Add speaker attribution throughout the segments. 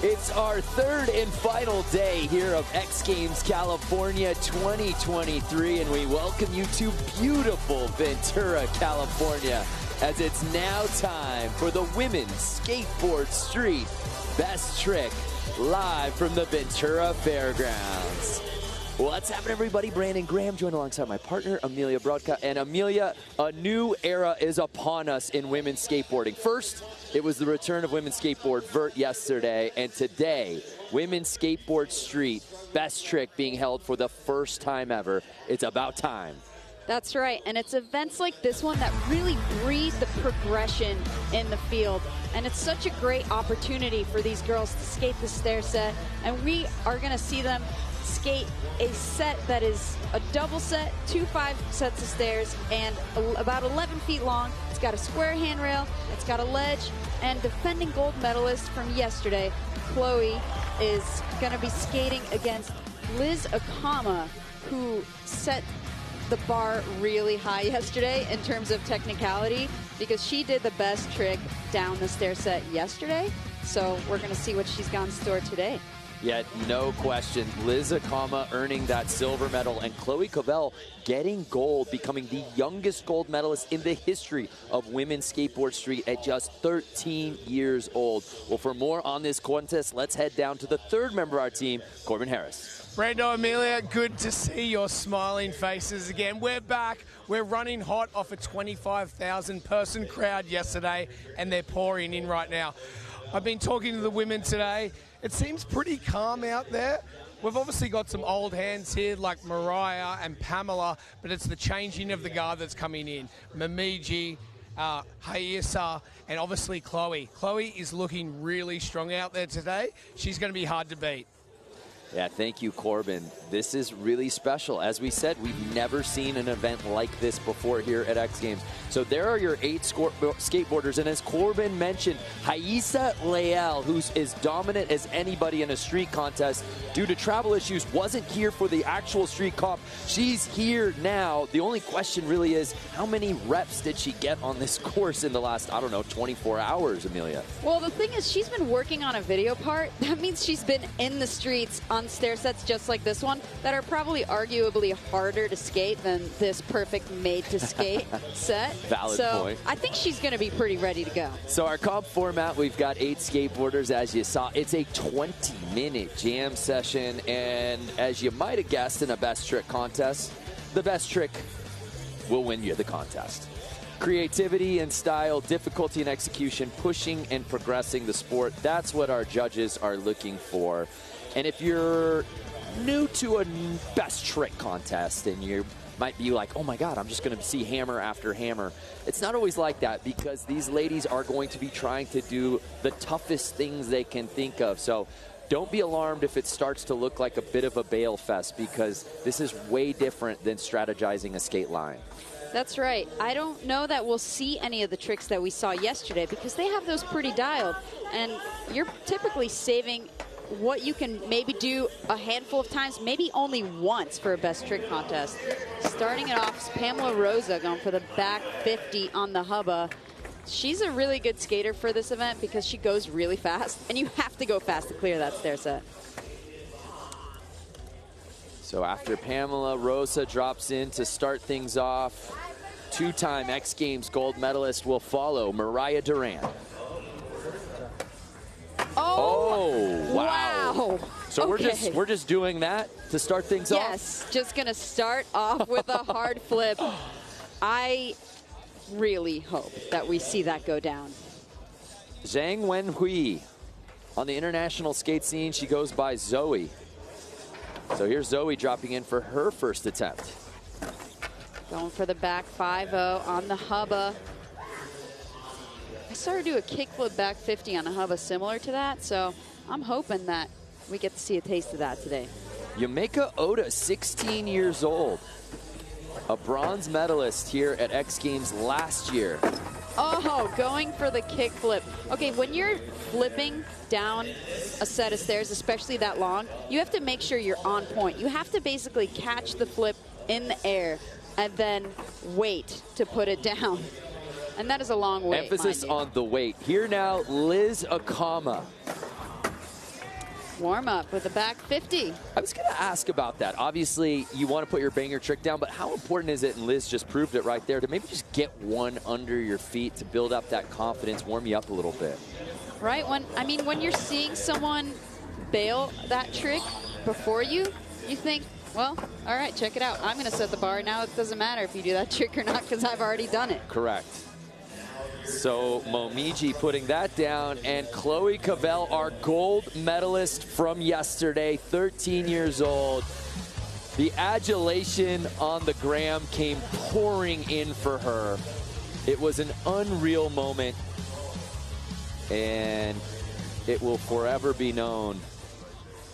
Speaker 1: It's our third and final day here of X Games California 2023, and we welcome you to beautiful Ventura, California, as it's now time for the Women's Skateboard Street Best Trick live from the Ventura Fairgrounds. What's happening, everybody? Brandon Graham joined alongside my partner, Amelia Brodka. And Amelia, a new era is upon us in women's skateboarding. First, it was the return of women's skateboard Vert yesterday, and today, women's skateboard street best trick being held for the first time ever. It's about time.
Speaker 2: That's right, and it's events like this one that really breed the progression in the field. And it's such a great opportunity for these girls to skate the stair set, and we are gonna see them skate a set that is a double set, 2 5 sets of stairs, and about 11 feet long. It's got a square handrail, it's got a ledge, and defending gold medalist from yesterday, Chloe, is gonna be skating against Liz Akama, who set the bar really high yesterday in terms of technicality, because she did the best trick down the stair set yesterday. So we're gonna see what she's got in store today.
Speaker 1: Yet, no question, Liz Akama earning that silver medal, and Chloe Covell getting gold, becoming the youngest gold medalist in the history of women's skateboard street at just 13 years old. Well, for more on this contest, let's head down to the third member of our team, Corbin Harris.
Speaker 3: Brando, Amelia, good to see your smiling faces again. We're back. We're running hot off a 25,000 person crowd yesterday, and they're pouring in right now. I've been talking to the women today. It seems pretty calm out there. We've obviously got some old hands here like Mirra and Pamela, but it's the changing of the guard that's coming in. Mamiji, Hayisa, and obviously Chloe. Chloe is looking really strong out there today. She's going to be hard to beat.
Speaker 1: Yeah, thank you, Corbin. This is really special. As we said, we've never seen an event like this before here at X Games. So there are your 8 skateboarders, and as Corbin mentioned, Hayisa Leal, who's as dominant as anybody in a street contest, due to travel issues, wasn't here for the actual street comp. She's here now. The only question really is, how many reps did she get on this course in the last, I don't know, 24 hours, Amelia?
Speaker 2: Well, the thing is, she's been working on a video part. That means she's been in the streets on stair sets just like this one that are probably arguably harder to skate than this perfect made to skate set.
Speaker 1: Valid point.
Speaker 2: I think she's going to be pretty ready to go.
Speaker 1: So our comp format, we've got 8 skateboarders, as you saw. It's a 20-minute jam session, and as you might have guessed in a best trick contest, the best trick will win you the contest. Creativity and style, difficulty and execution, pushing and progressing the sport. That's what our judges are looking for. And if you're new to a best trick contest and you might be like, oh my God, I'm just going to see hammer after hammer. It's not always like that, because these ladies are going to be trying to do the toughest things they can think of. So don't be alarmed if it starts to look like a bit of a bail fest, because this is way different than strategizing a skate line.
Speaker 2: That's right. I don't know that we'll see any of the tricks that we saw yesterday, because they have those pretty dialed. And you're typically saving what you can maybe do a handful of times, maybe only once for a best trick contest. Starting it off is Pamela Rosa going for the back 50 on the hubba. She's a really good skater for this event because she goes really fast, and you have to go fast to clear that stair set.
Speaker 1: So after Pamela, Rosa drops in to start things off. 2-time X Games gold medalist will follow, Mariah Duran.
Speaker 2: Oh, wow.
Speaker 1: So
Speaker 2: okay.
Speaker 1: we're just doing that to start things off?
Speaker 2: Yes, just gonna start off with a hard flip. I really hope that we see that go down.
Speaker 1: Zhang Wenhui. On the international skate scene, she goes by Zoe. So here's Zoe dropping in for her first attempt.
Speaker 2: Going for the back 5-0 on the hubba. I saw her do a kickflip back 50 on a hubba similar to that, so I'm hoping that we get to see a taste of that today.
Speaker 1: Yumeka Oda, 16 years old. A bronze medalist here at X Games last year.
Speaker 2: Oh, going for the kickflip. Okay, when you're flipping down a set of stairs, especially that long, you have to make sure you're on point. You have to basically catch the flip in the air and then wait to put it down. And that is a long wait.
Speaker 1: Emphasis on the wait. Here now, Liz Akama.
Speaker 2: warm up with a back 50.
Speaker 1: I was going to ask about that. Obviously, you want to put your banger trick down, but how important is it, and Liz just proved it right there, to maybe just get one under your feet to build up that confidence, warm you up a little bit?
Speaker 2: Right. When you're seeing someone bail that trick before you think, well, all right, check it out. I'm going to set the bar. Now it doesn't matter if you do that trick or not because I've already done it.
Speaker 1: Correct. So Momiji putting that down, and Chloe Cavell, our gold medalist from yesterday, 13 years old. The adulation on the gram came pouring in for her. It was an unreal moment, and it will forever be known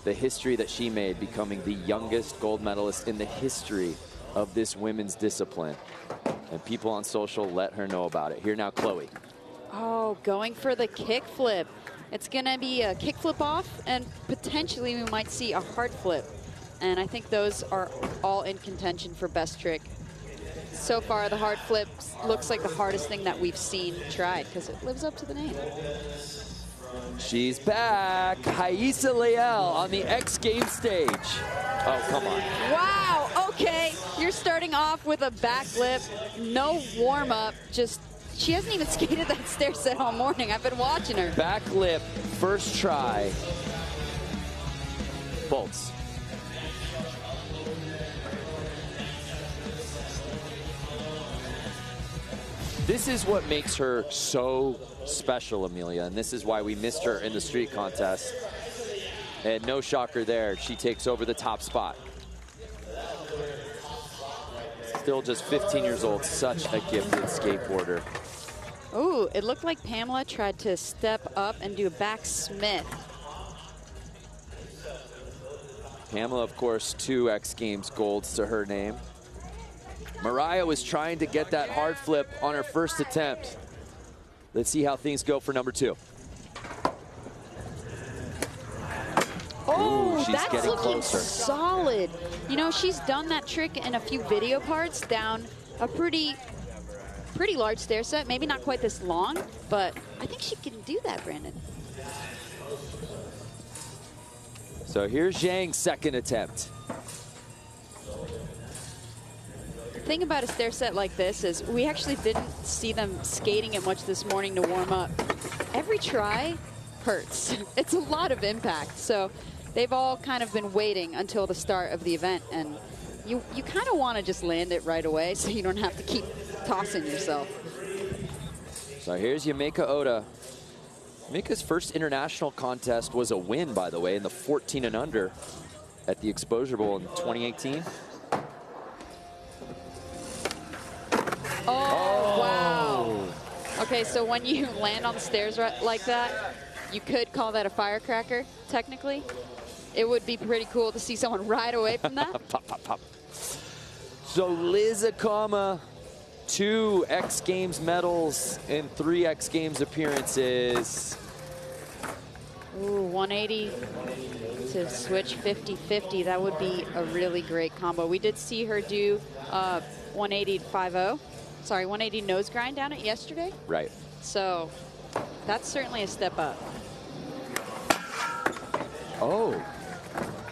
Speaker 1: the history that she made, becoming the youngest gold medalist in the history of this women's discipline. And people on social let her know about it. Here now, Chloe.
Speaker 2: Oh, going for the kickflip. It's going to be a kickflip off, and potentially we might see a hard flip. And I think those are all in contention for best trick. So far, the hard flip looks like the hardest thing that we've seen tried because it lives up to the name.
Speaker 1: She's back. Haisa Leal on the XGames stage. Oh, come on.
Speaker 2: Wow, okay. You're starting off with a backflip, no warm-up, just, she hasn't even skated that stair set all morning. I've been watching her.
Speaker 1: Backlip, first try. Bolts. This is what makes her so special, Amelia, and this is why we missed her in the street contest. And no shocker there, she takes over the top spot. Still just 15 years old, such a gifted skateboarder.
Speaker 2: Ooh, it looked like Pamela tried to step up and do a back Smith.
Speaker 1: Pamela, of course, 2 X Games golds to her name. Mariah was trying to get that hard flip on her first attempt. Let's see how things go for number 2.
Speaker 2: Oh,
Speaker 1: ooh, she's
Speaker 2: that's
Speaker 1: getting
Speaker 2: looking
Speaker 1: closer.
Speaker 2: Solid. You know, she's done that trick in a few video parts down a pretty large stair set. Maybe not quite this long, but I think she can do that, Brandon.
Speaker 1: So here's Zhang's second attempt.
Speaker 2: The thing about a stair set like this is we actually didn't see them skating it much this morning to warm up. Every try hurts. It's a lot of impact. So they've all kind of been waiting until the start of the event, and you kind of want to just land it right away so you don't have to keep tossing yourself.
Speaker 1: So here's Yameka Oda. Yameka's first international contest was a win, by the way, in the 14 and under at the Exposure Bowl in 2018.
Speaker 2: Oh, wow. Okay, so when you land on the stairs like that, you could call that a firecracker, technically. It would be pretty cool to see someone ride away from that.
Speaker 1: Pop, pop, pop. So Liz Akama, 2 X Games medals and 3 X Games appearances.
Speaker 2: Ooh, 180 to switch 50-50. That would be a really great combo. We did see her do 180 to 5-0. Sorry, 180 nose grind down it yesterday.
Speaker 1: Right.
Speaker 2: So that's certainly a step up.
Speaker 1: Oh.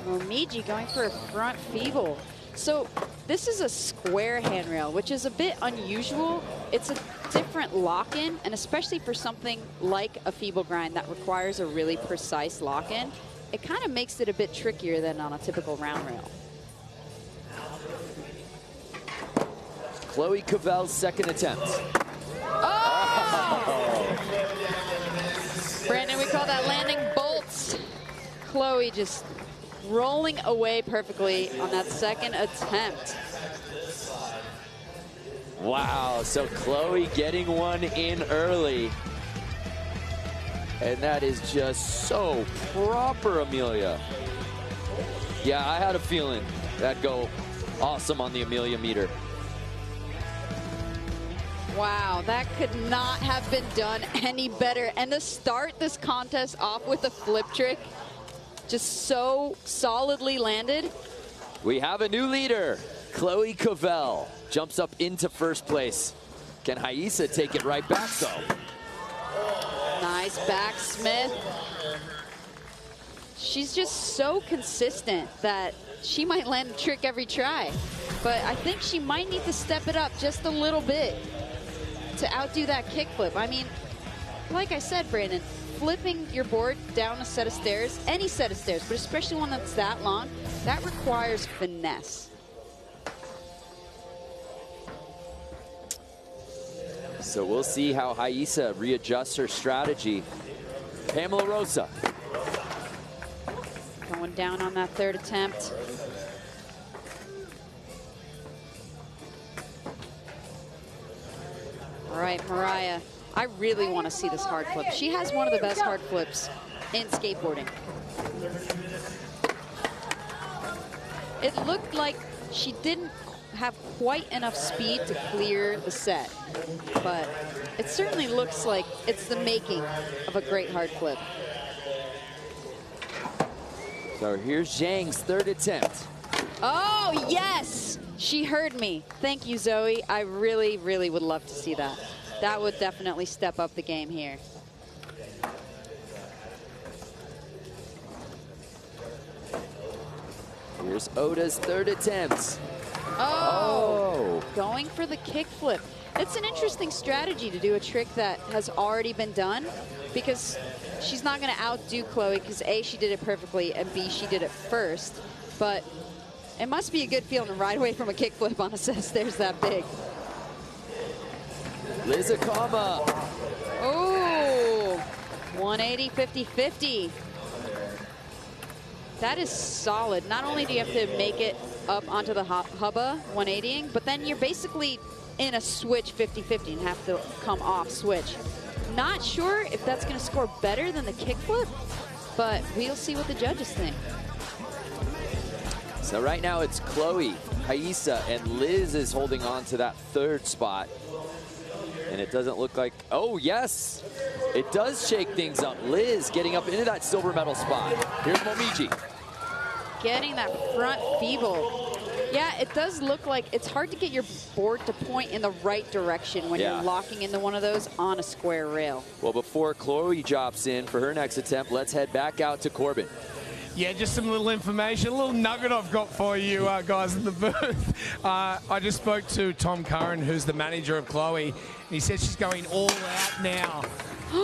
Speaker 2: Momiji going for a front feeble. So this is a square handrail, which is a bit unusual. It's a different lock-in, and especially for something like a feeble grind that requires a really precise lock-in, it kind of makes it a bit trickier than on a typical round rail.
Speaker 1: Chloe Cavell's second attempt.
Speaker 2: Oh! Brandon, we call that landing bolts. Chloe just rolling away perfectly on that second attempt.
Speaker 1: Wow, so Chloe getting one in early. And that is just so proper, Amelia. Yeah, I had a feeling that'd go awesome on the Amelia meter.
Speaker 2: Wow, that could not have been done any better. And to start this contest off with a flip trick, just so solidly landed.
Speaker 1: We have a new leader. Chloe Cavell jumps up into first place. Can Haisa take it right back, though?
Speaker 2: Nice back Smith. she's just so consistent that she might land the trick every try. But I think she might need to step it up just a little bit to outdo that kickflip. I mean, like I said, Brandon, flipping your board down a set of stairs, any set of stairs, but especially one that's that long, that requires finesse.
Speaker 1: So we'll see how Haisa readjusts her strategy. Pamela Rosa.
Speaker 2: Going down on that third attempt. All right, Mirra. I really want to see this hard flip. She has one of the best hard flips in skateboarding. It looked like she didn't have quite enough speed to clear the set, but it certainly looks like it's the making of a great hard flip.
Speaker 1: So here's Zhang's third attempt.
Speaker 2: Oh, yes! She heard me. Thank you, Zoe. I really, really would love to see that. That would definitely step up the game here.
Speaker 1: Here's Oda's third attempt.
Speaker 2: Oh! Going for the kickflip. It's an interesting strategy to do a trick that has already been done, because she's not going to outdo Chloe, because A, she did it perfectly, and B, she did it first. But it must be a good feeling to ride away from a kickflip on a set of stairs that big.
Speaker 1: Liz Akama.
Speaker 2: Oh, 180, 50, 50. That is solid. Not only do you have to make it up onto the hubba 180ing, but then you're basically in a switch 50-50 and have to come off switch. Not sure if that's going to score better than the kickflip, but we'll see what the judges think.
Speaker 1: So right now it's Chloe, Haisa, and Liz is holding on to that third spot. And it doesn't look like, oh yes, it does shake things up. Liz getting up into that silver medal spot. Here's Momiji.
Speaker 2: Getting that front feeble. Yeah, it does look like it's hard to get your board to point in the right direction when you're locking into one of those on a square rail. Well,
Speaker 1: before Chloe drops in for her next attempt, let's head back out to Corbin.
Speaker 3: Yeah, just some little information, a little nugget I've got for you guys in the booth. I just spoke to Tom Curran, who's the manager of Chloe, and he said she's going all out now.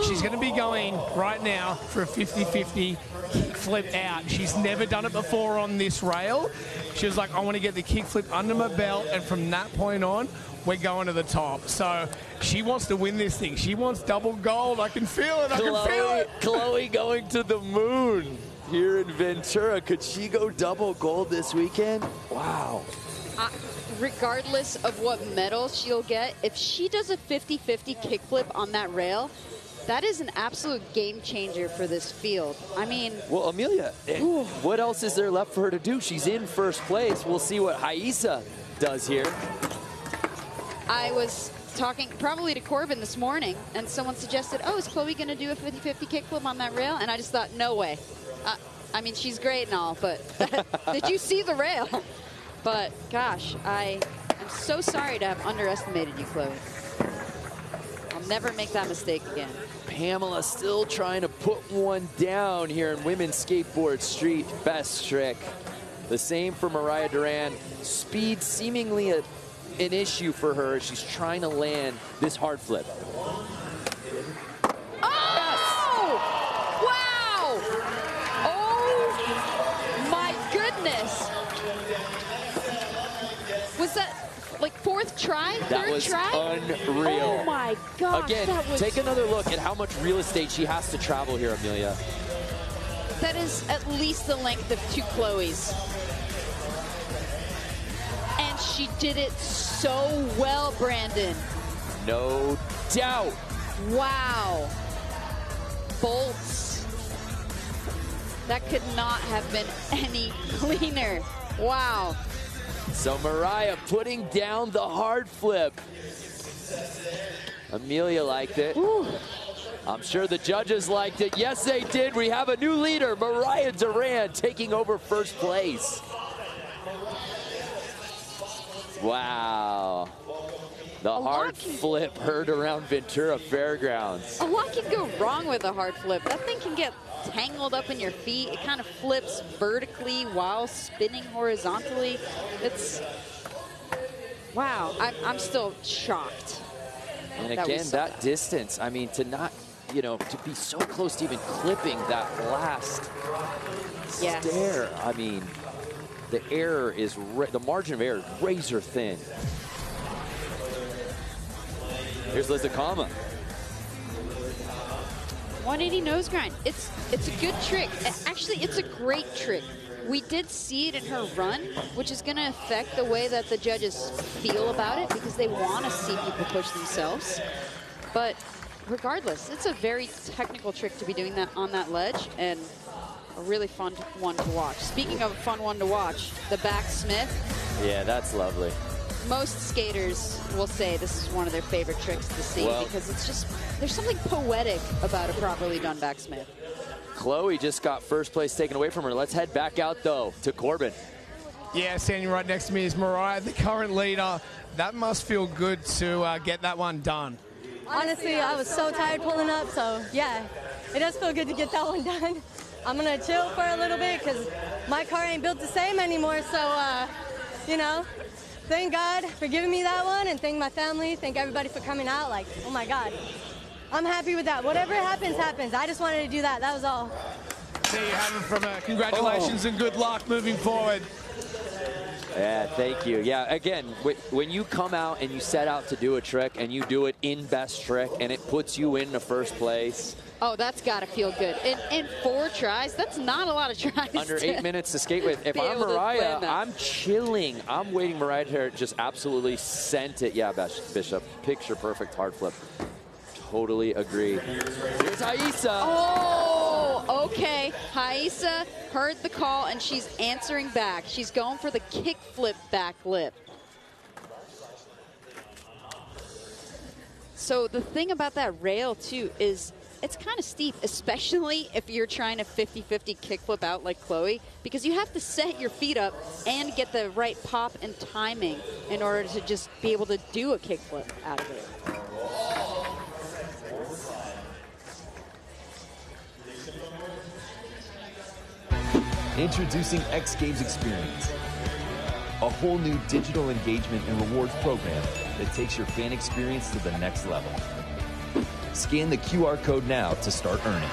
Speaker 3: She's going to be going right now for a 50-50 kickflip out. She's never done it before on this rail. She was like, I want to get the kickflip under my belt, and from that point on, we're going to the top. So she wants to win this thing. She wants double gold. I can feel it. I can feel it.
Speaker 1: Chloe going to the moon here in Ventura. Could she go double gold this weekend? Wow.
Speaker 2: Regardless of what medal she'll get, if she does a 50-50 kickflip on that rail, that is an absolute game changer for this field. I mean...
Speaker 1: Well, Amelia, what else is there left for her to do? She's in first place. We'll see what Haisa does here.
Speaker 2: I was talking probably to Corbin this morning, and someone suggested, oh, is Chloe going to do a 50-50 kickflip on that rail? And I just thought, no way. I mean, she's great and all, but did you see the rail? But, gosh, I am so sorry to have underestimated you, Chloe. I'll never make that mistake again.
Speaker 1: Pamela still trying to put one down here in women's skateboard street best trick. The same for Mirra Duran. Speed seemingly an issue for her as she's trying to land this hard flip.
Speaker 2: Was that like fourth try?
Speaker 1: That
Speaker 2: third
Speaker 1: was
Speaker 2: try?
Speaker 1: Unreal.
Speaker 2: Oh my gosh.
Speaker 1: Again, take another look at how much real estate she has to travel here, Amelia.
Speaker 2: That is at least the length of two Chloes. And she did it so well, Brandon.
Speaker 1: No doubt.
Speaker 2: Wow. Bolts. That could not have been any cleaner. Wow.
Speaker 1: So Mirra putting down the hard flip. Amelia liked it.
Speaker 2: Ooh.
Speaker 1: I'm sure the judges liked it. Yes, they did. We have a new leader, Mirra Duran, taking over first place. Wow. The hard flip heard around Ventura Fairgrounds.
Speaker 2: A lot can go wrong with a hard flip. That thing can get tangled up in your feet. It kind of flips vertically while spinning horizontally. It's, wow, I'm still shocked.
Speaker 1: And again, that distance, I mean, to not, you know, to be so close to even clipping that last stair. I mean, the error is, the margin of error is razor thin. Here's Lizakama.
Speaker 2: 180 nose grind. It's a good trick. Actually, it's a great trick. We did see it in her run, which is going to affect the way that the judges feel about it because they want to see people push themselves. But regardless, it's a very technical trick to be doing that on that ledge, and a really fun one to watch. Speaking of a fun one to watch, the back Smith.
Speaker 1: Yeah, that's lovely.
Speaker 2: Most skaters will say this is one of their favorite tricks to see because it's just, there's something poetic about a properly done back Smith.
Speaker 1: Chloe just got first place taken away from her. Let's head back out, though, to Corbin.
Speaker 3: Yeah, standing right next to me is Mirra, the current leader. That must feel good to get that one done.
Speaker 4: Honestly, I was so tired pulling up, so yeah, it does feel good to get that one done. I'm going to chill for a little bit because my car ain't built the same anymore, so, you know, thank God for giving me that one, and thank my family, thank everybody for coming out. Like, oh my God, I'm happy with that. Whatever happens, happens. I just wanted to do that. That was all.
Speaker 3: There you have it from congratulations and good luck moving forward.
Speaker 1: Yeah, thank you. Yeah, again, when you come out and you set out to do a trick and you do it in best trick and it puts you in the first place.
Speaker 2: Oh, that's got to feel good. In 4 tries, that's not a lot of tries.
Speaker 1: Under 8 minutes to skate with. If I'm Mariah, I'm chilling. I'm waiting Mariah to just absolutely scent it. Yeah, Bishop, picture perfect hard flip. Totally agree. Here's Haisa.
Speaker 2: Oh, okay. Haisa heard the call, and she's answering back. She's going for the kick flip back lip. So the thing about that rail, too, is it's kind of steep, especially if you're trying to 50-50 kickflip out like Chloe, because you have to set your feet up and get the right pop and timing in order to just be able to do a kickflip out of it.
Speaker 5: Introducing XGames Experience, a whole new digital engagement and rewards program that takes your fan experience to the next level. Scan the QR code now to start earning.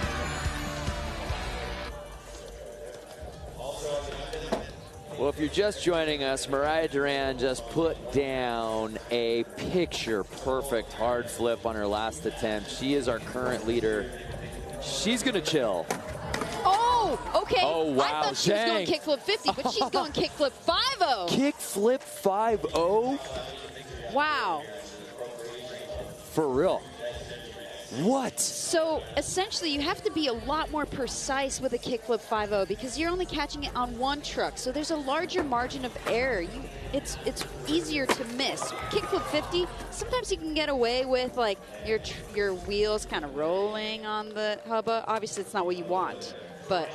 Speaker 1: Well, if you're just joining us, Mariah Duran just put down a picture-perfect hard flip on her last attempt. She is our current leader. She's going to chill.
Speaker 2: Oh, okay.
Speaker 1: Oh, wow.
Speaker 2: I thought she was going kickflip 50, but she's going kickflip 5-0.
Speaker 1: Kickflip 5-0?
Speaker 2: Wow.
Speaker 1: For real. What?
Speaker 2: So essentially, you have to be a lot more precise with a kickflip 5-0 because you're only catching it on one truck. So there's a larger margin of error. It's easier to miss. Kickflip 50, sometimes you can get away with like your wheels kind of rolling on the hubba. Obviously, it's not what you want, but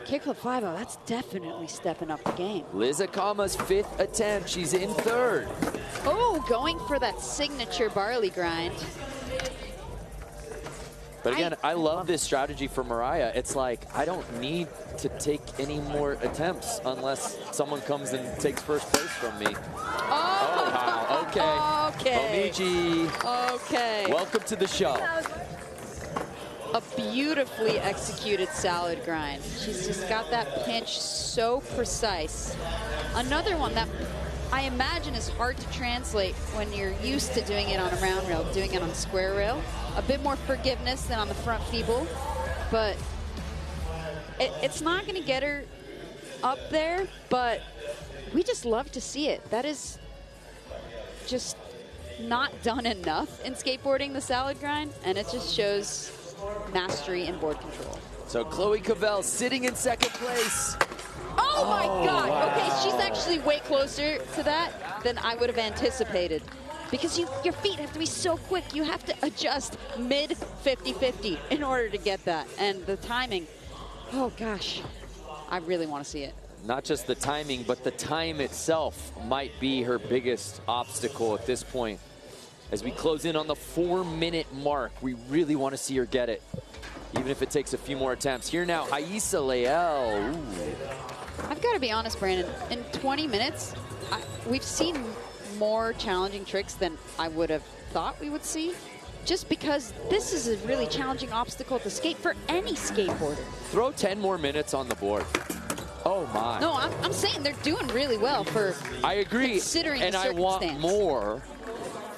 Speaker 2: kickflip 5-0, that's definitely stepping up the game.
Speaker 1: Lizakama's 5th attempt. She's in 3rd.
Speaker 2: Oh, going for that signature barley grind.
Speaker 1: But again, I love this strategy for Mariah. It's like, I don't need to take any more attempts unless someone comes and takes first place from me. Oh, wow. Okay.
Speaker 2: Okay.
Speaker 1: Omichi.
Speaker 2: Okay.
Speaker 1: Welcome to the show.
Speaker 2: A beautifully executed salad grind. She's just got that pinch so precise. Another one that I imagine is hard to translate when you're used to doing it on a round rail, doing it on a square rail. A bit more forgiveness than on the front feeble, but it's not going to get her up there, but we just love to see it. That is just not done enough in skateboarding, the salad grind, and it just shows mastery and board control.
Speaker 1: So Chloe Cavell sitting in 2nd place.
Speaker 2: Oh my God.
Speaker 1: Wow.
Speaker 2: Okay, she's actually way closer to that than I would have anticipated. Because your feet have to be so quick. You have to adjust mid 50-50 in order to get that. And the timing, oh gosh, I really want to see it.
Speaker 1: Not just the timing, but the time itself might be her biggest obstacle at this point. As we close in on the 4-minute mark, we really want to see her get it. even if it takes a few more attempts. Here now, Haisa Leal. Ooh.
Speaker 2: I've got to be honest, Brandon. In 20 minutes, we've seen more challenging tricks than I would have thought we would see. Just because this is a really challenging obstacle to skate for any skateboarder.
Speaker 1: Throw 10 more minutes on the board. Oh my.
Speaker 2: No, I'm saying they're doing really well for
Speaker 1: I agree.
Speaker 2: Considering
Speaker 1: and
Speaker 2: the
Speaker 1: I want
Speaker 2: circumstance.
Speaker 1: more.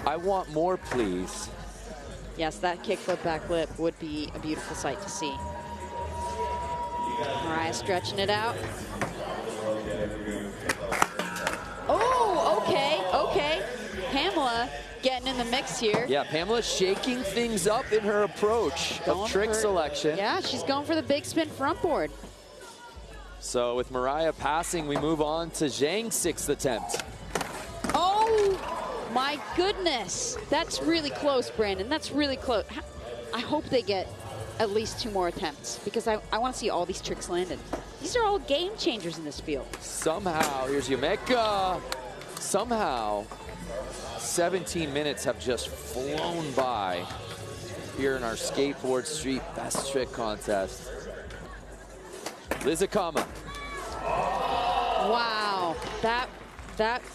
Speaker 1: I want more, please.
Speaker 2: Yes, that kickflip backflip would be a beautiful sight to see. Mirra stretching it out. Oh, okay. Pamela getting in the mix here.
Speaker 1: Yeah, Pamela shaking things up in her approach of trick selection.
Speaker 2: Yeah, she's going for the big spin front board.
Speaker 1: So with Mirra passing, we move on to Zhang's 6th attempt.
Speaker 2: Oh my goodness. That's really close, Brandon. That's really close. I hope they get at least 2 more attempts because I want to see all these tricks landed. These are all game changers in this field.
Speaker 1: Somehow, here's Yumeka. Somehow, 17 minutes have just flown by here in our Skateboard Street Best Trick Contest. Lizakama.
Speaker 2: Wow, that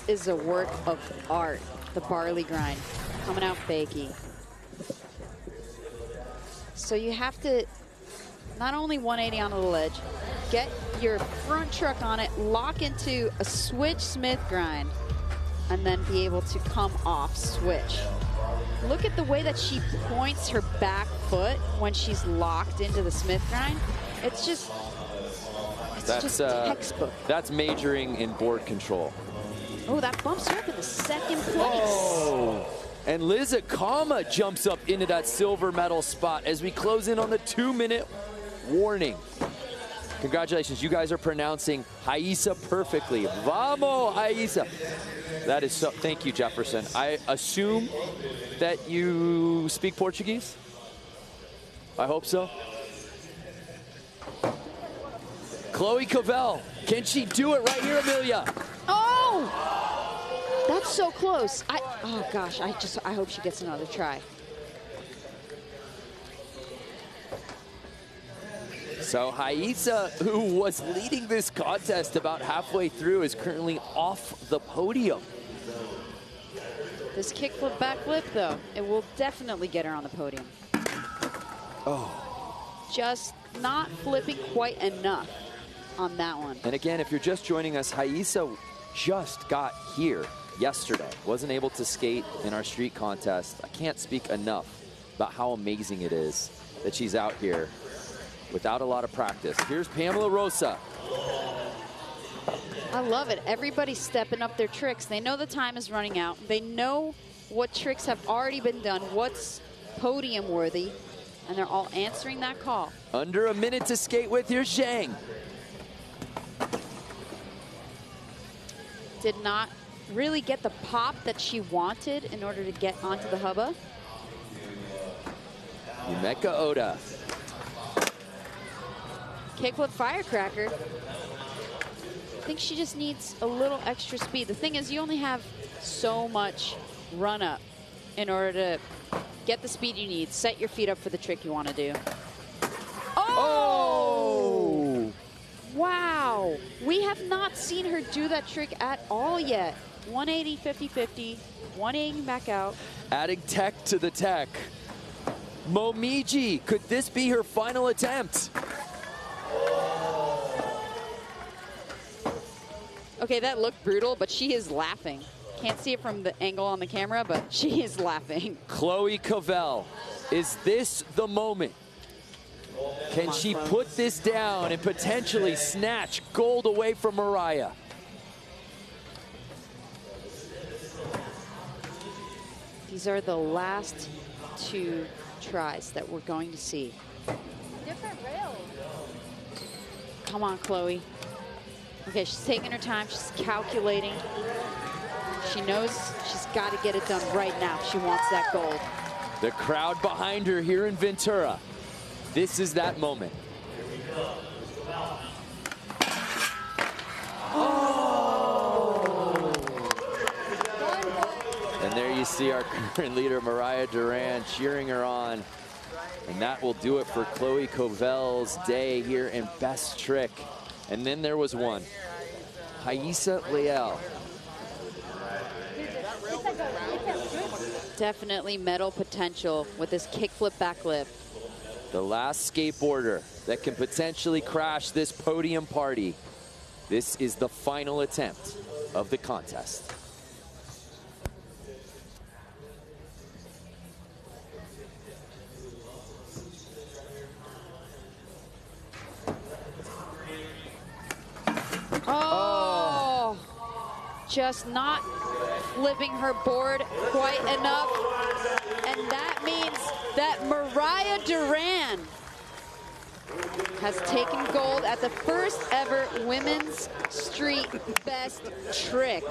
Speaker 2: is a work of art. The barley grind coming out fakey. So you have to not only 180 onto the ledge, get your front truck on it, lock into a switch Smith grind, and then be able to come off switch. Look at the way that she points her back foot when she's locked into the Smith grind. It's just textbook.
Speaker 1: That's majoring in board control.
Speaker 2: Oh, that bumps her up into 2nd place.
Speaker 1: Oh, and Lizakama jumps up into that silver medal spot as we close in on the 2-minute warning. Congratulations, you guys are pronouncing Haisa perfectly. Vamos, Haisa. That is so, thank you, Jefferson. I assume that you speak Portuguese? I hope so. Chloe Cavell, can she do it right here, Amelia?
Speaker 2: Oh, that's so close. Oh gosh, I hope she gets another try.
Speaker 1: So Haisa, who was leading this contest about halfway through, is currently off the podium.
Speaker 2: This kickflip backflip, though, it will definitely get her on the podium.
Speaker 1: Oh.
Speaker 2: Just not flipping quite enough on that one.
Speaker 1: And again, if you're just joining us, Haisa just got here yesterday. Wasn't able to skate in our street contest. I can't speak enough about how amazing it is that she's out here without a lot of practice. Here's Pamela Rosa.
Speaker 2: I love it. Everybody's stepping up their tricks. They know the time is running out. They know what tricks have already been done, what's podium worthy, and they're all answering that call.
Speaker 1: Under a minute to skate with. Here's Zhang.
Speaker 2: Did not really get the pop that she wanted in order to get onto the hubba.
Speaker 1: Yumeka Oda.
Speaker 2: Kickflip firecracker. I think she just needs a little extra speed. The thing is, you only have so much run up in order to get the speed you need, set your feet up for the trick you want to do. Oh! Wow. We have not seen her do that trick at all yet. 180, 50-50, 180 back out.
Speaker 1: Adding tech to the tech. Momiji, could this be her final attempt?
Speaker 2: Okay, that looked brutal, but she is laughing. Can't see it from the angle on the camera, but she is laughing.
Speaker 1: Chloe Cavell, is this the moment? Can she put this down and potentially snatch gold away from Mirra?
Speaker 2: These are the last 2 tries that we're going to see.
Speaker 4: Different rails.
Speaker 2: Come on, Chloe. Okay, she's taking her time. She's calculating. She knows she's got to get it done right now if she wants that gold.
Speaker 1: The crowd behind her here in Ventura. This is that moment. Oh! And there you see our current leader, Mirra Duran, cheering her on. And that will do it for Chloe Covell's day here in Best Trick. And then there was one. Haisa Leal.
Speaker 2: Definitely medal potential with this kickflip backflip.
Speaker 1: The last skateboarder that can potentially crash this podium party. This is the final attempt of the contest.
Speaker 2: Oh, just not flipping her board quite enough. And that means that Mirra Duran has taken gold at the first ever Women's Street Best Trick.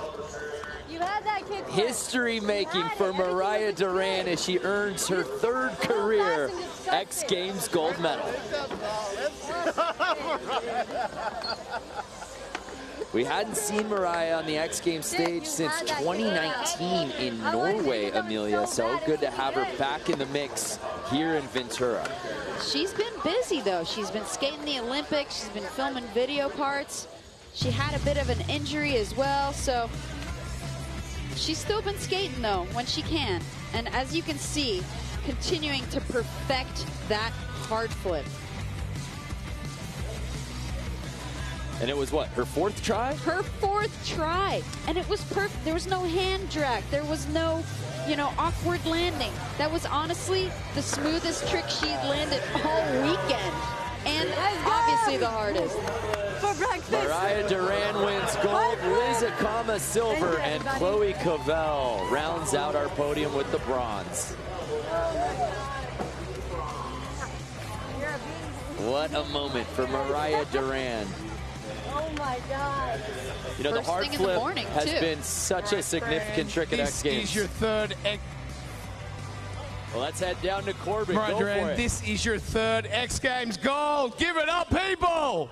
Speaker 4: You had that kid.
Speaker 1: History making for Mirra Duran as she earns her third career X Games gold medal. We hadn't seen Mirra on the X Games stage since 2019 in Norway, Amelia. So good to have her back in the mix here in Ventura.
Speaker 2: She's been busy though. She's been skating the Olympics. She's been filming video parts. She had a bit of an injury as well. So she's still been skating though when she can. And as you can see, continuing to perfect that hard flip.
Speaker 1: And it was what, her fourth try?
Speaker 2: Her fourth try. And it was perfect. There was no hand drag. There was no, awkward landing. That was honestly the smoothest trick she landed all weekend. And obviously the hardest.
Speaker 4: For breakfast.
Speaker 1: Mirra Duran wins gold, Liz Akama silver, and Chloe Covell rounds out our podium with the bronze. What a moment for Mirra Duran.
Speaker 4: Oh my God.
Speaker 1: The hard flip has been such a significant trick at X Games.
Speaker 3: This is your third
Speaker 1: Well, let's head down to Corbin.
Speaker 3: Mirra
Speaker 1: Go
Speaker 3: Duran,
Speaker 1: for it.
Speaker 3: this is your third X Games gold. Give it up, people!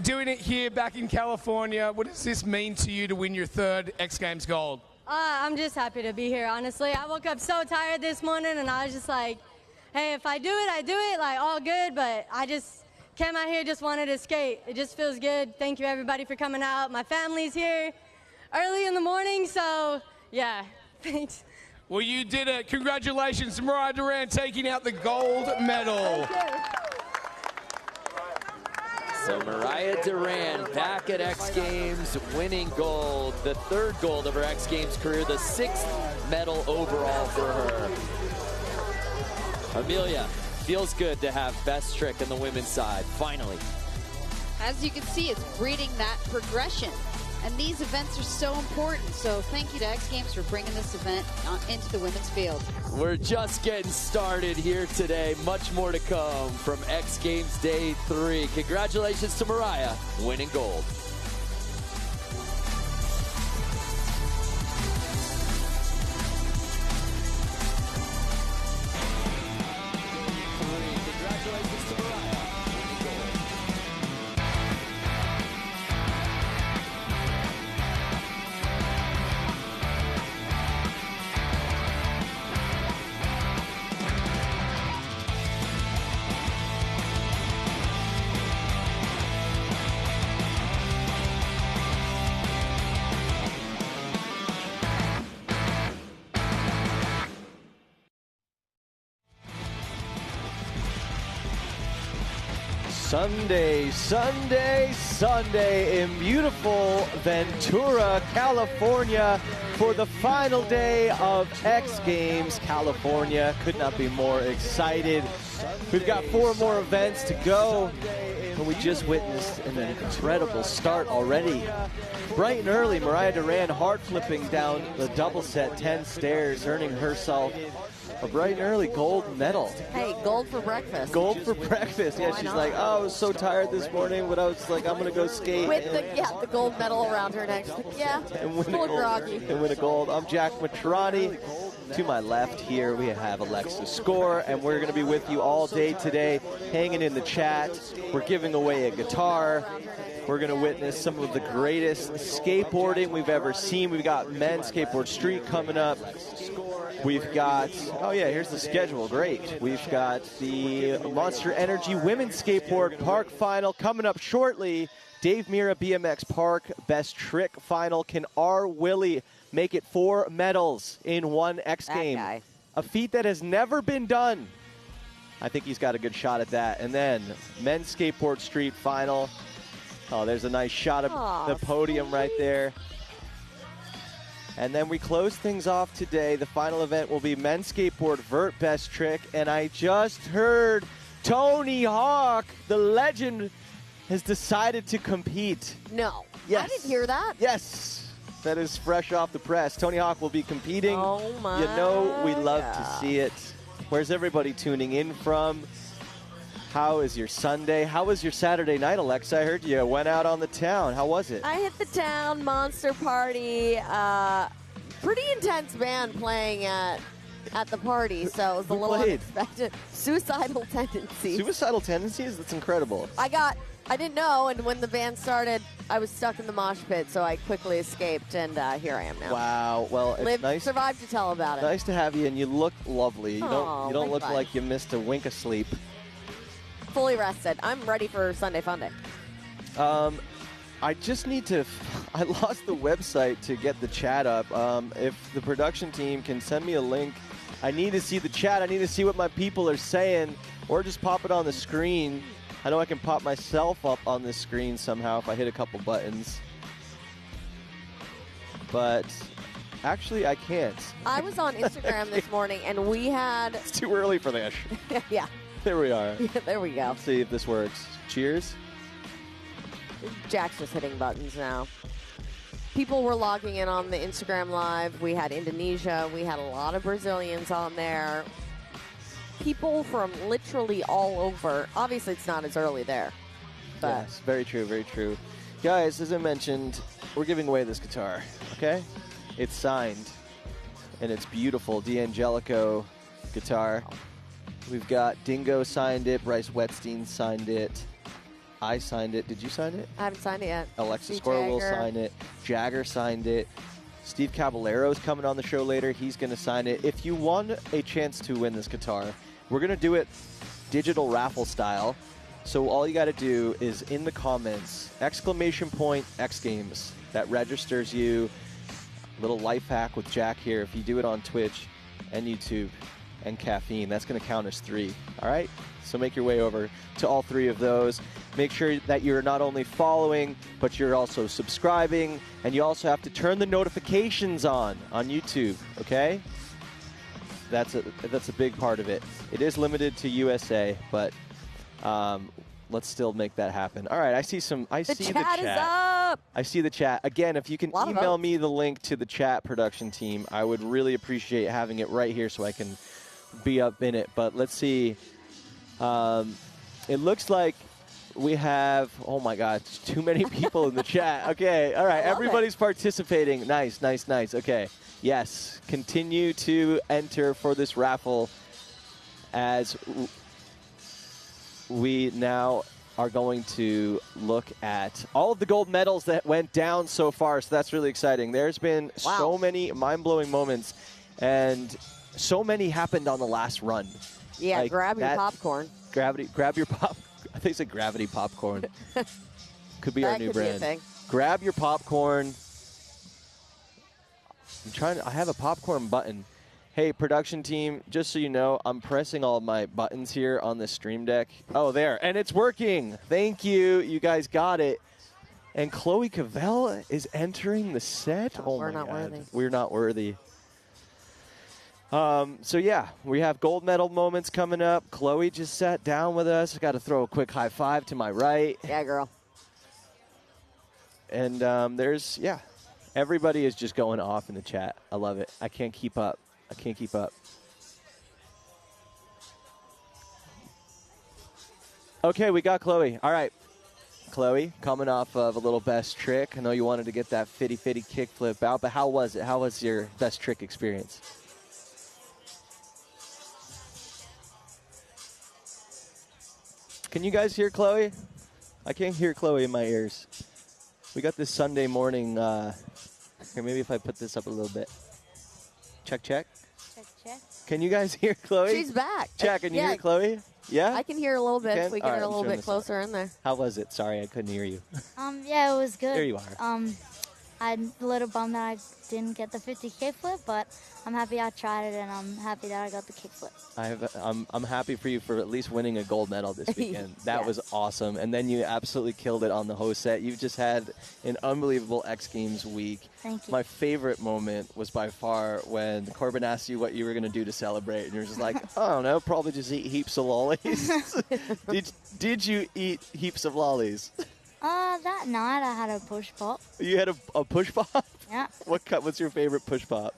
Speaker 3: Doing it here back in California, what does this mean to you to win your third X Games gold?
Speaker 4: I'm just happy to be here, honestly. I woke up so tired this morning, and I was just like, hey, if I do it, I do it, like, all good, but I just came out here, just wanted to skate. It just feels good. Thank you, everybody, for coming out. My family's here early in the morning, so, yeah, thanks.
Speaker 3: Well, you did it. Congratulations to Mirra Duran taking out the gold medal.
Speaker 4: Thank you.
Speaker 1: So Mirra Duran back at X Games, winning gold, the third gold of her X Games career, the sixth medal overall for her. Amelia, feels good to have Best Trick on the women's side, finally.
Speaker 2: As you can see, it's breeding that progression. And these events are so important. So thank you to X Games for bringing this event into the women's field.
Speaker 1: We're just getting started here today. Much more to come from X Games Day 3. Congratulations to Mirra, winning gold.
Speaker 6: Sunday, Sunday, Sunday in beautiful Ventura, California for the final day of X Games California. Could not be more excited. We've got 4 more events to go, and we just witnessed an incredible start already. Bright and early, Mirra Duran hard flipping down the double set 10 stairs, earning herself a bright and early gold medal.
Speaker 7: Hey, gold for breakfast.
Speaker 6: Gold for breakfast. Yeah, she's like, oh, I was so tired this morning, but I was like, I'm going to go skate.
Speaker 7: With the gold medal around her neck. Yeah,
Speaker 6: and win
Speaker 7: a little groggy.
Speaker 6: And win a gold. I'm Jack Mitrani. To my left here, we have Alexa Score, and we're going to be with you all day today, hanging in the chat. We're giving away a guitar. We're going to witness some of the greatest skateboarding we've ever seen. We've got men's skateboard street coming up. We've got, oh yeah, here's the schedule, great. We've got the Monster Energy Women's Skateboard Park Final coming up shortly. Dave Mirra BMX Park Best Trick Final. Can R. Willie make it 4 medals in one X Game? A feat that has never been done. I think he's got a good shot at that. And then Men's Skateboard Street Final. Oh, there's a nice shot of the podium right there. And then we close things off today. The final event will be Men's Skateboard Vert Best Trick. And I just heard Tony Hawk, the legend, has decided to compete.
Speaker 7: No.
Speaker 6: Yes.
Speaker 7: I didn't hear that.
Speaker 6: Yes. That is fresh off the press. Tony Hawk will be competing.
Speaker 7: Oh, my.
Speaker 6: You know we love to see it. Where's everybody tuning in from? How is your Sunday? How was your Saturday night, Alexa? I heard you went out on the town. How was it?
Speaker 7: I hit the town, monster party. Pretty intense band playing at the party, so it was a little unexpected. Suicidal Tendencies.
Speaker 6: Suicidal Tendencies? That's incredible.
Speaker 7: I didn't know, and when the band started, I was stuck in the mosh pit, so I quickly escaped, and here I am now.
Speaker 6: Wow. Well, it's nice.
Speaker 7: Survived to tell about it.
Speaker 6: Nice to have you, and you look lovely. You don't look like you missed a wink of sleep.
Speaker 7: Fully rested. I'm ready for Sunday Fun Day.
Speaker 6: I just need to. I lost the website to get the chat up. If the production team can send me a link, I need to see the chat. I need to see what my people are saying, or just pop it on the screen. I know I can pop myself up on the screen somehow if I hit a couple buttons. But actually, I can't.
Speaker 7: I was on Instagram this morning, and we had...
Speaker 6: It's too early for this.
Speaker 7: Yeah.
Speaker 6: There we are.
Speaker 7: Yeah, there we go.
Speaker 6: Let's see if this works. Cheers.
Speaker 7: Jack's just hitting buttons now. People were logging in on the Instagram Live. We had Indonesia. We had a lot of Brazilians on there. People from literally all over. Obviously, it's not as early there. But
Speaker 6: yes, very true, very true. Guys, as I mentioned, we're giving away this guitar, okay? It's signed, and it's beautiful. D'Angelico guitar. We've got Dingo signed it. Bryce Wetstein signed it. I signed it. Did you sign it?
Speaker 7: I haven't signed it yet.
Speaker 6: Alexis Squirrel will sign it. Jagger signed it. Steve Caballero's coming on the show later. He's going to sign it. If you won a chance to win this guitar, we're going to do it digital raffle style. So all you got to do is in the comments, !XGames. That registers you. Little life hack with Jack here. If you do it on Twitch and YouTube and Caffeine, that's going to count as 3. All right? So make your way over to all 3 of those. Make sure that you're not only following, but you're also subscribing. And you also have to turn the notifications on YouTube, okay? That's a big part of it. It is limited to USA, but let's still make that happen. All right, I see the chat.
Speaker 7: Is up.
Speaker 6: I see the chat. Again, if you can email me the link to the chat, production team, I would really appreciate having it right here so I can be up in it. But let's see. It looks like we have, oh my God, too many people in the chat. Okay, all right, everybody's participating. Nice, nice, nice. Okay, yes, continue to enter for this raffle as we now are going to look at all of the gold medals that went down so far, so that's really exciting. There's been so many mind-blowing moments, and so many happened on the last run.
Speaker 7: Yeah, like grab your popcorn.
Speaker 6: Grab your pop. I think it's like gravity popcorn. Could be our new brand. Grab your popcorn. I have a popcorn button. Hey, production team, just so you know, I'm pressing all of my buttons here on the Stream Deck. Oh, there, and it's working. Thank you. You guys got it. And Chloe Cavell is entering the set. Oh,
Speaker 7: we're not worthy.
Speaker 6: We're not worthy. So yeah, we have gold medal moments coming up. Chloe just sat down with us. Got to throw a quick high five to my right.
Speaker 7: Yeah, girl.
Speaker 6: And everybody is just going off in the chat. I love it. I can't keep up. Okay, we got Chloe. All right. Chloe, coming off of a little best trick. I know you wanted to get that fitty kickflip out, but how was it? How was your best trick experience? Can you guys hear Chloe? I can't hear Chloe in my ears. We got this Sunday morning. Here, maybe if I put this up a little bit. Check. Can you guys hear Chloe?
Speaker 7: She's back.
Speaker 6: Chat, can you hear Chloe? Yeah?
Speaker 7: I can hear a little bit.
Speaker 6: Okay.
Speaker 7: If we get her a little bit
Speaker 6: closer
Speaker 7: closer in there.
Speaker 6: How was it? Sorry, I couldn't hear you.
Speaker 8: Yeah, it was good.
Speaker 6: There you are.
Speaker 8: I'm a little bummed that I didn't get the 50 kickflip, but I'm happy I tried it, and I'm happy that I got the kickflip.
Speaker 6: I'm happy for you for at least winning a gold medal this weekend. That was awesome. And then you absolutely killed it on the host set. You've just had an unbelievable X Games week.
Speaker 8: Thank you.
Speaker 6: My favorite moment was by far when Corbin asked you what you were going to do to celebrate, and you're just like, I don't know, probably just eat heaps of lollies. Did you eat heaps of lollies?
Speaker 8: That night I had a push pop.
Speaker 6: You had a push pop?
Speaker 8: Yeah.
Speaker 6: What's your favorite push pop?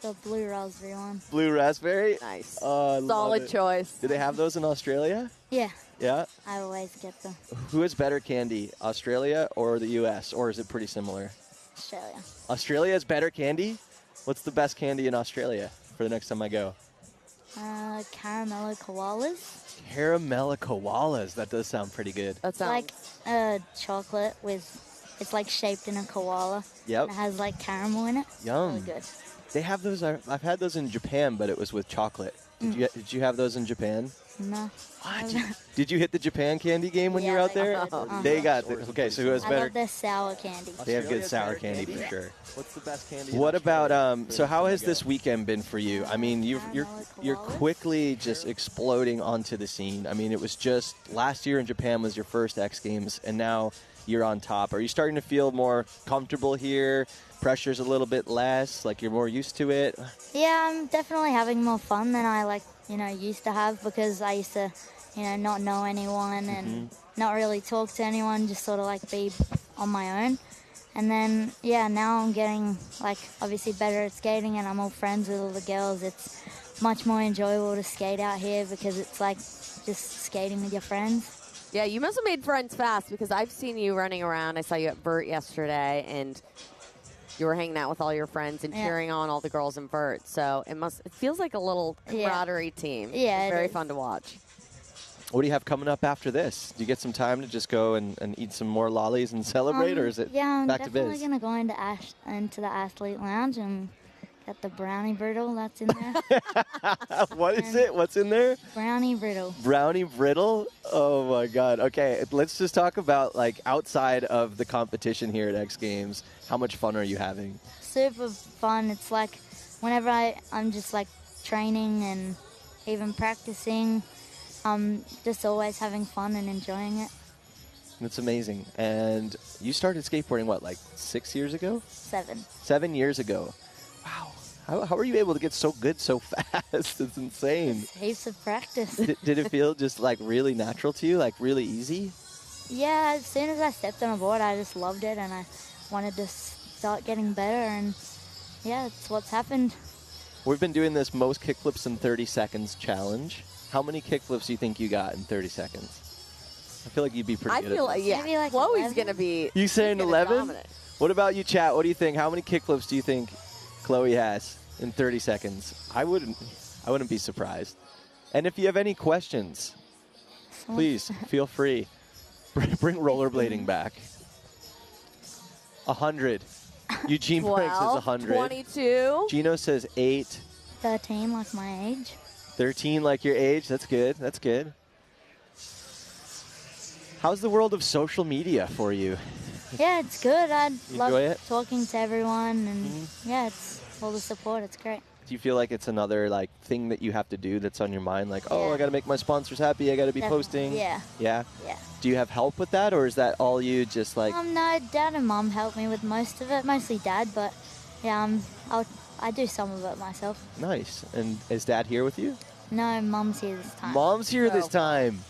Speaker 8: The blue raspberry one.
Speaker 6: Blue raspberry?
Speaker 7: Nice.
Speaker 6: Solid
Speaker 7: choice.
Speaker 6: Do they have those in Australia?
Speaker 8: Yeah.
Speaker 6: Yeah?
Speaker 8: I always get them.
Speaker 6: Who has better candy, Australia or the U.S., or is it pretty similar?
Speaker 8: Australia.
Speaker 6: Australia has better candy? What's the best candy in Australia for the next time I go?
Speaker 8: Caramello koalas.
Speaker 6: Caramella koalas. That does sound pretty good.
Speaker 7: That sounds
Speaker 8: like chocolate with, it's like shaped in a koala.
Speaker 6: Yep.
Speaker 8: And it has like caramel in it.
Speaker 6: Yum.
Speaker 8: Really good.
Speaker 6: They have those. I've had those in Japan, but it was with chocolate. Did you have those in Japan?
Speaker 8: No.
Speaker 6: What? Did you hit the Japan candy game when you were out there? They got okay. So who has
Speaker 8: I
Speaker 6: better?
Speaker 8: love their sour candy.
Speaker 6: They have good sour candy for sure.
Speaker 9: What's the best candy?
Speaker 6: What about so how has this weekend been for you? I mean, you're quickly just exploding onto the scene. I mean, it was just last year in Japan was your first X Games, and now you're on top. Are you starting to feel more comfortable here? Pressure's a little bit less, like you're more used to it?
Speaker 8: Yeah, I'm definitely having more fun than I used to have, because I used to, not know anyone and not really talk to anyone, just sort of like be on my own. And then, yeah, now I'm getting obviously better at skating, and I'm all friends with all the girls. It's much more enjoyable to skate out here because it's like just skating with your friends.
Speaker 7: Yeah, you must have made friends fast, because I've seen you running around. I saw you at Vert yesterday, and you were hanging out with all your friends and cheering on all the girls in Vert. So it feels like a little camaraderie team.
Speaker 8: Yeah,
Speaker 7: it's very fun to watch.
Speaker 6: What do you have coming up after this? Do you get some time to just go and eat some more lollies and celebrate, or is it back to biz?
Speaker 8: I'm definitely going to go into the athlete lounge and get the brownie brittle that's in there.
Speaker 6: What is it? What's in there?
Speaker 8: Brownie brittle.
Speaker 6: Brownie brittle? Oh, my God. Okay, let's just talk about, outside of the competition here at X Games, how much fun are you having?
Speaker 8: Super fun. It's like whenever I'm just, training and even practicing, I'm just always having fun and enjoying it.
Speaker 6: That's amazing. And you started skateboarding, 6 years ago?
Speaker 8: 7.
Speaker 6: 7 years ago. Wow. How are you able to get so good so fast? It's insane.
Speaker 8: Just heaps of practice.
Speaker 6: Did it feel just really natural to you, really easy?
Speaker 8: Yeah, as soon as I stepped on a board, I just loved it, and I wanted to start getting better, and yeah, that's what's happened.
Speaker 6: We've been doing this most kickflips in 30 seconds challenge. How many kickflips do you think you got in 30 seconds? I feel like you'd be pretty good at this.
Speaker 8: Maybe
Speaker 7: Chloe's going to be
Speaker 6: You saying 11?
Speaker 7: dominant.
Speaker 6: What about you, chat? What do you think? How many kickflips do you think Chloe has in 30 seconds? I wouldn't be surprised. And if you have any questions, please feel free. Bring rollerblading back. 100. Eugene Frank says 100.
Speaker 7: 22.
Speaker 6: Gino says 8.
Speaker 8: 13, like my age.
Speaker 6: 13, like your age. That's good. That's good. How's the world of social media for you?
Speaker 8: Yeah, it's good. I love
Speaker 6: enjoy it?
Speaker 8: talking to everyone, and yeah, it's all the support. It's great.
Speaker 6: Do you feel like it's another thing that you have to do that's on your mind? Oh,
Speaker 8: Yeah.
Speaker 6: I got to make my sponsors happy. I got to be
Speaker 8: Definitely.
Speaker 6: posting.
Speaker 8: Yeah.
Speaker 6: Yeah?
Speaker 8: Yeah.
Speaker 6: Do you have help with that, or is that all you just
Speaker 8: No, Dad and Mum help me with most of it. Mostly Dad, but yeah, I do some of it myself.
Speaker 6: Nice. And is Dad here with you?
Speaker 8: No, Mum's here this time.
Speaker 6: Mom's here this time.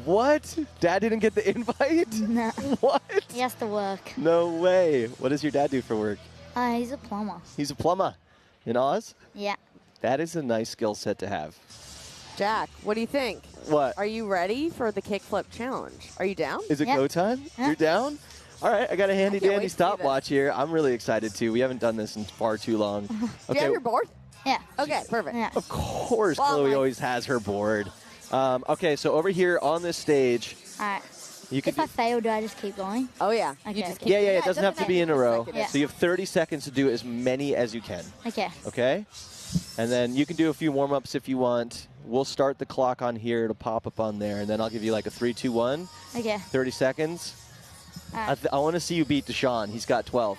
Speaker 6: What? Dad didn't get the invite?
Speaker 8: No.
Speaker 6: What?
Speaker 8: He has to work.
Speaker 6: No way. What does your dad do for work?
Speaker 8: He's a plumber.
Speaker 6: He's a plumber in Oz?
Speaker 8: Yeah.
Speaker 6: That is a nice skill set to have.
Speaker 7: Jack, what do you think?
Speaker 6: What?
Speaker 7: Are you ready for the kickflip challenge? Are you down?
Speaker 6: Is it
Speaker 8: Yeah.
Speaker 6: go time?
Speaker 8: Yeah.
Speaker 6: You're down? All right, I got a handy
Speaker 7: I can't
Speaker 6: dandy
Speaker 7: wait to see
Speaker 6: stopwatch here. I'm really excited too. We haven't done this in far too long.
Speaker 7: Do you have your board?
Speaker 8: Yeah.
Speaker 7: Okay, perfect.
Speaker 8: Yeah.
Speaker 6: Of course,
Speaker 7: Well,
Speaker 6: Chloe
Speaker 7: my-
Speaker 6: always has her board. Okay, so over here on this stage,
Speaker 8: All right.
Speaker 6: you can
Speaker 8: If I fail, do I just keep going?
Speaker 7: Oh, yeah.
Speaker 8: Okay.
Speaker 7: You just keep
Speaker 6: yeah, it doesn't have to be in a row.
Speaker 8: Yeah.
Speaker 6: So you have 30 seconds to do as many as you can.
Speaker 8: Okay.
Speaker 6: Okay? And then you can do a few warm-ups if you want. We'll start the clock on here. It'll pop up on there. And then I'll give you like a 3, 2, 1.
Speaker 8: Okay.
Speaker 6: 30 seconds.
Speaker 8: Right.
Speaker 6: I want to see you beat Deshaun. He's got 12.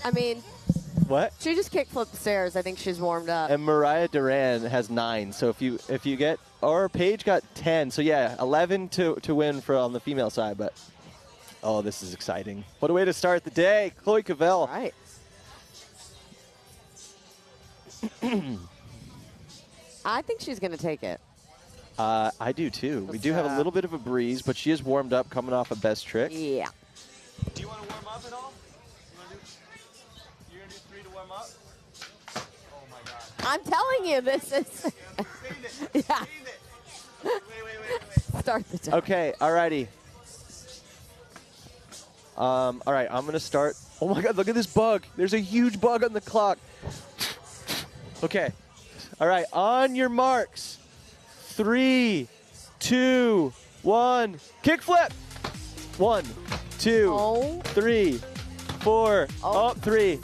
Speaker 7: I mean,
Speaker 6: What?
Speaker 7: she just kickflipped the stairs. I think she's warmed up.
Speaker 6: And Mariah Duran has 9. So if you get, or Paige got 10. So yeah, 11 to win on the female side. But oh, this is exciting! What a way to start the day, Chloe Cavell.
Speaker 7: All right. I think she's going to take it.
Speaker 6: I do too. We do have a little bit of a breeze, but she is warmed up coming off a best trick.
Speaker 7: Yeah.
Speaker 6: Do you want to warm up at all? You're going to do 3 to warm up? Oh my God.
Speaker 7: I'm telling you, this is. Yeah.
Speaker 6: Wait.
Speaker 7: Start the time.
Speaker 6: Okay, alrighty. All right, I'm going to start. Oh my God, look at this bug. There's a huge bug on the clock. Okay. All right, on your marks. 3, 2, 1. Kickflip. 1, 2, 3, 4.
Speaker 7: Oh.
Speaker 6: 3,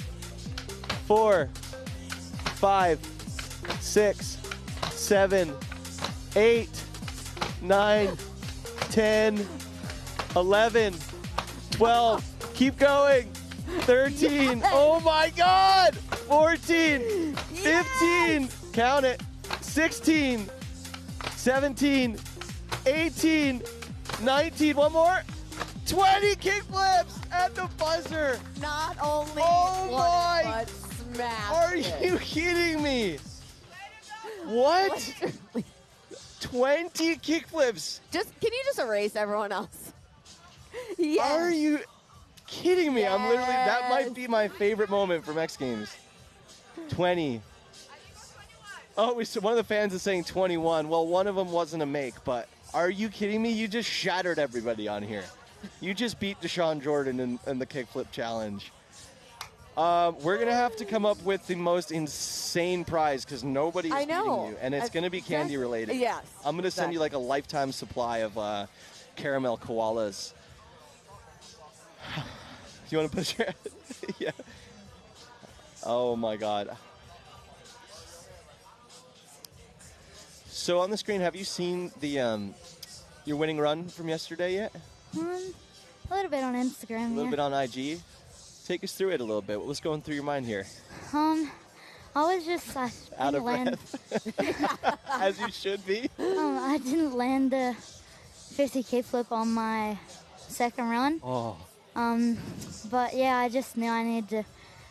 Speaker 6: 4, 5, 6, 7, 8, 9, 10, 11, 12. Keep going. 13.
Speaker 7: Yes.
Speaker 6: Oh my God. 14. 15. Count it. 16. 17. 18. 19. One more. 20 kickflips at the buzzer.
Speaker 7: Not only
Speaker 6: Oh
Speaker 7: won
Speaker 6: my-
Speaker 7: it, but smashed
Speaker 6: Are
Speaker 7: it.
Speaker 6: you kidding me? What? 20 kickflips.
Speaker 7: Can you just erase everyone else? Yes.
Speaker 6: Are you kidding me? I'm literally, that might
Speaker 7: Yes.
Speaker 6: be my favorite moment from X Games. 20. Oh, one of the fans is saying 21. Well, one of them wasn't a make, but are you kidding me? You just shattered everybody on here. You just beat Deshaun Jordan in the kickflip challenge. We're going to have to come up with the most insane prize because nobody is
Speaker 7: I know.
Speaker 6: beating you, and it's going to be candy related.
Speaker 7: Yes.
Speaker 6: I'm going to send you like a lifetime supply of caramel koalas. Do you want to put your yeah. Oh my God. So on the screen, have you seen the your winning run from yesterday yet?
Speaker 8: A little bit on Instagram.
Speaker 6: A little bit on IG. Take us through it a little bit. What was going through your mind here?
Speaker 8: I was just
Speaker 6: Out of
Speaker 8: land.
Speaker 6: breath, as you should be.
Speaker 8: I didn't land the 50 kickflip on my second run.
Speaker 6: Oh.
Speaker 8: But yeah, I just knew I needed to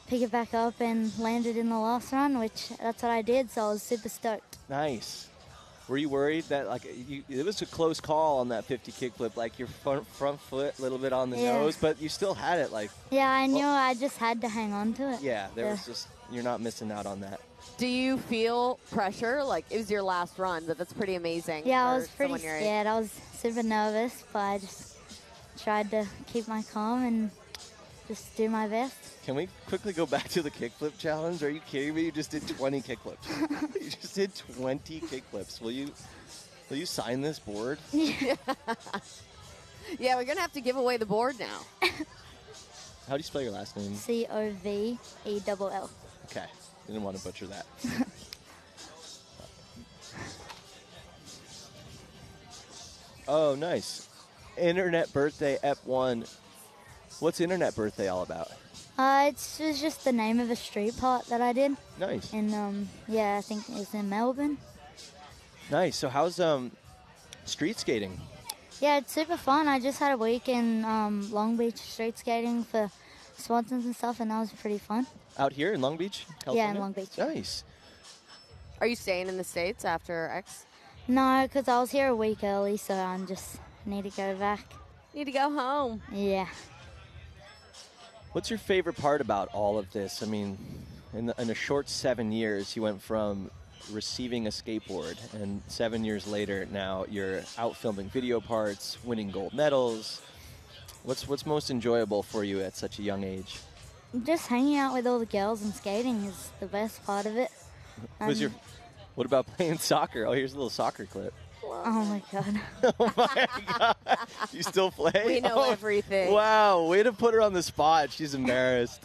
Speaker 8: pick it back up and land it in the last run, which that's what I did. So I was super stoked.
Speaker 6: Nice. Were you worried that it was a close call on that 50 kickflip, like your front foot a little bit on the
Speaker 8: Yeah.
Speaker 6: nose, but you still had it like.
Speaker 8: Yeah, I knew I just had to hang on to it.
Speaker 6: Yeah, was just, you're not missing out on that.
Speaker 7: Do you feel pressure? Like, it was your last run, but that's pretty amazing.
Speaker 8: Yeah, I
Speaker 7: for
Speaker 8: was pretty
Speaker 7: someone your age.
Speaker 8: scared. I was super nervous, but I just tried to keep my calm and just do my best.
Speaker 6: Can we quickly go back to the kickflip challenge? Are you kidding me? You just did 20 kickflips. You just did 20 kickflips. Will you sign this board?
Speaker 7: Yeah, we're going to have to give away the board now.
Speaker 6: How do you spell your last name?
Speaker 8: Covell.
Speaker 6: Okay. Didn't want to butcher that. Oh, nice. Internet Birthday Ep1. What's Internet Birthday all about?
Speaker 8: It was just the name of a street part that I did.
Speaker 6: Nice.
Speaker 8: And yeah, I think it was in Melbourne.
Speaker 6: Nice. So how's street skating?
Speaker 8: Yeah, it's super fun. I just had a week in Long Beach street skating for Swansons and stuff, and that was pretty fun.
Speaker 6: Out here in Long Beach, California?
Speaker 8: Yeah, in Long Beach.
Speaker 6: Nice.
Speaker 7: Are you staying in the States after X?
Speaker 8: No, because I was here a week early, so I just need to go back.
Speaker 7: Need to go home.
Speaker 8: Yeah.
Speaker 6: What's your favorite part about all of this? I mean, in a short 7 years, you went from receiving a skateboard, and 7 years later, now you're out filming video parts, winning gold medals. What's most enjoyable for you at such a young age?
Speaker 8: Just hanging out with all the girls and skating is the best part of it.
Speaker 6: What about playing soccer? Oh, here's a little soccer clip.
Speaker 8: Oh my God.
Speaker 6: Oh my God. You still play?
Speaker 7: We know everything.
Speaker 6: Wow, way to put her on the spot. She's embarrassed.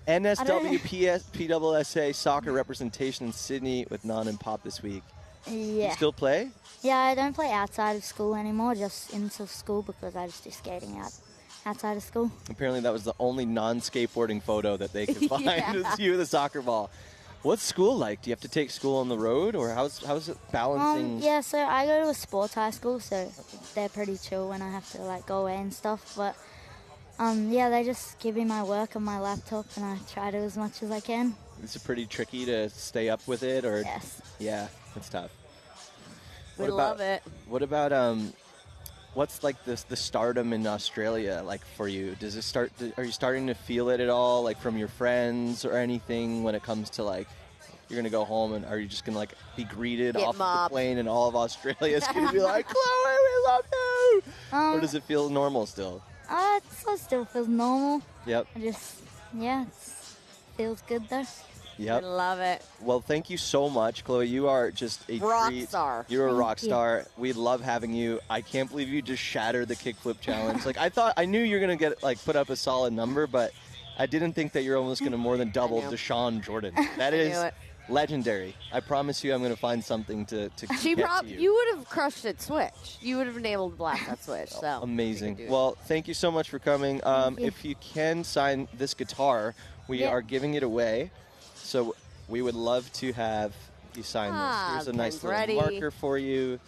Speaker 6: NSWPSSA soccer representation in Sydney with Non and Pop this week.
Speaker 8: Yeah.
Speaker 6: You still play?
Speaker 8: Yeah, I don't play outside of school anymore, just into school because I just do skating outside of school.
Speaker 6: Apparently that was the only non-skateboarding photo that they could find with you with a soccer ball. What's school like? Do you have to take school on the road, or how's it balancing?
Speaker 8: Yeah, so I go to a sports high school, so they're pretty chill when I have to like go away and stuff. But yeah, they just give me my work on my laptop, and I try to as much as I can.
Speaker 6: Is it pretty tricky to stay up with it, or?
Speaker 8: Yes.
Speaker 6: Yeah, it's tough.
Speaker 7: We love it.
Speaker 6: What about what's like the stardom in Australia like for you? Does it start? Are you starting to feel it at all, like from your friends or anything, when it comes to like you're gonna go home, and are you just gonna like be greeted off the plane and all of Australia is gonna be like, Chloe, we love you? Or does it feel normal still?
Speaker 8: It still feels normal.
Speaker 6: Yep.
Speaker 8: It feels good though.
Speaker 6: Yep.
Speaker 7: I love it.
Speaker 6: Well, thank you so much, Chloe. You are just a
Speaker 7: rock
Speaker 6: treat.
Speaker 7: Star.
Speaker 6: You're a rock star. We love having you. I can't believe you just shattered the kickflip challenge. Like I knew you were gonna get like put up a solid number, but I didn't think that you're almost gonna more than double Deshaun Jordan. That is legendary. I promise you, I'm gonna find something to get to you.
Speaker 7: You would have crushed it switch. You would have been able to blast that switch. So
Speaker 6: amazing. Well, thank you so much for coming. If you can sign this guitar, we are giving it away. So we would love to have you sign this. Here's a nice little marker for you.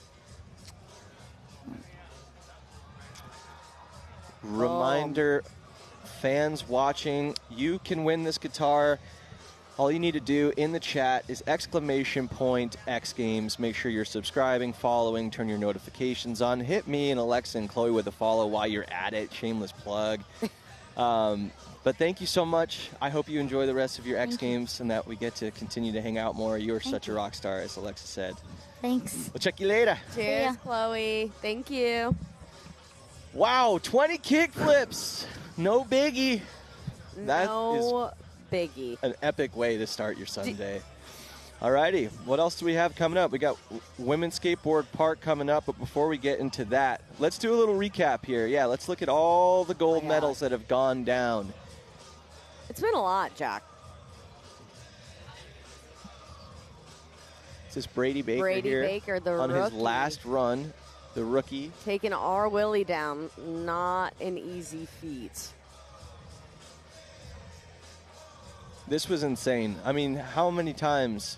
Speaker 6: Reminder, fans watching, you can win this guitar. All you need to do in the chat is !XGames. Make sure you're subscribing, following, turn your notifications on. Hit me and Alexa and Chloe with a follow while you're at it. Shameless plug. But thank you so much. I hope you enjoy the rest of your X Games and that we get to continue to hang out more. You're such a rock star, as Alexa said.
Speaker 8: Thanks.
Speaker 6: We'll check you later.
Speaker 7: Cheers, Chloe. Thank you.
Speaker 6: Wow, 20 kickflips. No biggie. That is
Speaker 7: biggie.
Speaker 6: An epic way to start your Sunday. Alrighty, what else do we have coming up? We got Women's Skateboard Park coming up, but before we get into that, let's do a little recap here. Yeah, let's look at all the gold medals that have gone down.
Speaker 7: It's been a lot, Jack.
Speaker 6: This is Brady Baker
Speaker 7: Brady
Speaker 6: here
Speaker 7: Baker, the
Speaker 6: on
Speaker 7: rookie.
Speaker 6: His last run, the rookie.
Speaker 7: Taking our Willie down, not an easy feat.
Speaker 6: This was insane. I mean, how many times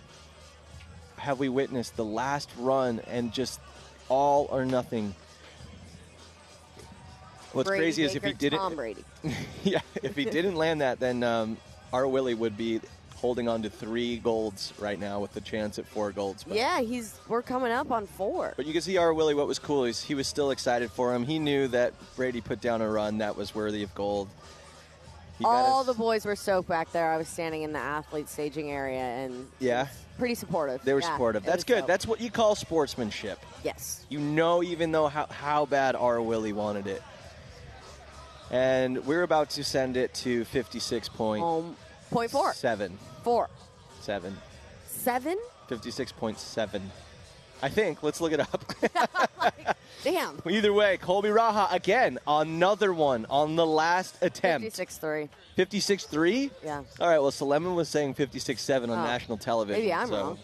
Speaker 6: have we witnessed the last run and just all or nothing? What's
Speaker 7: Brady
Speaker 6: crazy
Speaker 7: Baker,
Speaker 6: is if he didn't,
Speaker 7: Tom Brady.
Speaker 6: yeah, if he didn't land that, then our Willie would be holding on to 3 golds right now with the chance at 4 golds. But
Speaker 7: yeah, we're coming up on 4.
Speaker 6: But you can see our Willie, what was cool is he was still excited for him. He knew that Brady put down a run that was worthy of gold.
Speaker 7: All the boys were stoked back there. I was standing in the athlete staging area, and pretty supportive.
Speaker 6: They were supportive. That's good. Dope. That's what you call sportsmanship.
Speaker 7: Yes.
Speaker 6: You know, even though how bad our Willie wanted it. And we're about to send it to 56.4. 7.
Speaker 7: 4.
Speaker 6: 7.
Speaker 7: 7?
Speaker 6: 56.7. I think. Let's look it up.
Speaker 7: Damn.
Speaker 6: Either way, Colby Raha again, another one on the last attempt.
Speaker 7: 56.3.
Speaker 6: 56.3?
Speaker 7: Yeah.
Speaker 6: All right, well, Solemon was saying 56.7 on national television.
Speaker 7: Maybe I'm wrong.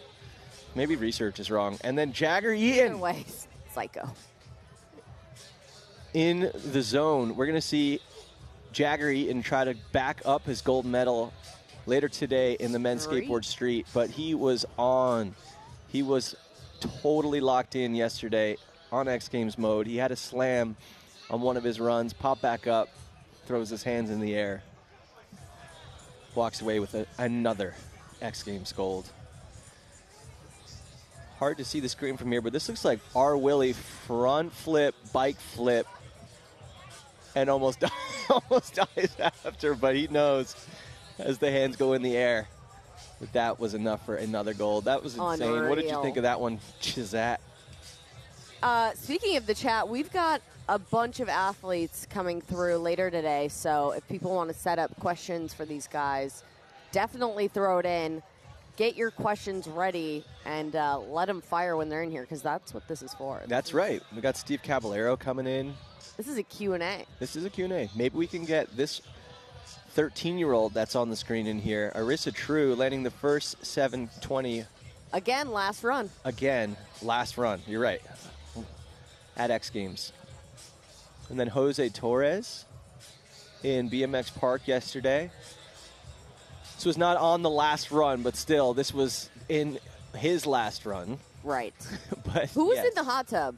Speaker 6: Maybe research is wrong. And then Jagger Eaton.
Speaker 7: Either way, psycho.
Speaker 6: In the zone, we're going to see Jagger Eaton try to back up his gold medal later today in the men's skateboard street, but he was on. He was totally locked in yesterday on X Games mode. He had a slam on one of his runs, pop back up, throws his hands in the air, walks away with another X Games gold. Hard to see the screen from here, but this looks like our Willie front flip, bike flip, and almost dies after, but he knows as the hands go in the air that was enough for another gold. That was insane.
Speaker 7: Unreal.
Speaker 6: What did you think of that one, Chizat?
Speaker 7: Speaking of the chat, we've got a bunch of athletes coming through later today, so if people want to set up questions for these guys, definitely throw it in. Get your questions ready and let them fire when they're in here, because that's what this is for.
Speaker 6: That's right. We got Steve Caballero coming in.
Speaker 7: This is a Q&A.
Speaker 6: This is a Q&A. Maybe we can get this 13-year-old that's on the screen in here. Arissa True landing the first 720.
Speaker 7: Again, last run.
Speaker 6: Again, last run. You're right. At X Games. And then Jose Torres in BMX Park yesterday. This was not on the last run, but still, this was in his last run.
Speaker 7: Right.
Speaker 6: But
Speaker 7: who was in the hot tub?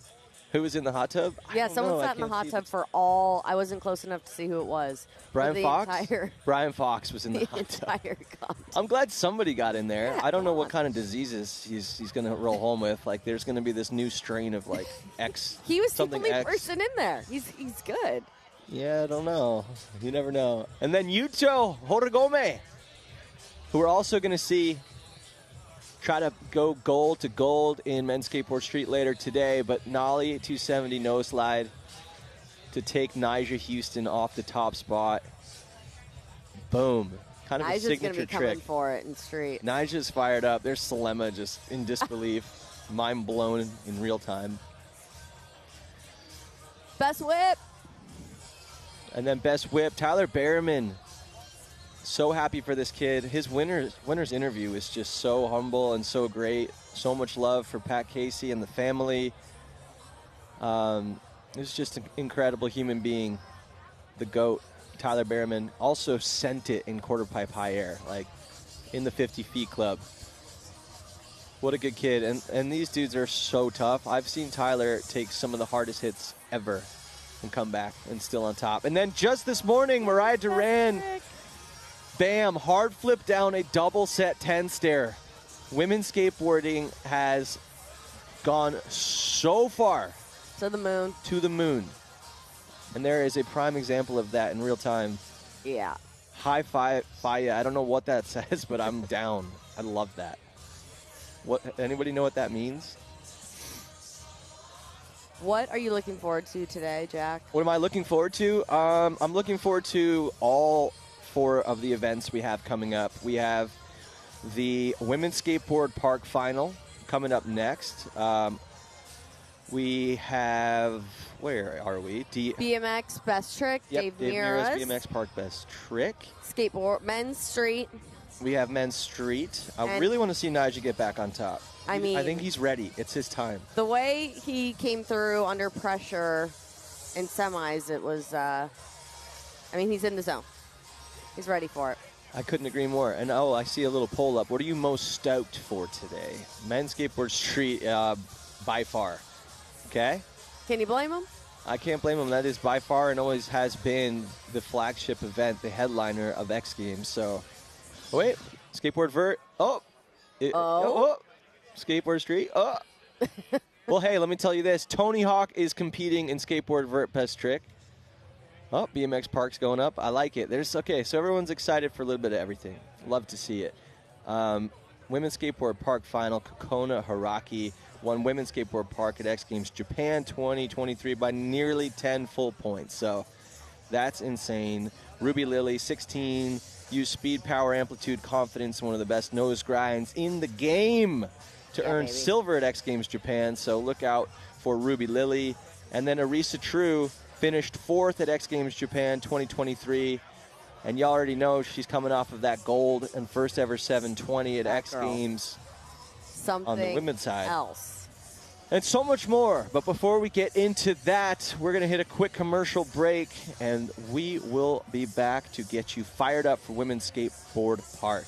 Speaker 6: Who was in the hot tub?
Speaker 7: Yeah, someone sat in the hot tub for all. I wasn't close enough to see who it was.
Speaker 6: Brian Fox? Brian Fox was in the hot tub. I'm glad somebody got in there.
Speaker 7: Yeah,
Speaker 6: I don't know what kind of diseases he's going to roll home with. Like, there's going to be this new strain of, like, X.
Speaker 7: He was the
Speaker 6: something
Speaker 7: only
Speaker 6: X.
Speaker 7: person in there. He's good.
Speaker 6: Yeah, I don't know. You never know. And then Yuto Horigome, who we're also going to see try to go gold to gold in men's skateboard street later today, but Nollie 270 no slide to take Nyjah Houston off the top spot. Boom. Kind of a signature
Speaker 7: gonna be
Speaker 6: trick.
Speaker 7: Coming for it in street.
Speaker 6: Nyjah's fired up. There's Salema just in disbelief, mind blown in real time.
Speaker 7: Best whip.
Speaker 6: And then best whip, Tyler Berriman. So happy for this kid. His winner's interview is just so humble and so great. So much love for Pat Casey and the family. He's just an incredible human being. The GOAT, Tyler Berriman, also sent it in quarter pipe high air, like in the 50 feet club. What a good kid. And these dudes are so tough. I've seen Tyler take some of the hardest hits ever and come back and still on top. And then just this morning, Mariah Duran, bam, hard flip down a double set 10 stair. Women's skateboarding has gone so far.
Speaker 7: To the moon.
Speaker 6: To the moon. And there is a prime example of that in real time.
Speaker 7: Yeah.
Speaker 6: High five, Faya. I don't know what that says, but I'm down. I love that. What? Anybody know what that means?
Speaker 7: What are you looking forward to today, Jack?
Speaker 6: What am I looking forward to? I'm looking forward to all 4 of the events we have coming up. We have the Women's Skateboard Park Final coming up next. We have, where are we?
Speaker 7: BMX Best Trick,
Speaker 6: yep,
Speaker 7: Dave
Speaker 6: Mirra's
Speaker 7: Mirra's.
Speaker 6: BMX Park Best Trick.
Speaker 7: Skateboard, Men's Street.
Speaker 6: We have Men's Street. I really want to see Nyjah get back on top.
Speaker 7: I mean,
Speaker 6: I think he's ready. It's his time.
Speaker 7: The way he came through under pressure in semis, it was, I mean, he's in the zone. He's ready for it.
Speaker 6: I couldn't agree more. And, oh, I see a little poll up. What are you most stoked for today? Men's Skateboard Street, by far. Okay?
Speaker 7: Can you blame him?
Speaker 6: I can't blame him. That is by far and always has been the flagship event, the headliner of X Games. So, wait, Skateboard Vert. Skateboard Street. Well, hey, let me tell you this. Tony Hawk is competing in Skateboard Vert Best Trick. Oh, BMX Park's going up. I like it. Okay, so everyone's excited for a little bit of everything. Love to see it. Women's Skateboard Park Final, Kokona Haraki won Women's Skateboard Park at X Games Japan 2023 by nearly 10 full points. So that's insane. Ruby Lily, 16, used speed, power, amplitude, confidence, one of the best nose grinds in the game to earn silver at X Games Japan. So look out for Ruby Lily. And then Arissa True finished 4th at X Games Japan 2023. And you already know she's coming off of that gold and first ever 720 at X Games on the women's side.
Speaker 7: Else.
Speaker 6: And so much more. But before we get into that, we're going to hit a quick commercial break, and we will be back to get you fired up for Women's Skateboard Park.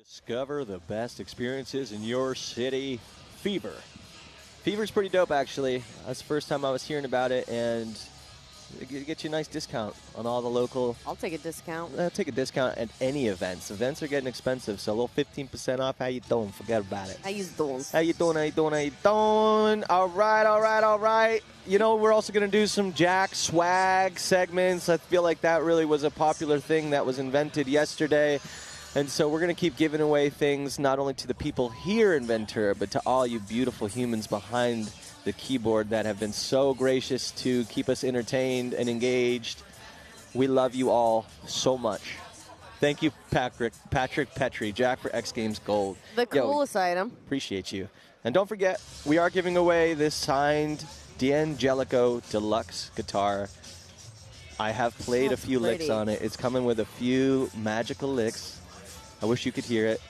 Speaker 6: Discover the best experiences in your city. Fever. Fever's pretty dope, actually. That's the first time I was hearing about it, and Get you a nice discount on all the local.
Speaker 7: I'll take a discount.
Speaker 6: Take a discount at any events. Events are getting expensive, so a little 15% off. How you doing? Forget about it.
Speaker 7: How you doing?
Speaker 6: How you doing? How you doing? How you doing? All right, all right, all right. You know, we're also going to do some Jack swag segments. I feel like that really was a popular thing that was invented yesterday. And so we're going to keep giving away things not only to the people here in Ventura, but to all you beautiful humans behind the keyboard that have been so gracious to keep us entertained and engaged. We love you all so much. Thank you, Patrick Petrie, Jack for X Games Gold.
Speaker 7: The coolest item.
Speaker 6: Appreciate you. And don't forget, we are giving away this signed D'Angelico Deluxe guitar. I have played a few licks on it. It's coming with a few magical licks. I wish you could hear it.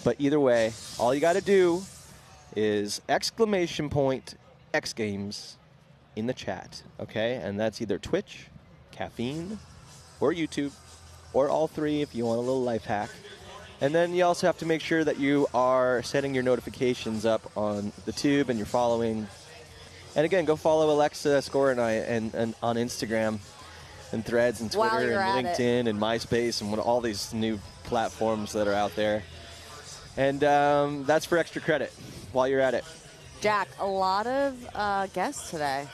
Speaker 6: But either way, all you got to do is exclamation point X Games in the chat, okay? And that's either Twitch, Caffeine, or YouTube, or all three if you want a little life hack. And then you also have to make sure that you are setting your notifications up on the tube and you're following. And again, go follow Alexa Score and I and on Instagram and Threads and Twitter and LinkedIn and MySpace and all these new platforms that are out there. And that's for extra credit while you're at it.
Speaker 7: Jack, a lot of guests today.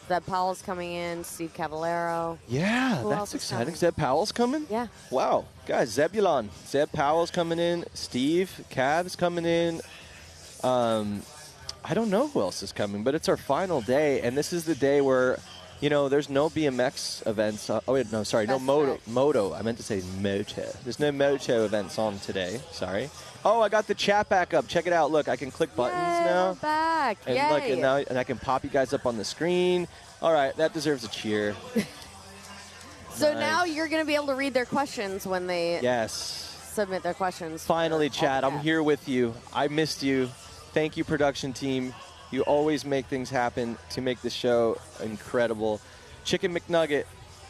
Speaker 7: Zeb Powell's coming in, Steve Cavallero.
Speaker 6: Yeah, that's exciting. Zeb Powell's coming?
Speaker 7: Yeah.
Speaker 6: Wow. Guys, Zebulon. Zeb Powell's coming in. Steve Cav's coming in. I don't know who else is coming, but it's our final day, and this is the day where, you know, there's no BMX events. Oh, wait, no, sorry, no Moto. I meant to say Moto. There's no Moto events on today. Sorry. Oh, I got the chat back up. Check it out. Look, I can click buttons now.
Speaker 7: We're back.
Speaker 6: And
Speaker 7: Yay.
Speaker 6: look, and I can pop you guys up on the screen. All right, that deserves a cheer.
Speaker 7: So now you're going to be able to read their questions when they submit their questions.
Speaker 6: Finally, chat, I'm here with you. I missed you. Thank you, production team. You always make things happen to make the show incredible. Chicken McNugget,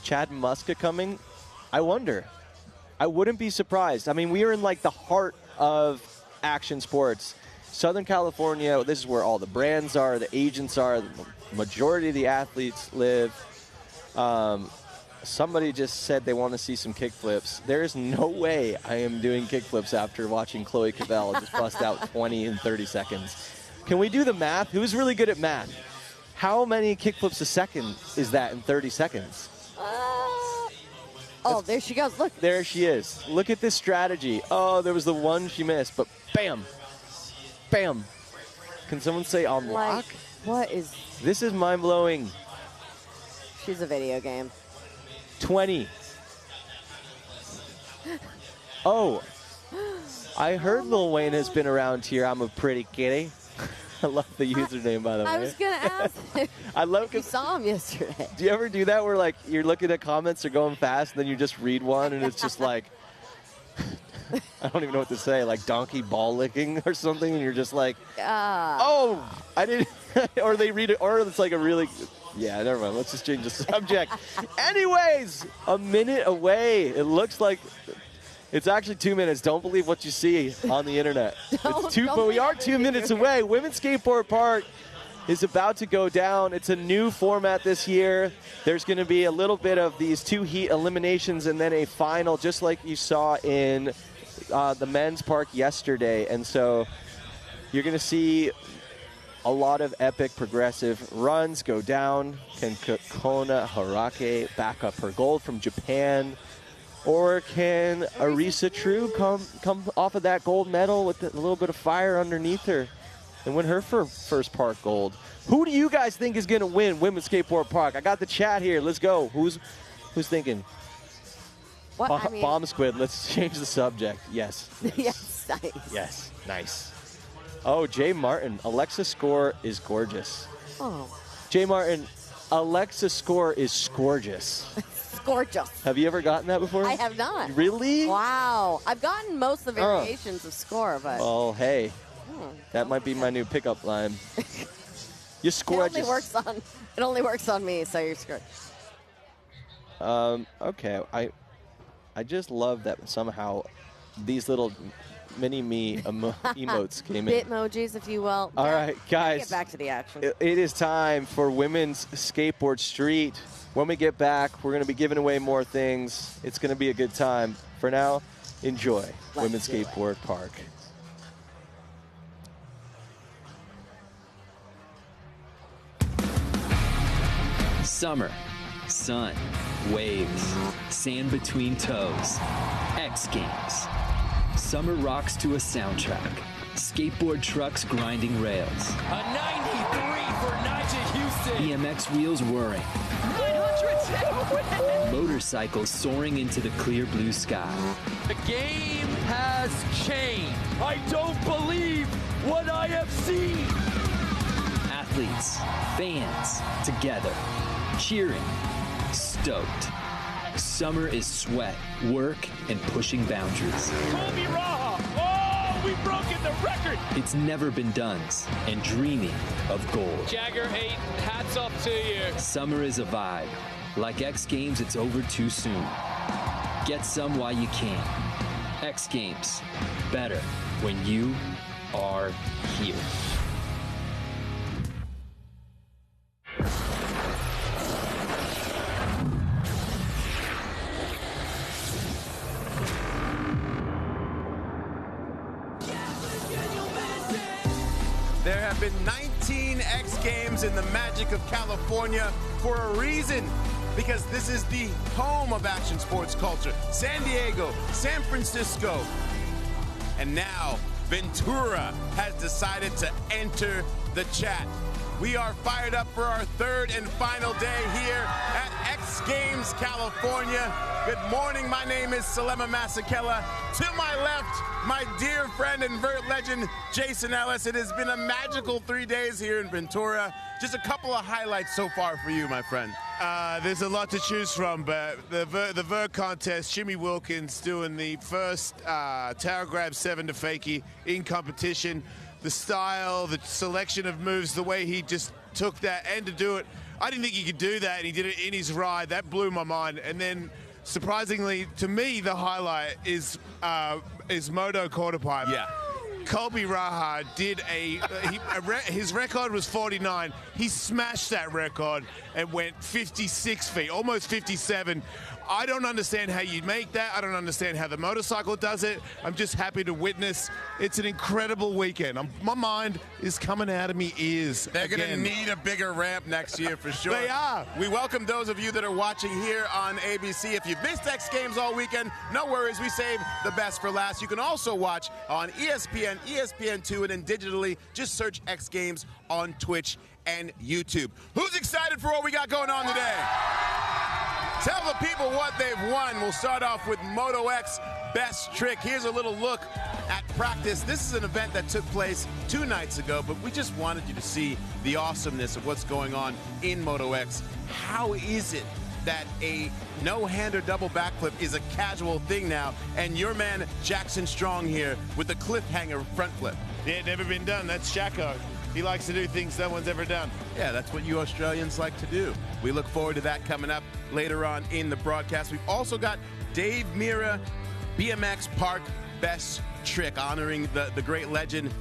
Speaker 6: Chad Muska coming? I wonder. I wouldn't be surprised. I mean, we are in like the heart of action sports. Southern California, this is where all the brands are, the agents are, the majority of the athletes live. Somebody just said they want to see some kickflips. There is no way I am doing kickflips after watching Chloe Cavell just bust out 20 in 30 seconds. Can we do the math? Who's really good at math? How many kickflips a second is that in 30 seconds?
Speaker 7: Oh, there she goes. Look.
Speaker 6: There she is. Look at this strategy. Oh, there was the one she missed, but bam. Bam. Can someone say unlock?
Speaker 7: Like, what is...
Speaker 6: This is mind-blowing.
Speaker 7: She's a video game.
Speaker 6: 20. Oh. I heard Lil Wayne has been around here. I'm a pretty kitty. I love the username, by the way.
Speaker 7: I was going to ask him.
Speaker 6: I love
Speaker 7: you saw him yesterday.
Speaker 6: Do you ever do that where, like, you're looking at comments, they're going fast, and then you just read one, and it's just like, I don't even know what to say, like donkey ball licking or something, and you're just like, oh, I didn't, or they read it, or it's like a really, yeah, never mind. Let's just change the subject. Anyways, a minute away. It looks like it's actually 2 minutes. Don't believe what you see on the internet. But we are 2 minutes away. Women's Skateboard Park is about to go down. It's a new format this year. There's going to be a little bit of these 2 heat eliminations and then a final, just like you saw in the men's park yesterday. And so you're going to see a lot of epic progressive runs go down. Can Kona Harake back up her gold from Japan? Or can Arisa True come off of that gold medal with a little bit of fire underneath her and win her first park gold? Who do you guys think is going to win Women's Skateboard Park? I got the chat here. Let's go. Who's thinking?
Speaker 7: What?
Speaker 6: Bomb Squid. Let's change the subject. Yes.
Speaker 7: Yes, nice.
Speaker 6: Yes, nice. Oh, Jay Martin. Alexa Score is gorgeous.
Speaker 7: Oh.
Speaker 6: Jay Martin, Alexa Score is gorgeous.
Speaker 7: Gorgeous.
Speaker 6: Have you ever gotten that before?
Speaker 7: I have not.
Speaker 6: Really?
Speaker 7: Wow. I've gotten most of the variations of Score, but...
Speaker 6: Well, hey. That might be my new pickup line. You score.
Speaker 7: It only works on me, so you're screwed.
Speaker 6: Okay. I just love that somehow these little mini-me emotes came in.
Speaker 7: Bitmojis, if you will.
Speaker 6: All right, guys.
Speaker 7: Get back to the action.
Speaker 6: It is time for Women's Skateboard Street. When we get back, we're going to be giving away more things. It's going to be a good time. For now, enjoy Women's Skateboard Park.
Speaker 9: Summer, sun, waves, sand between toes. X Games. Summer rocks to a soundtrack. Skateboard trucks grinding rails.
Speaker 1: A 93 for Nigel Houston.
Speaker 9: BMX wheels whirring.
Speaker 1: 910 win.
Speaker 9: Motorcycles soaring into the clear blue sky.
Speaker 1: The game has changed. I don't believe what I have seen.
Speaker 9: Athletes, fans, together, cheering, stoked. Summer is sweat, work, and pushing boundaries.
Speaker 1: Colby Raha. Oh, we've broken the record.
Speaker 9: It's never been done's and dreaming of gold.
Speaker 1: Jagger 8, hats off to you.
Speaker 9: Summer is a vibe. Like X Games, it's over too soon. Get some while you can. X Games, better when you are here.
Speaker 10: There have been 19 X Games in the magic of California for a reason, because this is the home of action sports culture. San Diego, San Francisco, and now Ventura has decided to enter the chat. We are fired up for our third and final day here at X Games California. Good morning, my name is Salema Masekela. To my left, my dear friend and Vert legend, Jason Ellis. It has been a magical 3 days here in Ventura. Just a couple of highlights so far for you, my friend.
Speaker 11: There's a lot to choose from, but the Vert contest, Jimmy Wilkins doing the first tower grab 7 to fakie in competition. The style, the selection of moves, the way he just took that and to do it. I didn't think he could do that, and he did it in his ride. That blew my mind. And then, surprisingly, to me, the highlight is Moto quarterpipe.
Speaker 10: Yeah.
Speaker 11: Colby Raha did his record was 49. He smashed that record and went 56 feet, almost 57. I don't understand how you make that. I don't understand how the motorcycle does it. I'm just happy to witness. It's an incredible weekend. My mind is coming out of me ears.
Speaker 10: They're going to need a bigger ramp next year for sure.
Speaker 11: They are.
Speaker 10: We welcome those of you that are watching here on ABC. If you've missed X Games all weekend, no worries. We save the best for last. You can also watch on ESPN, ESPN2, and then digitally. Just search X Games on Twitch and YouTube. Who's excited for what we got going on today? Tell the people what they've won. We'll start off with Moto X Best Trick. Here's a little look at practice. This is an event that took place 2 nights ago, but we just wanted you to see the awesomeness of what's going on in Moto X. How is it that a no-hander double backflip is a casual thing now, and your man Jackson Strong here with the cliffhanger front flip?
Speaker 11: Yeah, never been done. That's Jacko. He likes to do things no one's ever done.
Speaker 10: Yeah, that's what you Australians like to do. We look forward to that coming up later on in the broadcast. We've also got Dave Mirra, BMX Park Best Trick, honoring the great legend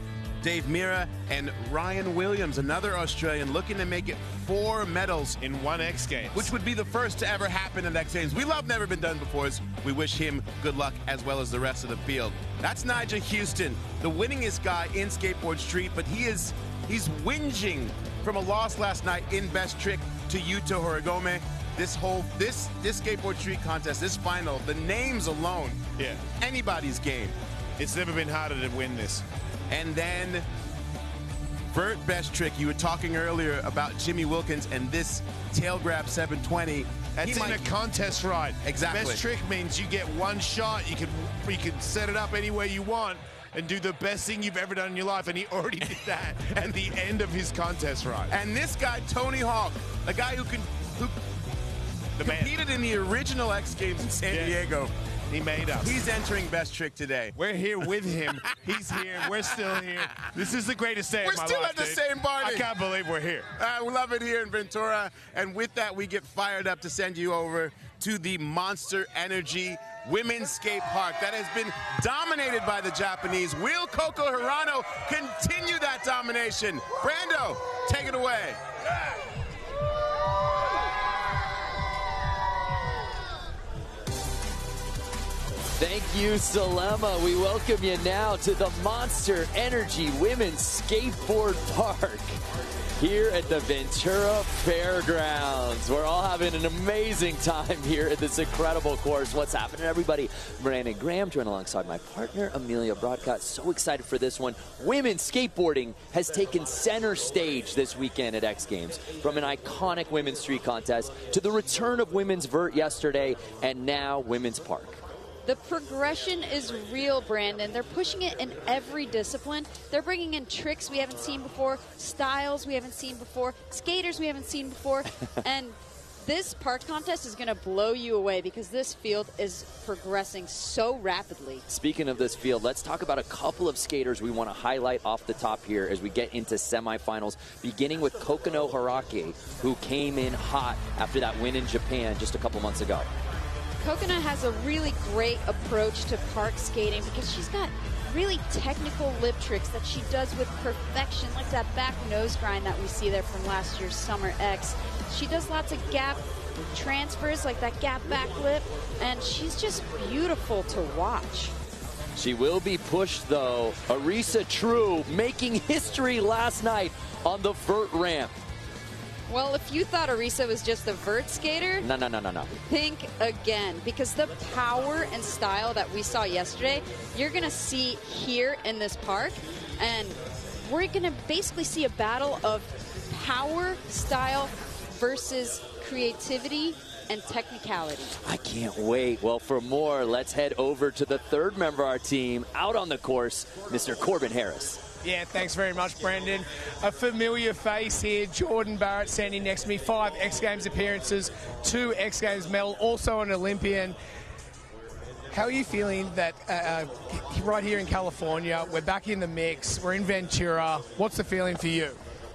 Speaker 10: Dave Mirra, and Ryan Williams, another Australian, looking to make it 4 medals
Speaker 11: in one X Games,
Speaker 10: which would be the first to ever happen at X Games. We love never been done before. We wish him good luck as well as the rest of the field. That's Nigel Houston, the winningest guy in Skateboard Street, but he's whinging from a loss last night in Best Trick to Yuto Horigome. This Skateboard Street contest, this final, the names alone,
Speaker 11: yeah,
Speaker 10: anybody's game.
Speaker 11: It's never been harder to win this.
Speaker 10: And then Vert Best Trick. You were talking earlier about Jimmy Wilkins and this tail grab 720.
Speaker 11: That's in a contest ride.
Speaker 10: Exactly.
Speaker 11: Best Trick means you get one shot. You can set it up any way you want and do the best thing you've ever done in your life, and he already did that at the end of his contest ride.
Speaker 10: And this guy, Tony Hawk, a guy who competed in the original X Games in San Diego.
Speaker 11: He made us.
Speaker 10: He's entering best trick today.
Speaker 11: We're here with him. He's here. We're still here. This is the greatest day of my life.
Speaker 10: We're still at the
Speaker 11: dude.
Speaker 10: same party.
Speaker 11: I can't believe we're here.
Speaker 10: We love it here in Ventura. And with that, we get fired up to send you over to the Monster Energy Women's Skate Park that has been dominated by the Japanese. Will Coco Hirano continue that domination? Brando, take it away.
Speaker 1: Thank you, Salema. We welcome you now to the Monster Energy Women's Skateboard Park here at the Ventura Fairgrounds. We're all having an amazing time here at this incredible course. What's happening, everybody? Brandon Graham, joined alongside my partner, Amelia Broadcott. So excited for this one. Women's skateboarding has taken center stage this weekend at X Games. From an iconic women's street contest to the return of women's vert yesterday, and now women's park.
Speaker 2: The progression is real, Brandon. They're pushing it in every discipline. They're bringing in tricks we haven't seen before, styles we haven't seen before, skaters we haven't seen before. And this park contest is going to blow you away because this field is progressing so rapidly.
Speaker 1: Speaking of this field, let's talk about a couple of skaters we want to highlight off the top here as we get into semifinals, beginning with Kokono Harake, who came in hot after that win in Japan just a couple months ago.
Speaker 2: Kokona has a really great approach to park skating because she's got really technical lip tricks that she does with perfection, like that back nose grind that we see there from last year's Summer X. She does lots of gap transfers, like that gap back lip, and she's just beautiful to watch.
Speaker 1: She will be pushed, though. Arisa True making history last night on the vert ramp.
Speaker 2: Well, if you thought Arisa was just a vert skater,
Speaker 1: No.
Speaker 2: think again, because the power and style that we saw yesterday, you're going to see here in this park, and we're going to basically see a battle of power, style versus creativity and technicality.
Speaker 1: I can't wait. Well, for more, let's head over to the third member of our team out on the course, Mr. Corbin Harris.
Speaker 3: Yeah, thanks very much, Brendan. A familiar face here, Jordan Barrett standing next to me. 5 X Games appearances, 2 X Games medal, also an Olympian. How are you feeling that right here in California, we're back in the mix, we're in Ventura. What's the feeling for you?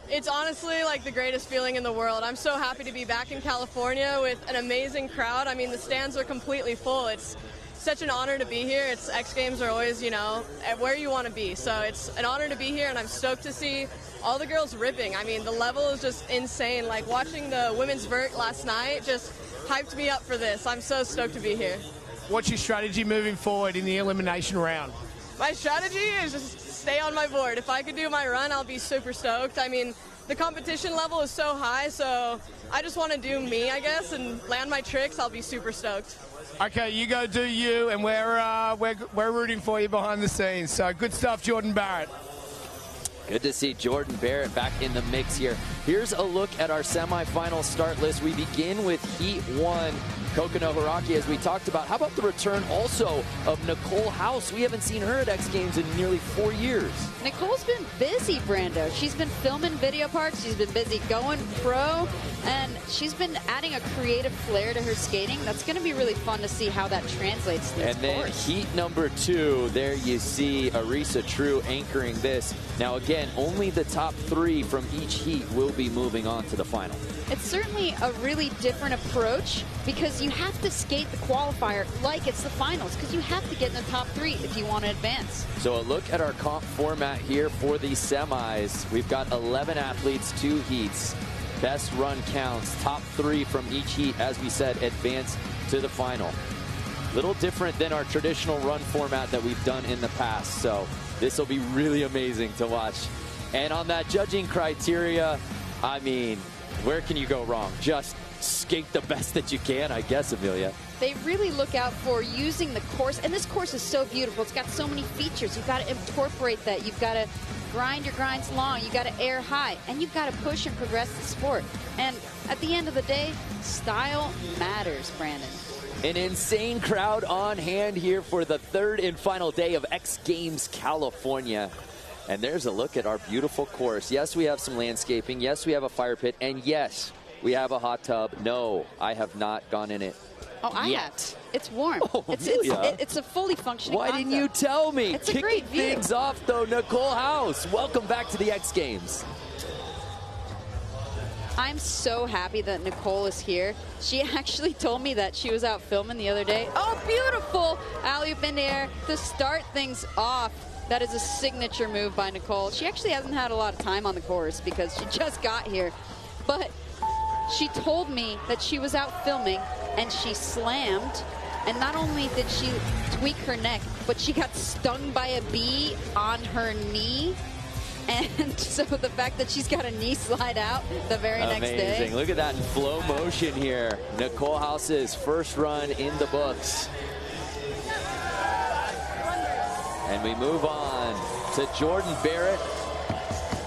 Speaker 12: It's honestly like the greatest feeling in the world. I'm so happy to be back in California with an amazing crowd. I mean, the stands are completely full. It's such an honor to be here. X Games are always, you know, at where you want to be. So it's an honor to be here, and I'm stoked to see all the girls ripping. I mean, the level is just insane. Like watching the women's vert last night just hyped me up for this. I'm so stoked to be here.
Speaker 3: What's your strategy moving forward in the elimination round?
Speaker 12: My strategy is just stay on my board. If I could do my run, I'll be super stoked. I mean, the competition level is so high, so I just want to do me, I guess, and land my tricks. I'll be super stoked.
Speaker 3: Okay, you go do you, and we're rooting for you behind the scenes. So good stuff, Jordan Barrett.
Speaker 1: Good to see Jordan Barrett back in the mix here. Here's a look at our semifinal start list. We begin with Heat 1. Kokono Harake, as we talked about. How about the return also of Nicole House? We haven't seen her at X Games in nearly 4 years.
Speaker 2: Nicole's been busy, Brando. She's been filming video parts. She's been busy going pro, and she's been adding a creative flair to her skating. That's going to be really fun to see how that translates to this
Speaker 1: And then
Speaker 2: course.
Speaker 1: Heat number 2, there you see Arisa True anchoring this. Now again, only the top 3 from each heat will be moving on to the final.
Speaker 2: It's certainly a really different approach because you have to skate the qualifier like it's the finals because you have to get in the top 3 if you want to advance.
Speaker 1: So a look at our comp format here for the semis. We've got 11 athletes, 2 heats. Best run counts, top 3 from each heat, as we said, advance to the final. Little different than our traditional run format that we've done in the past. So this will be really amazing to watch. And on that judging criteria, I mean, where can you go wrong? Just skate the best that you can, I guess, Amelia.
Speaker 2: They really look out for using the course, and this course is so beautiful. It's got so many features. You've got to incorporate that. You've got to grind your grinds long. You've got to air high, and you've got to push and progress the sport. And at the end of the day, style matters, Brandon.
Speaker 1: An insane crowd on hand here for the third and final day of X Games California. And there's a look at our beautiful course. Yes, we have some landscaping. Yes, we have a fire pit. And yes, we have a hot tub. No, I have not gone in it.
Speaker 2: Oh, I
Speaker 1: yet.
Speaker 2: have. It's warm.
Speaker 1: Oh,
Speaker 2: it's a fully functioning
Speaker 1: Why
Speaker 2: concept.
Speaker 1: didn't you tell me?
Speaker 2: It's a
Speaker 1: Kicking
Speaker 2: great view.
Speaker 1: things off, though, Nicole House. Welcome back to the X Games.
Speaker 2: I'm so happy that Nicole is here. She actually told me that she was out filming the other day. Oh, beautiful! Alley-oop in the air to start things off. That is a signature move by Nicole. She actually hasn't had a lot of time on the course because she just got here. But she told me that she was out filming and she slammed. And not only did she tweak her neck, but she got stung by a bee on her knee. And so the fact that she's got a knee slide out the very next day.
Speaker 1: Amazing. Look at that in flow motion here. Nicole House's first run in the books. And we move on to Jordan Barrett,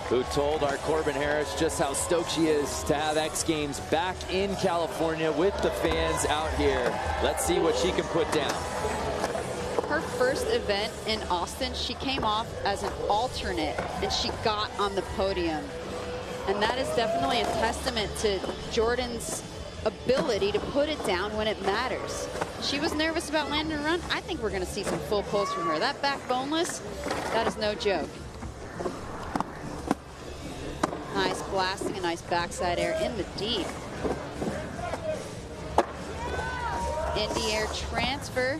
Speaker 1: who told our Corbin Harris just how stoked she is to have X Games back in California with the fans out here. Let's see what she can put down.
Speaker 2: Her first event in Austin, she came off as an alternate and she got on the podium. And that is definitely a testament to Jordan's ability to put it down when it matters. She was nervous about landing a run. I think we're going to see some full pulls from her. That back boneless, that is no joke. Nice blasting, a nice backside air in the deep. Indie air transfer.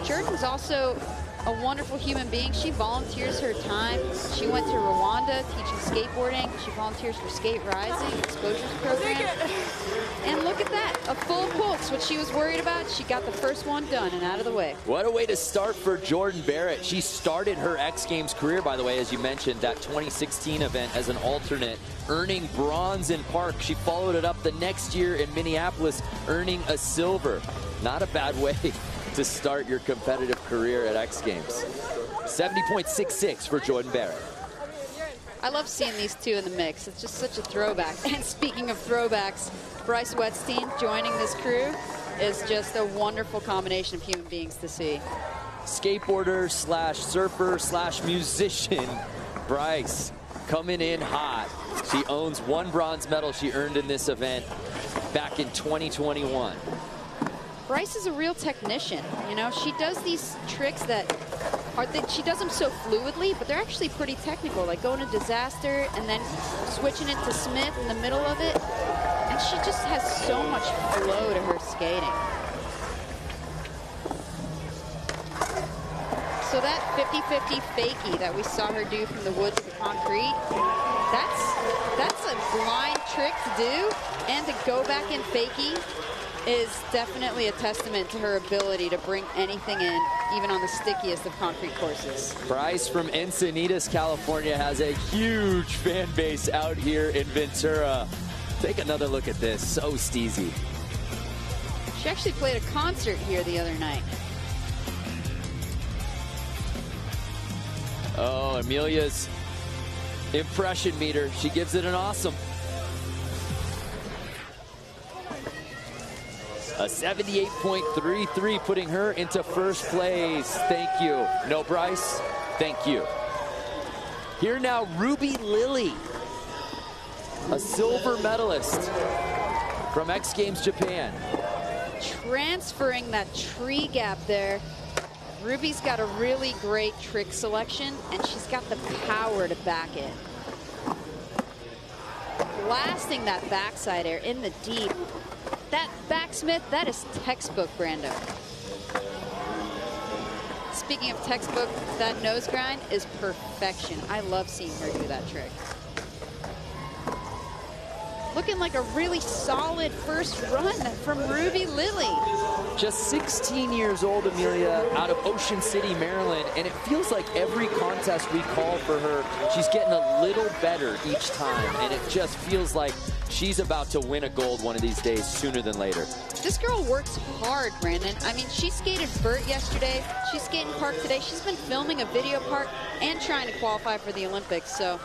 Speaker 2: Jordan's also a wonderful human being. She volunteers her time. She went to Rwanda teaching skateboarding. She volunteers for Skate Rising, Exposures program. And look at that, a full pull. It's what she was worried about. She got the first one done and out of the way.
Speaker 1: What a way to start for Jordan Barrett. She started her X Games career, by the way, as you mentioned, that 2016 event as an alternate, earning bronze in Park. She followed it up the next year in Minneapolis, earning a silver. Not a bad way to start your competitive career at X Games. 70.66 for Jordan Barrett.
Speaker 2: I love seeing these two in the mix. It's just such a throwback. And speaking of throwbacks, Bryce Wetstein joining this crew is just a wonderful combination of human beings to see.
Speaker 1: Skateboarder slash surfer slash musician, Bryce coming in hot. She owns one bronze medal she earned in this event back in 2021.
Speaker 2: Bryce is a real technician. You know, she does these tricks that she does them so fluidly, but they're actually pretty technical, like going to Disaster and then switching it to Smith in the middle of it. And she just has so much flow to her skating. So that 50-50 fakie that we saw her do from the wood to the concrete, that's a blind trick to do, and to go back in fakie is definitely a testament to her ability to bring anything in, even on the stickiest of concrete courses.
Speaker 1: Bryce from Encinitas, California has a huge fan base out here in Ventura. Take another look at this, so steezy.
Speaker 2: She actually played a concert here the other night.
Speaker 1: Oh, Amelia's impression meter, she gives it an awesome. A 78.33, putting her into first place. Thank you. No, Bryce, thank you. Here now, Ruby Lily, a silver medalist from X Games Japan.
Speaker 2: Transferring that tree gap there. Ruby's got a really great trick selection, and she's got the power to back it. Blasting that backside air in the deep. That backsmith, that is textbook, Brando. Speaking of textbook, that nose grind is perfection. I love seeing her do that trick. Looking like a really solid first run from Ruby Lily.
Speaker 1: Just 16 years old, Amelia, out of Ocean City, Maryland, and it feels like every contest we call for her, she's getting a little better each time, and it just feels like she's about to win a gold one of these days, sooner than later.
Speaker 2: This girl works hard, Brandon. I mean, she skated Vert yesterday. She's skating Park today. She's been filming a video part and trying to qualify for the Olympics, so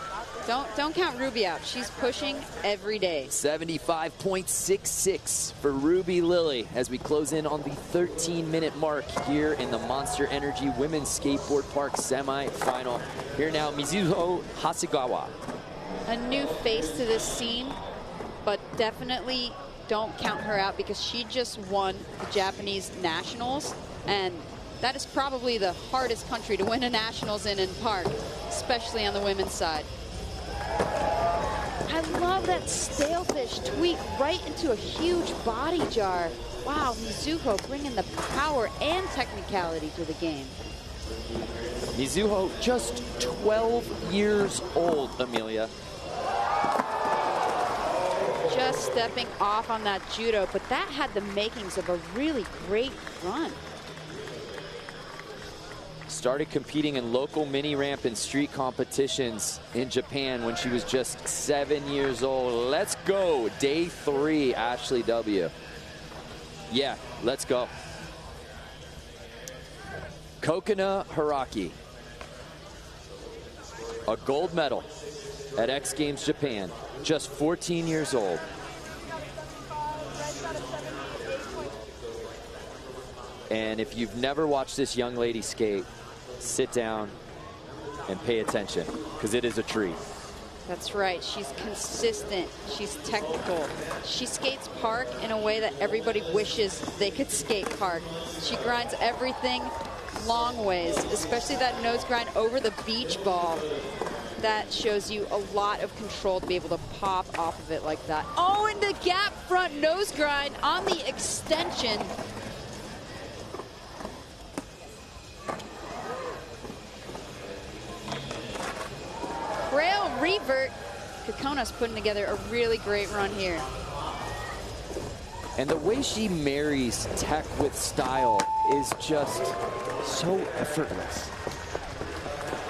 Speaker 2: don't count Ruby out. She's pushing every day.
Speaker 1: 75.66 for Ruby Lily as we close in on the 13-minute mark here in the Monster Energy Women's Skateboard Park semi-final. Here now, Mizuho Hasegawa.
Speaker 2: A new face to this scene, but definitely don't count her out because she just won the Japanese Nationals, and that is probably the hardest country to win a Nationals in park, especially on the women's side. I love that stalefish tweak right into a huge body jar. Wow, Mizuho bringing the power and technicality to the game.
Speaker 1: Mizuho, just 12 years old, Amelia.
Speaker 2: Just stepping off on that judo, but that had the makings of a really great run.
Speaker 1: Started competing in local mini ramp and street competitions in Japan when she was just 7 years old. Let's go. Day 3, Ashley W. Yeah, let's go. Kokona Hiraki. A gold medal at X Games Japan. Just 14 years old. And if you've never watched this young lady skate, sit down and pay attention, because it is a treat.
Speaker 2: That's right. She's consistent. She's technical. She skates park in a way that everybody wishes they could skate park. She grinds everything long ways, especially that nose grind over the beach ball. That shows you a lot of control to be able to pop off of it like that. Oh, and the gap front nose grind on the extension. Rail revert. Kokona's putting together a really great run here.
Speaker 1: And the way she marries tech with style is just so effortless.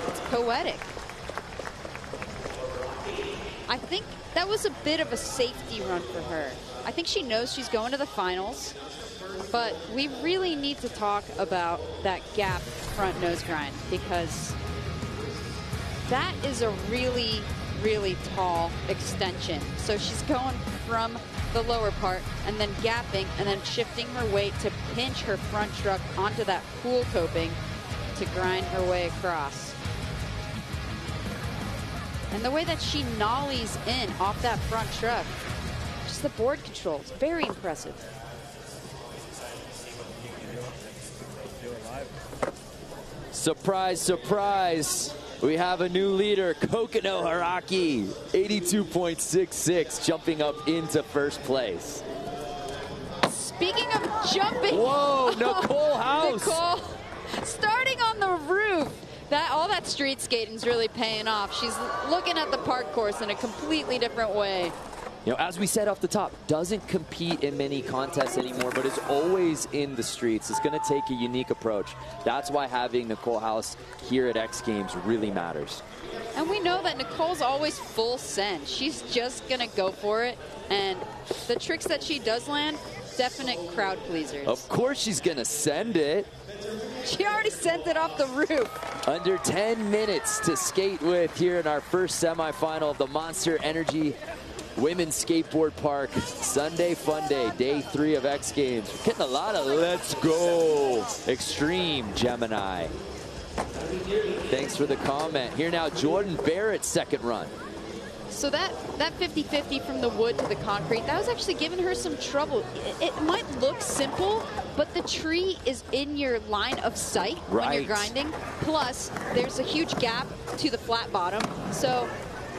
Speaker 2: It's poetic. I think that was a bit of a safety run for her. I think she knows she's going to the finals, but we really need to talk about that gap front nose grind, because that is a really, really tall extension. So she's going from the lower part and then gapping and then shifting her weight to pinch her front truck onto that pool coping to grind her way across. And the way that she nollies in off that front truck, just the board control, it's very impressive.
Speaker 1: Surprise, surprise. We have a new leader, Kokona Hiraki, 82.66, jumping up into first place.
Speaker 2: Speaking of jumping.
Speaker 1: Whoa, Nicole House.
Speaker 2: Nicole, starting on the roof. All that street skating is really paying off. She's looking at the park course in a completely different way.
Speaker 1: You know, as we said off the top, doesn't compete in many contests anymore, but is always in the streets. It's going to take a unique approach. That's why having Nicole House here at X Games really matters.
Speaker 2: And we know that Nicole's always full send. She's just going to go for it. And the tricks that she does land, definite crowd pleasers.
Speaker 1: Of course she's going to send it.
Speaker 2: She already sent it off the roof.
Speaker 1: Under 10 minutes to skate with here in our first semifinal of the Monster Energy Women's Skateboard Park Sunday Fun Day, day 3 of X Games. We're getting a lot of let's go extreme, Gemini. Thanks for the comment. Here now, Jordan Barrett's second run.
Speaker 2: So that 50-50 from the wood to the concrete, that was actually giving her some trouble. It might look simple, but the tree is in your line of sight when you're grinding. Plus, there's a huge gap to the flat bottom. So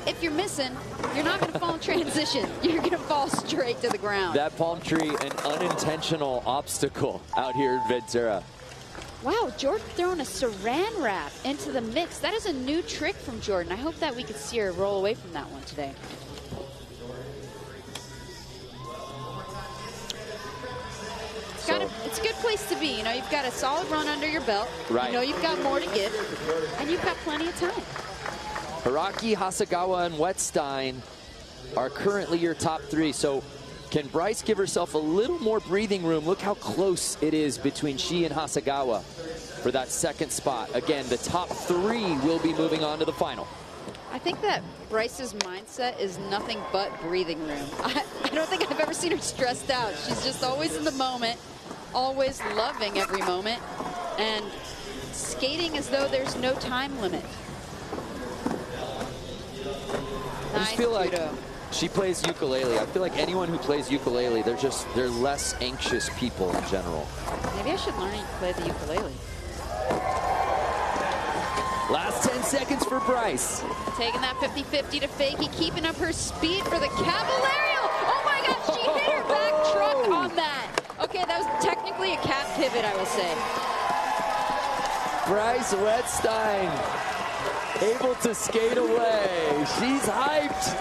Speaker 2: if you're missing, you're not going to fall in transition. You're going to fall straight to the ground.
Speaker 1: That palm tree, an unintentional obstacle out here in Ventura.
Speaker 2: Wow, Jordan throwing a saran wrap into the mix. That is a new trick from Jordan. I hope that we could see her roll away from that one today. It's a good place to be. You know, you've got a solid run under your belt.
Speaker 1: Right.
Speaker 2: You know you've got more to give, and you've got plenty of time.
Speaker 1: Hiraki, Hasegawa, and Wetstein are currently your top 3. So can Bryce give herself a little more breathing room? Look how close it is between she and Hasegawa for that second spot. Again, the top 3 will be moving on to the final.
Speaker 2: I think that Bryce's mindset is nothing but breathing room. I don't think I've ever seen her stressed out. She's just always in the moment, always loving every moment, and skating as though there's no time limit.
Speaker 1: I just feel like She plays ukulele. I feel like anyone who plays ukulele, they're less anxious people in general.
Speaker 2: Maybe I should learn to play the ukulele.
Speaker 1: Last 10 seconds for Bryce.
Speaker 2: Taking that 50-50 to fakie, keeping up her speed for the Cavallarial. Oh my gosh, she hit her back truck on that. Okay, that was technically a cat pivot, I will say.
Speaker 1: Bryce Wettstein able to skate away. She's hyped,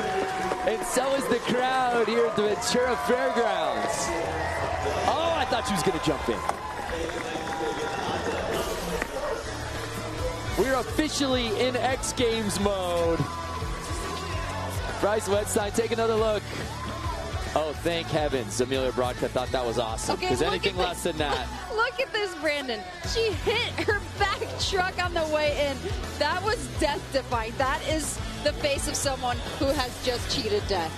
Speaker 1: and so is the crowd here at the Ventura Fairgrounds. Oh, I thought she was going to jump in. We're officially in X Games mode. Bryce Wettstein, take another look. Oh, thank heavens. Amelia Brodka thought that was awesome, because anything less than that.
Speaker 2: Look at this, Brandon. She hit her back truck on the way in. That was death-defying. That is the face of someone who has just cheated death.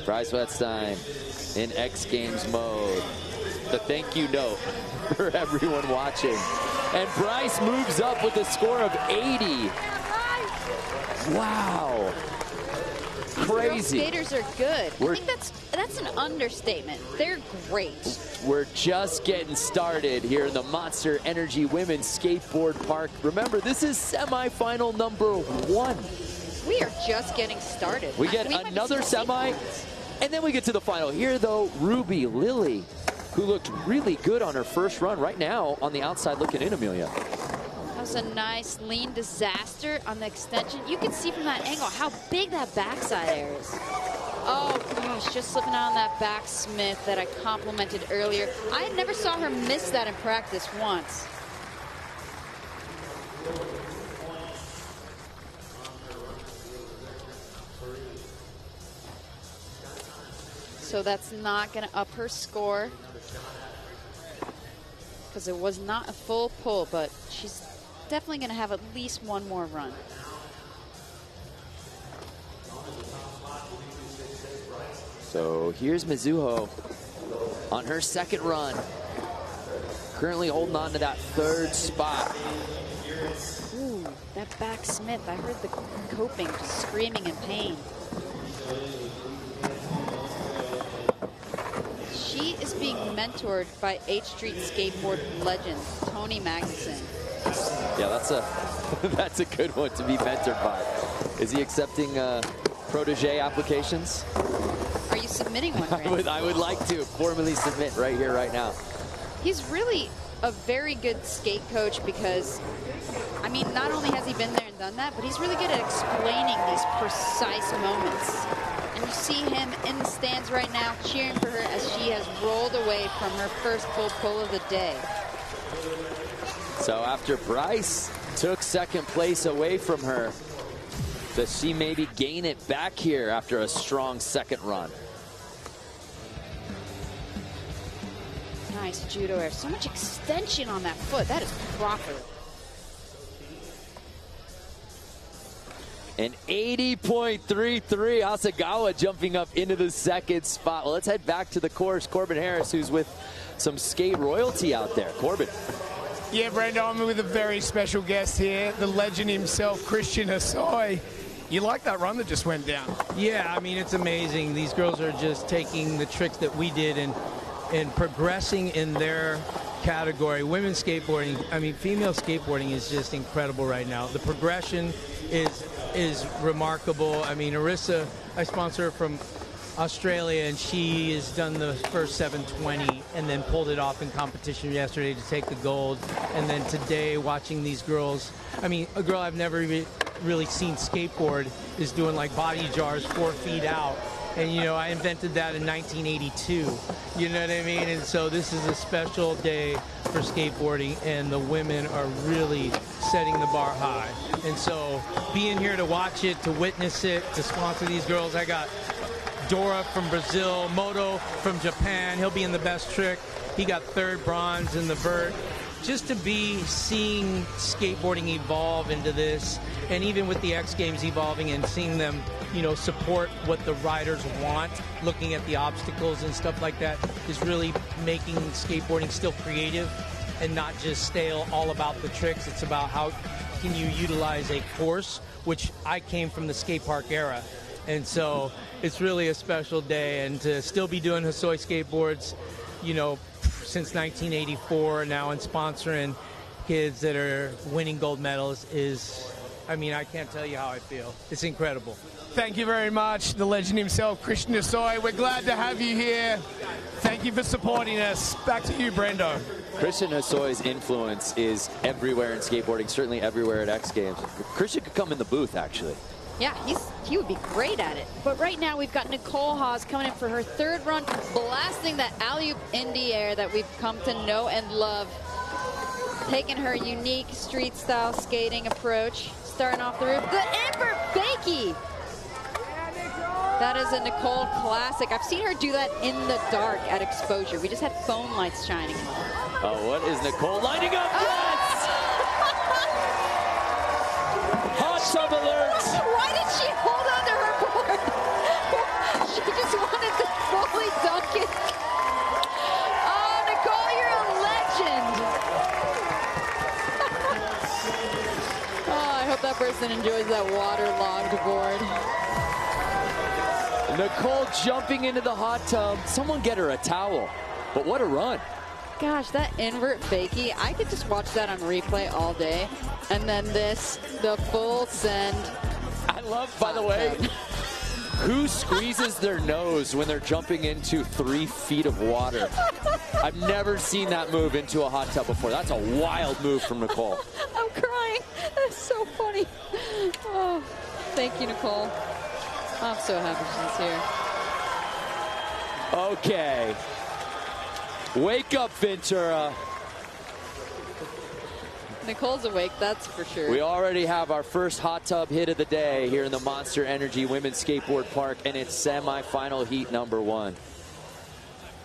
Speaker 1: Bryce Wettstein in X Games mode. The thank you note for everyone watching. And Bryce moves up with a score of 80. Wow. Crazy.
Speaker 2: Girl skaters are good. I think that's an understatement. They're great.
Speaker 1: We're just getting started here in the Monster Energy Women's Skateboard Park. Remember, this is semifinal number 1.
Speaker 2: We are just getting started.
Speaker 1: We get another semi, and then we get to the final. Here, though, Ruby Lilly, who looked really good on her first run. Right now, on the outside looking in, Amelia.
Speaker 2: That was a nice lean disaster on the extension. You can see from that angle how big that backside air is. Oh gosh, just slipping out on that back Smith that I complimented earlier. I never saw her miss that in practice once. So that's not going to up her score, because it was not a full pull, but she's definitely going to have at least one more run.
Speaker 1: So here's Mizuho on her second run. Currently holding on to that third spot.
Speaker 2: Ooh, that back Smith. I heard the coping just screaming in pain. She is being mentored by H Street Skateboard legend Tony Magnuson.
Speaker 1: Yeah, that's a good one to be mentored by. Is he accepting protege applications?
Speaker 2: Are you submitting one, Brandon?
Speaker 1: I would like to formally submit right here, right now.
Speaker 2: He's really a very good skate coach, because, I mean, not only has he been there and done that, but he's really good at explaining these precise moments. And you see him in the stands right now cheering for her as she has rolled away from her first full pull of the day.
Speaker 1: So after Bryce took second place away from her, does she maybe gain it back here after a strong second run?
Speaker 2: Nice judo air. So much extension on that foot. That is proper.
Speaker 1: An 80.33. Asagawa jumping up into the second spot. Well, let's head back to the course. Corbin Harris, who's with some skate royalty out there. Corbin.
Speaker 3: Yeah, Brandon, I'm with a very special guest here, the legend himself, Christian Asai. You like that run that just went down?
Speaker 13: Yeah, I mean, it's amazing. These girls are just taking the tricks that we did and progressing in their category. Women's skateboarding, I mean, female skateboarding is just incredible right now. The progression is remarkable. I mean, Arissa, I sponsor her from Australia, and she has done the first 720 and then pulled it off in competition yesterday to take the gold. And then today, watching these girls, I mean, a girl I've never really seen skateboard is doing like body jars 4 feet out. And, you know, I invented that in 1982. You know what I mean? And so this is a special day for skateboarding, and the women are really setting the bar high. And so being here to watch it, to witness it, to sponsor these girls, I got Dora from Brazil, Moto from Japan. He'll be in the best trick. He got third bronze in the vert. Just to be seeing skateboarding evolve into this, and even with the X Games evolving and seeing them, you know, support what the riders want, looking at the obstacles and stuff like that, is really making skateboarding still creative and not just stale, all about the tricks. It's about how can you utilize a course, which I came from the skate park era. And so it's really a special day, and to still be doing Hosoi skateboards, you know, since 1984 now, and sponsoring kids that are winning gold medals is, I mean, I can't tell you how I feel. It's incredible.
Speaker 3: Thank you very much, the legend himself, Christian Hosoi. We're glad to have you here. Thank you for supporting us. Back to you, Brendo.
Speaker 1: Christian Hosoi's influence is everywhere in skateboarding, certainly everywhere at X Games. Christian could come in the booth, actually.
Speaker 2: Yeah, he would be great at it. But right now we've got Nicole Haas coming in for her third run, blasting that alley-oop in the air that we've come to know and love. Taking her unique street-style skating approach. Starting off the roof, the invert fakie. That is a Nicole classic. I've seen her do that in the dark at exposure. We just had phone lights shining.
Speaker 1: Oh, what is Nicole lining up? Yes! Hot tub alert!
Speaker 2: Why did she hold on to her board? She just wanted to fully dunk it. Oh, Nicole, you're a legend. Oh, I hope that person enjoys that waterlogged board.
Speaker 1: Nicole jumping into the hot tub. Someone get her a towel. But what a run.
Speaker 2: Gosh, that invert fakie, I could just watch that on replay all day. And then this, the full send.
Speaker 1: I love, by the way, who squeezes their nose when they're jumping into 3 feet of water? I've never seen that move into a hot tub before. That's a wild move from Nicole.
Speaker 2: I'm crying. That's so funny. Oh, thank you, Nicole. I'm so happy she's here.
Speaker 1: Okay. Wake up, Ventura.
Speaker 2: Nicole's awake, that's for sure.
Speaker 1: We already have our first hot tub hit of the day here in the Monster Energy Women's Skateboard Park, and it's semifinal heat number 1.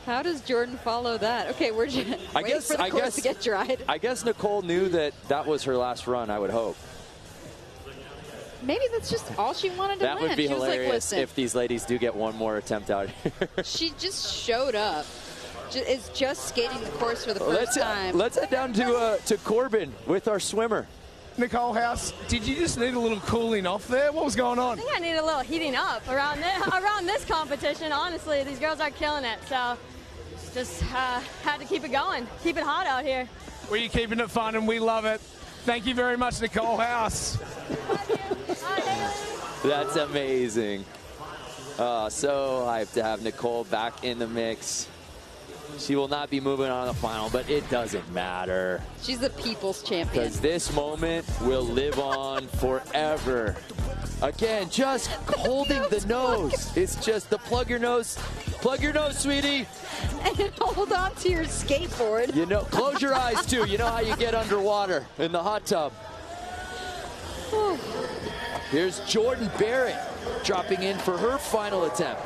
Speaker 2: How does Jordan follow that? Okay, we're just waiting for the course to get dried.
Speaker 1: I guess Nicole knew that that was her last run, I would hope.
Speaker 2: Maybe that's just all she wanted to
Speaker 1: That
Speaker 2: land.
Speaker 1: would be
Speaker 2: she
Speaker 1: hilarious
Speaker 2: was like,
Speaker 1: if these ladies do get one more attempt out here.
Speaker 2: She just showed up. Is just skating the course for the first time.
Speaker 1: Let's head down to Corbin with our swimmer.
Speaker 3: Nicole House, did you just need a little cooling off there? What was going on?
Speaker 4: I think I need a little heating up around this competition. Honestly, these girls are killing it. So just had to keep it going, keep it hot out here.
Speaker 3: Well, you're keeping it fun, and we love it. Thank you very much, Nicole House.
Speaker 1: That's amazing. So hyped to have Nicole back in the mix. She will not be moving on to the final, but it doesn't matter.
Speaker 2: She's the people's champion.
Speaker 1: Because this moment will live on forever. Again, just holding the nose. It's just the plug your nose, sweetie.
Speaker 2: And hold on to your skateboard.
Speaker 1: You know, close your eyes too. You know how you get underwater in the hot tub. Here's Jordan Barrett dropping in for her final attempt.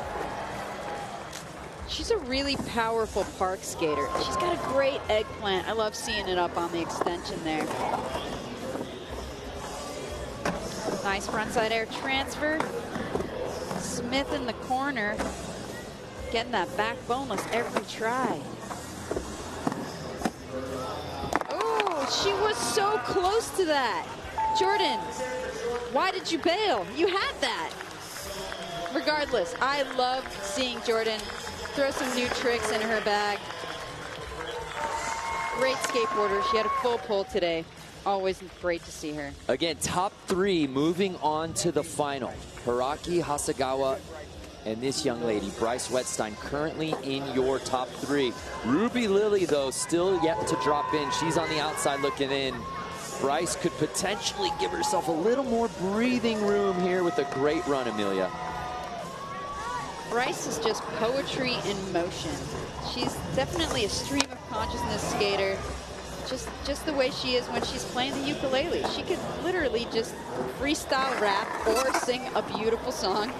Speaker 2: She's a really powerful park skater. She's got a great eggplant. I love seeing it up on the extension there. Nice frontside air transfer. Smith in the corner. Getting that back boneless every try. Oh, she was so close to that. Jordan, why did you bail? You had that. Regardless, I love seeing Jordan throw some new tricks in her bag. Great skateboarder. She had a full pull today. Always great to see her.
Speaker 1: Again, top 3 moving on to the final. Hiraki Hasegawa and this young lady, Bryce Wetstein, currently in your top 3. Ruby Lily, though, still yet to drop in. She's on the outside looking in. Bryce could potentially give herself a little more breathing room here with a great run, Amelia.
Speaker 2: Bryce is just poetry in motion. She's definitely a stream of consciousness skater. Just the way she is when she's playing the ukulele. She could literally just freestyle rap or sing a beautiful song.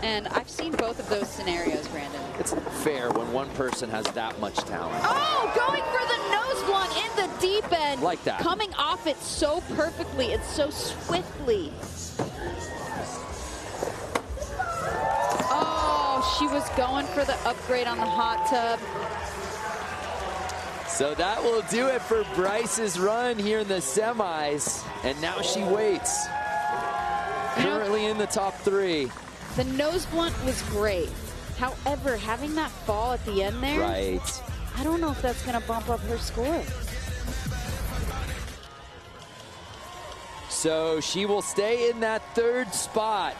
Speaker 2: And I've seen both of those scenarios, Brandon.
Speaker 1: It's fair when one person has that much talent.
Speaker 2: Oh, going for the nose blunt in the deep end.
Speaker 1: Like that.
Speaker 2: Coming off it so perfectly and so swiftly. Oh, she was going for the upgrade on the hot tub.
Speaker 1: So that will do it for Bryce's run here in the semis. And now she waits. Currently in the top 3.
Speaker 2: The nose blunt was great. However, having that fall at the end there,
Speaker 1: right.
Speaker 2: I don't know if that's going to bump up her score.
Speaker 1: So she will stay in that third spot.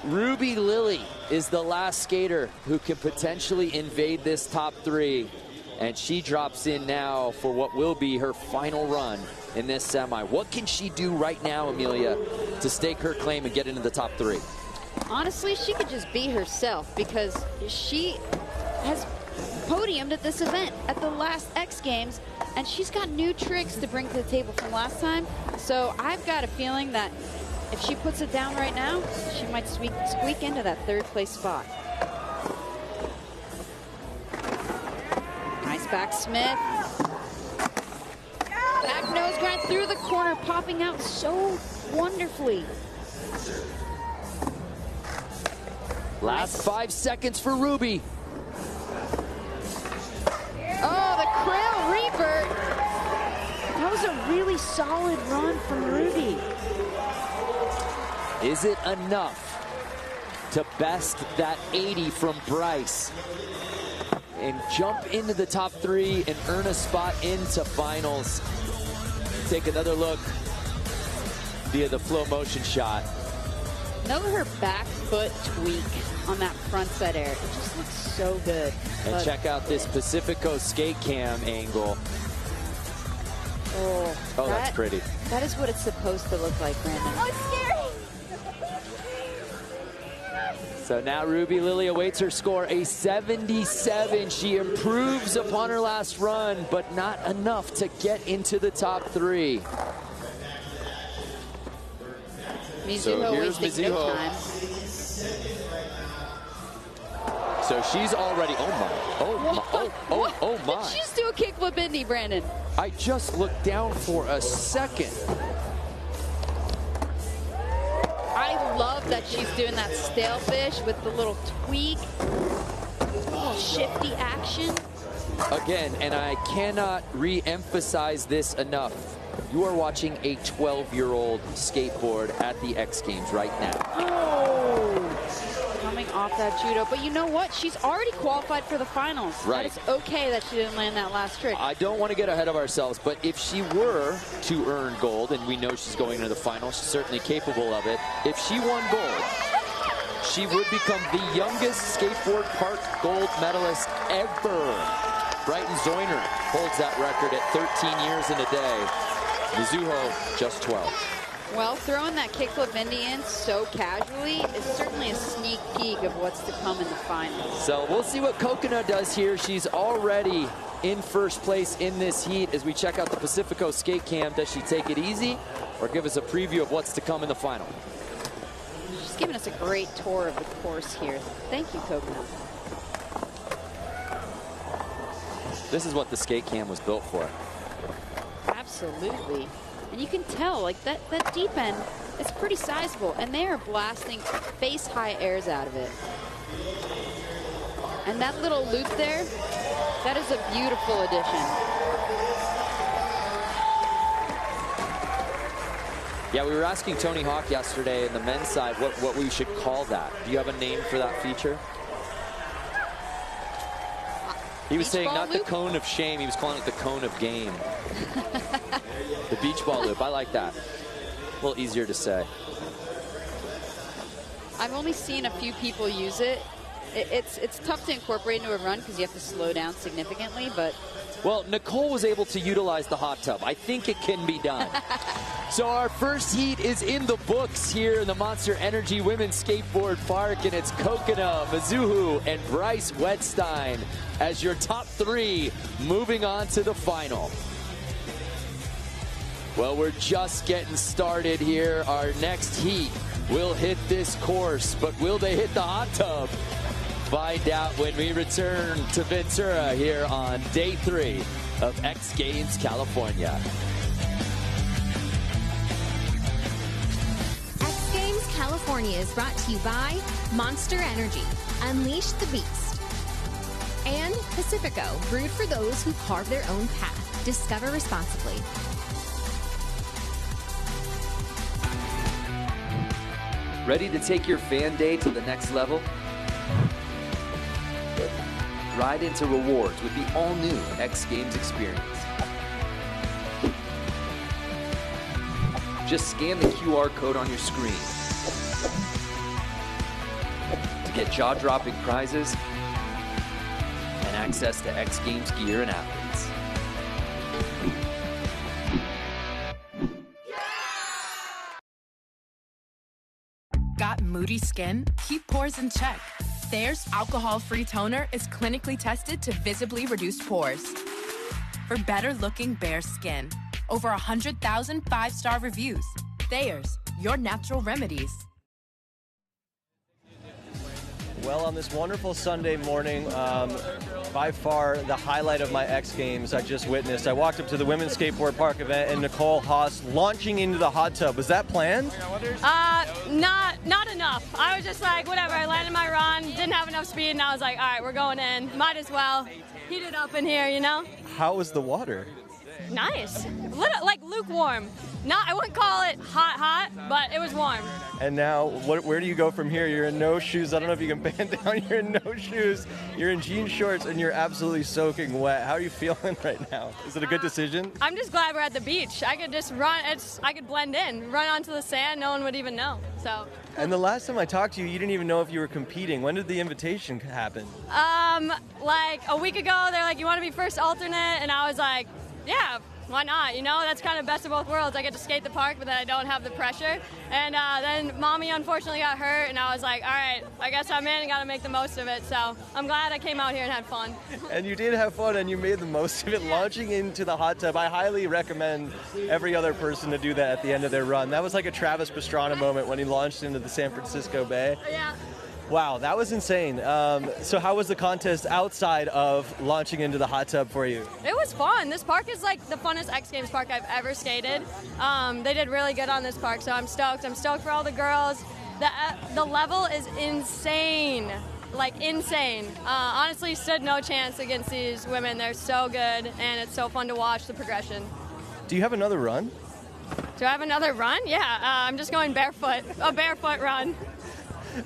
Speaker 1: Ruby Lily is the last skater who can potentially invade this top 3. And she drops in now for what will be her final run in this semi. What can she do right now, Amelia, to stake her claim and get into the top 3?
Speaker 2: Honestly, she could just be herself because she has podiumed at this event at the last X Games, and she's got new tricks to bring to the table from last time. So I've got a feeling that if she puts it down right now, she might squeak into that third place spot. Nice back Smith. Back nose grind through the corner, popping out so wonderfully.
Speaker 1: Last 5 seconds for Ruby.
Speaker 2: Oh, the Krill revert. That was a really solid run from Ruby.
Speaker 1: Is it enough to best that 80 from Bryce and jump into the top 3 and earn a spot into finals? Take another look via the flow motion shot.
Speaker 2: Note her back foot tweak on that front side air. It just looks so good.
Speaker 1: And check out this Pacifico skate cam angle.
Speaker 2: Oh,
Speaker 1: that's pretty.
Speaker 2: That is what it's supposed to look like, Brandon.
Speaker 4: Oh, it's scary.
Speaker 1: So now Ruby Lily awaits her score, a 77. She improves upon her last run, but not enough to get into the top 3.
Speaker 2: Mizuho wasting no time.
Speaker 1: So she's already, oh my.
Speaker 2: Did she just do a kickflip indie, Brandon?
Speaker 1: I just looked down for a second.
Speaker 2: I love that she's doing that stale fish with the little tweak, little shifty action.
Speaker 1: Again, and I cannot re-emphasize this enough. You are watching a 12-year-old skateboard at the X Games right now.
Speaker 2: Oh, coming off that judo. But you know what? She's already qualified for the finals.
Speaker 1: Right.
Speaker 2: That is okay that she didn't land that last trick.
Speaker 1: I don't want to get ahead of ourselves, but if she were to earn gold, and we know she's going into the finals, she's certainly capable of it. If she won gold, she would become the youngest skateboard park gold medalist ever. Brighton Zoyner holds that record at 13 years and a day. Mizuho, just 12.
Speaker 2: Well, throwing that kickflip indie in so casually is certainly a sneak peek of what's to come in the finals.
Speaker 1: So we'll see what Coconut does here. She's already in first place in this heat. As we check out the Pacifico skate cam, does she take it easy or give us a preview of what's to come in the final?
Speaker 2: She's giving us a great tour of the course here. Thank you, Coconut.
Speaker 1: This is what the skate cam was built for.
Speaker 2: Absolutely. And you can tell, like, that deep end, it's pretty sizable. And they are blasting face-high airs out of it. And that little loop there, that is a beautiful addition.
Speaker 1: Yeah, we were asking Tony Hawk yesterday in the men's side what we should call that. Do you have a name for that feature? He was saying not the cone of shame, he was calling it the cone of game. The beach ball loop, I like that. A little easier to say.
Speaker 2: I've only seen a few people use it. It's tough to incorporate into a run because you have to slow down significantly, but...
Speaker 1: Well, Nicole was able to utilize the hot tub. I think it can be done. So our first heat is in the books here in the Monster Energy Women's Skateboard Park, and it's Coconut, Mizuho, and Bryce Wedstein as your top 3 moving on to the final. Well, we're just getting started here. Our next heat will hit this course, but will they hit the hot tub? Find out when we return to Ventura here on day 3 of X Games California.
Speaker 14: X Games California is brought to you by Monster Energy, Unleash the Beast, and Pacifico, brewed for those who carve their own path. Discover responsibly.
Speaker 1: Ready to take your fan day to the next level? Ride into rewards with the all-new X Games experience. Just scan the QR code on your screen to get jaw-dropping prizes and access to X Games gear and athletes.
Speaker 15: Got moody skin? Keep pores in check. Thayer's alcohol-free toner is clinically tested to visibly reduce pores. For better-looking bare skin. Over 100,000 five-star reviews. Thayer's, your natural remedies.
Speaker 6: Well, on this wonderful Sunday morning, by far the highlight of my X Games I just witnessed. I walked up to the Women's Skateboard Park event and Nicole Haas launching into the hot tub. Was that planned?
Speaker 12: Not enough. I was just like, whatever, I landed my run, didn't have enough speed, and I was like, all right, we're going in. Might as well heat it up in here, you know?
Speaker 6: How was the water?
Speaker 12: Nice. Like lukewarm. I wouldn't call it hot, but it was warm.
Speaker 6: And now, where do you go from here? You're in no shoes. I don't know if you can pan down. You're in no shoes. You're in jean shorts, and you're absolutely soaking wet. How are you feeling right now? Is it a good decision?
Speaker 12: I'm just glad we're at the beach. I could just run. I could blend in, run onto the sand. No one would even know. So.
Speaker 6: And the last time I talked to you, you didn't even know if you were competing. When did the invitation happen?
Speaker 12: Like a week ago, they're like, you want to be first alternate? And I was like, yeah, why not? You know, that's kind of best of both worlds. I get to skate the park, but then I don't have the pressure. And then Mommy unfortunately got hurt, and I was like, all right, I guess I'm in and got to make the most of it. So I'm glad I came out here and had fun.
Speaker 6: And you did have fun, and you made the most of it, launching into the hot tub. I highly recommend every other person to do that at the end of their run. That was like a Travis Pastrana moment when he launched into the San Francisco Bay.
Speaker 12: Yeah.
Speaker 6: Wow, that was insane. So how was the contest outside of launching into the hot tub for you?
Speaker 12: It was fun. This park is like the funnest X Games park I've ever skated. They did really good on this park, so I'm stoked. I'm stoked for all the girls. The level is insane, like insane. Honestly, stood no chance against these women. They're so good, and it's so fun to watch the progression.
Speaker 6: Do you have another run?
Speaker 12: Do I have another run? Yeah, I'm just going barefoot, a barefoot run.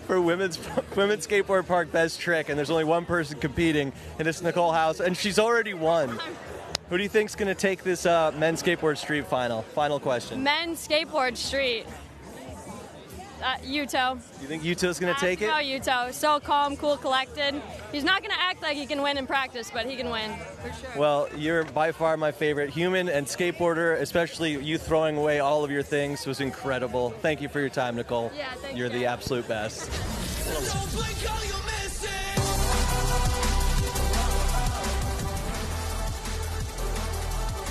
Speaker 6: For women's skateboard park best trick, and there's only one person competing, and it's Nicole Haas, and she's already won. Who do you think's going to take this men's skateboard street final? Final question.
Speaker 12: Men's skateboard street. Yuto.
Speaker 6: You think Yuto's going to take it?
Speaker 12: No, Yuto. So calm, cool, collected. He's not going to act like he can win in practice, but he can win, for sure.
Speaker 6: Well, you're by far my favorite human and skateboarder, especially you throwing away all of your things was incredible. Thank you for your time, Nicole.
Speaker 12: Yeah, thanks.
Speaker 6: You're the absolute best.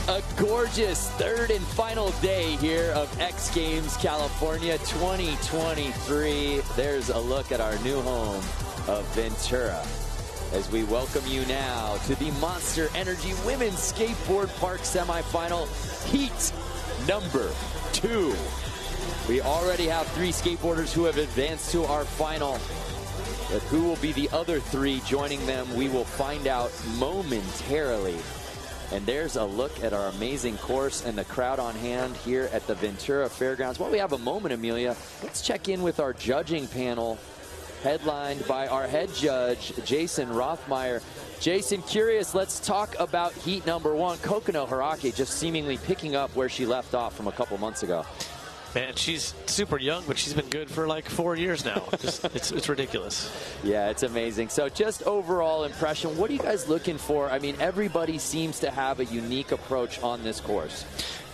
Speaker 1: A gorgeous third and final day here of X Games California 2023. There's a look at our new home of Ventura as we welcome you now to the Monster Energy Women's Skateboard Park semifinal heat number 2. We already have 3 skateboarders who have advanced to our final. But who will be the other 3 joining them, we will find out momentarily. And there's a look at our amazing course and the crowd on hand here at the Ventura Fairgrounds. While we have a moment, Amelia, let's check in with our judging panel, headlined by our head judge, Jason Rothmeyer. Jason, curious, let's talk about heat number 1. Kokono Hiraki just seemingly picking up where she left off from a couple months ago.
Speaker 16: Man, she's super young, but she's been good for like 4 years now. It's ridiculous.
Speaker 1: Yeah, it's amazing. So just overall impression, what are you guys looking for? I mean, everybody seems to have a unique approach on this course.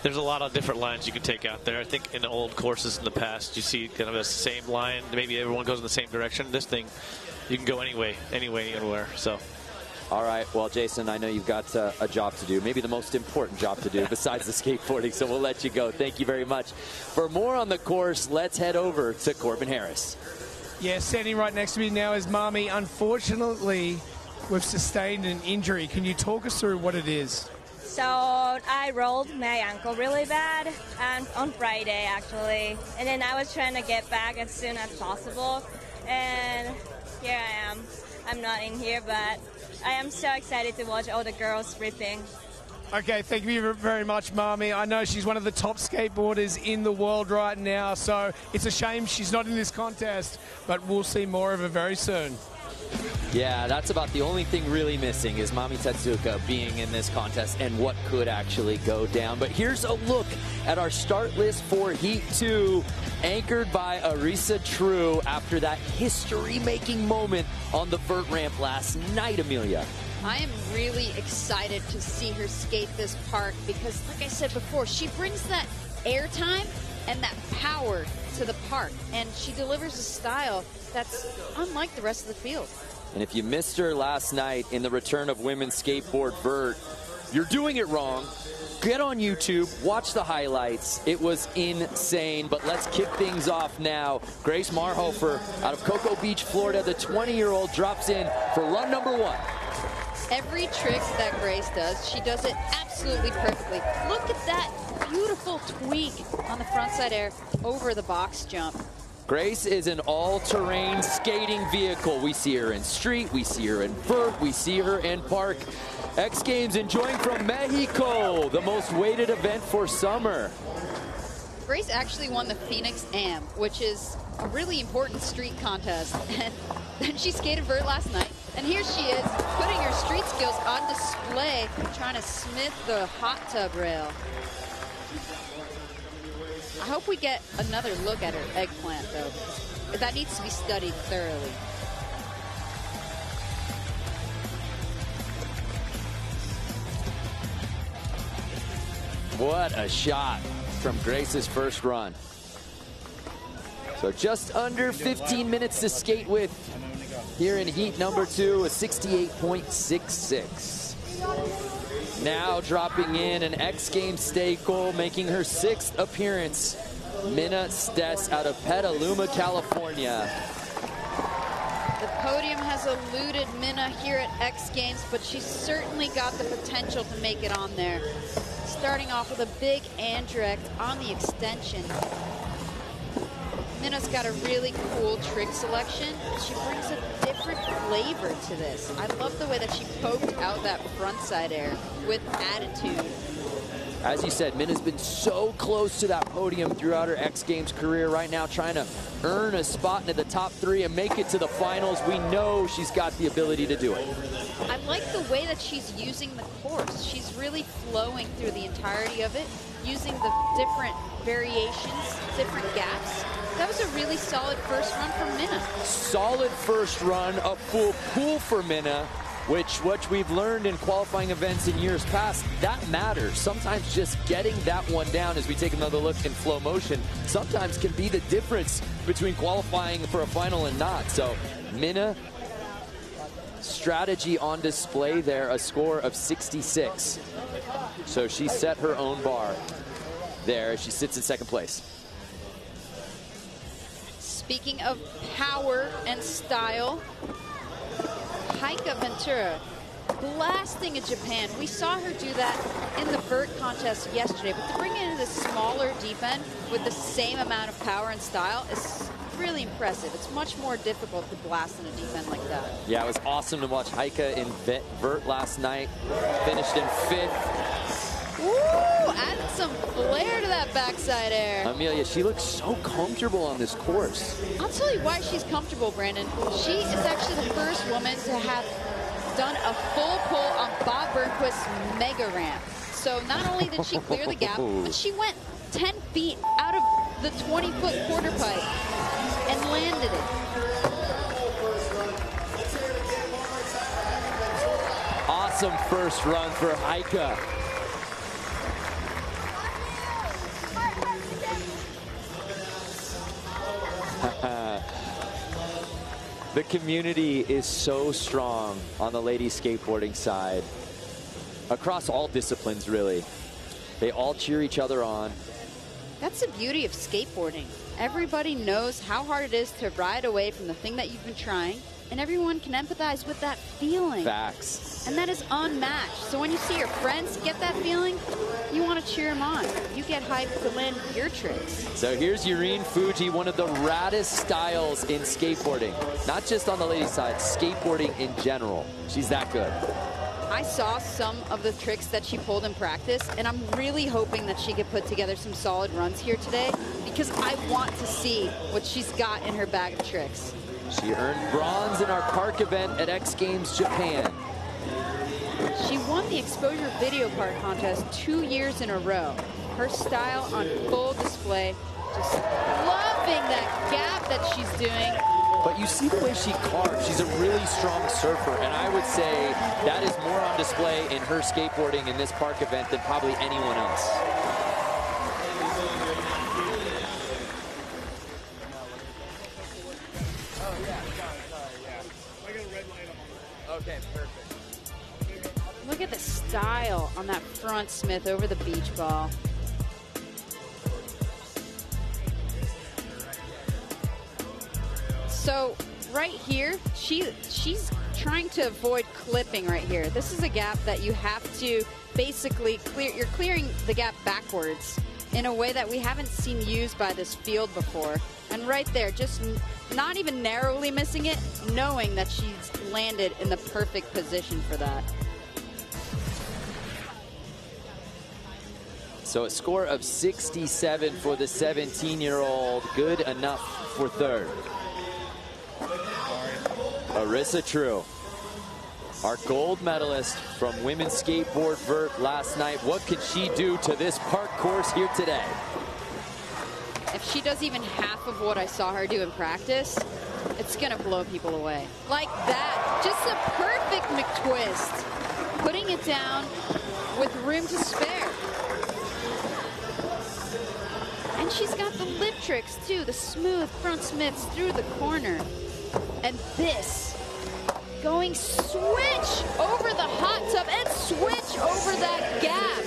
Speaker 16: There's a lot of different lines you can take out there. I think in the old courses in the past, you see kind of the same line. Maybe everyone goes in the same direction. This thing, you can go anywhere. So.
Speaker 1: All right, well, Jason, I know you've got a job to do, maybe the most important job to do besides the skateboarding, so we'll let you go. Thank you very much. For more on the course, let's head over to Corbin Harris.
Speaker 3: Yeah, standing right next to me now is Marmy. Unfortunately, we've sustained an injury. Can you talk us through what it is?
Speaker 17: So I rolled my ankle really bad on Friday, actually. And then I was trying to get back as soon as possible. And here I am. I'm not in here, but I am so excited to watch all the girls ripping.
Speaker 3: Okay, thank you very much, Marmy. I know she's one of the top skateboarders in the world right now, so it's a shame she's not in this contest, but we'll see more of her very soon.
Speaker 1: Yeah, that's about the only thing really missing is Mami Tetsuka being in this contest and what could actually go down. But here's a look at our start list for Heat 2, anchored by Arisa True after that history-making moment on the vert ramp last night, Amelia.
Speaker 2: I am really excited to see her skate this park because, like I said before, she brings that airtime and that power to the park, and she delivers a style that's unlike the rest of the field.
Speaker 1: And if you missed her last night in the return of women's skateboard vert, you're doing it wrong. Get on YouTube, watch the highlights. It was insane, but let's kick things off now. Grace Marhofer out of Cocoa Beach, Florida, the 20-year-old drops in for run number 1.
Speaker 2: Every trick that Grace does, she does it absolutely perfectly. Look at that beautiful tweak on the frontside air over the box jump.
Speaker 1: Grace is an all-terrain skating vehicle. We see her in street, we see her in vert, we see her in park. X Games enjoying from Mexico, the most weighted event for summer.
Speaker 2: Grace actually won the Phoenix Am, which is a really important street contest. And then she skated vert last night. And here she is, putting her street skills on display, trying to smith the hot tub rail. I hope we get another look at her eggplant, though. That needs to be studied thoroughly.
Speaker 1: What a shot from Grace's first run. So just under 15 minutes to skate with here in heat number 2, a 68.66. Now dropping in an X Games staple, making her 6th appearance, Minna Stess out of Petaluma, California.
Speaker 2: The podium has eluded Minna here at X Games, but she's certainly got the potential to make it on there. Starting off with a big Andrecht on the extension. Minna's got a really cool trick selection. She brings a different flavor to this. I love the way that she poked out that frontside air with attitude.
Speaker 1: As you said, Minna's been so close to that podium throughout her X Games career. Right now trying to earn a spot into the top 3 and make it to the finals. We know she's got the ability to do it.
Speaker 2: I like the way that she's using the course. She's really flowing through the entirety of it, using the different variations, different gaps. That was a really solid first run from Minna.
Speaker 1: Solid first run, a full pool for Minna, which what we've learned in qualifying events in years past, that matters. Sometimes just getting that one down, as we take another look in flow motion, sometimes can be the difference between qualifying for a final and not. So Minna, strategy on display there, a score of 66. So she set her own bar there as she sits in 2nd place.
Speaker 2: Speaking of power and style, Heike Ventura blasting in Japan. We saw her do that in the vert contest yesterday, but to bring it into the smaller deep end with the same amount of power and style is really impressive. It's much more difficult to blast in a deep end like that.
Speaker 1: Yeah, it was awesome to watch Heike in vert last night. Finished in 5th.
Speaker 2: Ooh, added some flair to that backside air.
Speaker 1: Amelia, she looks so comfortable on this course.
Speaker 2: I'll tell you why she's comfortable, Brandon. She is actually the first woman to have done a full pull on Bob Burnquist's mega ramp. So not only did she clear the gap, but she went 10 feet out of the 20-foot quarter pipe and landed it.
Speaker 1: Awesome first run for Heike. The community is so strong on the ladies skateboarding side. Across all disciplines, really. They all cheer each other on.
Speaker 2: That's the beauty of skateboarding. Everybody knows how hard it is to ride away from the thing that you've been trying, and everyone can empathize with that feeling.
Speaker 1: Facts.
Speaker 2: And that is unmatched. So when you see your friends get that feeling, you want to cheer them on. You get hyped to land your tricks.
Speaker 1: So here's Yurine Fuji, one of the raddest styles in skateboarding. Not just on the ladies' side, skateboarding in general. She's that good.
Speaker 2: I saw some of the tricks that she pulled in practice, and I'm really hoping that she could put together some solid runs here today, because I want to see what she's got in her bag of tricks.
Speaker 1: She earned bronze in our park event at X Games Japan.
Speaker 2: She won the exposure video part contest 2 years in a row. Her style on full display. Just loving that gap that she's doing.
Speaker 1: But you see the way she carves. She's a really strong surfer, and I would say that is more on display in her skateboarding in this park event than probably anyone else.
Speaker 2: Okay, perfect. Look at the style on that front Smith over the beach ball. So right here, she's trying to avoid clipping right here. This is a gap that you have to basically clear. You're clearing the gap backwards in a way that we haven't seen used by this field before. And right there, just not even narrowly missing it, knowing that she's landed in the perfect position for that.
Speaker 1: So a score of 67 for the 17-year-old. Good enough for third. Arissa True, our gold medalist from women's skateboard vert last night. What could she do to this park course here today?
Speaker 2: If she does even half of what I saw her do in practice, it's going to blow people away. Like that. Just a perfect McTwist. Putting it down with room to spare. And she's got the lip tricks, too. The smooth front Smiths through the corner. And this, going switch over the hot tub and switch over that gap.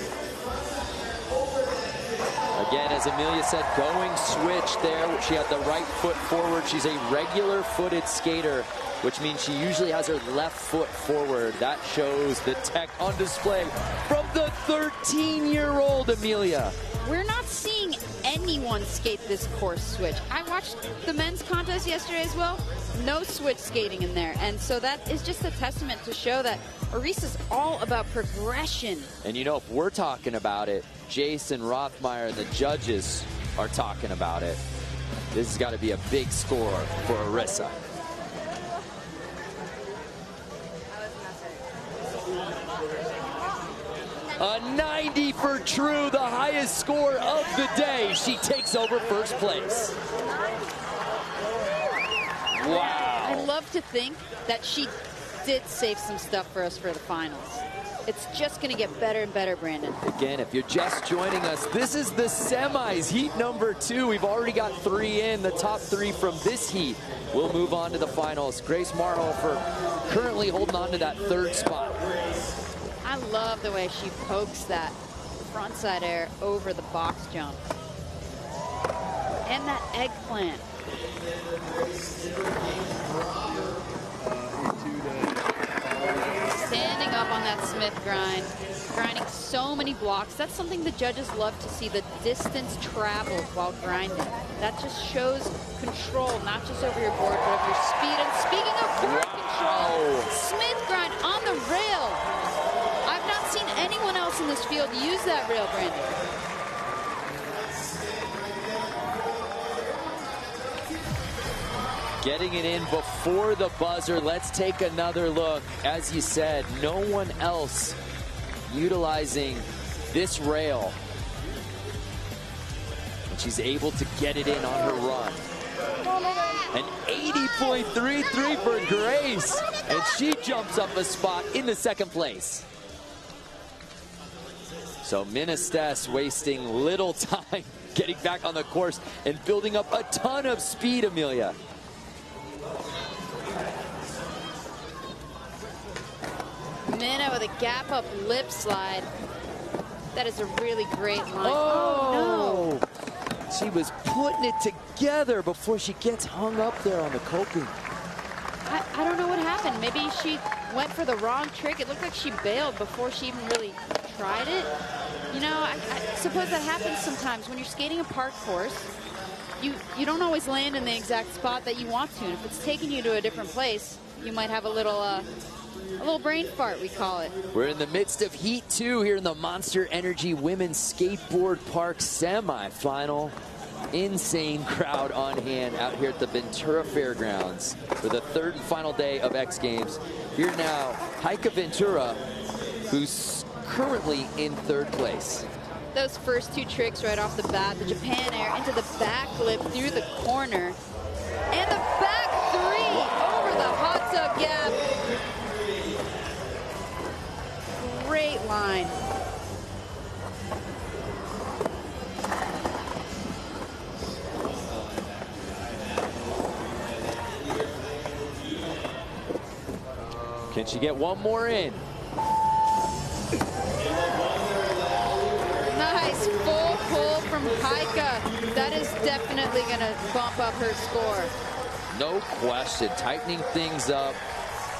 Speaker 1: Again, as Amelia said, going switch there. She had the right foot forward. She's a regular footed skater, which means she usually has her left foot forward. That shows the tech on display from the 13-year-old Amelia.
Speaker 2: We're not seeing anyone skate this course switch. I watched the men's contest yesterday as well. No switch skating in there. And so that is just a testament to show that Arissa's all about progression.
Speaker 1: And you know, if we're talking about it, Jason Rothmeyer and the judges are talking about it. This has got to be a big score for Arissa. A 90 for True, the highest score of the day. She takes over first place. Wow.
Speaker 2: I love to think that she did save some stuff for us for the finals. It's just going to get better and better, Brandon.
Speaker 1: Again, if you're just joining us, this is the semis, heat number 2. We've already got 3 in. The top 3 from this heat will move on to the finals. Grace Marhofer currently holding on to that 3rd spot.
Speaker 2: I love the way she pokes that frontside air over the box jump. And that eggplant. Standing up on that Smith grind, grinding so many blocks. That's something the judges love to see, the distance traveled while grinding. That just shows control, not just over your board, but over your speed. And speaking of board control, Smith grind on the rail. I've not seen anyone else in this field use that rail, Brandon.
Speaker 1: Getting it in before the buzzer. Let's take another look. As you said, no one else utilizing this rail. And she's able to get it in on her run. An 80.33 for Grace. And she jumps up a spot in the 2nd place. So Ministes wasting little time getting back on the course and building up a ton of speed, Amelia.
Speaker 2: Minna with a gap up lip slide. That is a really great line.
Speaker 1: Oh, no. She was putting it together before she gets hung up there on the coping.
Speaker 2: I don't know what happened. Maybe she went for the wrong trick. It looked like she bailed before she even really tried it. You know, I suppose that happens sometimes when you're skating a park course. You don't always land in the exact spot that you want to. And if it's taking you to a different place, you might have a little A little brain fart, we call it.
Speaker 1: We're in the midst of Heat 2 here in the Monster Energy Women's Skateboard Park semifinal. Insane crowd on hand out here at the Ventura Fairgrounds for the third and final day of X Games. Here now, Heike Ventura, who's currently in third place.
Speaker 2: Those first two tricks right off the bat, the Japan Air into the backflip through the corner, and the back three over the hot tub gap. Great line.
Speaker 1: Can she get one more in?
Speaker 2: Nice full pull from Heike. That is definitely going to bump up her score.
Speaker 1: No question. Tightening things up.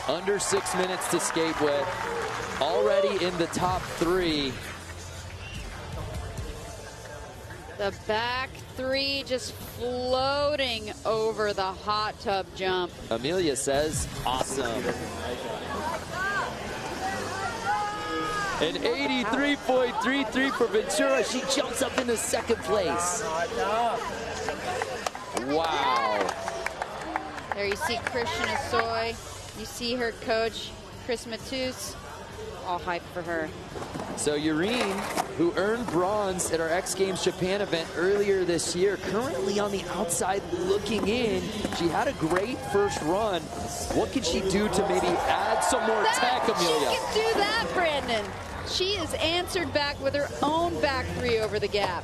Speaker 1: Under 6 minutes to skate with. Already in the top three.
Speaker 2: The back three just floating over the hot tub jump.
Speaker 1: Amelia says, awesome. An 83.33 for Ventura. She jumps up into second place. Wow.
Speaker 2: There you see Christian Asoy. You see her coach, Chris Matus. All hyped for her.
Speaker 1: So Yureen, who earned bronze at our X Games Japan event earlier this year, currently on the outside looking in. She had a great first run. What can she do to maybe add some more tech, Amelia?
Speaker 2: She can do that, Brandon. She is answered back with her own back three over the gap.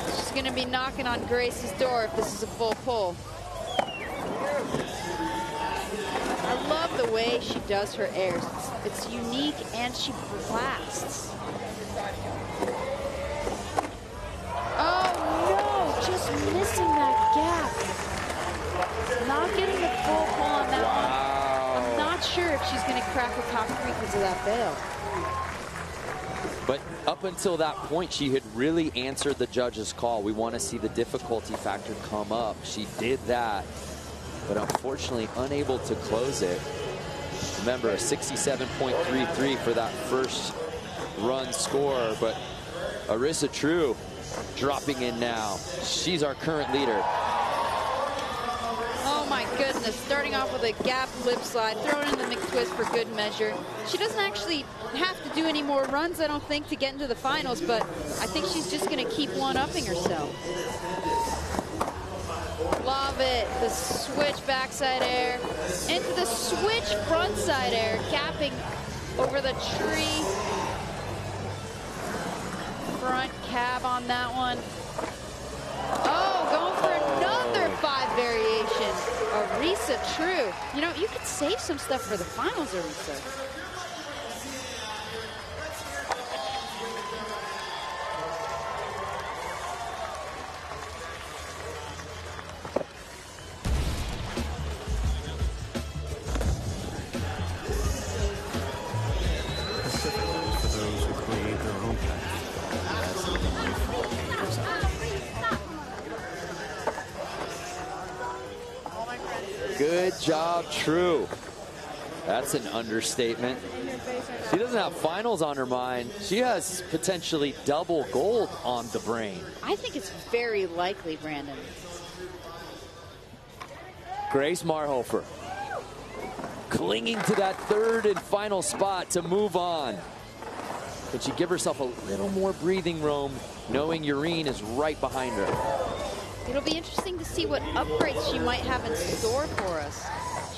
Speaker 2: She's going to be knocking on Grace's door if this is a full pull. I love the way she does her airs. It's unique and she blasts. Oh no, just missing that gap. Not getting the full pull on that one. I'm not sure if she's going to crack the top three because of that bail.
Speaker 1: But up until that point, she had really answered the judge's call. We want to see the difficulty factor come up. She did that, but unfortunately unable to close it. Remember, a 67.33 for that first run score, but Arissa True dropping in now. She's our current leader.
Speaker 2: Oh my goodness, starting off with a gap lip slide, throwing in the McTwist for good measure. She doesn't actually have to do any more runs, I don't think, to get into the finals, but I think she's just going to keep one-upping herself. Love it. The switch backside air into the switch frontside air, capping over the tree. Front cab on that one. Oh, going for another 5 variation. Arissa True. You know, you could save some stuff for the finals, Arissa.
Speaker 1: Good job, True. That's an understatement. She doesn't have finals on her mind. She has potentially double gold on the brain.
Speaker 2: I think it's very likely, Brandon.
Speaker 1: Grace Marhofer clinging to that third and final spot to move on. Can she give herself a little more breathing room, knowing Yureen is right behind her?
Speaker 2: It'll be interesting to see what upgrades she might have in store for us.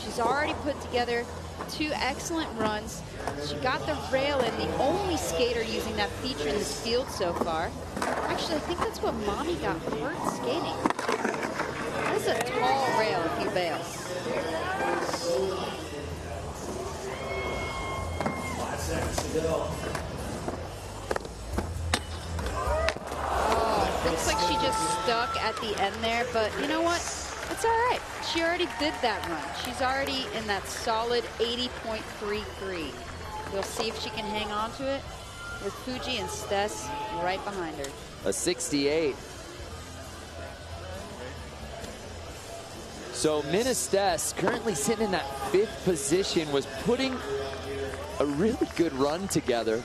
Speaker 2: She's already put together 2 excellent runs. She got the rail in, the only skater using that feature in this field so far. Actually, I think that's what Mommy got hurt skating. That's a tall rail if you bail.
Speaker 18: 5 seconds to go.
Speaker 2: Looks like she just stuck at the end there, but you know what? It's all right. She already did that run. She's already in that solid 80.33. We'll see if she can hang on to it with Fuji and Stess right behind her.
Speaker 1: A 68. So Minnestes, currently sitting in that 5th position, was putting a really good run together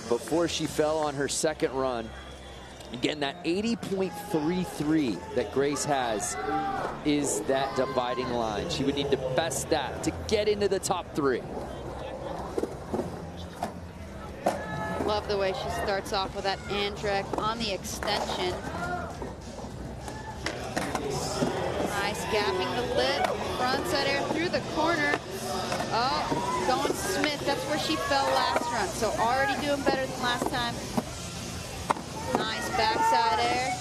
Speaker 1: before she fell on her 2nd run. Again, that 80.33 that Grace has is that dividing line. She would need to best that to get into the top 3.
Speaker 2: Love the way she starts off with that Andreck on the extension. Nice gapping the lip, front side air through the corner. Oh, going Smith, that's where she fell last run. So already doing better than last time. Nice backside air.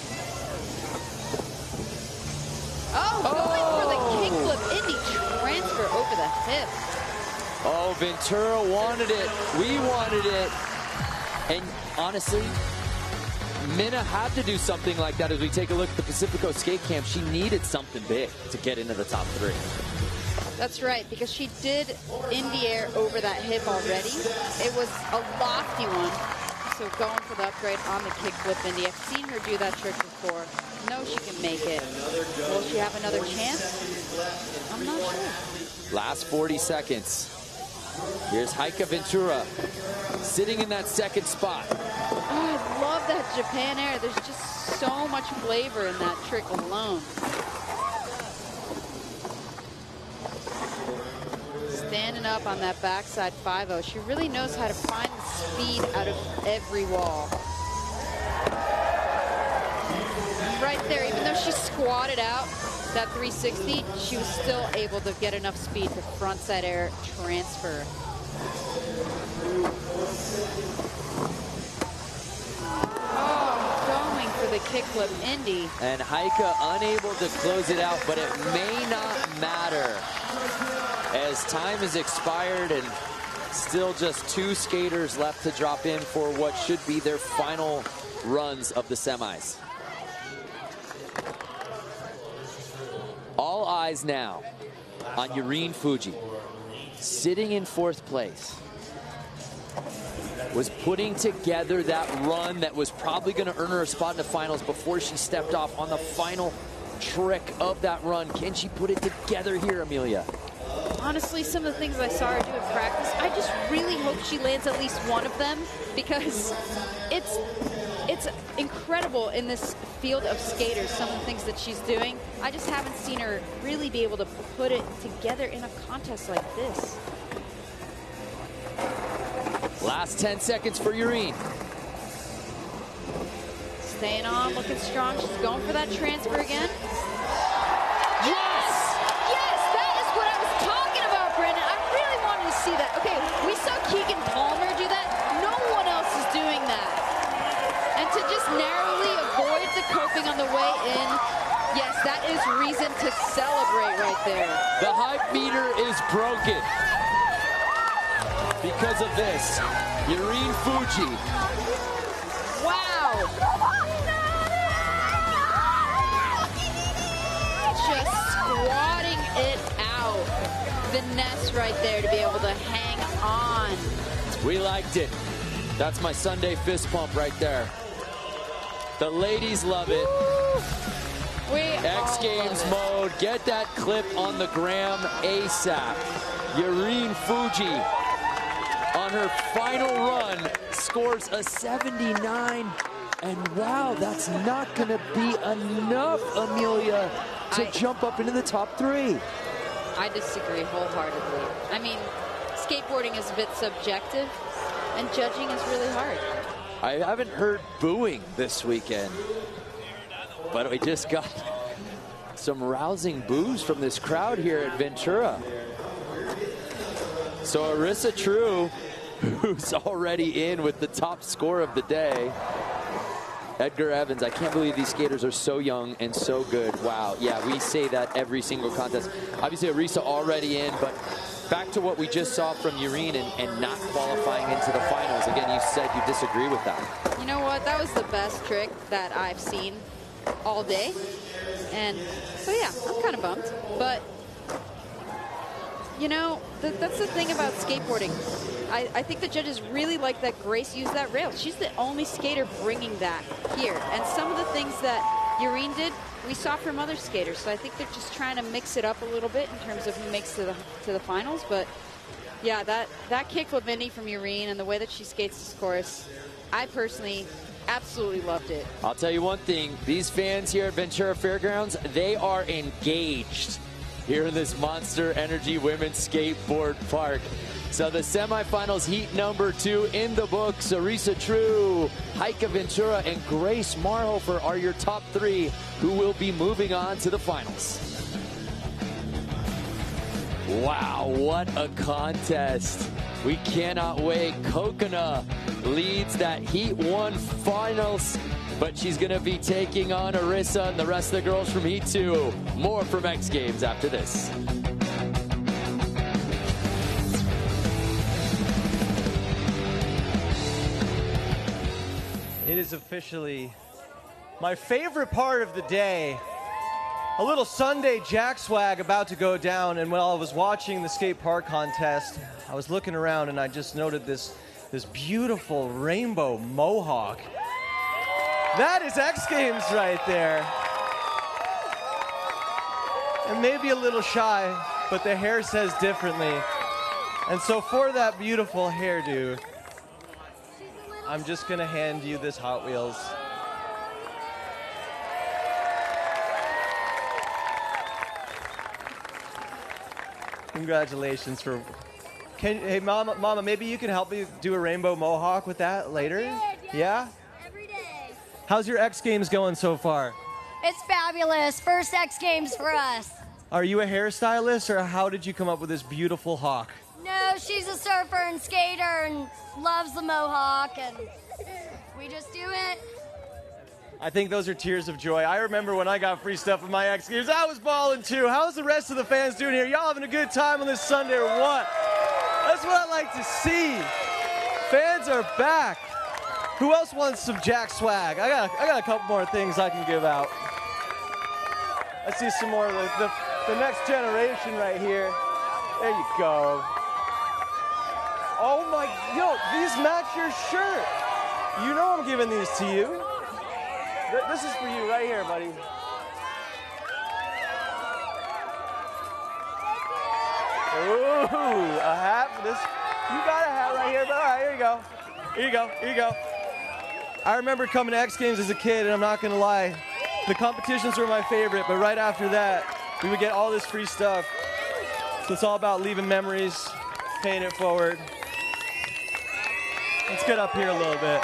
Speaker 2: Oh, going for the kickflip Indy transfer over the hip.
Speaker 1: Oh, Ventura wanted it. We wanted it. And honestly, Minna had to do something like that as we take a look at the Pacifico skate camp. She needed something big to get into the top 3.
Speaker 2: That's right, because she did Indy air over that hip already. It was a lofty one. So going for the upgrade on the kickflip Indy. I've seen her do that trick before. No, she can make it. Will she have another chance? I'm not sure.
Speaker 1: Last 40 seconds. Here's Heike Ventura sitting in that 2nd spot.
Speaker 2: Oh, I love that Japan air. There's just so much flavor in that trick alone. Standing up on that backside 5-0. She really knows how to find the speed out of every wall. Right there, even though she squatted out that 360, she was still able to get enough speed to frontside air transfer. Oh, going for the kickflip Indy.
Speaker 1: And Heike unable to close it out, but it may not matter as time has expired and still just 2 skaters left to drop in for what should be their final runs of the semis. All eyes now on Yurine Fuji, sitting in 4th place. Was putting together that run that was probably going to earn her a spot in the finals before she stepped off on the final trick of that run. Can she put it together here, Amelia?
Speaker 2: Honestly, some of the things I saw her do in practice, I just really hope she lands at least one of them, because it's incredible in this field of skaters, some of the things that she's doing. I just haven't seen her really be able to put it together in a contest like this.
Speaker 1: Last 10 seconds for Yurine.
Speaker 2: Staying on, looking strong. She's going for that transfer again.
Speaker 1: Yes!
Speaker 2: Yes, that is what I was talking about, Brendan. I really wanted to see that. Okay, we saw Keegan Palmer do that. No one else is doing that. And to just narrowly avoid the coping on the way in, yes, that is reason to celebrate right there.
Speaker 1: The hype meter is broken because of this. Yurine Fuji.
Speaker 2: Wow. Just squatting it out. Finesse right there to be able to hang on.
Speaker 1: We liked it. That's my Sunday fist pump right there. The ladies love it. X Games mode. Get that clip on the gram ASAP. Yurine Fuji on her final run scores a 79. And wow, that's not going to be enough, Amelia, to jump up into the top 3.
Speaker 2: I disagree wholeheartedly. I mean, skateboarding is a bit subjective, and judging is really hard.
Speaker 1: I haven't heard booing this weekend, but we just got some rousing boos from this crowd here at Ventura. So Arissa True, who's already in with the top score of the day. Edgar Evans, I can't believe these skaters are so young and so good. Wow, yeah, we say that every single contest. Obviously, Arisa already in, but back to what we just saw from Yurine and not qualifying into the finals. Again, you said you disagree with that.
Speaker 2: You know what? That was the best trick that I've seen all day. And so, yeah, I'm kind of bummed. But, you know, that's the thing about skateboarding. I think the judges really like that Grace used that rail. She's the only skater bringing that here. And some of the things that Urine did, we saw from other skaters. So I think they're just trying to mix it up a little bit in terms of who makes to the finals. But yeah, that kickflip Vinny from Urine and the way that she skates this course, I personally absolutely loved it.
Speaker 1: I'll tell you one thing, these fans here at Ventura Fairgrounds, they are engaged here in this Monster Energy Women's Skateboard Park. So the semifinals, heat number 2 in the books. Arisa True, Heike Ventura, and Grace Marhofer are your top 3 who will be moving on to the finals. Wow, what a contest. We cannot wait. Kokona leads that Heat 1 finals, but she's going to be taking on Arisa and the rest of the girls from Heat 2. More from X Games after this.
Speaker 6: It is officially my favorite part of the day. A little Sunday Jack swag about to go down, and while I was watching the skate park contest, I was looking around and I just noted this beautiful rainbow mohawk. That is X Games right there. And maybe a little shy, but the hair says differently. And so for that beautiful hairdo, I'm just gonna hand you this Hot Wheels. Congratulations for. Hey, Mama, maybe you can help me do a rainbow mohawk with that later. Yeah.
Speaker 19: Every day.
Speaker 6: How's your X Games going so far?
Speaker 19: It's fabulous. First X Games for us.
Speaker 6: Are you a hairstylist, or how did you come up with this beautiful hawk?
Speaker 19: No, she's a surfer and skater and loves the mohawk, and we just do it.
Speaker 6: I think those are tears of joy. I remember when I got free stuff with my X Games, I was balling too. How's the rest of the fans doing here? Y'all having a good time on this Sunday or what? That's what I like to see. Fans are back. Who else wants some Jack swag? I got a couple more things I can give out. I see some more of the next generation right here. There you go. Oh my, these match your shirt. You know I'm giving these to you. This is for you right here, buddy. Ooh, a hat for this. You got a hat right here, but all right, here you go. Here you go, here you go. I remember coming to X Games as a kid, and I'm not gonna lie, the competitions were my favorite, but right after that, we would get all this free stuff. So it's all about leaving memories, paying it forward. Let's get up here a little bit.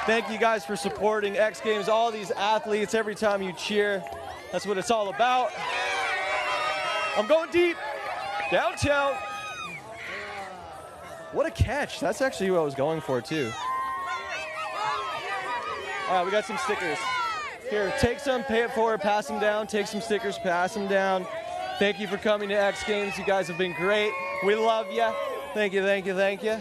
Speaker 6: Thank you guys for supporting X Games, all these athletes, every time you cheer. That's what it's all about. I'm going deep, downtown. What a catch. That's actually who I was going for too. All right, we got some stickers. Here, take some, pay it forward, pass them down. Take some stickers, pass them down. Thank you for coming to X Games. You guys have been great. We love you. Thank you, thank you, thank you.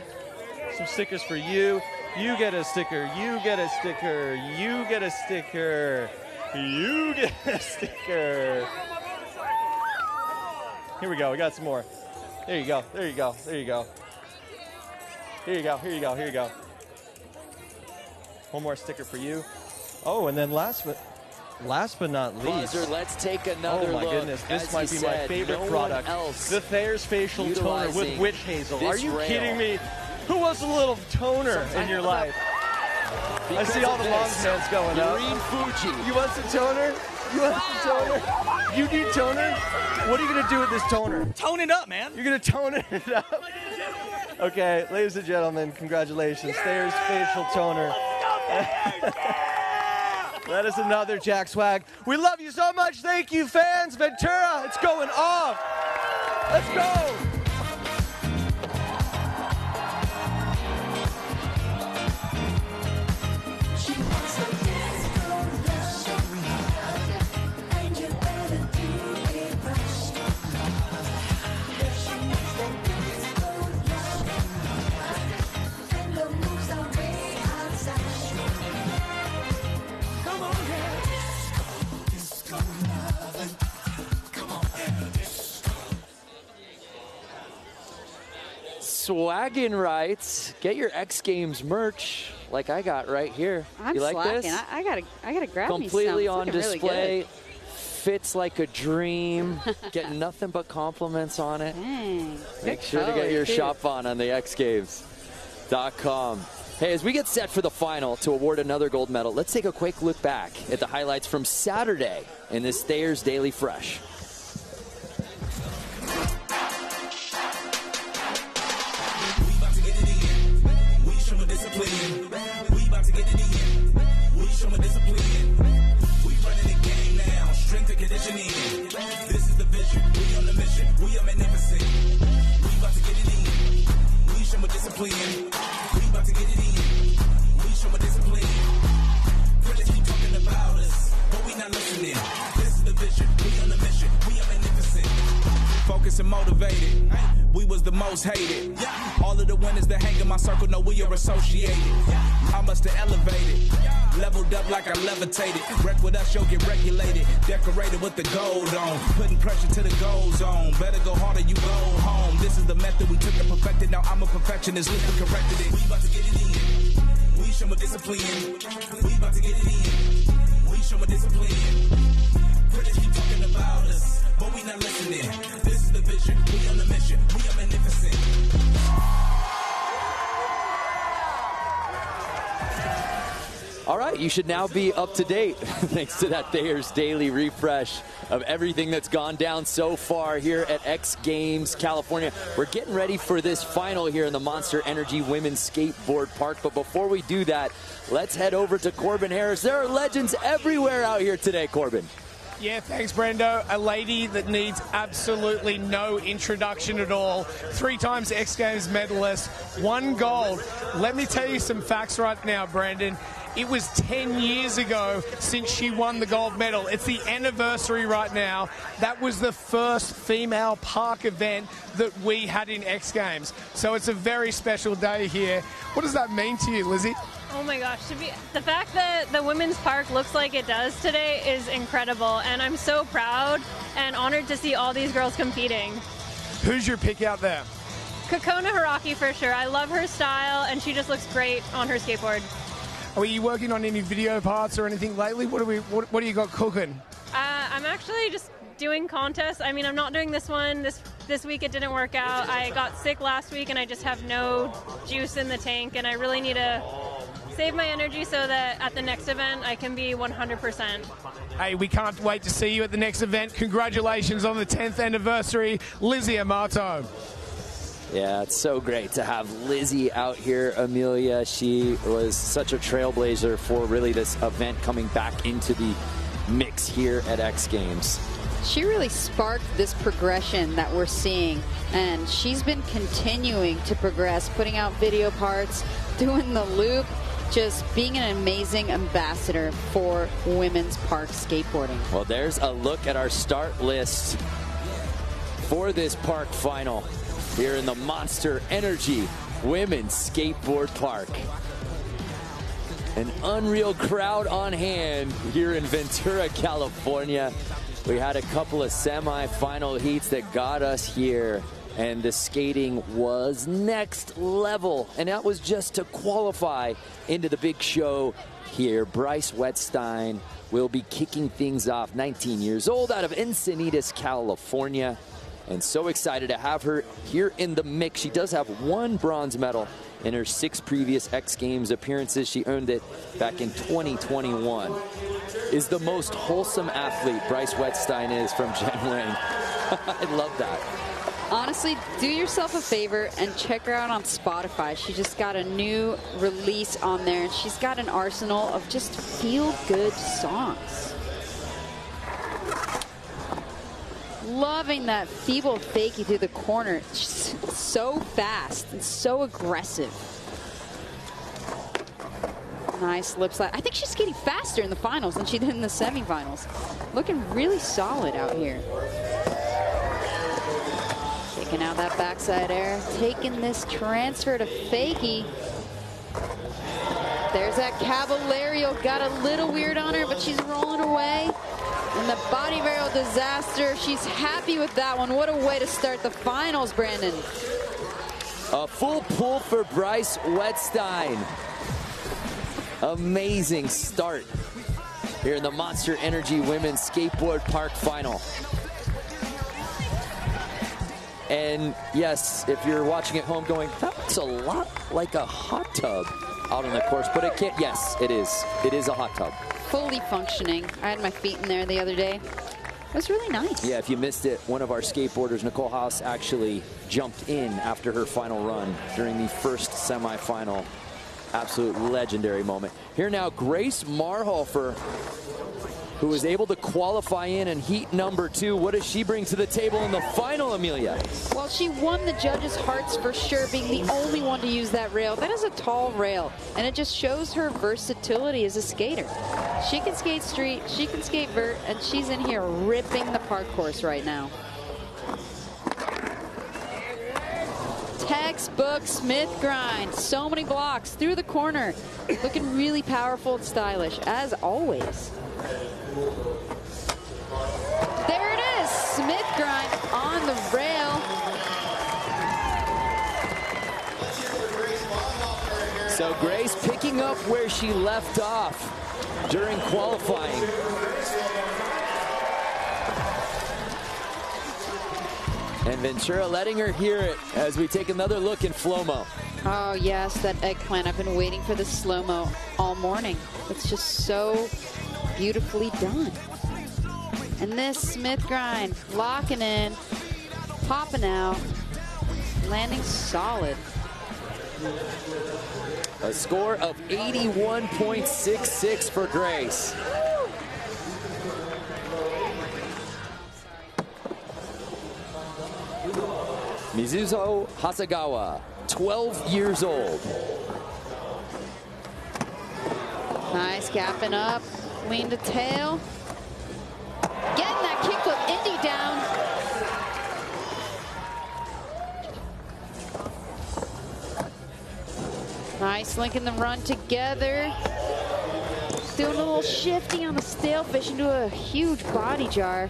Speaker 6: Some stickers for you. You get a sticker, you get a sticker, you get a sticker, you get a sticker. Here we go, we got some more. There you go, there you go, there you go. Here you go, here you go, here you go. One more sticker for you. Oh, and then last but not least.
Speaker 1: Buzzer, let's take another look.
Speaker 6: Oh my goodness, this might be my favorite product. The Thayer's Facial Toner with Witch Hazel. Are you kidding me? Who wants a little toner in your life? I see all the long hands going up.
Speaker 1: Fuji.
Speaker 6: You want some toner? You want some toner? You need toner? What are you going to do with this toner?
Speaker 20: Tone it up, man.
Speaker 6: You're going to tone it up? Okay, ladies and gentlemen, congratulations. Thayer's Facial Toner. That is another Jack swag. We love you so much. Thank you, fans. Ventura, it's going off. Let's go.
Speaker 1: swagging right. Get your X Games merch like I got right here.
Speaker 2: I'm
Speaker 1: you like
Speaker 2: slacking.
Speaker 1: this?
Speaker 2: I gotta grab
Speaker 1: Completely
Speaker 2: me
Speaker 1: on
Speaker 2: some. It's looking
Speaker 1: display.
Speaker 2: Really good.
Speaker 1: Fits like a dream. Getting nothing but compliments on it.
Speaker 2: Dang.
Speaker 1: Make sure to get your shop on the xgames.com. Hey, as we get set for the final to award another gold medal, let's take a quick look back at the highlights from Saturday in this Thayer's Daily Fresh.
Speaker 20: This is the vision. We on the mission. We are magnificent. We about to get it in. We show discipline. We about to get it in. We show discipline. Critics keep talking about us, but we not listening. This is the vision. We on the mission. We are magnificent. Focused and motivated. We was the most hated. All of the winners that hang in my circle know we are associated. I must have elevated. Leveled up like I levitated. Wreck with us, you'll get regulated. Decorated with the gold on. Putting pressure to the goal zone. Better go harder, you go home. This is the method we took and perfected. Now I'm a perfectionist. Look, we corrected it. We about to get it in. We show more discipline. We about to get it in. We show more discipline. Critics keep talking about us, but we not listening. This is the vision. We on the mission. We are magnificent.
Speaker 1: All right, you should now be up to date thanks to that Thayer's Daily Refresh of everything that's gone down so far here at X Games California. We're getting ready for this final here in the Monster Energy Women's Skateboard Park. But before we do that, let's head over to Corbin Harris. There are legends everywhere out here today, Corbin.
Speaker 3: Yeah, thanks, Brendo. A lady that needs absolutely no introduction at all. 3 times X Games medalist, 1 gold. Let me tell you some facts right now, Brandon. It was 10 years ago since she won the gold medal. It's the anniversary right now. That was the first female park event that we had in X Games. So it's a very special day here. What does that mean to you, Lizzie?
Speaker 21: Oh my gosh, the fact that the women's park looks like it does today is incredible, and I'm so proud and honored to see all these girls competing.
Speaker 3: Who's your pick out there?
Speaker 21: Kokona Hiraki for sure. I love her style, and she just looks great on her skateboard.
Speaker 3: Are you working on any video parts or anything lately? What do you got cooking?
Speaker 21: I'm actually just doing contests. I mean, I'm not doing this one. This week it didn't work out. I got sick last week, and I just have no juice in the tank, and I really need to save my energy so that at the next event I can be 100%.
Speaker 3: Hey, we can't wait to see you at the next event. Congratulations on the 10th anniversary, Lizzie Amato.
Speaker 1: Yeah, it's so great to have Lizzie out here, Amelia. She was such a trailblazer for really this event coming back into the mix here at X Games.
Speaker 2: She really sparked this progression that we're seeing, and she's been continuing to progress, putting out video parts, doing the loop, just being an amazing ambassador for women's park skateboarding.
Speaker 1: Well, there's a look at our start list for this park final here in the Monster Energy Women's Skateboard Park. An unreal crowd on hand here in Ventura, California. We had a couple of semi-final heats that got us here, and the skating was next level, and that was just to qualify into the big show here. Bryce Wettstein will be kicking things off, 19 years old, out of Encinitas, California, and so excited to have her here in the mix. She does have 1 bronze medal in her 6 previous X Games appearances. She earned it back in 2021. Is the most wholesome athlete Bryce Wettstein is from Jen Wayne. I love that.
Speaker 2: Honestly, do yourself a favor and check her out on Spotify. She just got a new release on there, and she's got an arsenal of just feel-good songs. Loving that feeble fakie through the corner. She's so fast and so aggressive. Nice lip slide. I think she's skating faster in the finals than she did in the semifinals. Looking really solid out here. Taking out that backside air. Taking this transfer to fakie. There's that Caballero. Got a little weird on her, but she's rolling away. And the body barrel disaster. She's happy with that one. What a way to start the finals, Brandon.
Speaker 1: A full pull for Bryce Wettstein. Amazing start here in the Monster Energy Women's Skateboard Park Final. And yes, if you're watching at home going, that looks a lot like a hot tub out on the course, but it can't, yes, it is. It is a hot tub.
Speaker 2: Fully functioning. I had my feet in there the other day. It was really nice.
Speaker 1: Yeah, if you missed it, one of our skateboarders, Nicole Haas, actually jumped in after her final run during the first semifinal. Absolute legendary moment. Here now, Grace Marhofer, who was able to qualify in heat number 2. What does she bring to the table in the final, Amelia?
Speaker 2: Well, she won the judges' hearts for sure, being the only one to use that rail. That is a tall rail, and it just shows her versatility as a skater. She can skate street, she can skate vert, and she's in here ripping the park course right now. Textbook Smith grind. So many blocks through the corner. Looking really powerful and stylish, as always. There it is. Smith grind on the rail.
Speaker 1: So Grace picking up where she left off during qualifying. And Ventura letting her hear it as we take another look in slow-mo.
Speaker 2: Oh, yes, that eggplant. I've been waiting for the slow-mo all morning. It's just so beautifully done. And this Smith grind, locking in, popping out, landing solid.
Speaker 1: A score of 81.66 for Grace. Mizuho Hasegawa, 12 years old.
Speaker 2: Nice, gapping up, lean to tail. Getting that kickflip Indy down. Nice, linking the run together. Doing a little shifty on the stalefish into a huge body jar.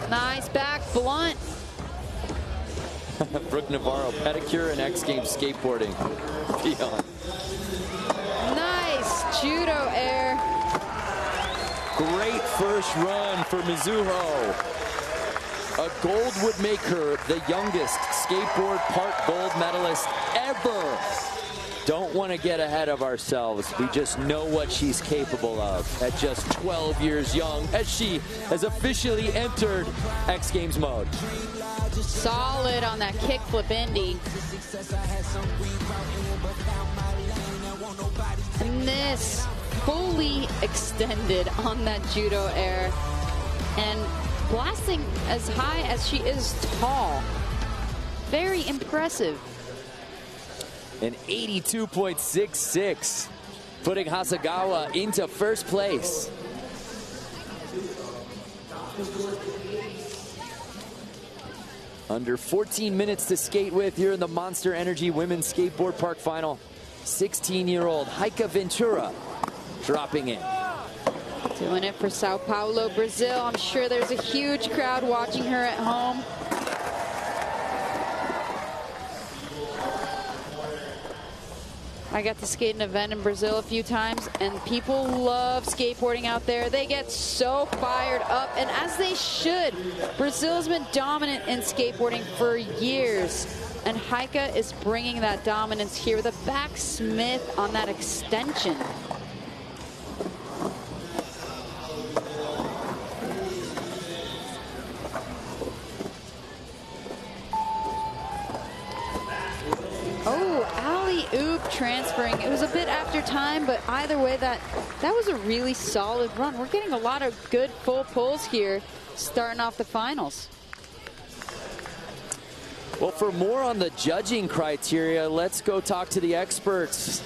Speaker 2: Nice back blunt.
Speaker 1: Brooke Navarro, pedicure and XGames skateboarding. Beyond.
Speaker 2: Nice judo air.
Speaker 1: Great first run for Mizuho. A gold would make her the youngest skateboard park gold medalist ever. Don't want to get ahead of ourselves. We just know what she's capable of at just 12 years young, as she has officially entered X Games mode.
Speaker 2: Solid on that kickflip Indy. And this fully extended on that judo air. And blasting as high as she is tall. Very impressive.
Speaker 1: An 82.66, putting Hasegawa into first place. Under 14 minutes to skate with here in the Monster Energy Women's Skateboard Park Final. 16-year-old Heike Ventura dropping in.
Speaker 2: Doing it for Sao Paulo, Brazil. I'm sure there's a huge crowd watching her at home. I got to skate an event in Brazil a few times, and people love skateboarding out there. They get so fired up, and as they should. Brazil's been dominant in skateboarding for years, and Heike is bringing that dominance here with a back Smith on that extension. Alley-oop transferring. It was a bit after time, but either way, that was a really solid run. We're getting a lot of good full pulls here, starting off the finals.
Speaker 1: Well, for more on the judging criteria, let's go talk to the experts.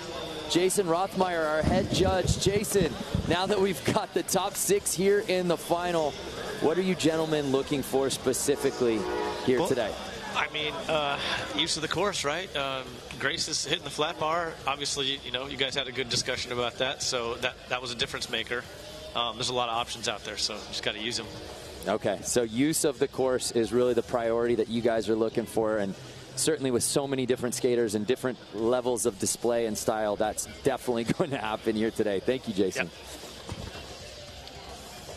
Speaker 1: Jason Rothmeyer, our head judge. Jason, now that we've got the top 6 here in the final, what are you gentlemen looking for specifically here today?
Speaker 16: I mean, use of the course, right? Grace is hitting the flat bar. Obviously, you know, you guys had a good discussion about that, so that was a difference maker. There's a lot of options out there, so just got to use them.
Speaker 1: Okay, so use of the course is really the priority that you guys are looking for, and certainly with so many different skaters and different levels of display and style, that's definitely going to happen here today. Thank you, Jason.
Speaker 2: Yep.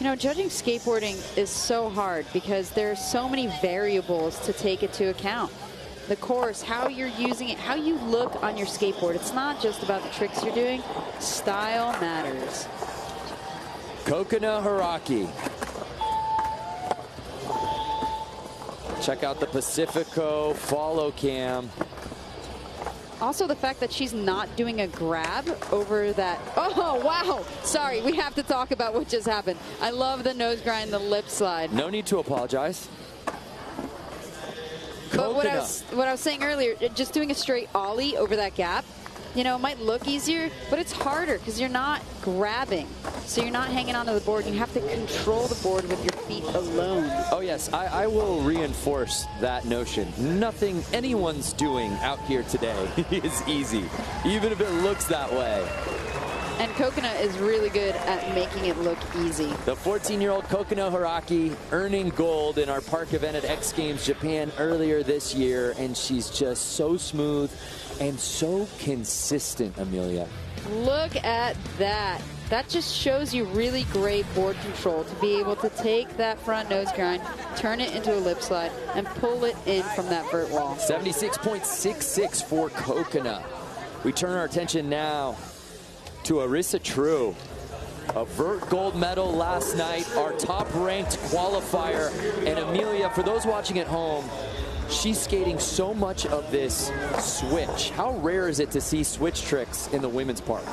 Speaker 2: You know, judging skateboarding is so hard because there are so many variables to take into account. The course, how you're using it, how you look on your skateboard. It's not just about the tricks you're doing. Style matters.
Speaker 1: Kokona Hiraki. Check out the Pacifico follow cam.
Speaker 2: Also, the fact that she's not doing a grab over that. Oh, wow. Sorry, we have to talk about what just happened. I love the nose grind, the lip slide.
Speaker 1: No need to apologize.
Speaker 2: But what I was saying earlier, just doing a straight ollie over that gap, you know, it might look easier, but it's harder because you're not grabbing. So you're not hanging onto the board. You have to control the board with your feet alone.
Speaker 1: Oh, yes. I will reinforce that notion. Nothing anyone's doing out here today is easy, even if it looks that way.
Speaker 2: And Kokona is really good at making it look easy.
Speaker 1: The 14-year-old Kokona Hiraki earning gold in our park event at X Games Japan earlier this year, and she's just so smooth and so consistent, Amelia.
Speaker 2: Look at that. That just shows you really great board control to be able to take that front nose grind, turn it into a lip slide, and pull it in from that vert wall.
Speaker 1: 76.66 for Kokona. We turn our attention now to Arisa True. A vert gold medal last night, our top-ranked qualifier. And Amelia, for those watching at home, she's skating so much of this switch. How rare is it to see switch tricks in the women's park?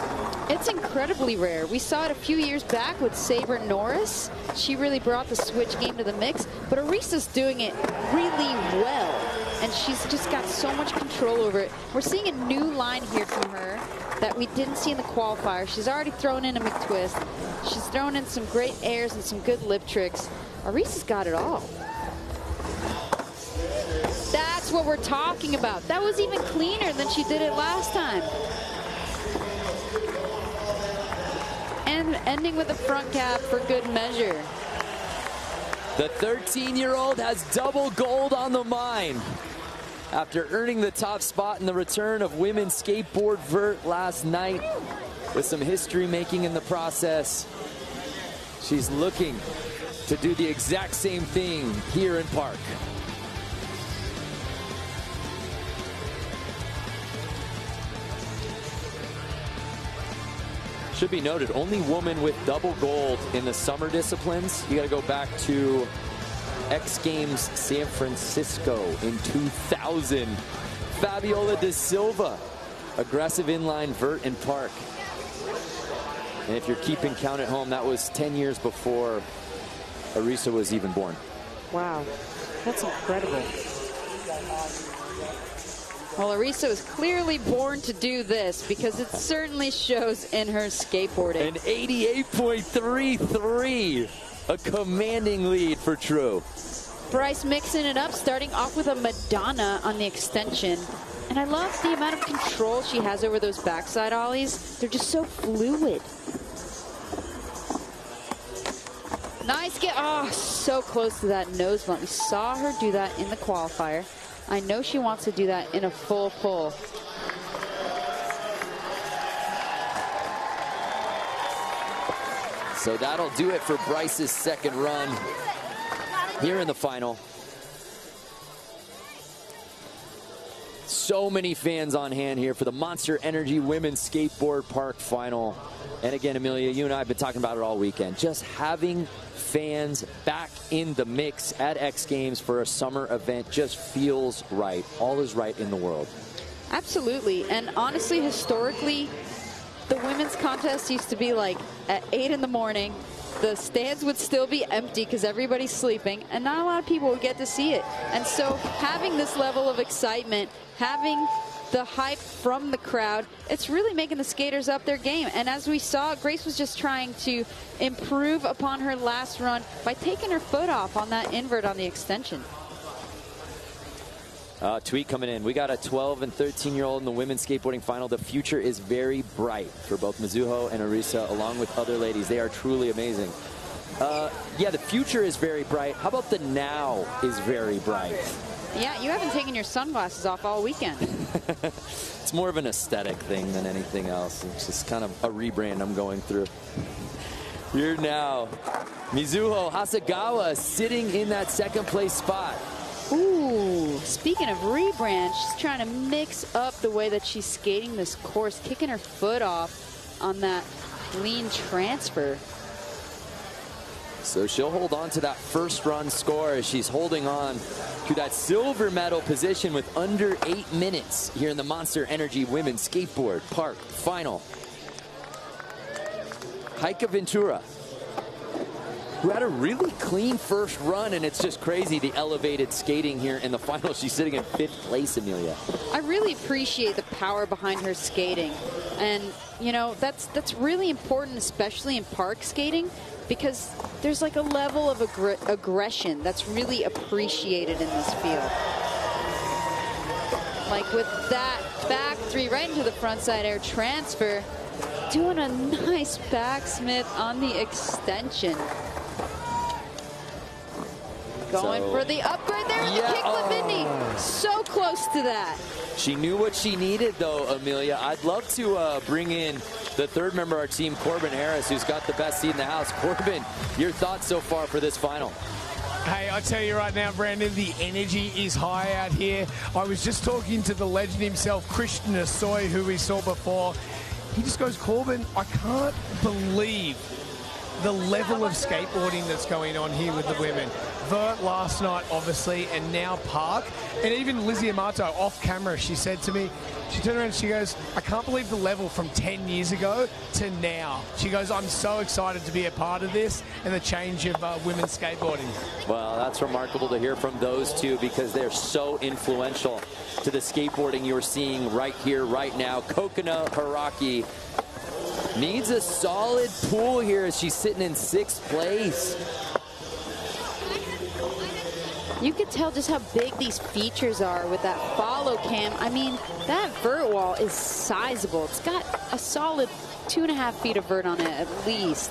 Speaker 2: It's incredibly rare. We saw it a few years back with Saber Norris. She really brought the switch game to the mix, but Arisa's doing it really well, and she's just got so much control over it. We're seeing a new line here from her that we didn't see in the qualifier. She's already thrown in a McTwist. She's thrown in some great airs and some good lip tricks. Arisa's got it all. That's what we're talking about. That was even cleaner than she did it last time. And ending with a front cap for good measure.
Speaker 1: The 13-year-old has double gold on the mind after earning the top spot in the return of women's skateboard vert last night. With some history making in the process, she's looking to do the exact same thing here in park. Should be noted, only woman with double gold in the summer disciplines. You got to go back to X Games San Francisco in 2000. Fabiola de Silva, aggressive inline vert in park. And if you're keeping count at home, that was 10 years before Arisa was even born.
Speaker 2: Wow, that's incredible. Well, Arisa was clearly born to do this because it certainly shows in her skateboarding.
Speaker 1: An 88.33, a commanding lead for True.
Speaker 2: Bryce mixing it up, starting off with a Madonna on the extension. And I love the amount of control she has over those backside ollies. They're just so fluid. Nice get, oh, so close to that nose blunt. We saw her do that in the qualifier. I know she wants to do that in a full pull.
Speaker 1: So that'll do it for Bryce's second run here in the final. So many fans on hand here for the Monster Energy Women's Skateboard Park Final. And again, Amelia, you and I have been talking about it all weekend. Just having fans back in the mix at X Games for a summer event just feels right. All is right in the world.
Speaker 2: Absolutely. And honestly, historically, the women's contest used to be like at 8 in the morning. The stands would still be empty because everybody's sleeping, and not a lot of people would get to see it. And so having this level of excitement, having the hype from the crowd, it's really making the skaters up their game. And as we saw, Grace was just trying to improve upon her last run by taking her foot off on that invert on the extension.
Speaker 1: Tweet coming in. We got a 12 and 13-year-old in the women's skateboarding final. The future is very bright for both Mizuho and Arisa, along with other ladies. They are truly amazing. Yeah, the future is very bright. How about the now is very bright?
Speaker 2: Yeah, you haven't taken your sunglasses off all weekend.
Speaker 1: It's more of an aesthetic thing than anything else. It's just kind of a rebrand I'm going through. Here now, Mizuho Hasegawa sitting in that second place spot.
Speaker 2: Ooh, speaking of rebrand, she's trying to mix up the way that she's skating this course, kicking her foot off on that lean transfer.
Speaker 1: So she'll hold on to that first run score as she's holding on to that silver medal position with under 8 minutes here in the Monster Energy Women's Skateboard Park Final. Heike Ventura, who had a really clean first run, and it's just crazy the elevated skating here in the final. She's sitting in 5th place, Amelia.
Speaker 2: I really appreciate the power behind her skating, and you know that's really important, especially in park skating, because there's like a level of aggression that's really appreciated in this field. Like with that back three right into the frontside air transfer, doing a nice backsmith on the extension. Going for the upgrade there in the kickflip Indy. So close to that.
Speaker 1: She knew what she needed, though, Amelia. I'd love to bring in the third member of our team, Corbin Harris, who's got the best seat in the house. Corbin, your thoughts so far for this final?
Speaker 3: Hey, I tell you right now, Brandon, the energy is high out here. I was just talking to the legend himself, Christian Assoy, who we saw before. He just goes, Corbin, I can't believe the level of skateboarding that's going on here with the women. Vert last night, obviously, and now Park. And even Lizzie Amato off camera, she said to me, she turned around and she goes, I can't believe the level from 10 years ago to now. She goes, I'm so excited to be a part of this and the change of women's skateboarding.
Speaker 1: Well, that's remarkable to hear from those two because they're so influential to the skateboarding you're seeing right here, right now. Kokona Haraki needs a solid pull here as she's sitting in 6th place.
Speaker 2: You can tell just how big these features are with that follow cam. I mean, that vert wall is sizable. It's got a solid 2.5 feet of vert on it at least.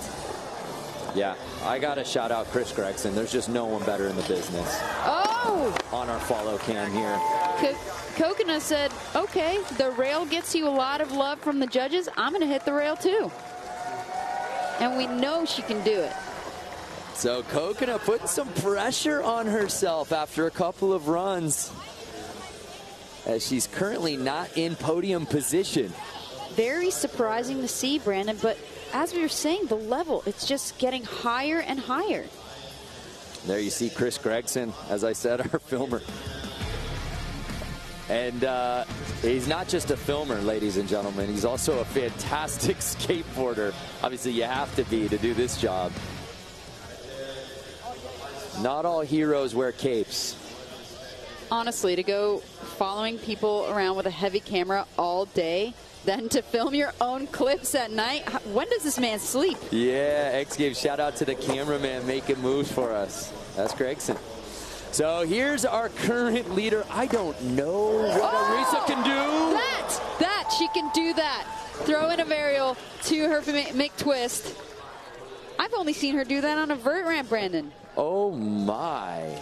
Speaker 1: Yeah, I got to shout out Chris Gregson. There's just no one better in the business.
Speaker 2: Oh!
Speaker 1: On our follow cam here.
Speaker 2: Kokona said, okay, the rail gets you a lot of love from the judges. I'm going to hit the rail too. And we know she can do it.
Speaker 1: So Kokona putting some pressure on herself after a couple of runs, as she's currently not in podium position.
Speaker 2: Very surprising to see, Brandon, but as we were saying, the level, it's just getting higher and higher.
Speaker 1: There you see Chris Gregson, as I said, our filmer. And he's not just a filmer, ladies and gentlemen. He's also a fantastic skateboarder. Obviously, you have to be to do this job. Not all heroes wear capes.
Speaker 2: Honestly, to go following people around with a heavy camera all day, then to film your own clips at night, when does this man sleep?
Speaker 1: Yeah, XGames, shout out to the cameraman making moves for us. That's Gregson. So here's our current leader. I don't know what Arisa can do.
Speaker 2: That, she can do that. Throw in a varial to her McTwist. I've only seen her do that on a vert ramp, Brandon.
Speaker 1: Oh my.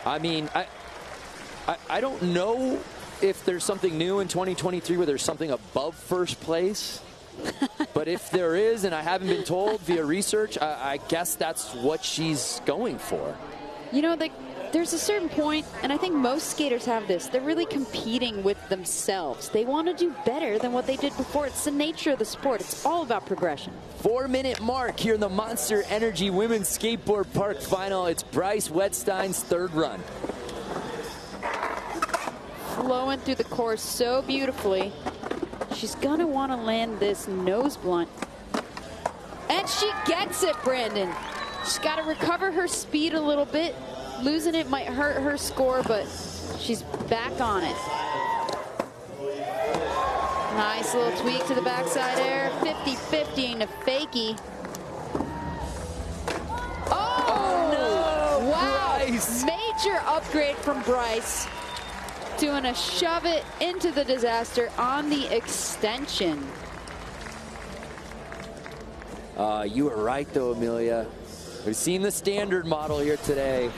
Speaker 1: I mean, I don't know if there's something new in 2023 where there's something above first place. But if there is, and I haven't been told via research, I guess that's what she's going for.
Speaker 2: You know, there's a certain point, and I think most skaters have this, they're really competing with themselves. They want to do better than what they did before. It's the nature of the sport. It's all about progression.
Speaker 1: 4-minute mark here in the Monster Energy Women's Skateboard Park Final. It's Bryce Wettstein's third run.
Speaker 2: Flowing through the course so beautifully. She's going to want to land this nose blunt. And she gets it, Brandon. She's got to recover her speed a little bit. Losing it might hurt her score, but she's back on it. Nice little tweak to the backside air. 50-50 to fakie. Oh, no! Wow! Bryce. Major upgrade from Bryce. Doing a shove it into the disaster on the extension.
Speaker 1: You were right, though, Amelia. We've seen the standard model here today.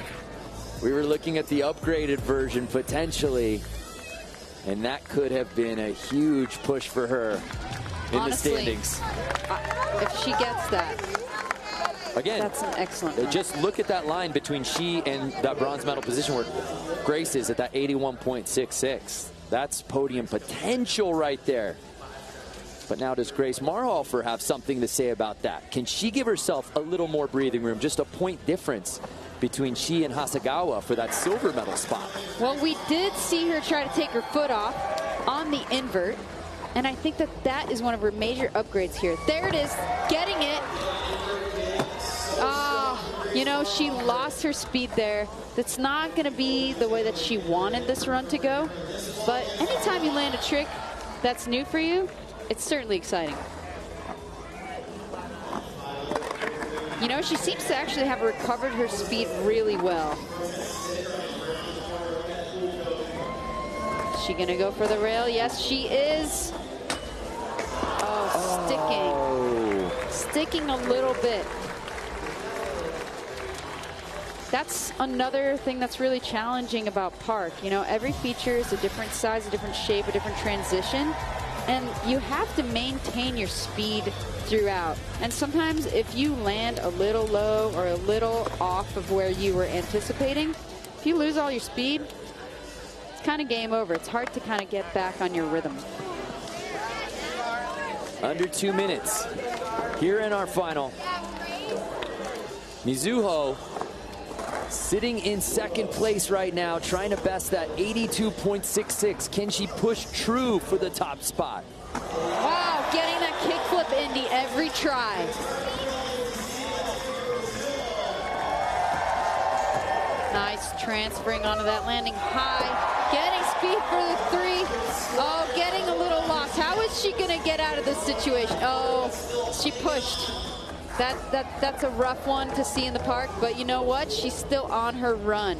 Speaker 1: We were looking at the upgraded version, potentially. And that could have been a huge push for her in
Speaker 2: Honestly,
Speaker 1: the standings.
Speaker 2: If she gets that,
Speaker 1: again,
Speaker 2: that's an excellent run.
Speaker 1: Just look at that line between she and that bronze medal position where Grace is at that 81.66. That's podium potential right there. But now does Grace Marhofer have something to say about that? Can she give herself a little more breathing room? Just a point difference between she and Hasegawa for that silver medal spot.
Speaker 2: Well, we did see her try to take her foot off on the invert, and I think that that is one of her major upgrades here. There it is, getting it. You know, she lost her speed there. That's not going to be the way that she wanted this run to go, but anytime you land a trick that's new for you, it's certainly exciting. You know, she seems to actually have recovered her speed really well. Is she gonna go for the rail? Yes, she is. Oh, sticking a little bit. That's another thing that's really challenging about park. You know, every feature is a different size, a different shape, a different transition. And you have to maintain your speed throughout. And sometimes if you land a little low or a little off of where you were anticipating, if you lose all your speed, it's kind of game over. It's hard to kind of get back on your rhythm.
Speaker 1: Under 2 minutes here in our final. Mizuho sitting in second place right now, trying to best that 82.66. Can she push true for the top spot?
Speaker 2: Wow, getting that kickflip Indy every try. Nice transferring onto that landing high. Getting speed for the 3. Oh, getting a little lost. How is she going to get out of this situation? Oh, she pushed. That's a rough one to see in the park, but you know what? She's still on her run.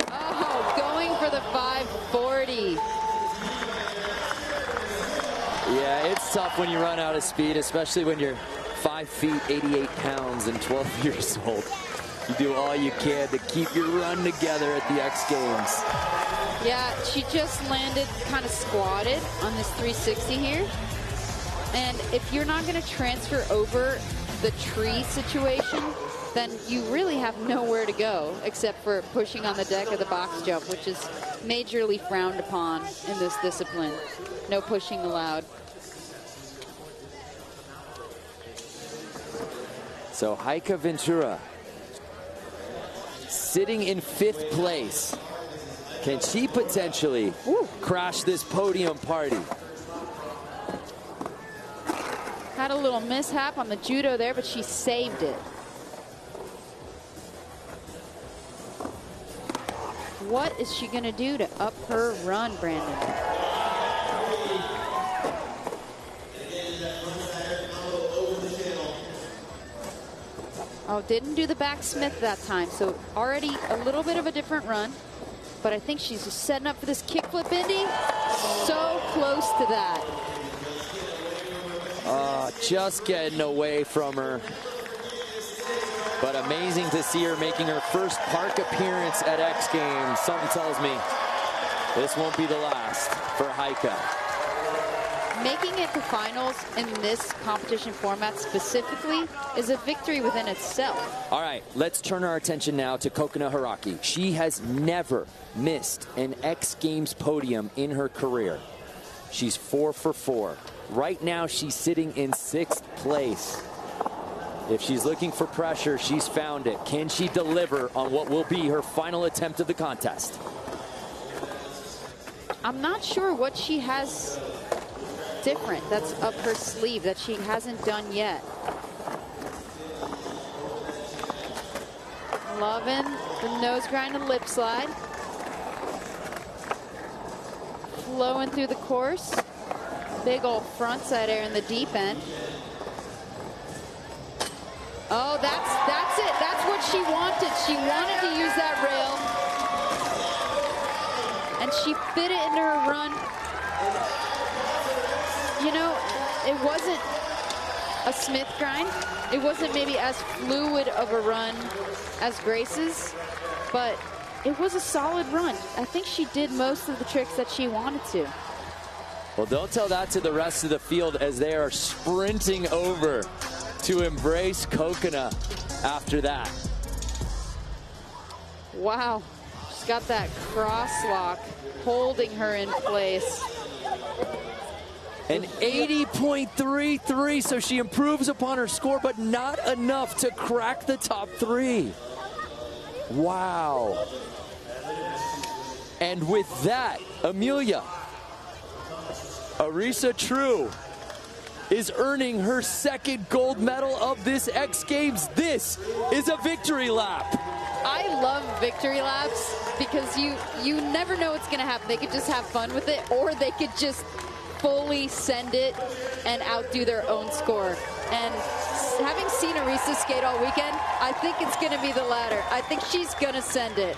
Speaker 2: Oh, going for the 540.
Speaker 1: Yeah, it's tough when you run out of speed, especially when you're 5 feet, 88 pounds, and 12 years old. You do all you can to keep your run together at the X Games.
Speaker 2: Yeah, she just landed kind of squatted on this 360 here. And if you're not going to transfer over the tree situation, then you really have nowhere to go except for pushing on the deck of the box jump, which is majorly frowned upon in this discipline. No pushing allowed.
Speaker 1: So Heike Ventura sitting in 5th place. Can she potentially crash this podium party?
Speaker 2: Had a little mishap on the judo there, but she saved it. What is she going to do to up her run, Brandon? Oh, didn't do the backsmith that time, so already a little bit of a different run. But I think she's just setting up for this kickflip Indy. So close to that.
Speaker 1: Just getting away from her. But amazing to see her making her first park appearance at X Games. Something tells me this won't be the last for Heike.
Speaker 2: Making it to finals in this competition format specifically is a victory within itself.
Speaker 1: All right, let's turn our attention now to Kokona Hiraki. She has never missed an X Games podium in her career. She's 4 for 4. Right now, she's sitting in 6th place. If she's looking for pressure, she's found it. Can she deliver on what will be her final attempt of the contest?
Speaker 2: I'm not sure what she has different that's up her sleeve that she hasn't done yet. Loving the nose grind and lip slide. Flowing through the course. Big old frontside air in the deep end. Oh, that's it. That's what she wanted. She wanted to use that rail. And she fit it into her run. you know, it wasn't a Smith grind. It wasn't maybe as fluid of a run as Grace's, but it was a solid run. I think she did most of the tricks that she wanted to.
Speaker 1: Well, don't tell that to the rest of the field as they are sprinting over to embrace Coconut after that.
Speaker 2: Wow, she's got that cross lock holding her in place.
Speaker 1: An 80.33, so she improves upon her score, but not enough to crack the top 3. Wow. And with that, Amelia, Arisa True is earning her 2nd gold medal of this X Games. This is a victory lap.
Speaker 2: I love victory laps because you never know what's going to happen. They could just have fun with it, or they could just fully send it and outdo their own score. And having seen Arisa skate all weekend, I think it's going to be the latter. I think she's going to send it.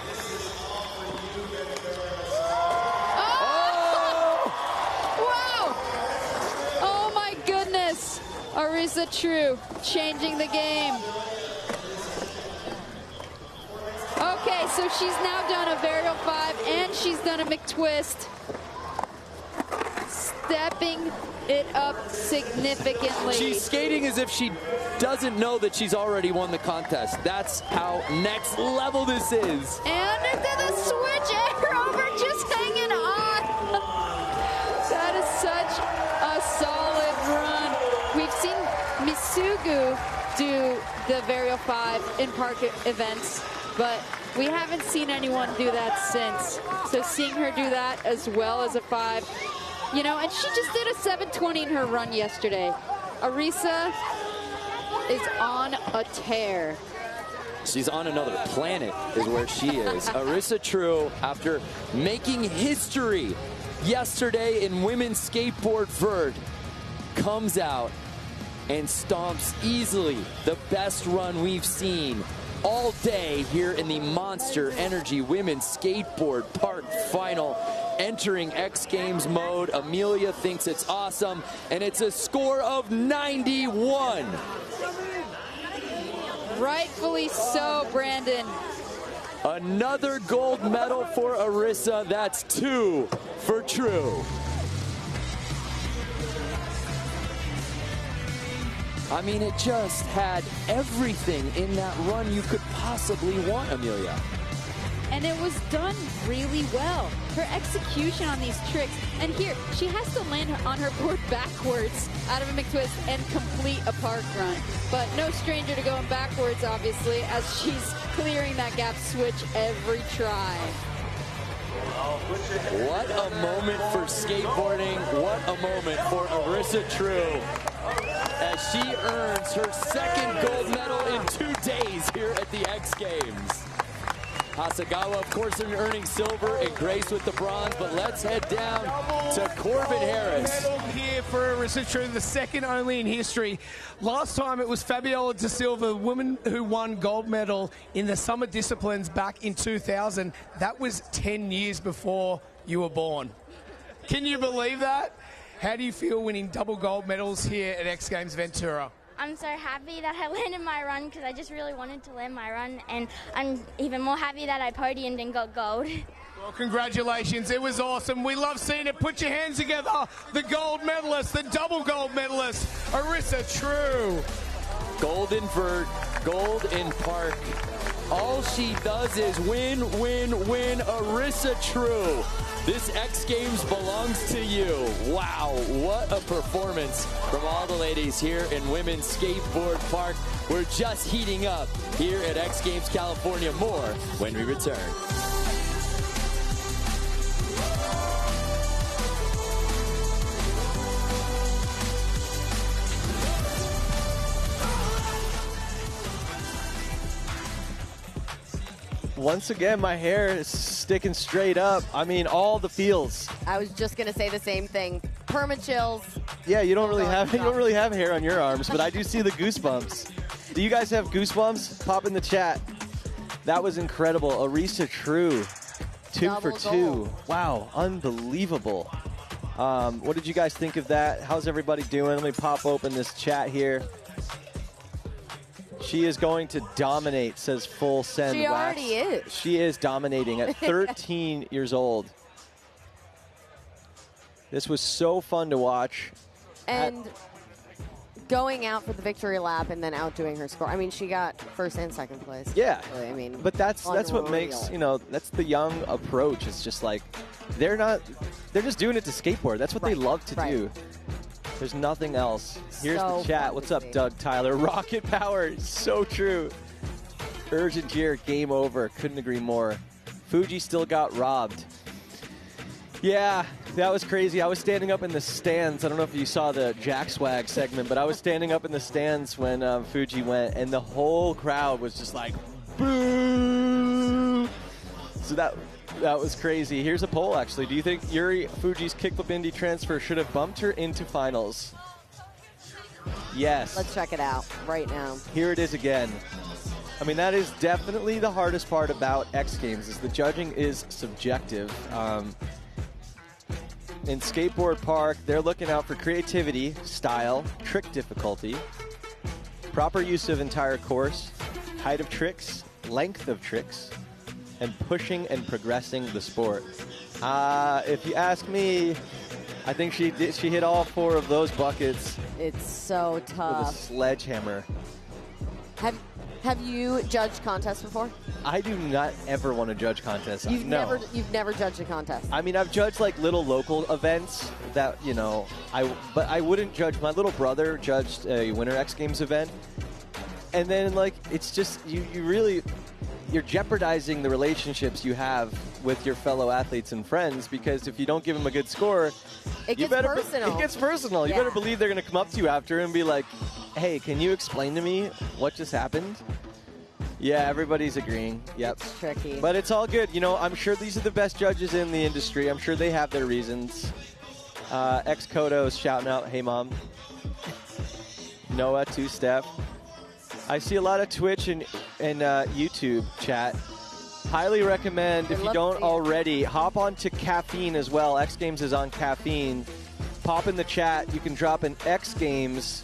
Speaker 2: Arisa True changing the game. Okay, so she's now done a varial 5 and she's done a McTwist. Stepping it up significantly.
Speaker 1: She's skating as if she doesn't know that she's already won the contest. That's how next level this is.
Speaker 2: And into the switch air over, just hanging on. That is such a solid run. We've seen Misugu do the varial 5 in park events, but we haven't seen anyone do that since. So seeing her do that as well as a 5, you know, and she just did a 720 in her run yesterday. Arisa is on a tear.
Speaker 1: She's on another planet is where she is. Arisa True, after making history yesterday in women's skateboard vert, comes out and stomps easily the best run we've seen all day here in the Monster Energy Women's Skateboard Park Final. Entering X Games mode, Amelia thinks it's awesome, and it's a score of 91.
Speaker 2: Rightfully so, Brandon.
Speaker 1: Another gold medal for Arisa. That's 2 for True. I mean, it just had everything in that run you could possibly want, Amelia.
Speaker 2: And it was done really well. Her execution on these tricks, and here, she has to land on her board backwards out of a McTwist and complete a park run. But no stranger to going backwards, obviously, as she's clearing that gap switch every try.
Speaker 1: What a moment for skateboarding. What a moment for Arisa True, as she earns her 2nd gold medal in 2 days here at the X Games. Hasagawa, of course, earning silver, and Grace with the bronze, but let's head down to Corbin Harris.
Speaker 3: Medal here for Arisa True, the 2nd only in history. Last time it was Fabiola Da Silva, the woman who won gold medal in the summer disciplines back in 2000. That was 10 years before you were born. Can you believe that? How do you feel winning double gold medals here at X Games Ventura?
Speaker 5: I'm so happy that I landed my run because I just really wanted to land my run, and I'm even more happy that I podiumed and got gold.
Speaker 3: Well, congratulations. It was awesome. We love seeing it. Put your hands together. The gold medalist, the double gold medalist, Arisa True.
Speaker 1: Gold in vert, gold in park. All she does is win, win, win. Arisa True. This X Games belongs to you. Wow, what a performance from all the ladies here in Women's Skateboard Park. We're just heating up here at X Games California. More when we return.
Speaker 6: Once again, my hair is sticking straight up. I mean, all the feels.
Speaker 7: I was just gonna say the same thing. Perma-chills.
Speaker 6: Yeah, you don't really have hair on your arms, but I do see the goosebumps. Do you guys have goosebumps? Pop in the chat. That was incredible. Arisa True, 2 for 2. Wow, unbelievable. What did you guys think of that? How's everybody doing? Let me pop open this chat here. She is going to dominate, says Full Send
Speaker 7: She
Speaker 6: Wax.
Speaker 7: already is.
Speaker 6: She is dominating at 13 years old. This was so fun to watch.
Speaker 7: And going out for the victory lap and then outdoing her score. I mean, she got first and second place.
Speaker 6: Yeah.
Speaker 7: I mean,
Speaker 6: but that's what
Speaker 7: unreal.
Speaker 6: makes, that's the young approach. It's just like they're just doing it to skateboard. That's what they love to do. There's nothing else. Here's
Speaker 7: So
Speaker 6: the chat.
Speaker 7: fun
Speaker 6: What's
Speaker 7: to
Speaker 6: up,
Speaker 7: see.
Speaker 6: Doug Tyler? Rocket power. So true. Urgent Gear, game over. Couldn't agree more. Fuji still got robbed. Yeah, that was crazy. I was standing up in the stands. I don't know if you saw the Jack Swag segment, but I was standing up in the stands when Fuji went, and the whole crowd was just like, boo! So that was crazy. Here's a poll, actually. Do you think Yuri Fuji's kickflip indie transfer should have bumped her into finals? Yes.
Speaker 7: Let's check it out right now.
Speaker 6: Here it is again. I mean, that is definitely the hardest part about X Games, is the judging is subjective. In Skateboard Park, they're looking out for creativity, style, trick difficulty, proper use of entire course, height of tricks, length of tricks, and pushing and progressing the sport. If you ask me, I think she hit all 4 of those buckets.
Speaker 7: It's so
Speaker 6: With a
Speaker 7: tough.
Speaker 6: sledgehammer.
Speaker 7: Have you judged contests before?
Speaker 6: I do not ever want to judge contests.
Speaker 7: You've
Speaker 6: No.
Speaker 7: never judged a contest.
Speaker 6: I mean, I've judged like little local events that, but I wouldn't judge. My little brother judged a Winter X Games event. And then it's just, you're jeopardizing the relationships you have with your fellow athletes and friends, because if you don't give them a good score,
Speaker 7: It gets personal.
Speaker 6: It gets personal. You
Speaker 7: Yeah.
Speaker 6: better believe they're going to come up to you after and be like, hey, can you explain to me what just happened? Yeah, everybody's agreeing. Yep.
Speaker 7: It's tricky.
Speaker 6: But it's all good. I'm sure these are the best judges in the industry. I'm sure they have their reasons. Ex-Kodo's shouting out, hey, Mom. Noah, 2-step. I see a lot of Twitch and YouTube chat. Highly recommend, if you don't already, hop on to Caffeine as well. X Games is on Caffeine. Pop in the chat. You can drop an X Games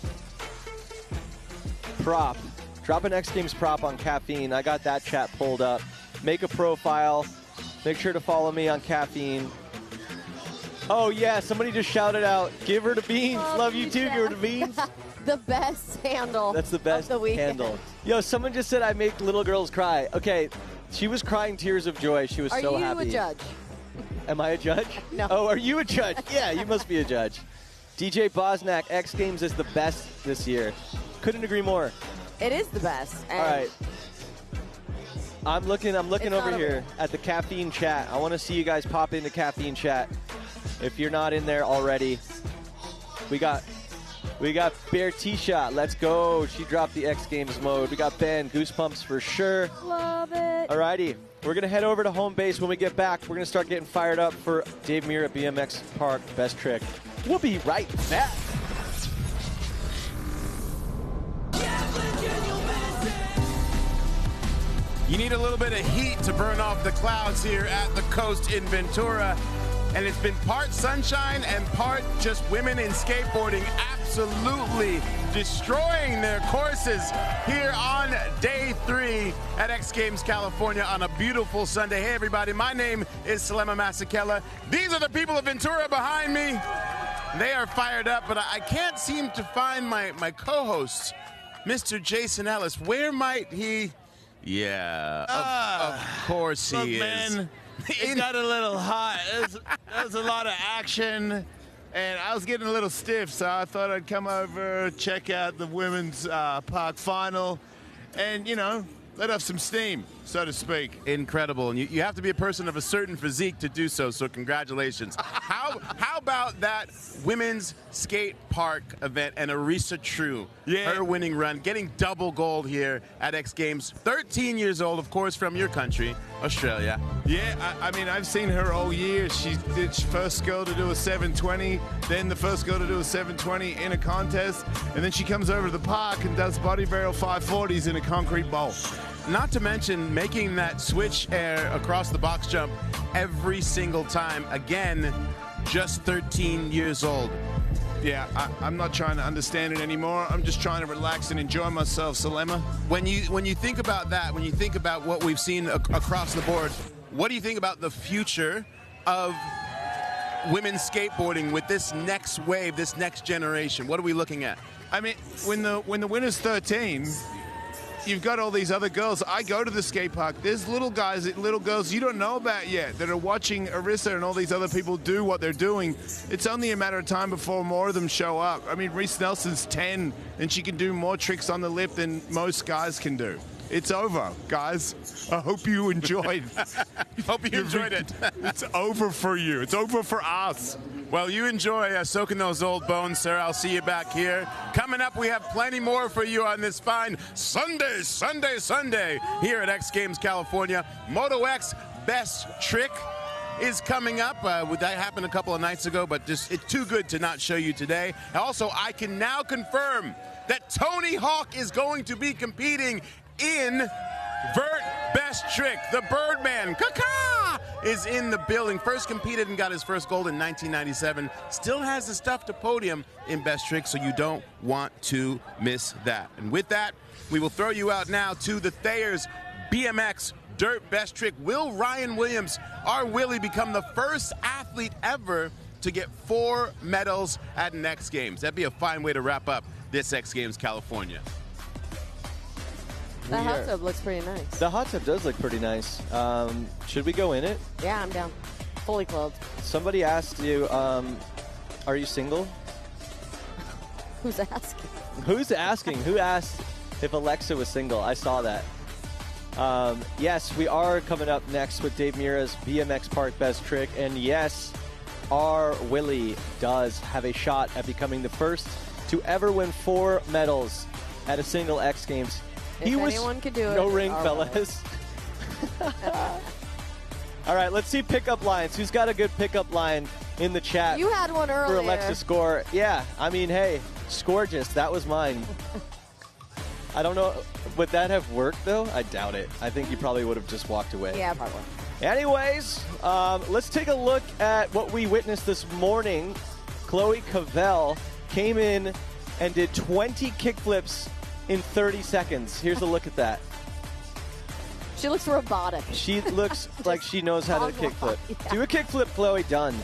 Speaker 6: prop. Drop an X Games prop on Caffeine. I got that chat pulled up. Make a profile. Make sure to follow me on Caffeine. Oh, yeah, somebody just shouted out, give her the beans. Love you too, give her the beans.
Speaker 7: The best handle.
Speaker 6: That's the best
Speaker 7: of the weekend.
Speaker 6: handle. Yo, someone just said I make little girls cry. Okay, she was crying tears of joy. She was so happy.
Speaker 7: Are you a judge?
Speaker 6: Am I a judge?
Speaker 7: No.
Speaker 6: Oh, are you a judge? Yeah, you must be a judge. DJ Bosnack, X Games is the best this year. Couldn't agree more.
Speaker 7: It is the best.
Speaker 6: All right. I'm looking over here at the Caffeine chat. I want to see you guys pop into Caffeine chat. If you're not in there already, we got Bear T-Shot. Let's go. She dropped the X Games mode. We got Ben. Goosebumps for sure.
Speaker 7: Love it.
Speaker 6: Alrighty. We're going to head over to home base. When we get back, we're going to start getting fired up for Dave Mirra BMX Park Best Trick. We'll be right back.
Speaker 10: You need a little bit of heat to burn off the clouds here at the coast in Ventura. And it's been part sunshine and part just women in skateboarding absolutely destroying their courses here on day 3 at X Games California on a beautiful Sunday. Hey everybody, my name is Salema Masekela. These are the people of Ventura behind me. They are fired up, but I can't seem to find my co-host, Mr. Jason Ellis. Where might he? Yeah, of course he is.
Speaker 11: Man, it got a little hot. There was a lot of action, and I was getting a little stiff, so I thought I'd come over, check out the women's park final, and, let off some steam, so to speak.
Speaker 10: Incredible, and you have to be a person of a certain physique to do so, so congratulations. How about that women's skate park event and Arisa True, her winning run, getting double gold here at X Games. 13 years old, of course, from your country, Australia.
Speaker 11: Yeah, I mean, I've seen her all year. She's the first girl to do a 720, then the first girl to do a 720 in a contest, and then she comes over to the park and does body barrel 540s in a concrete bowl.
Speaker 10: Not to mention making that switch air across the box jump every single time. Again, just 13 years old.
Speaker 11: Yeah, I'm not trying to understand it anymore. I'm just trying to relax and enjoy myself, Salema.
Speaker 10: When you think about that, when you think about what we've seen across the board, what do you think about the future of women's skateboarding with this next wave, this next generation? What are we looking at?
Speaker 11: I mean, when the winner's 13, you've got all these other girls. I go to the skate park. There's little guys, little girls you don't know about yet that are watching Arissa and all these other people do what they're doing. It's only a matter of time before more of them show up. I mean, Reese Nelson's 10, and she can do more tricks on the lip than most guys can do. It's over, guys. I hope you enjoyed.
Speaker 10: Hope you enjoyed it.
Speaker 11: It's over for you. It's over for us.
Speaker 10: Well, you enjoy soaking those old bones, sir. I'll see you back here. Coming up, we have plenty more for you on this fine Sunday here at X Games California. Moto X Best Trick is coming up. That happened a couple of nights ago, but just it's too good to not show you today. Also, I can now confirm that Tony Hawk is going to be competing in Vert Best Trick. The Birdman, is in the building. First competed and got his first gold in 1997. Still has the stuff to podium in Best Trick, so you don't want to miss that. And with that, we will throw you out now to the Thayer's BMX Dirt Best Trick. Will Ryan Williams, our Willie, become the first athlete ever to get 4 medals at an X Games? That'd be a fine way to wrap up this X Games California.
Speaker 7: The hot tub looks pretty nice.
Speaker 6: The hot tub does look pretty nice. Should we go in it?
Speaker 7: Yeah, I'm down. Fully clothed.
Speaker 6: Somebody asked you, are you single?
Speaker 7: Who's asking?
Speaker 6: Who's asking? Who asked if Alexa was single? I saw that. Yes, we are coming up next with Dave Mirra's BMX Park Best Trick. And yes, our Willie does have a shot at becoming the first to ever win 4 medals at a single X Games.
Speaker 7: If anyone could do it.
Speaker 6: No ring, fellas. All right, let's see pickup lines. Who's got a good pickup line in the chat?
Speaker 7: You had one earlier.
Speaker 6: For Alexa Score. Yeah, I mean, hey, Scorgeous, that was mine. I don't know. Would that have worked, though? I doubt it. I think you probably would have just walked away.
Speaker 7: Yeah, probably.
Speaker 6: Anyways, let's take a look at what we witnessed this morning. Chloe Cavell came in and did 20 kickflips in 30 seconds. Here's a look at that.
Speaker 7: She looks robotic.
Speaker 6: She looks like she knows how to kickflip.
Speaker 7: Yeah.
Speaker 6: Do a kickflip, Chloe. Done.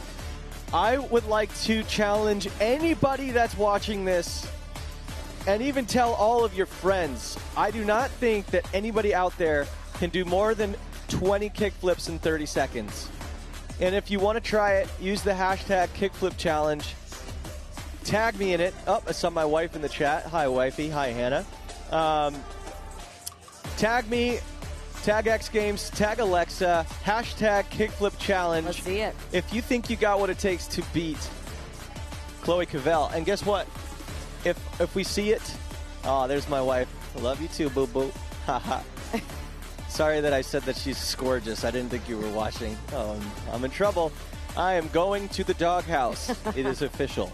Speaker 6: I would like to challenge anybody that's watching this and even tell all of your friends. I do not think that anybody out there can do more than 20 kickflips in 30 seconds. And if you want to try it, use the hashtag kickflip challenge. Tag me in it. Oh, I saw my wife in the chat. Hi, wifey. Hi, Hannah. Tag me. Tag X Games. Tag Alexa. Hashtag kickflip challenge.
Speaker 7: Let's see it.
Speaker 6: If you think you got what it takes to beat Chloe Cavell. And guess what? If we see it, oh, there's my wife. I love you too, boo-boo. Haha. Sorry that I said that she's gorgeous. I didn't think you were watching. Oh, I'm in trouble. I am going to the doghouse. It is official.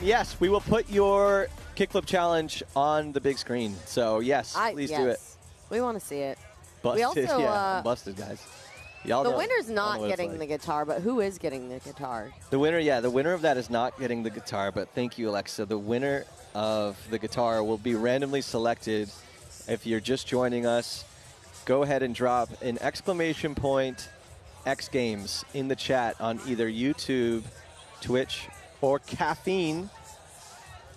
Speaker 6: Yes, we will put your kickflip challenge on the big screen. So, yes, please do it.
Speaker 7: We want to see it.
Speaker 6: Busted,
Speaker 7: we also,
Speaker 6: yeah, busted, guys. Y'all
Speaker 7: the
Speaker 6: know,
Speaker 7: winner's not getting
Speaker 6: like
Speaker 7: the guitar, but who is getting the guitar?
Speaker 6: The winner, yeah, the winner of that is not getting the guitar, but thank you, Alexa. The winner of the guitar will be randomly selected. If you're just joining us, go ahead and drop an exclamation point X Games in the chat on either YouTube, Twitch, or Caffeine.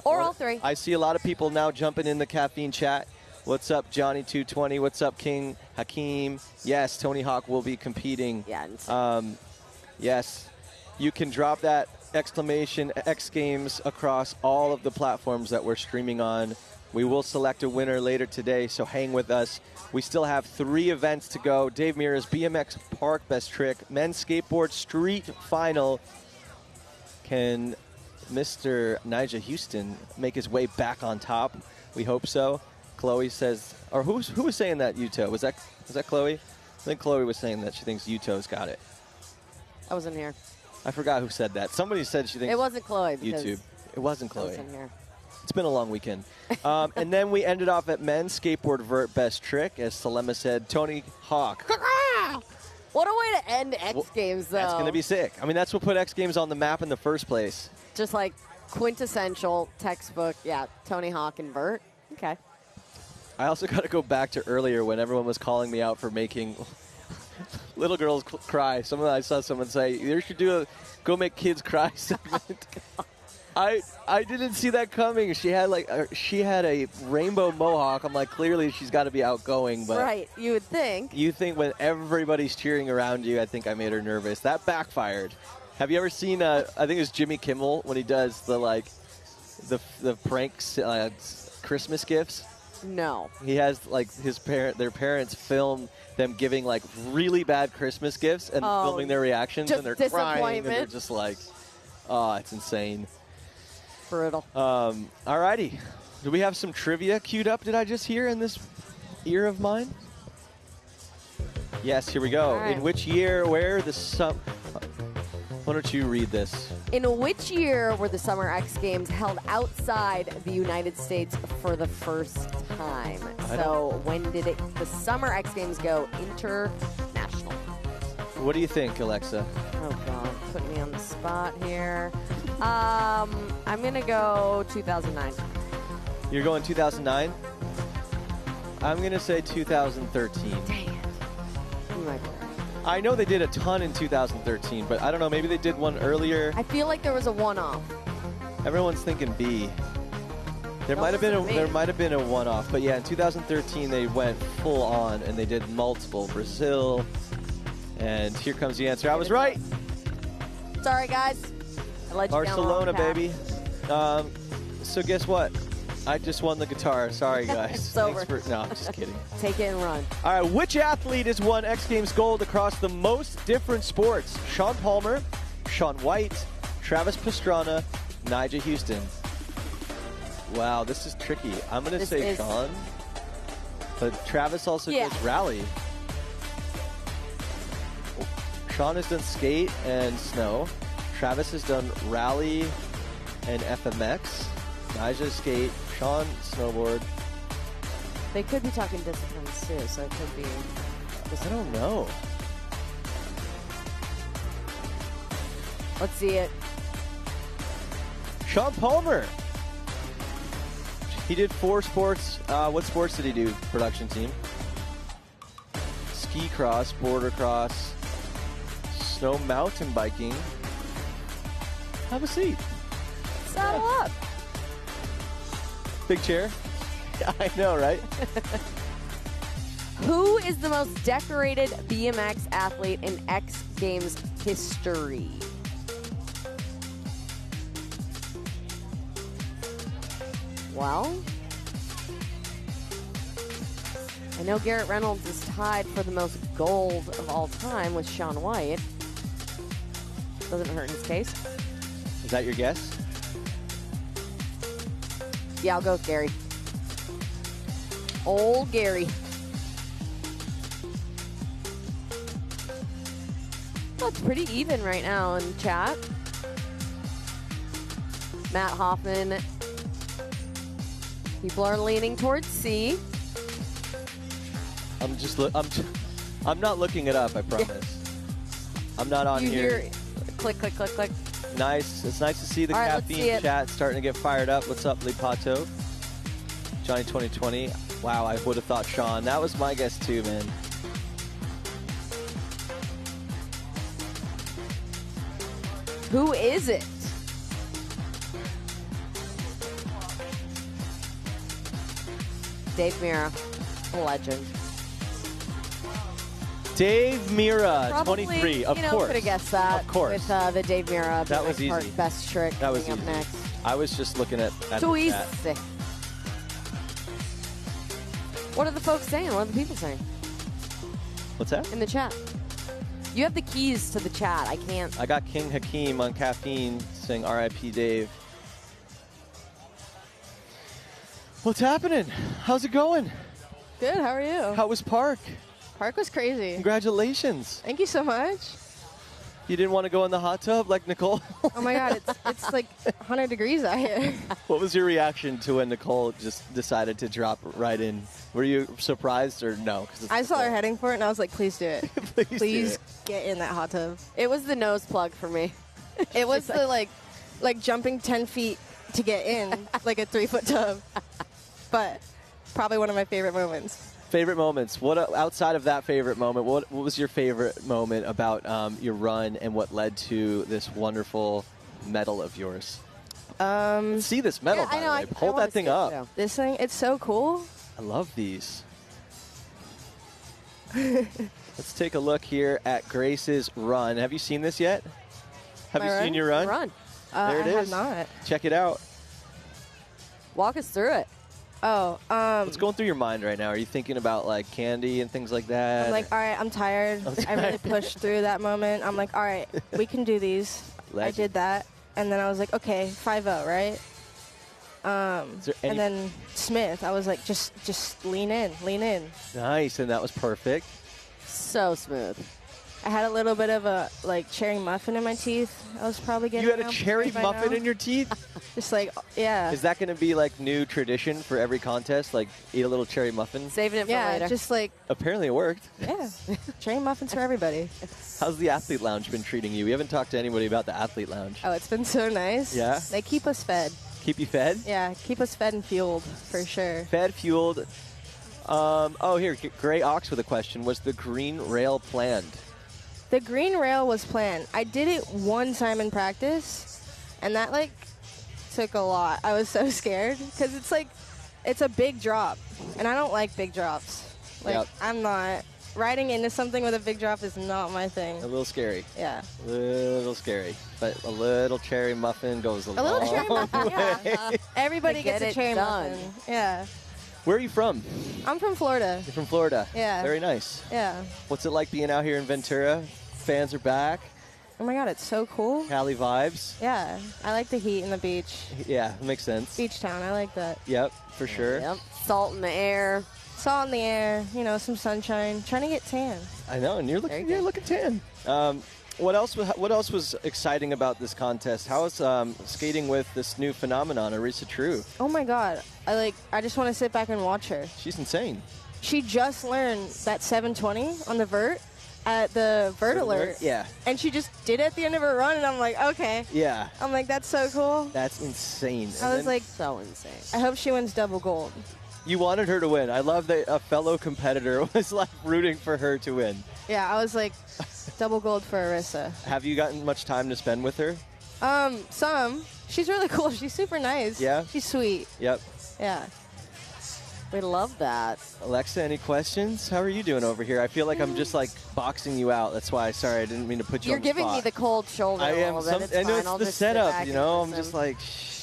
Speaker 7: Or all three.
Speaker 6: I see a lot of people now jumping in the Caffeine chat. What's up, Johnny220? What's up, King Hakeem? Yes, Tony Hawk will be competing.
Speaker 7: Yeah.
Speaker 6: Yes, you can drop that exclamation X Games across all of the platforms that we're streaming on. We will select a winner later today, so hang with us. We still have 3 events to go. Dave Mirra's BMX Park Best Trick, Men's Skateboard Street Final. Can Mr. Nigel Houston make his way back on top? We hope so. Chloe says, or who was saying that, Yuto? Was that Chloe? I think Chloe was saying that she thinks Yuto's got it.
Speaker 7: I wasn't here.
Speaker 6: I forgot who said that. Somebody said she thinks
Speaker 7: it wasn't Chloe.
Speaker 6: YouTube. It wasn't Chloe.
Speaker 7: I wasn't here.
Speaker 6: It's been a long weekend. And then we ended off at Men's Skateboard Vert Best Trick. As Salema said, Tony Hawk
Speaker 7: What a way to end X Games, though.
Speaker 6: That's going to be sick. I mean, that's what put X Games on the map in the first place.
Speaker 7: Just like quintessential textbook. Yeah, Tony Hawk and Vert. Okay.
Speaker 6: I also got to go back to earlier when everyone was calling me out for making little girls cry. I saw someone say, you should do a go make kids cry segment. I didn't see that coming. She had a rainbow mohawk. I'm like, clearly she's got to be outgoing. But
Speaker 7: right, you would think.
Speaker 6: You think when everybody's cheering around you, I think I made her nervous. That backfired. Have you ever seen? I think it was Jimmy Kimmel when he does the pranks Christmas gifts.
Speaker 7: No.
Speaker 6: He has their parents film them giving really bad Christmas gifts and filming their reactions, and they're crying and they're just like, oh, it's insane.
Speaker 7: Brutal.
Speaker 6: Alrighty. Do we have some trivia queued up, did I just hear, in this ear of mine? Yes, here we go.
Speaker 7: Right.
Speaker 6: In which year, where the why don't you read this?
Speaker 7: In which year were the Summer X Games held outside the United States for the first time? So when did the Summer X Games go international?
Speaker 6: What do you think, Alexa?
Speaker 7: Oh, God. Put me on the spot here. I'm going to go 2009.
Speaker 6: You're going 2009? I'm going to say 2013.
Speaker 7: Dang it. You might be right.
Speaker 6: I know they did a ton in 2013, but I don't know. Maybe they did one earlier.
Speaker 7: I feel like there was a one-off.
Speaker 6: Everyone's thinking B. There might have been a one-off, but yeah, in 2013 they went full on and they did multiple. Brazil, and here comes the answer. I was right.
Speaker 7: Sorry, guys. I let you
Speaker 6: Barcelona,
Speaker 7: down the wrong
Speaker 6: baby. So guess what? I just won the guitar. Sorry, guys.
Speaker 7: It's over.
Speaker 6: No, I'm just kidding.
Speaker 7: Take it and run.
Speaker 6: All right, which athlete has won X Games gold across the most different sports? Sean Palmer, Shaun White, Travis Pastrana, Nyjah Houston. Wow, this is tricky. I'm going to say Sean, but Travis also does rally. Sean has done skate and snow. Travis has done rally and FMX. Nyjah skate, Sean snowboard.
Speaker 7: They could be talking disciplines too, so it could be.
Speaker 6: I don't know.
Speaker 7: Let's see it.
Speaker 6: Sean Palmer. He did 4 sports. What sports did he do, production team? Ski cross, border cross, snow mountain biking. Have a seat.
Speaker 7: Saddle up.
Speaker 6: Big chair. I know, right?
Speaker 7: Who is the most decorated BMX athlete in X Games history? Well, I know Garrett Reynolds is tied for the most gold of all time with Shaun White. Doesn't hurt in his case.
Speaker 6: Is that your guess?
Speaker 7: Yeah, I'll go with Gary. Old Gary. Well, it's pretty even right now in chat. Matt Hoffman. People are leaning towards C.
Speaker 6: I'm not looking it up, I promise. I'm not on here.
Speaker 7: Hear click, click, click, click.
Speaker 6: Nice. It's nice to see the caffeine chat starting to get fired up. What's up, Lee Pato? Johnny 2020. Wow, I would have thought Sean. That was my guess too, man.
Speaker 7: Who is it? Dave Mirra, a legend.
Speaker 6: Dave Mirra,
Speaker 7: Probably,
Speaker 6: 23, of course.
Speaker 7: Could have guessed that.
Speaker 6: Of course.
Speaker 7: With the Dave Mirra.
Speaker 6: That was easy.
Speaker 7: Part best trick
Speaker 6: that was
Speaker 7: coming
Speaker 6: easy.
Speaker 7: up next.
Speaker 6: I was just looking at
Speaker 7: Too
Speaker 6: the
Speaker 7: easy.
Speaker 6: chat.
Speaker 7: What are the folks saying? What are the people saying?
Speaker 6: What's that?
Speaker 7: In the chat. You have the keys to the chat. I can't.
Speaker 6: I got King Hakeem on caffeine saying RIP Dave. What's happening? How's it going?
Speaker 8: Good, how are you?
Speaker 6: How was Park?
Speaker 8: Park was crazy.
Speaker 6: Congratulations.
Speaker 8: Thank you so much.
Speaker 6: You didn't want to go in the hot tub like Nicole?
Speaker 8: Oh my God, it's like 100 degrees out here.
Speaker 6: What was your reaction to when Nicole just decided to drop right in? Were you surprised or no? 'Cause it's
Speaker 8: I saw her
Speaker 6: Nicole.
Speaker 8: heading for it, and I was like, please do it. Please get in that hot tub.
Speaker 7: It was the nose plug for me.
Speaker 8: It was the like jumping 10 feet to get in, like a 3-foot tub. But probably one of my favorite moments.
Speaker 6: Favorite moments. What outside of that favorite moment? What was your favorite moment about your run and what led to this wonderful medal of yours? Let's see this medal.
Speaker 8: Yeah, I
Speaker 6: by
Speaker 8: know,
Speaker 6: the way. Hold that thing up.
Speaker 8: This thing, it's so cool.
Speaker 6: I love these. Let's take a look here at Grace's run. Have you seen this yet? Have you seen your run? There it is.
Speaker 8: I have not.
Speaker 6: Check it out.
Speaker 7: Walk us through it.
Speaker 8: Oh,
Speaker 6: What's going through your mind right now? Are you thinking about like candy and things like that?
Speaker 8: I'm like, all right, I'm tired. I really pushed through that moment. I'm like, all right, we can do these. I did that. And then I was like, okay, 5-0, right? And then Smith, I was like, just lean in.
Speaker 6: Nice, and that was perfect.
Speaker 7: So smooth.
Speaker 8: I had a little bit of a cherry muffin in my teeth. I was probably getting.
Speaker 6: You had a cherry muffin in your teeth?
Speaker 8: Just like, yeah.
Speaker 6: Is that going to be like new tradition for every contest? Like eat a little cherry muffin?
Speaker 7: Saving it for
Speaker 8: yeah,
Speaker 7: later.
Speaker 8: just like.
Speaker 6: Apparently it worked.
Speaker 8: Yeah, cherry muffins for everybody.
Speaker 6: How's the athlete lounge been treating you? We haven't talked to anybody about the athlete lounge.
Speaker 8: Oh, it's been so nice.
Speaker 6: Yeah?
Speaker 8: They keep us fed.
Speaker 6: Keep you fed?
Speaker 8: Yeah, keep us fed and fueled for sure.
Speaker 6: Fed, fueled. Oh, here, Gray Ox with a question. Was the green rail planned?
Speaker 8: The green rail was planned. I did it one time in practice, and that took a lot. I was so scared because it's a big drop, and I don't like big drops. I'm not riding into something with a big drop is not my thing.
Speaker 6: A little scary.
Speaker 8: Yeah.
Speaker 6: A little scary, but a little cherry muffin goes a long
Speaker 8: little cherry muffin, yeah. Everybody gets a cherry
Speaker 7: done.
Speaker 8: muffin. Yeah.
Speaker 6: Where are you from?
Speaker 8: I'm from Florida.
Speaker 6: You're from Florida.
Speaker 8: Yeah.
Speaker 6: Very nice.
Speaker 8: Yeah.
Speaker 6: What's it like being out here in Ventura? Fans are back.
Speaker 8: Oh my God, it's so cool.
Speaker 6: Cali vibes.
Speaker 8: Yeah, I like the heat and the beach.
Speaker 6: Yeah, makes sense.
Speaker 8: Beach town, I like that.
Speaker 6: Yep, for sure.
Speaker 7: Yep. Salt in the air.
Speaker 8: Salt in the air, some sunshine. Trying to get tan.
Speaker 6: I know, and you're looking tan. What else was exciting about this contest? How is skating with this new phenomenon, Arisa True?
Speaker 8: Oh my God, I just want to sit back and watch her.
Speaker 6: She's insane.
Speaker 8: She just learned that 720 on the vert at the Vert Alert.
Speaker 6: Yeah.
Speaker 8: And she just did it at the end of her run, and I'm like, okay.
Speaker 6: Yeah.
Speaker 8: I'm like, that's so cool.
Speaker 6: That's insane.
Speaker 8: I was like,
Speaker 7: so insane.
Speaker 8: I hope she wins double gold.
Speaker 6: You wanted her to win. I love that a fellow competitor was rooting for her to win.
Speaker 8: Yeah, I was like, double gold for Arisa.
Speaker 6: Have you gotten much time to spend with her?
Speaker 8: Some. She's really cool. She's super nice.
Speaker 6: Yeah?
Speaker 8: She's sweet.
Speaker 6: Yep.
Speaker 8: Yeah.
Speaker 7: We love that.
Speaker 6: Alexa, any questions? How are you doing over here? I feel like I'm just boxing you out. That's why. Sorry, I didn't mean to put you
Speaker 7: You're
Speaker 6: on the
Speaker 7: giving
Speaker 6: spot.
Speaker 7: me the cold shoulder.
Speaker 6: I am.
Speaker 7: A little bit.
Speaker 6: I know
Speaker 7: fine.
Speaker 6: it's
Speaker 7: I'll
Speaker 6: the
Speaker 7: just sit
Speaker 6: setup.
Speaker 7: back
Speaker 6: I'm
Speaker 7: and
Speaker 6: just
Speaker 7: listen.
Speaker 6: like. Shh.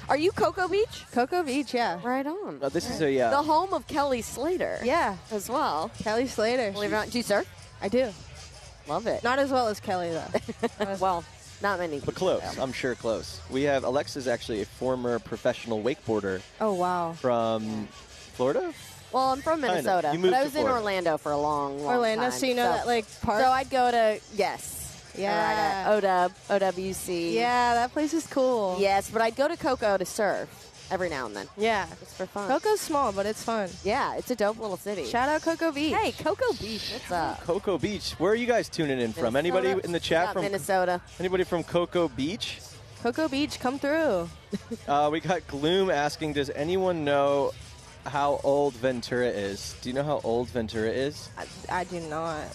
Speaker 7: Are you Cocoa Beach?
Speaker 8: Cocoa Beach, yeah.
Speaker 7: Right on.
Speaker 6: This is a
Speaker 7: the home of Kelly Slater.
Speaker 8: Yeah,
Speaker 7: as well.
Speaker 8: Kelly Slater.
Speaker 7: Believe it or not, do you surf?
Speaker 8: I do.
Speaker 7: Love it.
Speaker 8: Not as well as Kelly though.
Speaker 7: Well, not many.
Speaker 6: But close. I'm sure close. We have Alexa's actually a former professional wakeboarder.
Speaker 8: Oh wow.
Speaker 6: From Florida.
Speaker 7: Well, I'm from Minnesota,
Speaker 6: You moved
Speaker 7: but I
Speaker 6: to
Speaker 7: was in
Speaker 6: Florida.
Speaker 7: Orlando for a long
Speaker 8: Orlando,
Speaker 7: time.
Speaker 8: so you know that park?
Speaker 7: So I'd go to,
Speaker 8: Yeah.
Speaker 7: OWC.
Speaker 8: Yeah, that place is cool.
Speaker 7: Yes, but I'd go to Cocoa to surf every now and then.
Speaker 8: Yeah.
Speaker 7: Just for fun.
Speaker 8: Coco's small, but it's fun.
Speaker 7: Yeah, it's a dope little city.
Speaker 8: Shout out Cocoa Beach.
Speaker 7: Hey, Cocoa Beach, what's up?
Speaker 6: Cocoa Beach. Where are you guys tuning in from?
Speaker 7: Minnesota.
Speaker 6: Anybody in the chat
Speaker 7: Yeah,
Speaker 6: from
Speaker 7: Minnesota?
Speaker 6: Anybody from Cocoa Beach?
Speaker 8: Cocoa Beach, come through.
Speaker 6: We got Gloom asking, does anyone know how old Ventura is? Do you know how old Ventura is?
Speaker 8: I do not.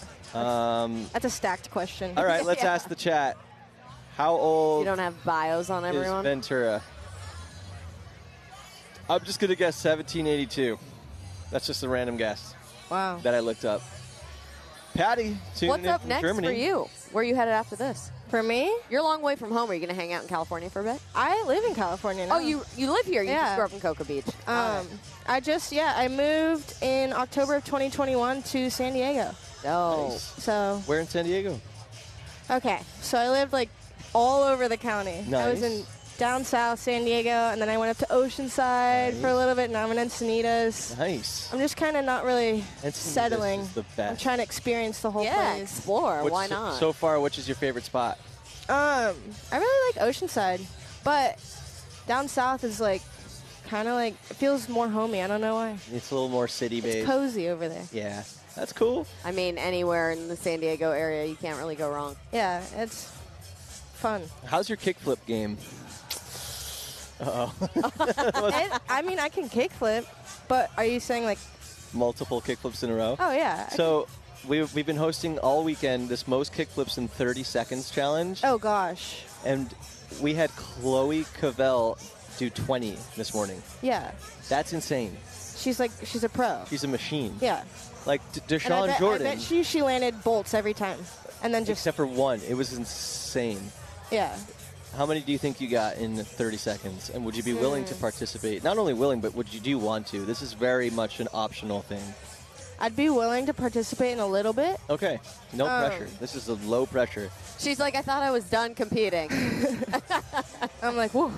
Speaker 8: That's a stacked question.
Speaker 6: All right, let's
Speaker 7: Yeah.
Speaker 6: ask the chat. How old
Speaker 7: You don't have bios on
Speaker 6: is
Speaker 7: everyone?
Speaker 6: Ventura? I'm just going to guess 1782. That's just a random guess
Speaker 8: Wow.
Speaker 6: that I looked up. Patty, tuning
Speaker 7: What's
Speaker 6: in
Speaker 7: up
Speaker 6: from
Speaker 7: next
Speaker 6: Germany.
Speaker 7: for you? Where are you headed after this?
Speaker 8: For me?
Speaker 7: You're a long way from home. Are you going to hang out in California for a bit?
Speaker 8: I live in California now.
Speaker 7: Oh, you live here. You
Speaker 8: Yeah.
Speaker 7: just grew up in Cocoa Beach.
Speaker 8: I moved in October of 2021 to San Diego.
Speaker 7: Oh.
Speaker 6: Nice.
Speaker 8: So,
Speaker 6: Where in San Diego?
Speaker 8: okay. So I lived all over the county. I was
Speaker 6: Nice.
Speaker 8: in down south, San Diego, and then I went up to Oceanside for a little bit, and I'm in Encinitas.
Speaker 6: Nice.
Speaker 8: I'm just kind of not really settling.
Speaker 6: Is the best.
Speaker 8: I'm trying to experience the whole place.
Speaker 7: Explore. Why not?
Speaker 6: So far, which is your favorite spot?
Speaker 8: I really like Oceanside, but down south is like kind of like, it feels more homey. I don't know why.
Speaker 6: It's a little more city-based.
Speaker 8: It's cozy over there.
Speaker 6: Yeah, that's cool.
Speaker 7: I mean, anywhere in the San Diego area, you can't really go wrong.
Speaker 8: Yeah, it's fun.
Speaker 6: How's your kickflip game? Uh-oh.
Speaker 8: I mean, I can kickflip, but are you saying like
Speaker 6: Multiple kickflips in a row?
Speaker 8: Oh, yeah.
Speaker 6: So we've been hosting all weekend this most kickflips in 30 seconds challenge.
Speaker 8: Oh, gosh.
Speaker 6: And we had Chloe Cavell do 20 this morning.
Speaker 8: Yeah.
Speaker 6: That's insane.
Speaker 8: She's a pro.
Speaker 6: She's a machine.
Speaker 8: Yeah.
Speaker 6: Like Deshaun Jordan.
Speaker 8: I bet she landed bolts every time. And then just...
Speaker 6: Except for one. It was insane.
Speaker 8: Yeah.
Speaker 6: How many do you think you got in 30 seconds? And would you be willing to participate? Not only willing, but do you want to? This is very much an optional thing.
Speaker 8: I'd be willing to participate in a little bit.
Speaker 6: Okay. No pressure. This is a low pressure.
Speaker 7: She's like, I thought I was done competing.
Speaker 8: I'm like, whoa.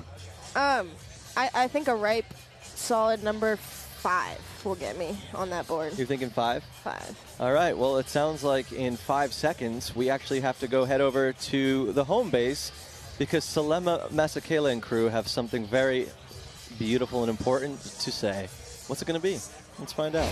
Speaker 8: I think a ripe, solid number 5 will get me on that board.
Speaker 6: You're thinking 5?
Speaker 8: 5.
Speaker 6: All right. Well, it sounds like in 5 seconds, we actually have to go head over to the home base because Salema Masakela and crew have something very beautiful and important to say. What's it going to be? Let's find out.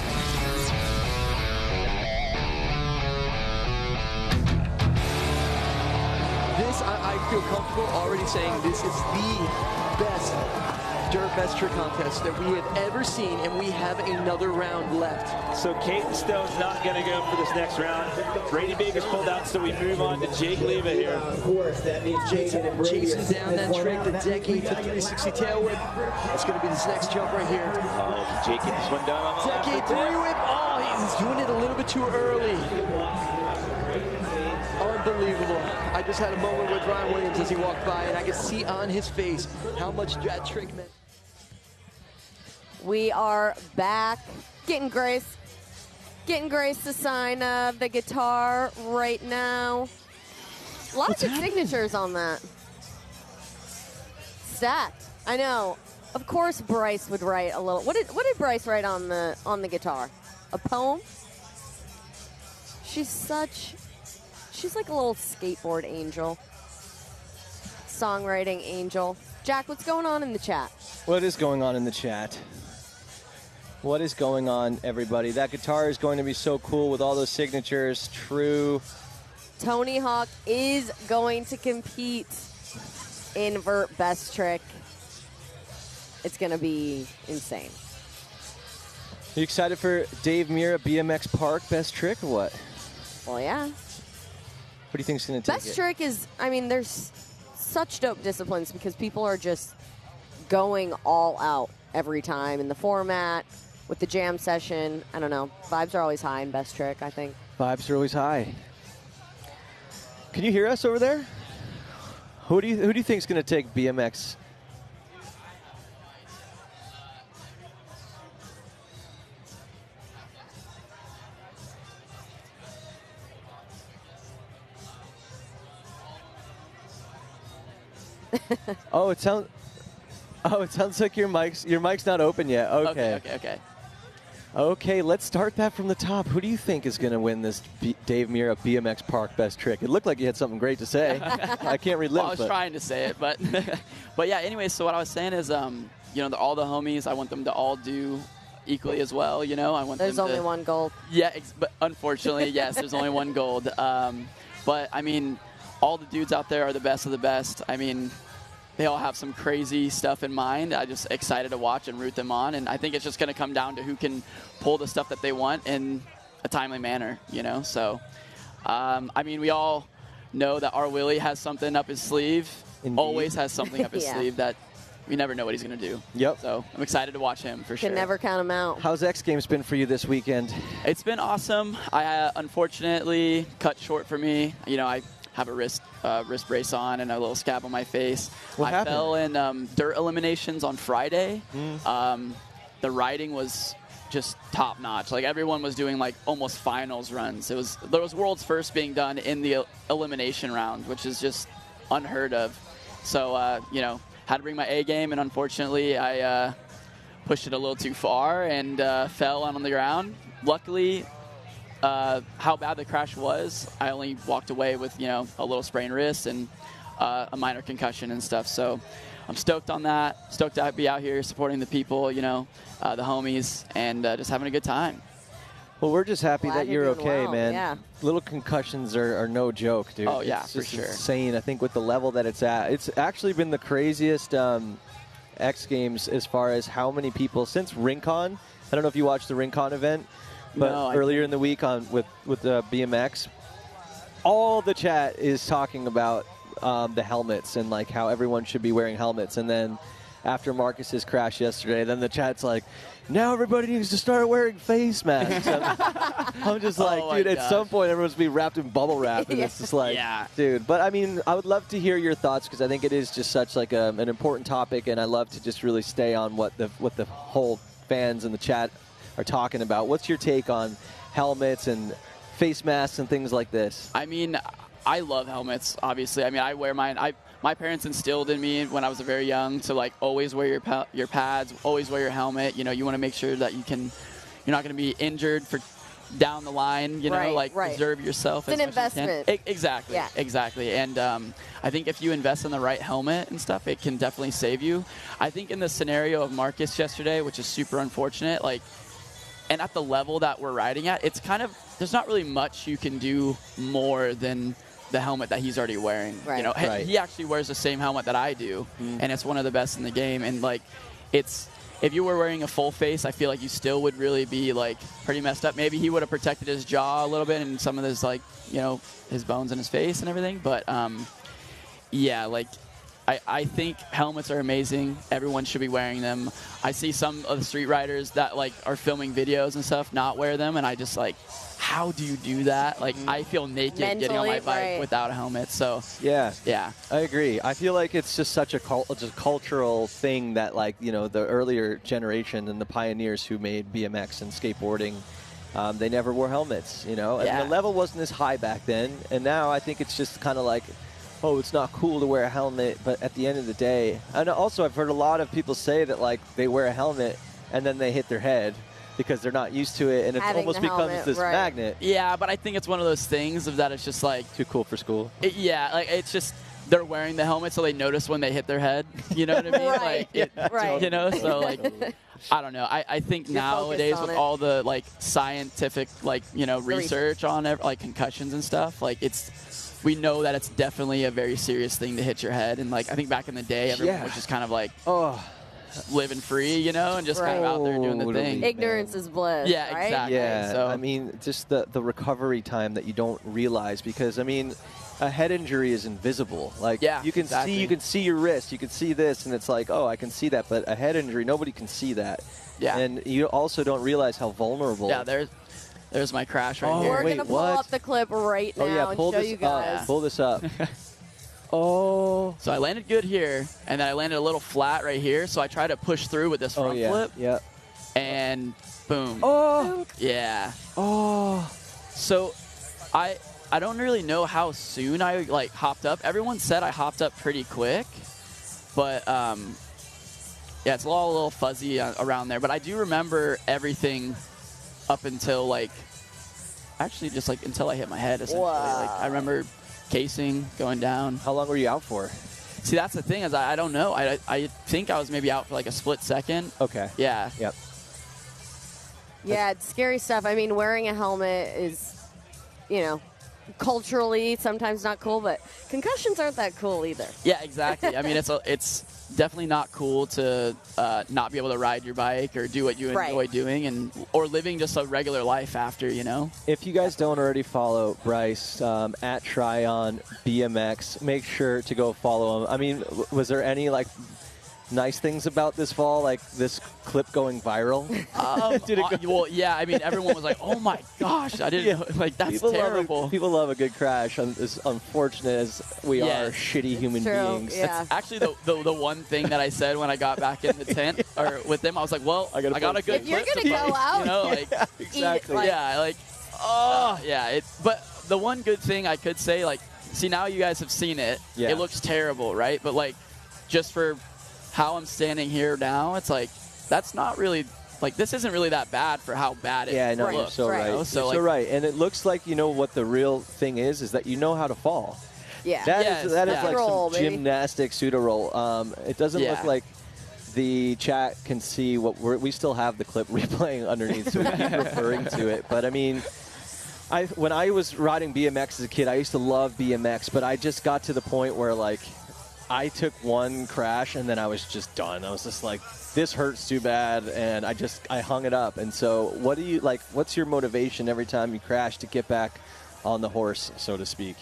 Speaker 9: I feel comfortable already saying this is the best best trick contest that we have ever seen, and we have another round left.
Speaker 22: So Caden Stone's not going to go for this next round. Brady Baker's pulled out, so we move on to Jake Leva here.
Speaker 9: Of course, that means chasing down that trick, the decade to 360 tail whip. That's going to be this next jump right here.
Speaker 22: Oh, Jake get this one done.
Speaker 9: Decade 3 whip. Oh, he's doing it a little bit too early. Unbelievable. I just had a moment with Ryan Williams as he walked by, and I could see on his face how much that trick meant.
Speaker 7: We are back. Getting Grace to sign the guitar right now. A lot of good signatures on that. Stacked. I know. Of course Bryce would write a little. What did Bryce write on the guitar? A poem? She's like a little skateboard angel. Songwriting angel. Jack, what's going on in the chat?
Speaker 6: What is going on in the chat? What is going on, everybody? That guitar is going to be so cool with all those signatures. True.
Speaker 7: Tony Hawk is going to compete in Vert Best Trick. It's going to be insane.
Speaker 6: Are you excited for Dave Mirra BMX Park Best Trick or what?
Speaker 7: Well, yeah.
Speaker 6: What do you think is going to take
Speaker 7: Best Trick is, I mean, there's such dope disciplines because people are just going all out every time in the format, with the jam session. I don't know. Vibes are always high in Best Trick, I think.
Speaker 6: Vibes are always high. Can you hear us over there? Who do you think is going to take BMX? it sounds like your mic's not open yet. Okay. Okay, let's start that from the top. Who do you think is going to win this Dave Mirra BMX Park Best Trick? It looked like you had something great to say. I can't read lips.
Speaker 23: Well, I was trying to say it, but but yeah. Anyway, so what I was saying is, all the homies, I want them to all do equally as well. I want.
Speaker 7: There's only one gold.
Speaker 23: Yeah, but unfortunately, yes, there's only one gold. But I mean, all the dudes out there are the best of the best. I mean, they all have some crazy stuff in mind. I'm just excited to watch and root them on. And I think it's just going to come down to who can pull the stuff that they want in a timely manner, So, I mean, we all know that our Willie has something up his sleeve.
Speaker 6: Indeed.
Speaker 23: Always has something up his sleeve that we never know what he's going to do.
Speaker 6: Yep.
Speaker 23: So I'm excited to watch him for sure.
Speaker 7: Can never count him out.
Speaker 6: How's X Games been for you this weekend?
Speaker 23: It's been awesome. I unfortunately cut short for me. I have a wrist brace on and a little scab on my face.
Speaker 6: What happened?
Speaker 23: I fell in dirt eliminations on Friday. The riding was just top notch. Like everyone was doing like almost finals runs. There was world's first being done in the elimination round, which is just unheard of. So had to bring my A game, and unfortunately I pushed it a little too far and fell on the ground. Luckily, how bad the crash was, I only walked away with, you know, a little sprained wrist and a minor concussion and stuff. So I'm stoked on that. Stoked to be out here supporting the people, you know, the homies, and just having a good time.
Speaker 6: Well, we're just happy
Speaker 7: Glad
Speaker 6: that you're
Speaker 7: you're doing
Speaker 6: okay,
Speaker 7: well,
Speaker 6: man.
Speaker 7: yeah.
Speaker 6: Little concussions are no joke, dude.
Speaker 23: Oh, yeah,
Speaker 6: it's
Speaker 23: for
Speaker 6: just
Speaker 23: sure.
Speaker 6: insane. I think with the level that it's at, it's actually been the craziest X Games as far as how many people since RingCon. I don't know if you watched the RingCon event, but
Speaker 23: No, I
Speaker 6: earlier in the week on with BMX, all the chat is talking about the helmets and like how everyone should be wearing helmets. And then after Marcus's crash yesterday, then the chat's like, now everybody needs to start wearing face masks. I'm just like, dude, at some point everyone's be wrapped in bubble wrap, and it's just like, dude. But I mean, I would love to hear your thoughts because I think it is just such like an important topic, and I love to just really stay on what the whole fans in the chat are talking about. What's your take on helmets and face masks and things like this?
Speaker 23: I mean, I love helmets, obviously. I mean, I wear mine. My parents instilled in me when I was very young to like always wear your pads, always wear your helmet. You know, you want to make sure that you're not going to be injured for down the line. You know, preserve yourself.
Speaker 7: It's an investment.
Speaker 23: Exactly.
Speaker 7: Yeah.
Speaker 23: Exactly. And I think if you invest in the right helmet and stuff, it can definitely save you. I think in the scenario of Marcus yesterday, which is super unfortunate, like, and at the level that we're riding at, it's kind of, there's not really much you can do more than the helmet that he's already wearing.
Speaker 7: Right.
Speaker 23: You know,
Speaker 6: Right.
Speaker 23: he actually wears the same helmet that I do, and it's one of the best in the game. And like, it's, if you were wearing a full face, I feel like you still would really be like pretty messed up. Maybe he would have protected his jaw a little bit and some of his like, you know, his bones in his face and everything. But yeah, like, I think helmets are amazing. Everyone should be wearing them. I see some of the street riders that like are filming videos and stuff not wear them, and I just like, how do you do that? Like, I feel naked getting on my bike without a helmet. So
Speaker 6: yeah,
Speaker 23: I
Speaker 6: agree. I feel like it's just such a cultural thing that, like, you know, the earlier generation and the pioneers who made BMX and skateboarding, they never wore helmets. You know, and the level wasn't as high back then, and now I think it's just kind of like, oh, it's not cool to wear a helmet, but at the end of the day, and also I've heard a lot of people say that like they wear a helmet and then they hit their head because they're not used to it, and it almost becomes this magnet.
Speaker 23: Yeah, but I think it's one of those things of that it's just like
Speaker 6: too cool for school.
Speaker 23: Yeah, like it's just they're wearing the helmet so they notice when they hit their head. You know what I mean?
Speaker 7: Right.
Speaker 23: Like, you know, so like, I don't know. I think nowadays with all the like scientific like, you know, research on like concussions and stuff, like we know that it's definitely a very serious thing to hit your head. And like, I think back in the day, everyone was just kind of like, living free, you know, and just kind of out there doing the thing.
Speaker 7: Ignorance is bliss.
Speaker 23: Yeah,
Speaker 7: right?
Speaker 23: exactly.
Speaker 6: Yeah,
Speaker 23: so,
Speaker 6: I mean, just the recovery time that you don't realize, because I mean, a head injury is invisible. Like, you can see your wrist, you can see this, and it's like, oh, I can see that. But a head injury, nobody can see that.
Speaker 23: Yeah.
Speaker 6: And you also don't realize how vulnerable.
Speaker 23: Yeah, there's my crash right here.
Speaker 7: We're going to pull up the clip right now and show you guys.
Speaker 6: Pull this up. Oh.
Speaker 23: So I landed good here, and then I landed a little flat right here. So I tried to push through with this front flip.
Speaker 6: Yeah.
Speaker 23: And boom.
Speaker 6: Oh.
Speaker 23: Yeah.
Speaker 6: Oh.
Speaker 23: So I don't really know how soon I like hopped up. Everyone said I hopped up pretty quick, but yeah, it's all a little fuzzy around there. But I do remember everything up until like, actually just like until I hit my head, essentially.
Speaker 7: Wow.
Speaker 23: Like, I remember casing going down.
Speaker 6: How long were you out for?
Speaker 23: See, that's the thing, is I don't know. I think I was maybe out for like a split second.
Speaker 6: Okay.
Speaker 23: Yeah.
Speaker 6: Yep.
Speaker 7: Yeah, it's scary stuff. I mean, wearing a helmet is, you know, culturally sometimes not cool, but concussions aren't that cool either.
Speaker 23: Yeah, exactly. I mean, it's definitely not cool to not be able to ride your bike or do what you enjoy doing, or living just a regular life after, you know?
Speaker 6: If you guys don't already follow Bryce at Tryon BMX, make sure to go follow him. I mean, was there any like nice things about this fall, like this clip going viral?
Speaker 23: Well, yeah, I mean, everyone was like, oh my gosh, I didn't know, like, that's terrible.
Speaker 6: People love a good crash, as unfortunate as we are shitty human beings.
Speaker 7: Yeah.
Speaker 23: That's actually the one thing that I said when I got back in the tent or with them. I was like, well, I got a good
Speaker 7: if you're
Speaker 23: clip
Speaker 7: going to go out,
Speaker 23: you know, like,
Speaker 6: exactly.
Speaker 23: But the one good thing I could say, like, see, now you guys have seen it.
Speaker 6: Yeah.
Speaker 23: It looks terrible, right? But like, just for how I'm standing here now, it's like, that's not really, like, this isn't really that bad for how bad it
Speaker 6: Yeah, I know,
Speaker 23: looks.
Speaker 6: you're so right.
Speaker 23: You know?
Speaker 6: You're
Speaker 23: So,
Speaker 6: so right. And it looks like, you know, what the real thing is that you know how to fall.
Speaker 7: Yeah.
Speaker 6: That is like
Speaker 7: roll,
Speaker 6: some
Speaker 7: baby.
Speaker 6: gymnastic pseudo roll. It doesn't look like the chat can see what we still have the clip replaying underneath, so we keep referring to it. But I mean, when I was riding BMX as a kid, I used to love BMX, but I just got to the point where, like, I took one crash and then I was just done. I was just like, this hurts too bad, and I hung it up. And so what do you, like, what's your motivation every time you crash to get back on the horse, so to speak?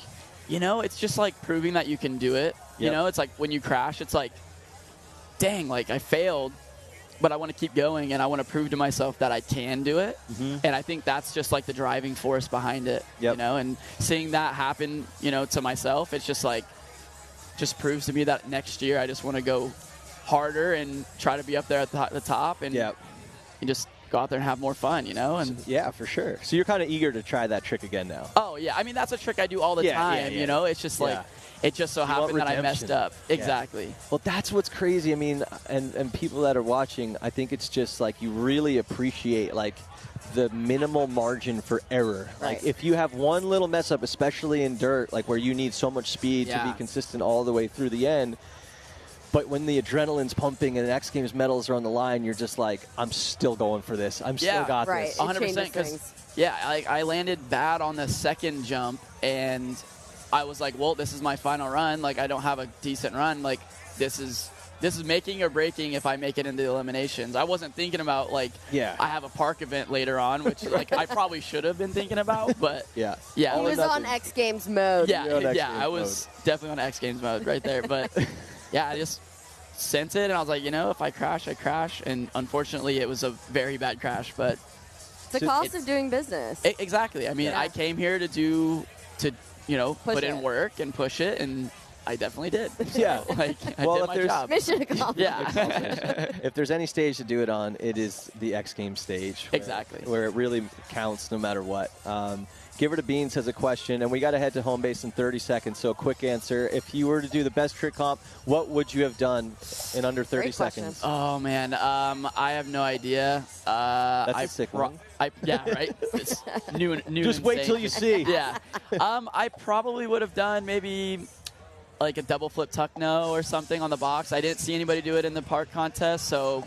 Speaker 23: You know, it's just like proving that you can do it. You know, it's like when you crash, it's like, dang, like I failed, but I want to keep going, and I want to prove to myself that I can do it. And I think that's just like the driving force behind it, you know, and seeing that happen, you know, to myself, it's just like, just proves to me that next year I just want to go harder and try to be up there at the top and just go out there and have more fun, you know? And
Speaker 6: yeah, for sure. So you're kind of eager to try that trick again now.
Speaker 23: Oh, yeah. I mean, that's a trick I do all the time, you know? It's just like, it just so happened that I messed up. Exactly.
Speaker 6: Well, that's what's crazy. I mean, and people that are watching, I think it's just like you really appreciate, like, the minimal margin for error. Like, if you have one little mess up, especially in dirt, like where you need so much speed to be consistent all the way through the end, but when the adrenaline's pumping and X Games medals are on the line, you're just like, I'm still going for this. I'm still got this.
Speaker 23: 100%. Because, I landed bad on the second jump, and I was like, well, this is my final run. Like, I don't have a decent run. Like, this is making or breaking if I make it into the eliminations. I wasn't thinking about, like, I have a park event later on, which, like, I probably should have been thinking about, but
Speaker 7: He was on X Games mode.
Speaker 23: I was definitely on X Games mode right there, but I just sent it, and I was like, you know, if I crash, I crash, and unfortunately it was a very bad crash, but
Speaker 7: it's the cost of doing business.
Speaker 23: Exactly. I mean, I came here to you know, put in work and push it, and I definitely did.
Speaker 6: Yeah.
Speaker 23: Like, I did my job.
Speaker 7: Mission accomplished.
Speaker 23: Yeah.
Speaker 6: If there's any stage to do it on, it is the X Games stage. Where it really counts no matter what. Giver to Beans has a question, and we got to head to home base in 30 seconds, so a quick answer. If you were to do the best trick comp, what would you have done in under 30 seconds?
Speaker 23: Oh, man. I have no idea.
Speaker 6: That's a sick one.
Speaker 23: Yeah, right? It's new
Speaker 6: Just
Speaker 23: and
Speaker 6: wait
Speaker 23: insane.
Speaker 6: till you see.
Speaker 23: Yeah. I probably would have done maybe like a double flip tuck no or something on the box. I didn't see anybody do it in the park contest, so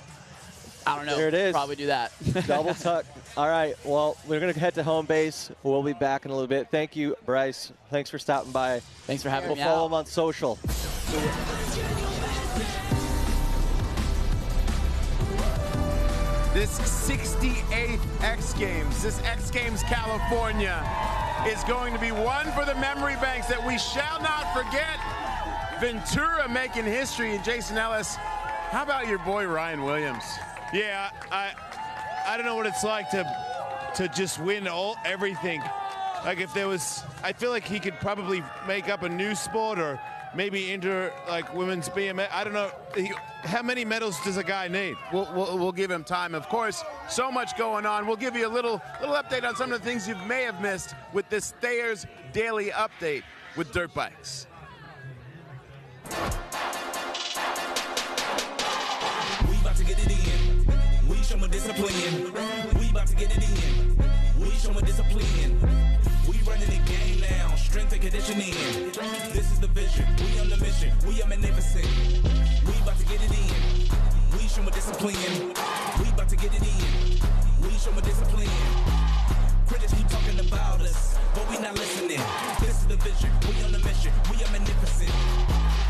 Speaker 23: I don't know.
Speaker 6: There it is.
Speaker 23: Probably do that.
Speaker 6: Double tuck. All right. Well, we're going to head to home base. We'll be back in a little bit. Thank you, Bryce. Thanks for stopping by.
Speaker 23: Thanks for having me
Speaker 6: out. We'll follow him on social.
Speaker 10: This 68th X Games, this X Games California, is going to be one for the memory banks that we shall not forget. Ventura making history, and Jason Ellis, how about your boy Ryan Williams?
Speaker 11: Yeah, I don't know what it's like to just win everything. Like, if there was, I feel like he could probably make up a new sport or maybe enter like women's BMX. I don't know. How many medals does a guy need?
Speaker 10: We'll give him time. Of course, so much going on. We'll give you a little update on some of the things you may have missed with this Thayer's Daily Update with dirt bikes.
Speaker 20: We about to get it in. We show more discipline. We about to get it in. We show more discipline. We running the game now. Strength and conditioning. This is the vision. We on the mission. We are magnificent. We about to get it in. We show more discipline. We about to get it in. We show more discipline. Critics keep talking about us, but we not listening. This is the vision. We on the mission. We are magnificent.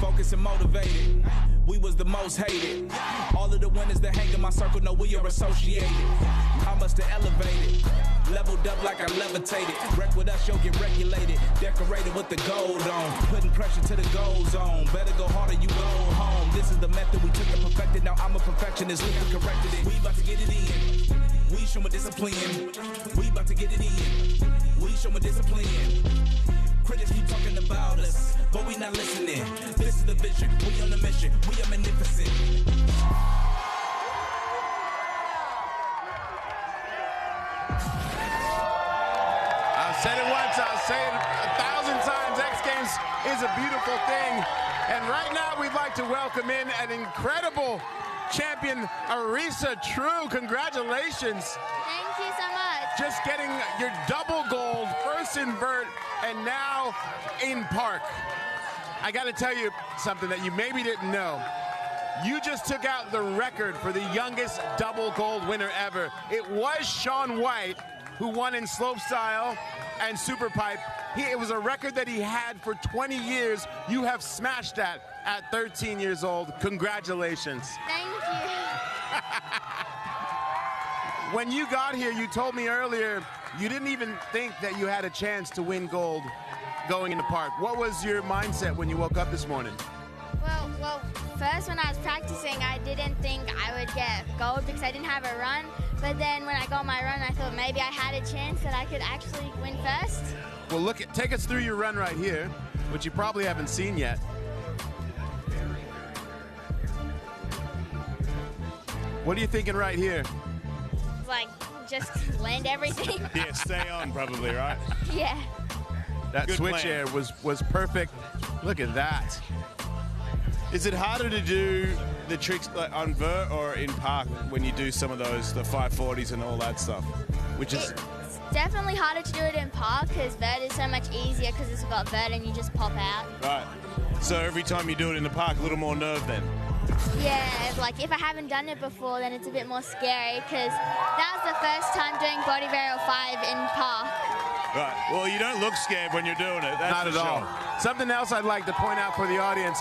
Speaker 20: Focused and motivated. We was the most hated. All of the winners that hang in my circle know we are associated. I must have elevated. Leveled up like I levitated. Wreck with us, you'll get regulated. Decorated with the gold on. Putting pressure to the goal zone. Better go harder, you go home. This is the method we took and perfected. Now I'm a perfectionist. We corrected it. We about to get it in. We show more discipline. We about to get it in. We show more discipline. Critics keep talking about us, but we not listening. This is the vision. We on the mission. We are magnificent.
Speaker 10: I've said it once, I'll say it 1,000 times. X Games is a beautiful thing. And right now we'd like to welcome in an incredible champion, Arisa True. Congratulations.
Speaker 5: Thank you so much.
Speaker 10: Just getting your double gold, first in Vert and now in Park. I got to tell you something that you maybe didn't know. You just took out the record for the youngest double gold winner ever. It was Sean White who won in slopestyle and superpipe. It was a record that he had for 20 years. You have smashed that at 13 years old. Congratulations.
Speaker 5: Thank you.
Speaker 10: When you got here, you told me earlier you didn't even think that you had a chance to win gold going into Park. What was your mindset when you woke up this morning?
Speaker 5: Well, first when I was practicing, I didn't think I would get gold because I didn't have a run. But then when I got my run, I thought maybe I had a chance that I could actually win first.
Speaker 10: Well, take us through your run right here, which you probably haven't seen yet. What are you thinking right here?
Speaker 5: Like, just land everything.
Speaker 11: Yeah, stay on probably, right?
Speaker 5: Yeah.
Speaker 10: That
Speaker 11: Good
Speaker 10: switch
Speaker 11: plan.
Speaker 10: air was perfect. Look at that.
Speaker 11: Is it harder to do the tricks like on Vert or in Park when you do some of those, the 540s and all that stuff? Which is
Speaker 5: It's definitely harder to do it in Park because Vert is so much easier because it's got Vert and you just pop out.
Speaker 11: right. So every time you do it in the Park, a little more nerve then.
Speaker 5: Yeah, like if I haven't done it before, then it's a bit more scary because that was the first time doing body varial 5 in Park.
Speaker 11: Right. Well, you don't look scared when you're doing it. That's
Speaker 10: Not at
Speaker 11: for
Speaker 10: all.
Speaker 11: sure.
Speaker 10: Something else I'd like to point out for the audience.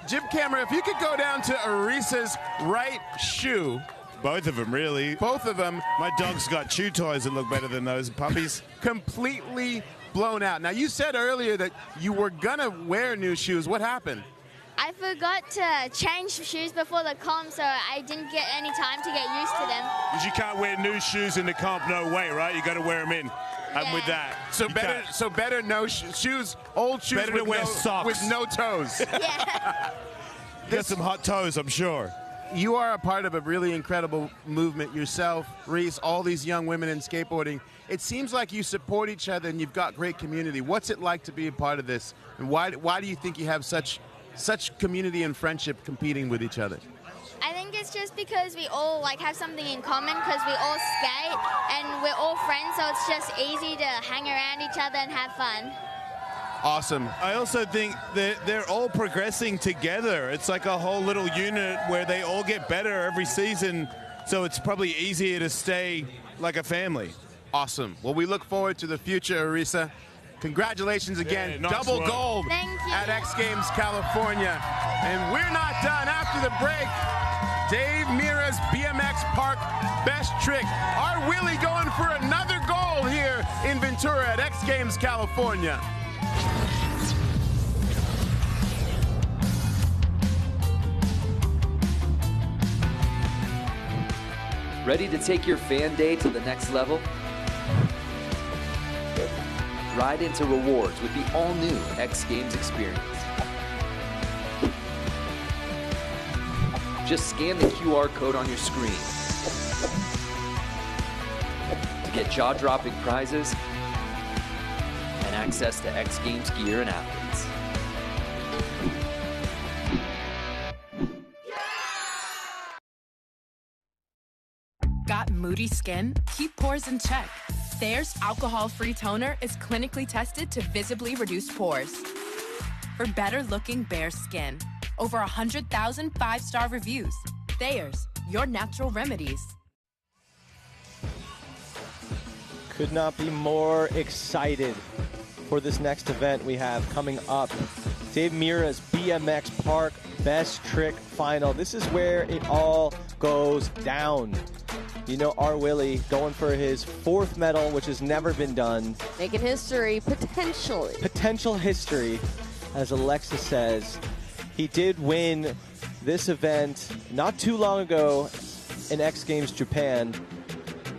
Speaker 10: Jim Camera, if you could go down to Arisa's right shoe.
Speaker 11: Both of them, really.
Speaker 10: Both of them.
Speaker 11: My dog's got chew toys that look better than those puppies.
Speaker 10: Completely blown out. Now, you said earlier that you were going to wear new shoes. What happened?
Speaker 5: I forgot to change shoes before the comp, so I didn't get any time to get used to them.
Speaker 11: Because you can't wear new shoes in the comp, no way, right? You got to wear them in. I'm with that.
Speaker 10: So
Speaker 11: You
Speaker 10: better,
Speaker 11: can't.
Speaker 10: so better no shoes, old shoes
Speaker 11: Better
Speaker 10: with,
Speaker 11: to wear
Speaker 10: no,
Speaker 11: socks.
Speaker 10: with no toes.
Speaker 5: Yeah.
Speaker 11: You got some hot toes, I'm sure.
Speaker 10: You are a part of a really incredible movement yourself, Reese, all these young women in skateboarding. It seems like you support each other and you've got great community. What's it like to be a part of this? And why do you think you have such community and friendship competing with each other?
Speaker 5: I think it's just because we all like have something in common because we all skate and we're all friends, so it's just easy to hang around each other and have fun.
Speaker 10: Awesome.
Speaker 11: I also think that they're all progressing together. It's like a whole little unit where they all get better every season, so it's probably easier to stay like a family.
Speaker 10: Awesome. Well, we look forward to the future, Arisa. Congratulations again.
Speaker 11: Yeah, nice
Speaker 10: Double
Speaker 11: work.
Speaker 10: gold
Speaker 5: Thank you.
Speaker 10: at X Games California. And we're not done. After the break, Dave Mirra's BMX Park best trick. Our Willie going for another gold here in Ventura at X Games California.
Speaker 1: Ready to take your fan day to the next level? Ride into rewards with the all-new X Games experience. Just scan the QR code on your screen to get jaw-dropping prizes and access to X Games gear and athletes.
Speaker 15: Got moody skin? Keep pores in check. Thayer's alcohol-free toner is clinically tested to visibly reduce pores. For better-looking bare skin. Over 100,000 five-star reviews. Thayer's, your natural remedies.
Speaker 6: Could not be more excited for this next event we have coming up. Dave Mirra's BMX Park Best Trick Final. This is where it all goes down. You know, our Willie going for his 4th medal, which has never been done.
Speaker 7: Making history, potentially.
Speaker 6: Potential history, as Alexa says. He did win this event not too long ago in X Games Japan.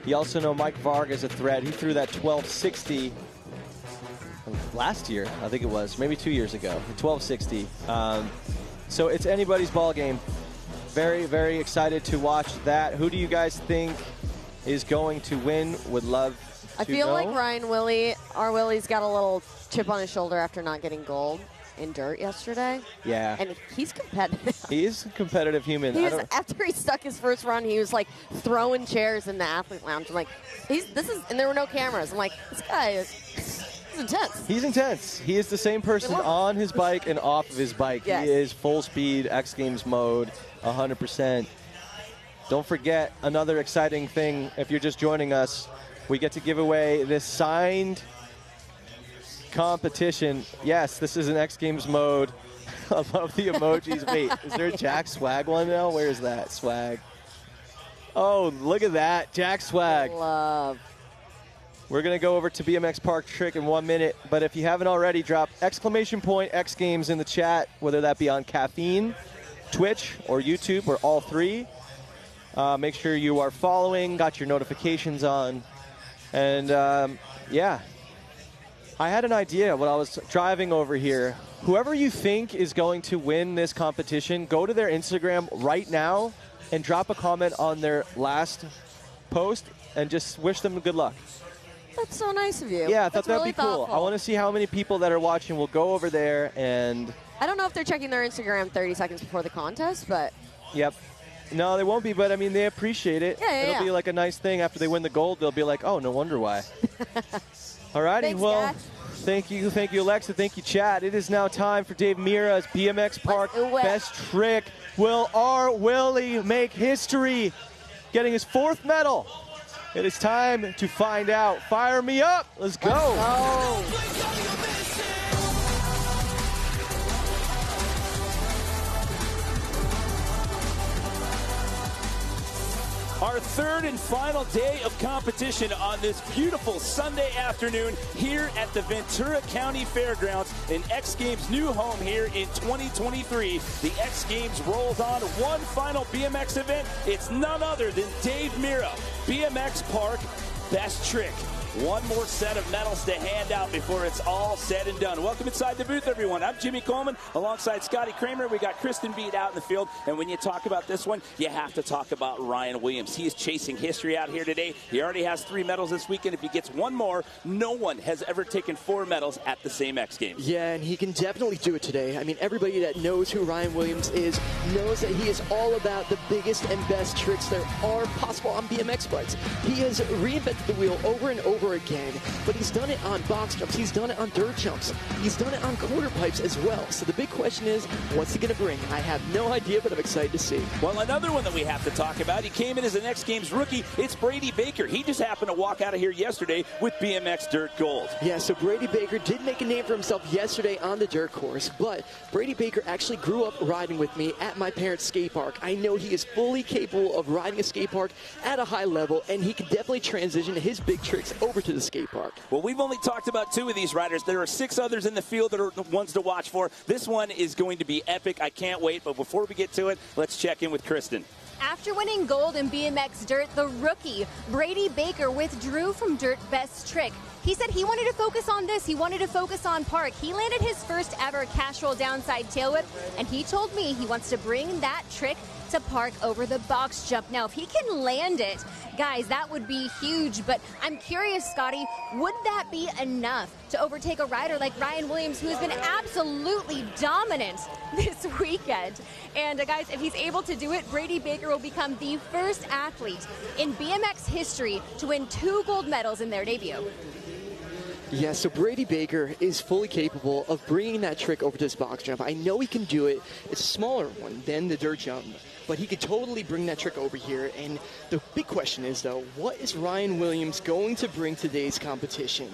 Speaker 6: You also know Mike Vargas, a threat. He threw that 1260 last year, I think it was, maybe 2 years ago, 1260. So it's anybody's ball game. Very, very excited to watch that. Who do you guys think is going to win? Would love
Speaker 7: I feel like our Willie's got a little chip on his shoulder after not getting gold in dirt yesterday.
Speaker 6: Yeah.
Speaker 7: And he's competitive.
Speaker 6: He is a competitive human.
Speaker 7: After he stuck his first run, he was like throwing chairs in the athlete lounge. I'm like, and there were no cameras. I'm like, this guy is intense.
Speaker 6: He's intense. He is the same person on his bike and off of his bike.
Speaker 7: Yes.
Speaker 6: He is full speed, X Games mode, 100%. Don't forget another exciting thing. If you're just joining us, we get to give away this signed competition. Yes, this is an X Games mode. I love the emojis. Wait, is there a Jack Swag one now? Where is that swag? Oh, look at that. Jack Swag.
Speaker 7: Love.
Speaker 6: We're going to go over to BMX Park Trick in 1 minute, but if you haven't already, drop exclamation point X Games in the chat, whether that be on Caffeine, Twitch, or YouTube, or all three. Make sure you are following, got your notifications on, and yeah. I had an idea when I was driving over here. Whoever you think is going to win this competition, go to their Instagram right now and drop a comment on their last post and just wish them good luck.
Speaker 7: That's so nice of you.
Speaker 6: Yeah, I thought
Speaker 7: That's
Speaker 6: that'd
Speaker 7: really
Speaker 6: be cool.
Speaker 7: thoughtful.
Speaker 6: I want to see how many people that are watching will go over there and...
Speaker 7: I don't know if they're checking their Instagram 30 seconds before the contest, but...
Speaker 6: Yep. No, they won't be, but I mean, they appreciate it.
Speaker 7: Yeah,
Speaker 6: It'll be like a nice thing after they win the gold. They'll be like, oh, no wonder why. All righty,
Speaker 7: Thanks,
Speaker 6: well,
Speaker 7: Dad.
Speaker 6: thank you, Alexa, thank you, Chad. It is now time for Dave Mirra's BMX Park Best Trick. Will our Willie make history, getting his 4th medal? It is time to find out. Fire me up. Let's go.
Speaker 22: Our 3rd and final day of competition on this beautiful Sunday afternoon here at the Ventura County Fairgrounds in X Games' new home here in 2023. The X Games rolls on. One final BMX event. It's none other than Dave Mirra, BMX Park Best Trick. One more set of medals to hand out before it's all said and done. Welcome inside the booth, everyone. I'm Jimmy Coleman alongside Scotty Kramer. We got Kristen Beat out in the field. And when you talk about this one, you have to talk about Ryan Williams. He is chasing history out here today. He already has 3 medals this weekend. If he gets one more, no one has ever taken 4 medals at the same X Games.
Speaker 9: Yeah, and he can definitely do it today. I mean, everybody that knows who Ryan Williams is knows that he is all about the biggest and best tricks there are possible on BMX bikes. He has reinvented the wheel over and over again. But he's done it on box jumps. He's done it on dirt jumps. He's done it on quarter pipes as well. So the big question is, what's he going to bring? I have no idea, but I'm excited to see.
Speaker 22: Well, another one that we have to talk about, he came in as an X Games rookie. It's Brady Baker. He just happened to walk out of here yesterday with BMX Dirt Gold.
Speaker 9: Yeah, so Brady Baker did make a name for himself yesterday on the dirt course, but Brady Baker actually grew up riding with me at my parents' skate park. I know he is fully capable of riding a skate park at a high level, and he can definitely transition his big tricks over to the skate park.
Speaker 22: Well, we've only talked about 2 of these riders. There are 6 others in the field that are the ones to watch for. This one is going to be epic. I can't wait. But before we get to it, let's check in with Kristen.
Speaker 4: After winning gold in BMX Dirt, the rookie, Brady Baker, withdrew from Dirt Best Trick. He said he wanted to focus on this. He wanted to focus on park. He landed his first ever casual downside tail whip, and he told me he wants to bring that trick to park over the box jump. Now, if he can land it, guys, that would be huge. But I'm curious, Scotty, would that be enough to overtake a rider like Ryan Williams, who has been absolutely dominant this weekend? And guys, if he's able to do it, Brady Baker will become the first athlete in BMX history to win 2 gold medals in their debut.
Speaker 9: Yeah, so Brady Baker is fully capable of bringing that trick over to this box jump. I know he can do it. It's a smaller one than the dirt jump, but he could totally bring that trick over here. And the big question is, though, what is Ryan Williams going to bring to today's competition?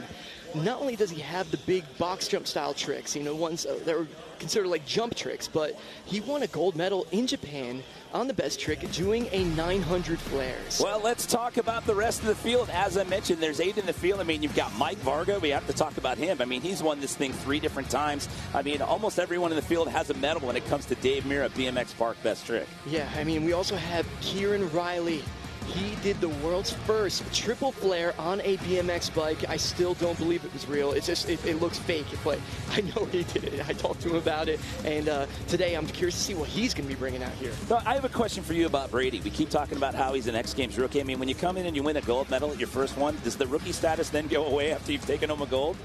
Speaker 9: Not only does he have the big box jump style tricks, you know, ones that are considered like jump tricks, but he won a gold medal in Japan on the best trick doing a 900 flares.
Speaker 22: Well, let's talk about the rest of the field. As I mentioned, there's 8 in the field. I mean, you've got Mike Varga. We have to talk about him. I mean, he's won this thing 3 different times. I mean, almost everyone in the field has a medal when it comes to Dave Mirra, BMX Park Best Trick.
Speaker 9: Yeah, I mean, we also have Kieran Riley he did the world's first triple flare on a BMX bike. I still don't believe it was real. It's just, it looks fake, but I know he did it. I talked to him about it, and today I'm curious to see what he's going to be bringing out here.
Speaker 12: Now, I have a question for you about Brady. We keep talking about how he's an X Games rookie. I mean, when you come in and you win a gold medal at your first one, does the rookie status then go away after you've taken home a gold?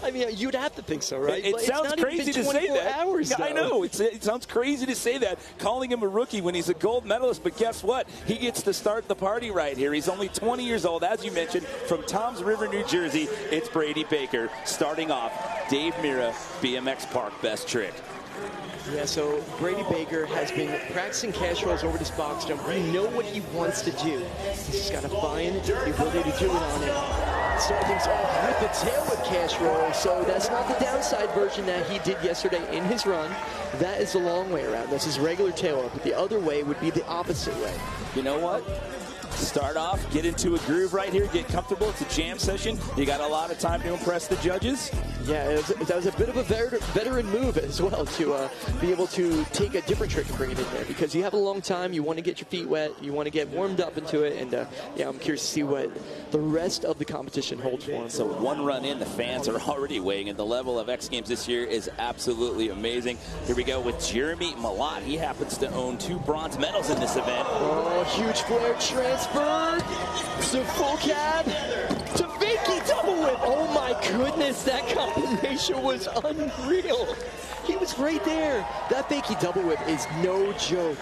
Speaker 9: I mean, you'd have to think so, right?
Speaker 12: It sounds crazy to say that.
Speaker 9: Hours,
Speaker 12: I know. It sounds crazy to say that, calling him a rookie when he's a gold medalist, but guess what? He gets to start the party right here. He's only 20 years old, as you mentioned, from Toms River, New Jersey. It's Brady Baker starting off Dave Mirra BMX Park best trick.
Speaker 9: Yeah, so Brady Baker has been practicing cash rolls over this box jump. We know what he wants to do. He's just got to find the ability to do it on it. Start things off with the tail whip cash roll. So that's not the downside version that he did yesterday in his run. That is the long way around. That's his regular tail whip. But the other way would be the opposite way.
Speaker 12: You know what? Start off, get into a groove right here, get comfortable. It's a jam session. You got a lot of time to impress the judges.
Speaker 9: Yeah, that was a bit of a veteran move as well to be able to take a different trick and bring it in there, because you have a long time, you want to get your feet wet, you want to get warmed up into it, and yeah, I'm curious to see what the rest of the competition holds for him.
Speaker 12: So one run in, the fans are already weighing, and the level of X Games this year is absolutely amazing. Here we go with Jeremy Malott. He happens to own 2 bronze medals in this event.
Speaker 9: Oh, huge flare transfer to full cab to fakie double whip. Oh my goodness, that combination was unreal. He was right there. That fakie double whip is no joke.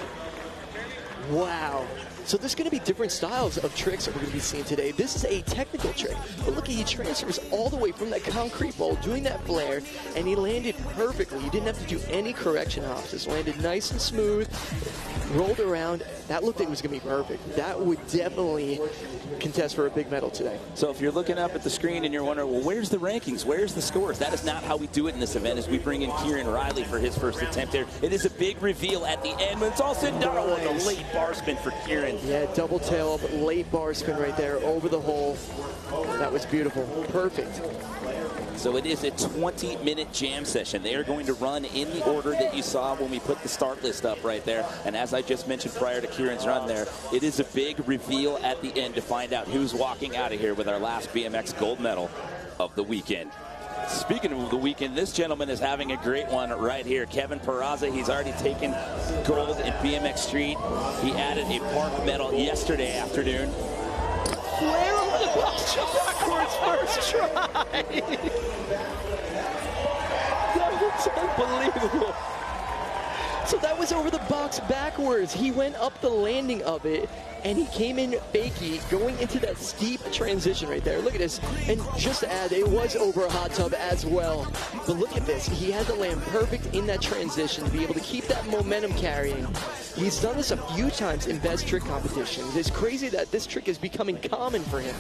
Speaker 9: Wow. So there's going to be different styles of tricks that we're going to be seeing today. This is a technical trick, but look, he transfers all the way from that concrete bowl, doing that flare, and he landed perfectly. He didn't have to do any correction hops. Just landed nice and smooth, rolled around. That looked like it was going to be perfect. That would definitely contest for a big medal today.
Speaker 12: So if you're looking up at the screen and you're wondering, well, where's the rankings? Where's the scores? That is not how we do it in this event, as we bring in Kieran Riley for his first attempt there. It is a big reveal at the end, but it's all said and done. Nice. A late bar spin for Kieran.
Speaker 9: Yeah, double tail, but late bar spin right there over the hole. That was beautiful. Perfect.
Speaker 12: So it is a 20-minute jam session. They are going to run in the order that you saw when we put the start list up right there. And as I just mentioned prior to Kieran's run there, it is a big reveal at the end to find out who's walking out of here with our last BMX gold medal of the weekend. Speaking of the weekend, this gentleman is having a great one right here. Kevin Peraza, he's already taken gold in BMX Street. He added a park medal yesterday afternoon.
Speaker 9: Flare over the box jump backwards first try. That was unbelievable. So that was over the box backwards. He went up the landing of it, and he came in fakie, going into that steep transition right there. Look at this. And just to add, it was over a hot tub as well. But look at this. He had to land perfect in that transition to be able to keep that momentum carrying. He's done this a few times in best trick competitions. It's crazy that this trick is becoming common for him.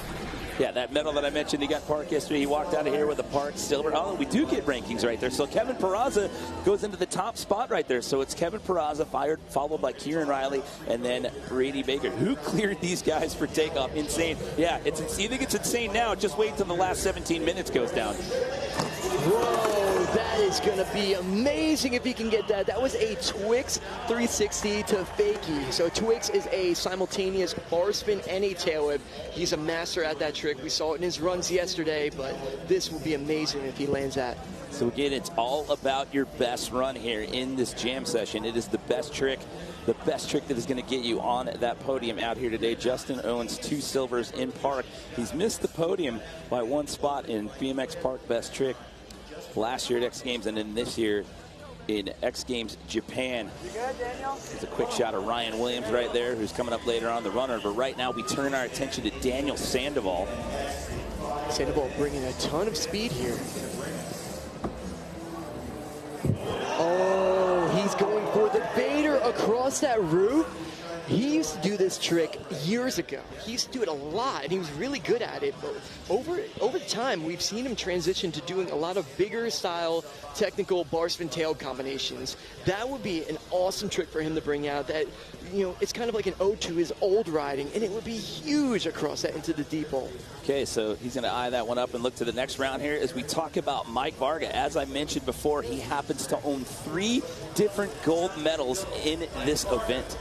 Speaker 12: Yeah, that medal that I mentioned, he got park yesterday. He walked out of here with a park silver. Oh, we do get rankings right there. So Kevin Peraza goes into the top spot right there. So it's Kevin Peraza followed by Kieran Riley, and then Brady Baker. Who cleared these guys for takeoff? Insane. Yeah, you think it's insane now. Just wait till the last 17 minutes goes down.
Speaker 9: Whoa, that is going to be amazing if he can get that. That was a Twix 360 to fakie. So Twix is a simultaneous bar spin and a tail whip. He's a master at that trick. We saw it in his runs yesterday, but this will be amazing if he lands that.
Speaker 12: So again, it's all about your best run here in this jam session. It is the best trick that is going to get you on that podium out here today. Justin owns 2 silvers in park. He's missed the podium by 1 spot in BMX Park best trick last year at X Games, and then this year in X Games Japan. There's a quick shot of Ryan Williams right there, who's coming up later on the runner. But right now we turn our attention to Daniel Sandoval.
Speaker 9: Sandoval bringing a ton of speed here. Oh, he's going for the Vader across that roof. He used to do this trick years ago. He used to do it a lot, and he was really good at it. But over time, we've seen him transition to doing a lot of bigger style, technical bar spin tail combinations. That would be an awesome trick for him to bring out. That, you know, it's kind of like an ode to his old riding, and it would be huge across that into the deep hole.
Speaker 12: Okay, so he's going to eye that one up and look to the next round here as we talk about Mike Varga. As I mentioned before, he happens to own 3 different gold medals in this event.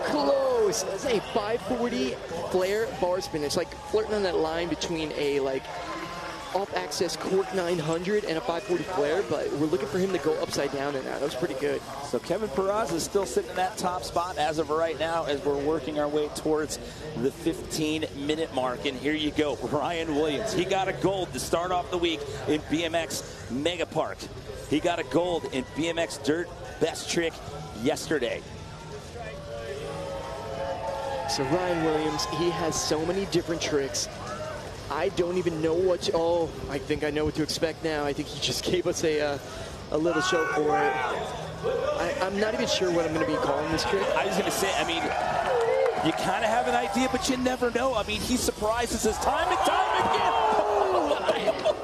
Speaker 9: close. That's a 540 flare bar spin. It's like flirting on that line between a like off-access cork 900 and a 540 flare, but we're looking for him to go upside down in that. That was pretty good.
Speaker 12: So Kevin Peraza is still sitting in that top spot as of right now as we're working our way towards the 15-minute mark. And here you go, Ryan Williams. He got a gold to start off the week in BMX Mega Park. He got a gold in BMX Dirt Best Trick yesterday.
Speaker 9: So Ryan Williams, he has so many different tricks. I don't even know what to, oh, I think I know what to expect now. I think he just gave us a little show for it. I'm not even sure what I'm going to be calling this trick.
Speaker 12: I was going to say, I mean, you kind of have an idea, but you never know. I mean, he surprises us time and time again.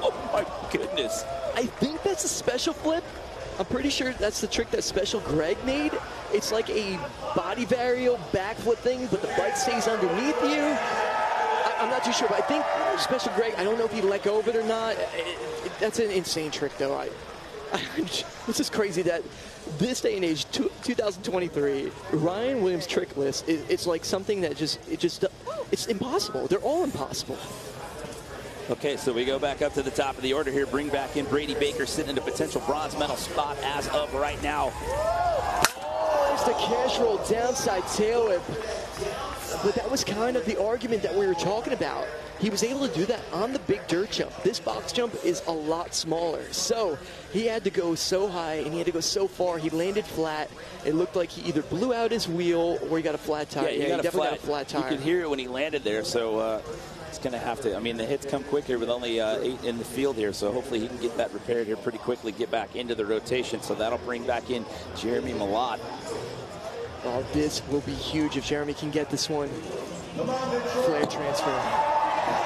Speaker 12: Oh, my goodness.
Speaker 9: I think that's a special flip. I'm pretty sure that's the trick that Special Greg made. It's like a body varial backflip thing, but the bike stays underneath you. I'm not too sure, but I think Special Greg, I don't know if he let go of it or not. That's an insane trick, though. It's just crazy that this day and age, 2023, Ryan Williams' trick list, it's like something that it's impossible. They're all impossible.
Speaker 12: Okay, so we go back up to the top of the order here. Bring back in Brady Baker, sitting in a potential bronze medal spot as of right now.
Speaker 9: Oh, there's the cash roll downside tail whip. But that was kind of the argument that we were talking about. He was able to do that on the big dirt jump. This box jump is a lot smaller. So he had to go so high and he had to go so far. He landed flat. It looked like he either blew out his wheel or he got a flat tire.
Speaker 12: Yeah,
Speaker 9: he definitely got a flat tire.
Speaker 12: You could hear it when he landed there. So it's going to have to, I mean, the hits come quick here with only 8 in the field here. So hopefully he can get that repaired here pretty quickly, get back into the rotation. So that'll bring back in Jeremy Malott.
Speaker 9: Oh, this will be huge if Jeremy can get this one. Flare transfer.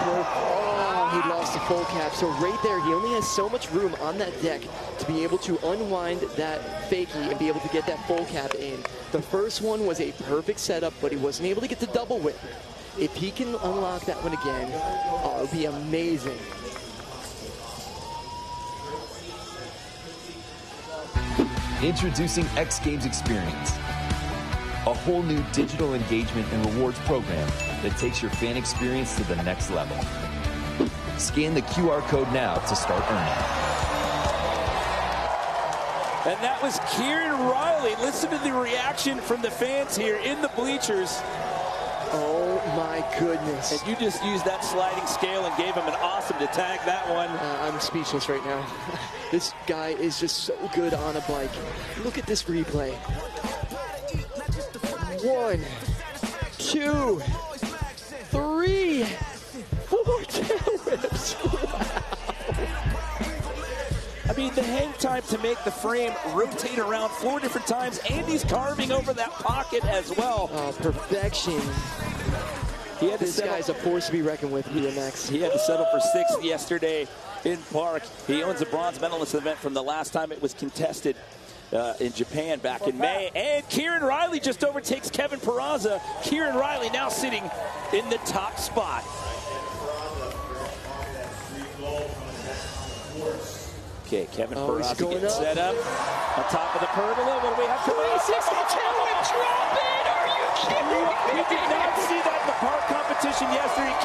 Speaker 9: Oh, he lost the full cap. So right there, he only has so much room on that deck to be able to unwind that fakie and be able to get that full cap in. The first one was a perfect setup, but he wasn't able to get the double whip. If he can unlock that one again, oh, it would be amazing.
Speaker 13: Introducing X Games Experience, a whole new digital engagement and rewards program that takes your fan experience to the next level. Scan the QR code now to start earning.
Speaker 12: And that was Kieran Riley. Listen to the reaction from the fans here in the bleachers.
Speaker 9: Oh my goodness.
Speaker 12: And you just used that sliding scale and gave him an awesome to tag that one.
Speaker 9: I'm speechless right now. This guy is just so good on a bike. Look at this replay. 1, 2, 3, 4 tail whips. Wow.
Speaker 12: I mean, the hang time to make the frame rotate around 4 different times, and he's carving over that pocket as well.
Speaker 9: Oh, perfection. This guy's a force to be reckoned with, BMX.
Speaker 12: He had to settle for 6th yesterday in Park. He owns a bronze medal in this event from the last time it was contested in Japan back in May. And Kieran Riley just overtakes Kevin Peraza. Kieran Riley now sitting in the top spot. Okay, Kevin Peraza getting set up on top of the pergola. What do we have?
Speaker 9: 360 tail whip drop in. Are you kidding me?
Speaker 12: We did not see that in the park competition yesterday.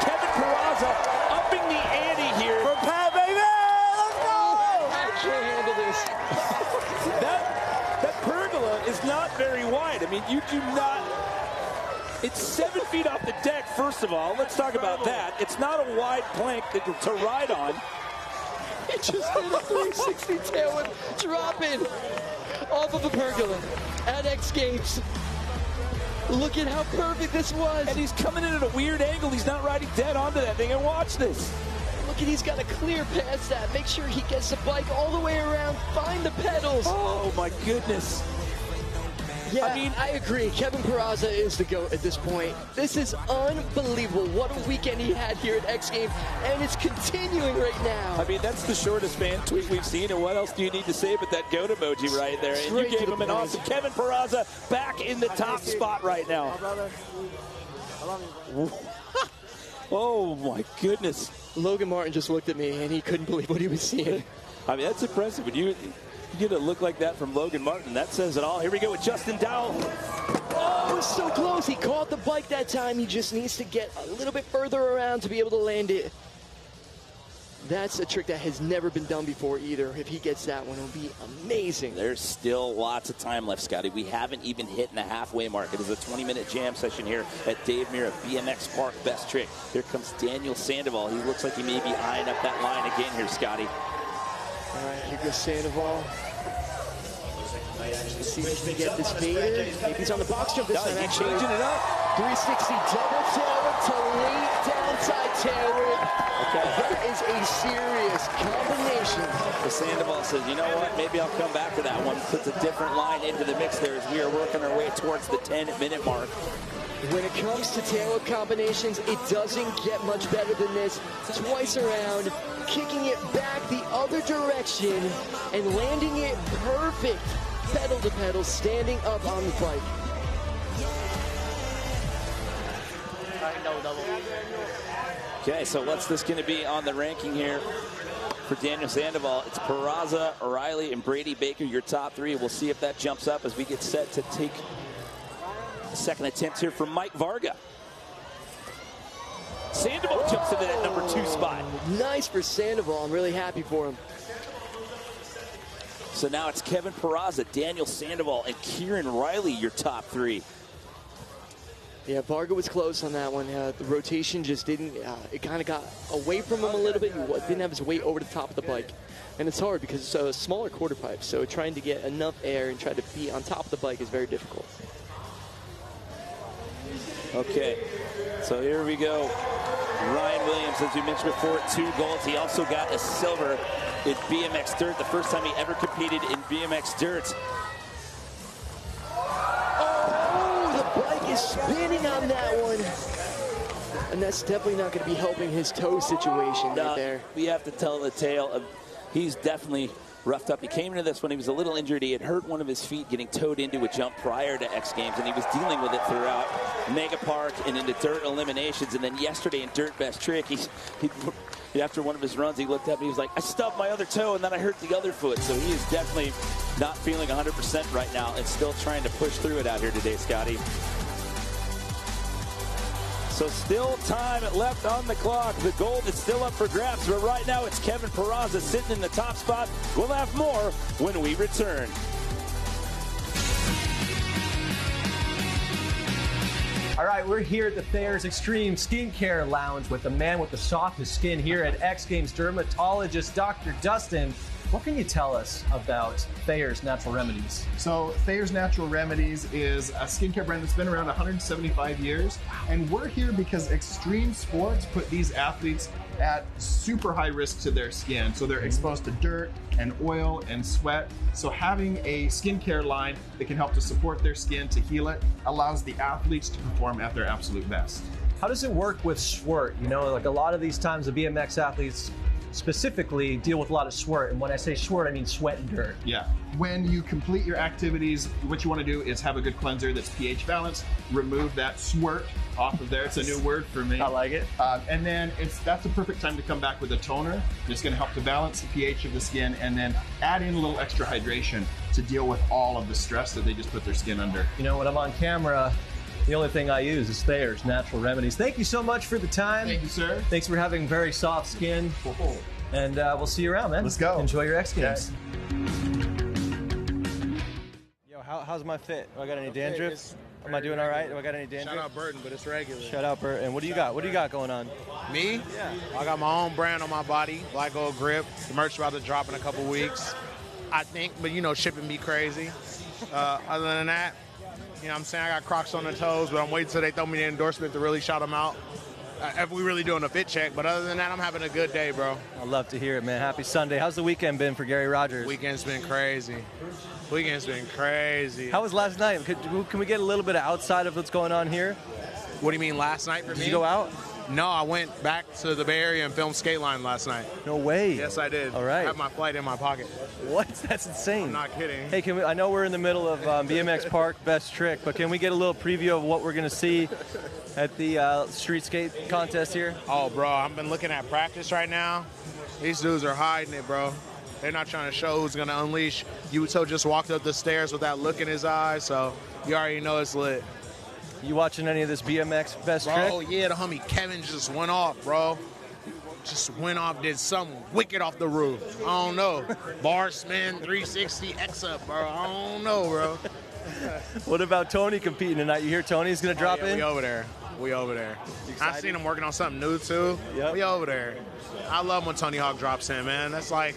Speaker 12: Kevin Peraza upping the ante here.
Speaker 18: For Pat, baby! Let's go!
Speaker 9: I can't handle this.
Speaker 12: That pergola is not very wide. I mean, you do not. It's 7 feet off the deck, first of all. Let's talk about that. It's not a wide plank to ride on.
Speaker 9: He just did a 360 tail whip drop in off of a pergola at X Games. Look at how perfect this was.
Speaker 12: And he's coming in at a weird angle. He's not riding dead onto that thing. And watch this.
Speaker 9: Look at, he's got to clear past that. Make sure he gets the bike all the way around. Find the pedals.
Speaker 12: Oh, my goodness.
Speaker 9: Yeah, I mean, I agree. Kevin Peraza is the GOAT at this point. This is unbelievable. What a weekend he had here at X Games, and it's continuing right now.
Speaker 12: I mean, that's the shortest fan tweet we've seen, and what else do you need to say but that GOAT emoji right there? And you gave him an awesome. Kevin Peraza back in the top spot right now. Oh, my goodness.
Speaker 9: Logan Martin just looked at me, and he couldn't believe what he was seeing.
Speaker 12: I mean, that's impressive. When you get a look like that from Logan Martin, that says it all. Here we go with Justin Dowell. Oh,
Speaker 9: Oh, it was so close. He caught the bike that time. He just needs to get a little bit further around to be able to land it. That's a trick that has never been done before either. If he gets that one, it'll be amazing.
Speaker 12: There's still lots of time left, Scotty. We haven't even hit the halfway mark. It is a 20-minute jam session here at Dave Mirra BMX Park. Best trick. Here comes Daniel Sandoval. He looks like he may be eyeing up that line again here, Scotty.
Speaker 9: All right, here goes Sandoval. Let's see if he can get this fader. Maybe he's on the box jump this time, actually.
Speaker 12: Changing it up.
Speaker 9: 360 double tail whip to late downside tail whip. Okay. That is a serious combination.
Speaker 12: The Sandoval says, you know what, maybe I'll come back to that one. Puts a different line into the mix there as we are working our way towards the 10-minute mark.
Speaker 9: When it comes to tail whip combinations, it doesn't get much better than this. Twice around, kicking it back the other direction, and landing it perfect. Pedal to pedal, standing up on the bike.
Speaker 12: Okay, so what's this going to be on the ranking here for Daniel Sandoval? It's Peraza, O'Reilly, and Brady Baker, your top three. We'll see if that jumps up as we get set to take a second attempt here from Mike Varga. Sandoval jumps into that number 2 spot.
Speaker 9: Nice for Sandoval. I'm really happy for him.
Speaker 12: So now it's Kevin Peraza, Daniel Sandoval, and Kieran Riley, your top three.
Speaker 9: Yeah, Varga was close on that one. The rotation just didn't, it kind of got away from him a little bit. He didn't have his weight over the top of the bike. And it's hard because it's a smaller quarter pipe, so trying to get enough air and try to be on top of the bike is very difficult.
Speaker 12: Okay, so here we go. Ryan Williams, as we mentioned before, 2 golds. He also got a silver in BMX Dirt, the first time he ever competed in BMX Dirt.
Speaker 9: Oh, the bike is spinning on that one. And that's definitely not going to be helping his toe situation right there.
Speaker 12: We have to tell the tale of, he's definitely roughed up. He came into this when he was a little injured. He had hurt one of his feet getting towed into a jump prior to X Games, and he was dealing with it throughout Mega Park and into Dirt eliminations. And then yesterday in Dirt Best Trick, after one of his runs, he looked up and he was like, I stubbed my other toe and then I hurt the other foot. So he is definitely not feeling 100% right now and still trying to push through it out here today, Scotty. So still time left on the clock. The gold is still up for grabs, but right now it's Kevin Peraza sitting in the top spot. We'll have more when we return.
Speaker 14: All right, we're here at the Thayer's Extreme Skincare Lounge with the man with the softest skin here at X Games, dermatologist Dr. Dustin. What can you tell us about Thayer's Natural Remedies?
Speaker 17: So Thayer's Natural Remedies is a skincare brand that's been around 175 years. And we're here because extreme sports put these athletes at super high risk to their skin. So they're exposed to dirt and oil and sweat. So having a skincare line that can help to support their skin, to heal it, allows the athletes to perform at their absolute best.
Speaker 14: How does it work with swert? You know, like a lot of these times the BMX athletes specifically deal with a lot of swert. And when I say swert, I mean sweat and dirt.
Speaker 17: Yeah. When you complete your activities, what you want to do is have a good cleanser that's pH balanced, remove that swert off of there. It's a new word for me.
Speaker 14: I like it.
Speaker 17: And then that's a perfect time to come back with a toner. It's going to help to balance the pH of the skin, and then add in a little extra hydration to deal with all of the stress that they just put their skin under.
Speaker 14: You know, when I'm on camera, the only thing I use is Thayer's Natural Remedies. Thank you so much for the time.
Speaker 17: Thank you, sir.
Speaker 14: Thanks for having very soft skin. And we'll see you around, man.
Speaker 17: Let's go.
Speaker 14: Enjoy your X Games.
Speaker 6: Yo, how's my fit? Do I got any dandruff? Am I doing all right? Do I got any dandruff?
Speaker 19: Shout out Burton, but it's regular.
Speaker 6: Shout out Burton. What do you got? What do you got going on?
Speaker 19: Me?
Speaker 6: Yeah.
Speaker 19: I got my own brand on my body, Black Gold Grip. The merch about to drop in a couple weeks, I think. But, you know, shipping be crazy. Other than that, you know what I'm saying? I got Crocs on the toes, but I'm waiting till they throw me the endorsement to really shout them out. If we really doing a fit check. But other than that, I'm having a good day, bro.
Speaker 6: I love to hear it, man. Happy Sunday. How's the weekend been for Gary Rogers?
Speaker 19: Weekend's been crazy. Weekend's been crazy.
Speaker 6: How was last night? Can we get a little bit outside of what's going on here?
Speaker 19: What do you mean last night for me?
Speaker 6: Did you go out?
Speaker 19: No, I went back to the Bay Area and filmed Skate Line last night.
Speaker 6: No way.
Speaker 19: Yes, I did.
Speaker 6: All right.
Speaker 19: I have my flight in my pocket.
Speaker 6: What? That's insane.
Speaker 19: I'm not kidding.
Speaker 6: Hey, I know we're in the middle of BMX Park Best Trick, but can we get a little preview of what we're going to see at the street skate contest here?
Speaker 19: Oh, bro, I've been looking at practice right now. These dudes are hiding it, bro. They're not trying to show who's going to unleash. Yuto just walked up the stairs with that look in his eyes, so you already know it's lit.
Speaker 14: You watching any of this BMX best
Speaker 19: Bro,
Speaker 14: trick?
Speaker 19: yeah, the homie Kevin just went off, bro. Just went off, did something wicked off the roof. I don't know. Bar spin, 360, X up, bro. I don't know, bro.
Speaker 14: What about Tony competing tonight? You hear Tony's going to drop in?
Speaker 19: We over there. We over there. I seen him working on something new, too.
Speaker 14: Yep.
Speaker 19: We over there. I love when Tony Hawk drops in, man. That's like,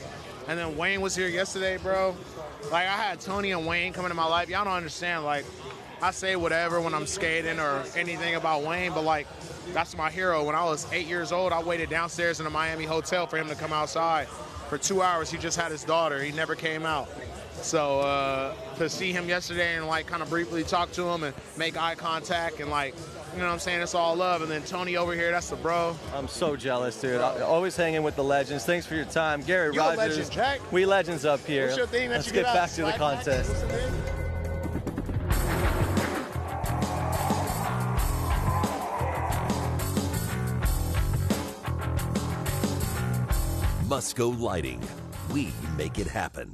Speaker 19: and then Wayne was here yesterday, bro. Like, I had Tony and Wayne come into my life. Y'all don't understand, like, I say whatever when I'm skating or anything about Wayne, but, like, that's my hero. When I was 8 years old, I waited downstairs in a Miami hotel for him to come outside. For 2 hours, he just had his daughter. He never came out. So to see him yesterday and, like, kind of briefly talk to him and make eye contact and, like, you know what I'm saying, it's all love. And then Tony over here, that's the bro.
Speaker 14: I'm so jealous, dude. Always hanging with the legends. Thanks for your time. Gary
Speaker 19: You're a
Speaker 14: Rogers.
Speaker 19: legend, Jack.
Speaker 14: We legends up here.
Speaker 19: What's your thing that
Speaker 14: Let's
Speaker 19: you
Speaker 14: get
Speaker 19: get out?
Speaker 14: back to the
Speaker 19: Slide
Speaker 14: contest.
Speaker 2: Musco Lighting. We make it happen.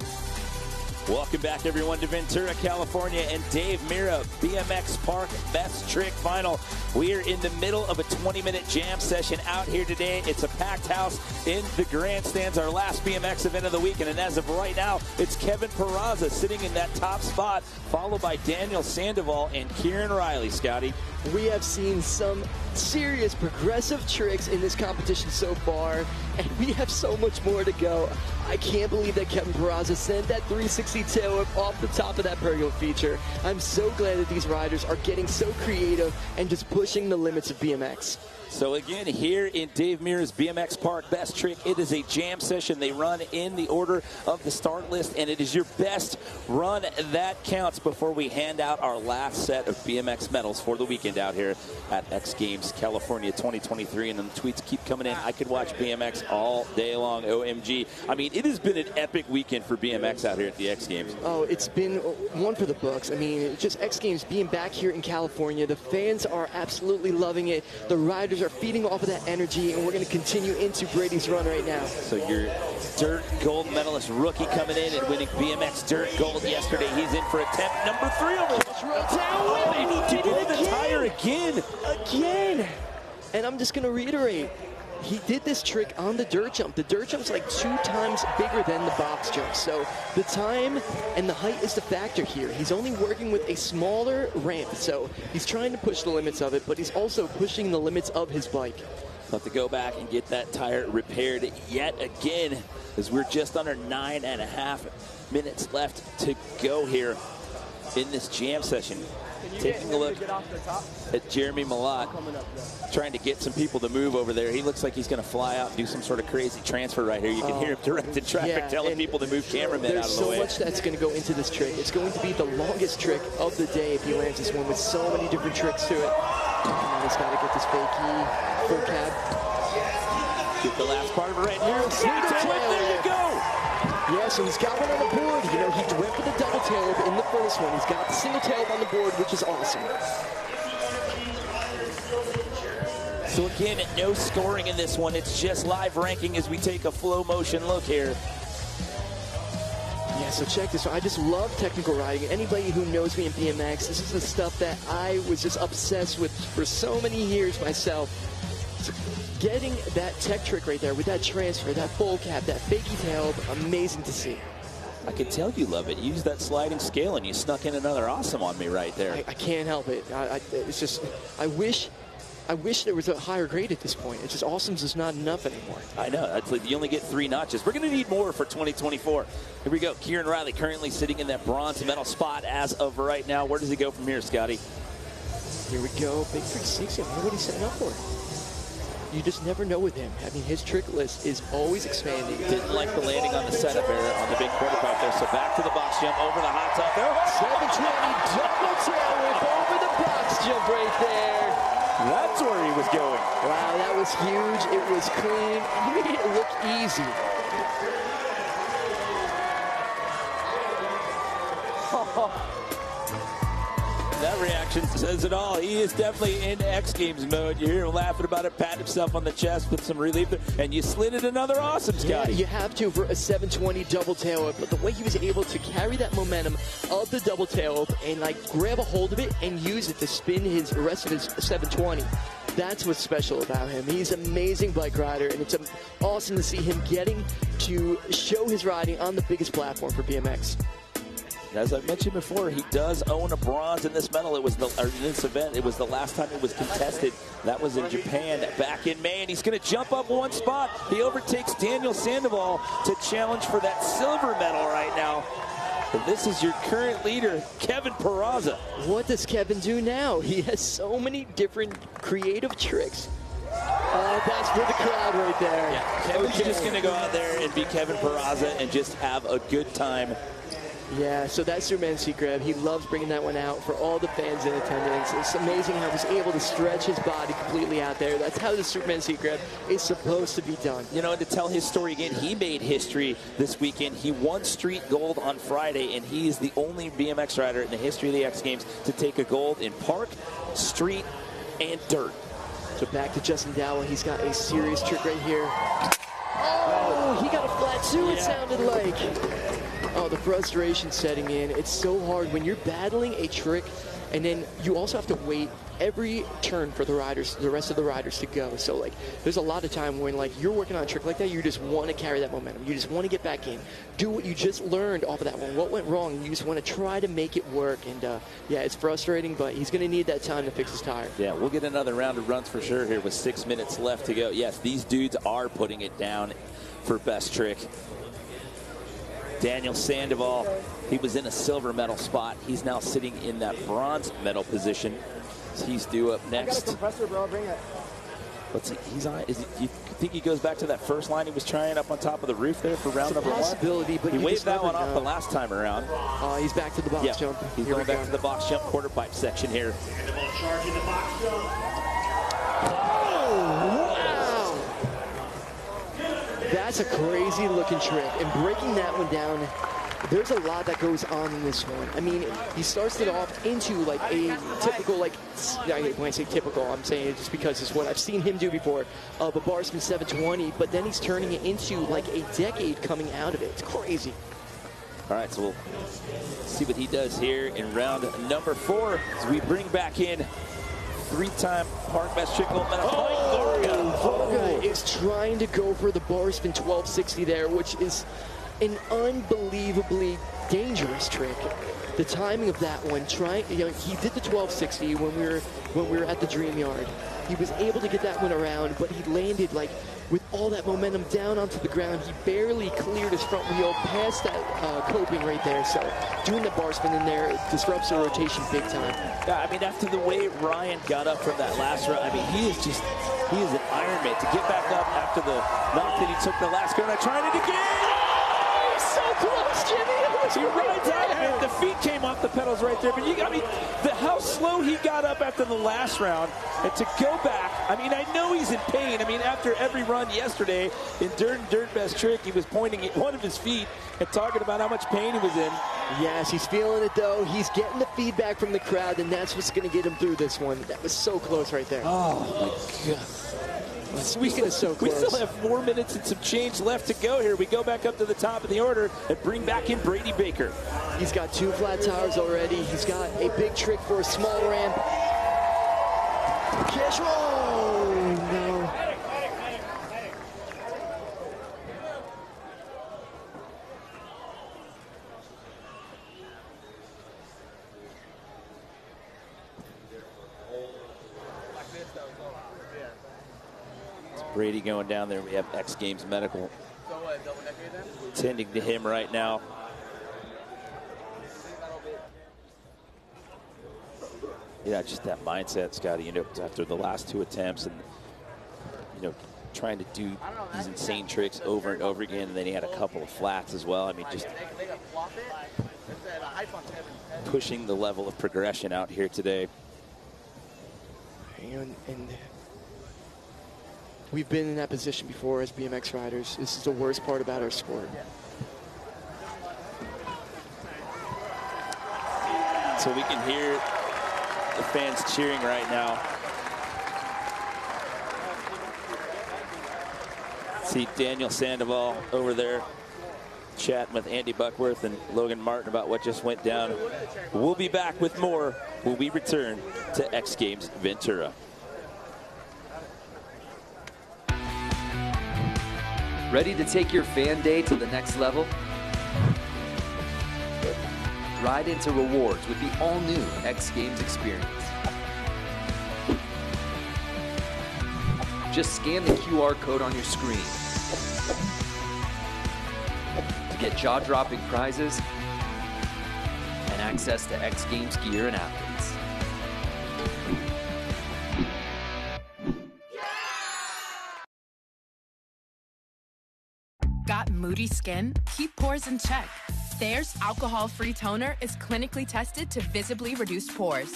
Speaker 22: Welcome back, everyone, to Ventura, California, and Dave Mirra, BMX Park Best Trick Final. We are in the middle of a 20-minute jam session out here today. It's a packed house in the grandstands, our last BMX event of the weekend. And as of right now, it's Kevin Peraza sitting in that top spot, followed by Daniel Sandoval and Kieran Riley, Scotty.
Speaker 9: We have seen some serious progressive tricks in this competition so far, and we have so much more to go. I can't believe that Kevin Peraza sent that 360 tail whip off the top of that pergola feature. I'm so glad that these riders are getting so creative and just pushing the limits of BMX.
Speaker 22: So again, here in Dave Mirra's BMX Park Best Trick, it is a jam session. They run in the order of the start list, and it is your best run that counts before we hand out our last set of BMX medals for the weekend out here at X Games California 2023. And then the tweets keep coming in. I could watch BMX all day long, OMG. I mean, it has been an epic weekend for BMX out here at the X Games.
Speaker 9: Oh, it's been one for the books. I mean, just X Games being back here in California, the fans are absolutely loving it. The riders are feeding off of that energy, and we're going to continue into Brady's run right now.
Speaker 22: So your dirt gold medalist rookie coming in and winning BMX dirt gold yesterday. He's in for attempt number 3 over
Speaker 9: he did it
Speaker 22: the tire again.
Speaker 9: Again. And I'm just going to reiterate, he did this trick on the dirt jump. The dirt jump's like 2 times bigger than the box jump. So the time and the height is the factor here. He's only working with a smaller ramp. So he's trying to push the limits of it, but he's also pushing the limits of his bike.
Speaker 22: Have to go back and get that tire repaired yet again, as we're just under 9.5 minutes left to go here in this jam session. Taking a look at Jeremy Malott, trying to get some people to move over there. He looks like he's going to fly out and do some sort of crazy transfer right here. You can hear him directing traffic, telling people to move cameramen out of the way.
Speaker 9: There's so much that's going to go into this trick. It's going to be the longest trick of the day if he lands this one with so many different tricks to it. And he's got to get this fakie full cab.
Speaker 22: Get the last part of it right here. There you go.
Speaker 9: Yeah, so he's got one on the board. You know, he went for the double tail whip in the first one. He's got the single tail whip on the board, which is awesome.
Speaker 22: So again, no scoring in this one. It's just live ranking as we take a flow motion look here.
Speaker 9: Yeah, so check this out. I just love technical riding. Anybody who knows me in BMX, this is the stuff that I was just obsessed with for so many years myself. So getting that tech trick right there with that transfer, that full cap, that fakie tail, amazing to see.
Speaker 22: I can tell you love it. Use that sliding scale, and you snuck in another awesome on me right there.
Speaker 9: I can't help it. It's just, I wish there was a higher grade at this point. It's just awesome's just not enough anymore.
Speaker 22: I know. That's like, you only get 3 notches. We're going to need more for 2024. Here we go. Kieran Riley currently sitting in that bronze medal spot as of right now. Where does he go from here, Scotty?
Speaker 9: Here we go. Big 360. I wonder what he's setting up for. You just never know with him. I mean, his trick list is always expanding.
Speaker 22: Didn't like the landing on the setup there on the big quarter pipe there. So back to the box jump, over the hot top there.
Speaker 9: 720 double tail whip over the box jump right there.
Speaker 22: That's where he was going.
Speaker 9: Wow, that was huge. It was clean. He made it look easy.
Speaker 22: That reaction says it all. He is definitely in X Games mode. You hear him laughing about it, patting himself on the chest with some relief, and you slid it another awesome, Scotty.
Speaker 9: Yeah, you have to for a 720 double tail whip, but the way he was able to carry that momentum of the double tail whip and like grab a hold of it and use it to spin the rest of his 720. That's what's special about him. He's an amazing bike rider, and it's awesome to see him getting to show his riding on the biggest platform for BMX.
Speaker 22: As I mentioned before, he does own a bronze in this medal. It was in this event. It was the last time it was contested. That was in Japan back in May, and he's going to jump up one spot. He overtakes Daniel Sandoval to challenge for that silver medal right now. And this is your current leader, Kevin Peraza.
Speaker 9: What does Kevin do now? He has so many different creative tricks. That's for the crowd right there.
Speaker 22: Yeah, Kevin's just going to go out there and be Kevin Peraza and just have a good time.
Speaker 9: Yeah, so that's Superman seat grab. He loves bringing that one out for all the fans in attendance. It's amazing how he's able to stretch his body completely out there. That's how the Superman seat grab is supposed to be done.
Speaker 22: You know, and to tell his story again, he made history this weekend. He won street gold on Friday, and he is the only BMX rider in the history of the X Games to take a gold in park, street, and dirt.
Speaker 9: So back to Justin Dowell. He's got a serious trick right here. Oh, he got a flat too, it sounded like. Oh, the frustration setting in. It's so hard when you're battling a trick, and then you also have to wait every turn for the rest of the riders to go. So, like, there's a lot of time when, like, you're working on a trick like that, you just want to carry that momentum. You just want to get back in. Do what you just learned off of that one. What went wrong? You just want to try to make it work. And, yeah, it's frustrating, but he's going to need that time to fix his tire.
Speaker 22: Yeah, we'll get another round of runs for sure here with 6 minutes left to go. Yes, these dudes are putting it down for best trick. Daniel Sandoval, he was in a silver medal spot. He's now sitting in that bronze medal position. He's due up next.
Speaker 18: I got a compressor, bro. Bring it.
Speaker 22: Let's see. He's on. You think he goes back to that first line he was trying up on top of the roof there for round number 1?
Speaker 9: Possibility, but
Speaker 22: he waved that one off the last time around.
Speaker 9: He's back to the box jump.
Speaker 22: He's going back to the box jump quarter pipe section here.
Speaker 9: That's a crazy looking trick, and breaking that one down, there's a lot that goes on in this one. I mean, he starts it off into like a typical, like, when I say typical, I'm saying it just because it's what I've seen him do before, of a bar spin 720, but then he's turning it into like a decade coming out of it. It's crazy.
Speaker 22: All right, so we'll see what he does here in round number 4 as we bring back in 3-time park best trick gold medal.
Speaker 9: Varga is trying to go for the bar spin 1260 there, which is an unbelievably dangerous trick. The timing of that one, he did the 1260 when we were at the Dream Yard. He was able to get that one around, but he landed like with all that momentum down onto the ground. He barely cleared his front wheel past that coping right there. So doing the bar spin in there, it disrupts the rotation big time.
Speaker 22: Yeah, I mean, after the way Ryan got up from that last round, I mean, he is an Iron Man. To get back up after the knock that he took the last go, and I tried it again.
Speaker 9: So close, Jimmy.
Speaker 22: He rides out of it. The feet came off the pedals right there. But how slow he got up after the last round, and to go back. I mean, I know he's in pain. I mean, after every run yesterday in Dirt Best Trick, he was pointing at one of his feet and talking about how much pain he was in.
Speaker 9: Yes, he's feeling it though. He's getting the feedback from the crowd, and that's what's going to get him through this one. That was so close right there.
Speaker 22: Oh my God.
Speaker 9: Speaking of so close.
Speaker 22: We still have 4 minutes and some change left to go here. We go back up to the top of the order and bring back in Brady Baker.
Speaker 9: He's got 2 flat tires already. He's got a big trick for a small ramp. Oh, no.
Speaker 22: Brady going down there. We have X Games Medical tending to him right now. Yeah, just that mindset, Scotty, you know, after the last 2 attempts and, you know, trying to do these insane tricks over and over again, and then he had a couple of flats as well. I mean, just pushing the level of progression out here today.
Speaker 9: And we've been in that position before as BMX riders. This is the worst part about our sport.
Speaker 22: So we can hear the fans cheering right now. See Daniel Sandoval over there chatting with Andy Buckworth and Logan Martin about what just went down. We'll be back with more when we return to X Games Ventura.
Speaker 1: Ready to take your fan day to the next level? Ride into rewards with the all-new X Games experience. Just scan the QR code on your screen to get jaw-dropping prizes and access to X Games gear and athletes.
Speaker 15: Got moody skin? Keep pores in check. Thayer's alcohol-free toner is clinically tested to visibly reduce pores.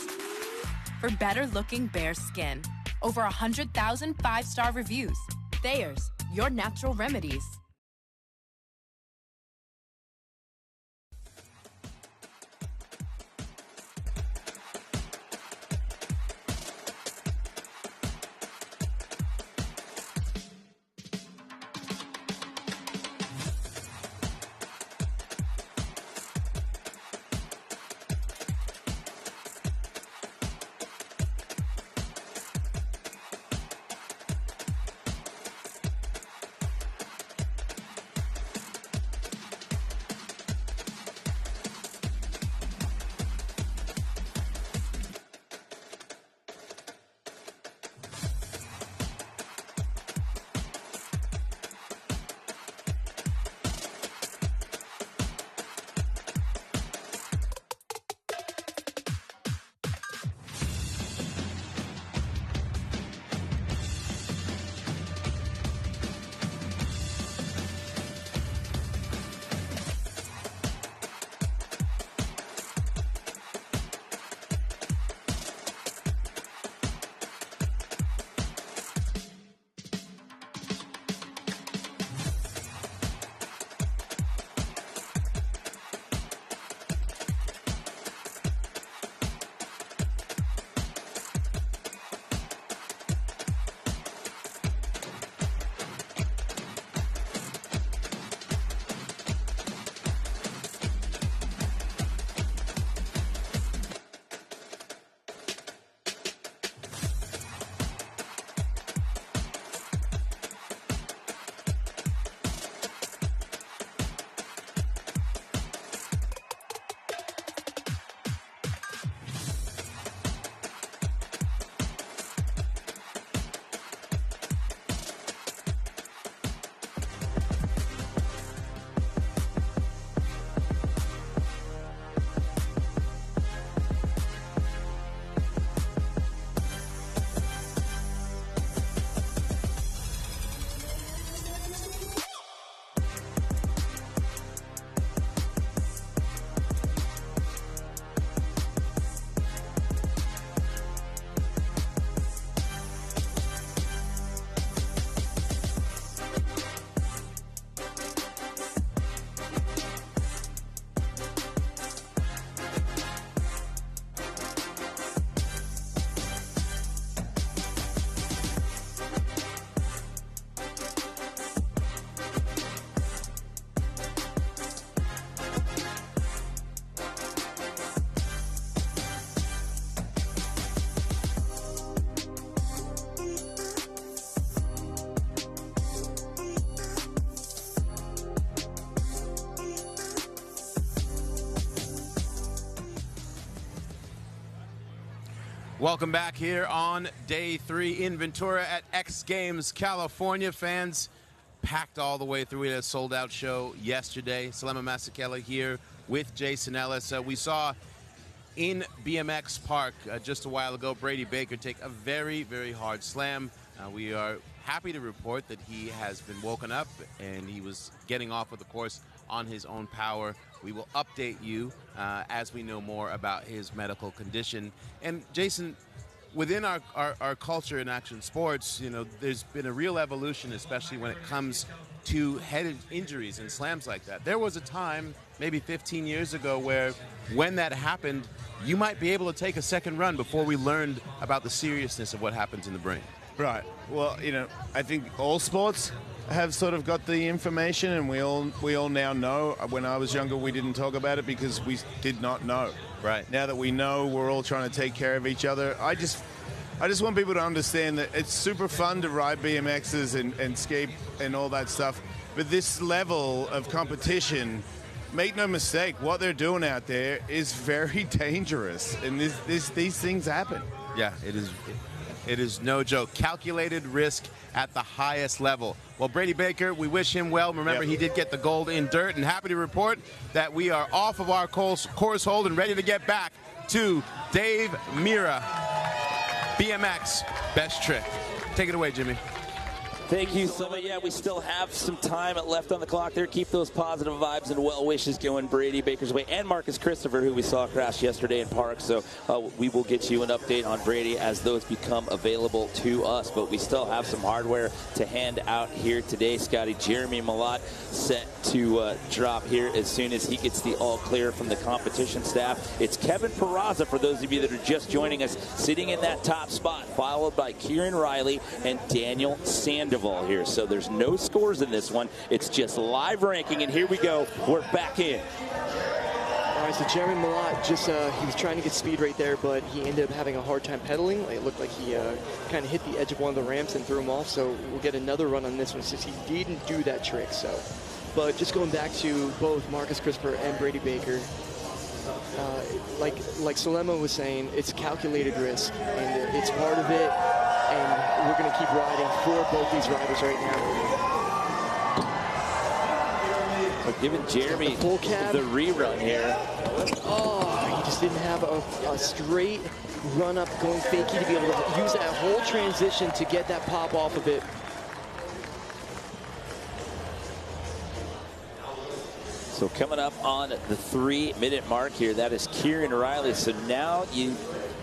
Speaker 15: For better-looking bare skin. Over 100,000 5-star reviews. Thayer's, your natural remedies.
Speaker 10: Welcome back here on day 3 in Ventura at X Games, California. Fans packed all the way through. We had a sold-out show yesterday. Salema Masekela here with Jason Ellis. We saw in BMX Park just a while ago Brady Baker take a very, very hard slam. We are happy to report that he has been woken up and he was getting off of the course on his own power. We will update you as we know more about his medical condition. And Jason, within our culture in action sports, you know, there's been a real evolution, especially when it comes to head injuries and slams like that. There was a time maybe 15 years ago, where when that happened, you might be able to take a second run before we learned about the seriousness of what happens in the brain.
Speaker 11: Right. Well, you know, I think all sports have sort of got the information, and we all now know. When I was younger, we didn't talk about it because we did not know.
Speaker 10: Right.
Speaker 11: Now that we know, we're all trying to take care of each other. I just want people to understand that it's super fun to ride BMXs and skate and all that stuff. But this level of competition, make no mistake, what they're doing out there is very dangerous, and these things happen.
Speaker 10: Yeah, it is. It is no joke. Calculated risk at the highest level. Well, Brady Baker, we wish him well. Remember, he did get the gold in dirt, and happy to report that we are off of our course hold and ready to get back to Dave Mirra, BMX best trick. Take it away, Jimmy.
Speaker 12: Thank you so much. Yeah, we still have some time left on the clock there. Keep those positive vibes and well wishes going Brady Baker's way, and Marcus Christopher, who we saw crash yesterday in Park. So we will get you an update on Brady as those become available to us. But we still have some hardware to hand out here today. Scotty, Jeremy Malott set to drop here as soon as he gets the all clear from the competition staff. It's Kevin Peraza, for those of you that are just joining us, sitting in that top spot, followed by Kieran Riley and Daniel Sandoval here. So there's no scores in this one. It's just live ranking, and here we go. We're back in.
Speaker 9: All right, so Jeremy Malott just, he was trying to get speed right there, but he ended up having a hard time pedaling. It looked like he kind of hit the edge of one of the ramps and threw him off, so we'll get another run on this one since he didn't do that trick. So, but just going back to both Marcus Christopher and Brady Baker, like Salema was saying, it's calculated risk, and it's part of it, and we're going to keep riding for both these riders right now.
Speaker 12: We're giving Jeremy the rerun here.
Speaker 9: Oh, he just didn't have a straight run up going fakie to be able to use that whole transition to get that pop off of it.
Speaker 12: So coming up on the 3-minute mark here, that is Kieran Riley. So now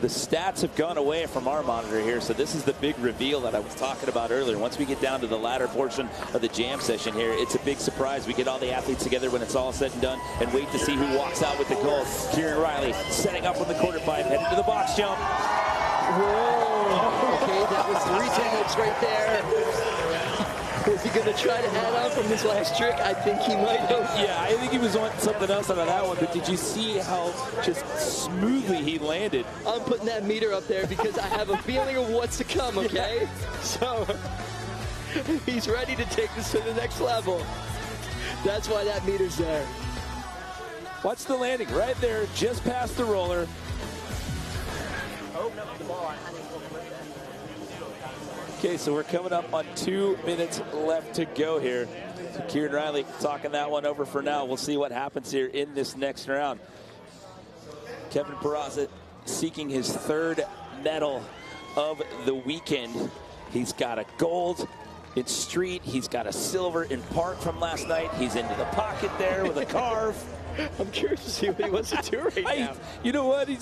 Speaker 12: the stats have gone away from our monitor here. So this is the big reveal that I was talking about earlier. Once we get down to the latter portion of the jam session here, it's a big surprise. We get all the athletes together when it's all said and done and wait to see who walks out with the gold. Kieran Riley setting up on the quarter pipe, heading to the box jump.
Speaker 9: Whoa, okay, that was 3 10-hooks right there. Was he going to try to add on from his last trick? I think he might have.
Speaker 12: Yeah, I think he was on something else out of that one, but did you see how just smoothly he landed?
Speaker 9: I'm putting that meter up there because I have a feeling of what's to come, okay? Yeah. So he's ready to take this to the next level. That's why that meter's there.
Speaker 12: Watch the landing right there, just past the roller.
Speaker 9: Oh, no, the ball.
Speaker 12: Okay, so we're coming up on 2 minutes left to go here. So Kieran Riley talking that one over for now. We'll see what happens here in this next round. Kevin Peraza seeking his 3rd medal of the weekend. He's got a gold in street. He's got a silver in park from last night. He's into the pocket there with a carve.
Speaker 9: I'm curious to see what he wants to do right now.
Speaker 12: You know what? I'm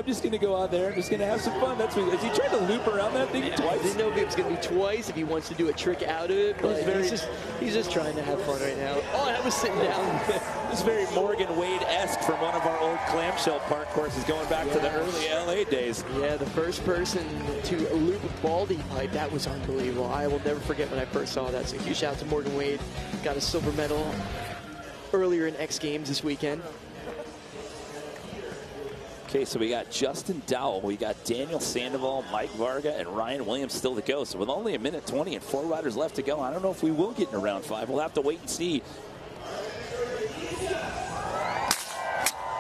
Speaker 12: just going to go out there. I'm just going to have some fun. That's what. Is he trying to loop around that thing twice?
Speaker 9: I didn't know if it was going to be twice, if he wants to do a trick out of it, but he's just trying to have fun right now. Oh, that was sitting down.
Speaker 12: This is very Morgan Wade-esque from one of our old clamshell park courses going back to the early LA days.
Speaker 9: Yeah, the first person to loop a baldy pipe, that was unbelievable. I will never forget when I first saw that. So huge shout out to Morgan Wade. Got a silver medal earlier in X Games this weekend.
Speaker 12: Okay, so we got Justin Dowell, we got Daniel Sandoval, Mike Varga, and Ryan Williams still to go. So with only 1:20 and 4 riders left to go, I don't know if we will get into round 5. We'll have to wait and see.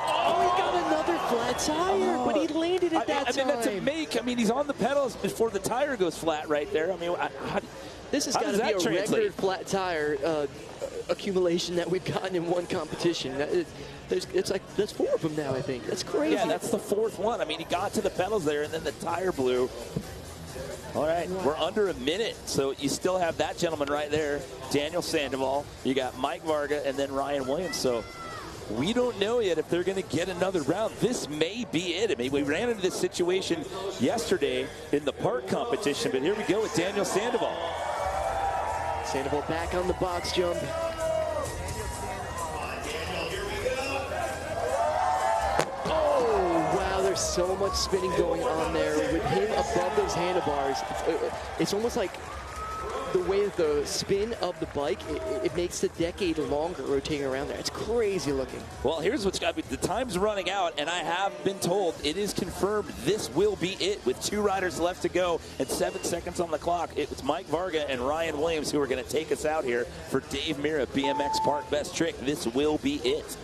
Speaker 9: Oh, he got another flat tire, but he landed at that time.
Speaker 12: I mean, that's a make. I mean, he's on the pedals before the tire goes flat right there. I mean,
Speaker 9: this has got to be a record flat tire accumulation that we've gotten in one competition. It's like, that's 4 of them now, I think. That's crazy.
Speaker 12: Yeah, that's the 4th one. I mean, he got to the pedals there, and then the tire blew. All right, we're under a minute, so you still have that gentleman right there, Daniel Sandoval. You got Mike Varga, and then Ryan Williams. So we don't know yet if they're going to get another round. This may be it. I mean, we ran into this situation yesterday in the park competition, but here we go with Daniel Sandoval.
Speaker 9: Sandoval back on the box jump. so much spinning going on there with him above those handlebars. It's almost like the way that the spin of the bike, it makes the decade longer rotating around there. It's crazy looking.
Speaker 12: Well, here's what's got me. The time's running out, and I have been told it is confirmed this will be it with 2 riders left to go and 7 seconds on the clock. It's Mike Varga and Ryan Williams who are going to take us out here for Dave Mirra, BMX Park Best Trick. This will be it.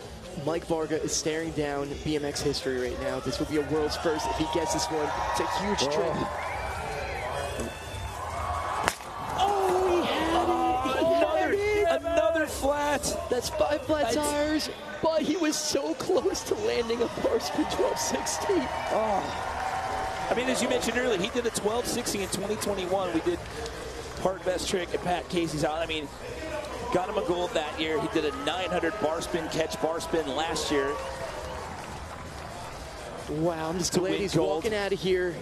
Speaker 9: Mike Varga is staring down BMX history right now. This will be a world's first if he gets this one. It's a huge trick.
Speaker 12: Another flat.
Speaker 9: That's 5 flat tires, but he was so close to landing a bar spin 1260.
Speaker 12: I mean, as you mentioned earlier, he did a 1260 in 2021. We did Park Best Trick at Pat Casey's out. I mean, got him a gold that year. He did a 900 bar spin catch bar spin last year.
Speaker 9: Wow, I'm just glad he's walking out of here.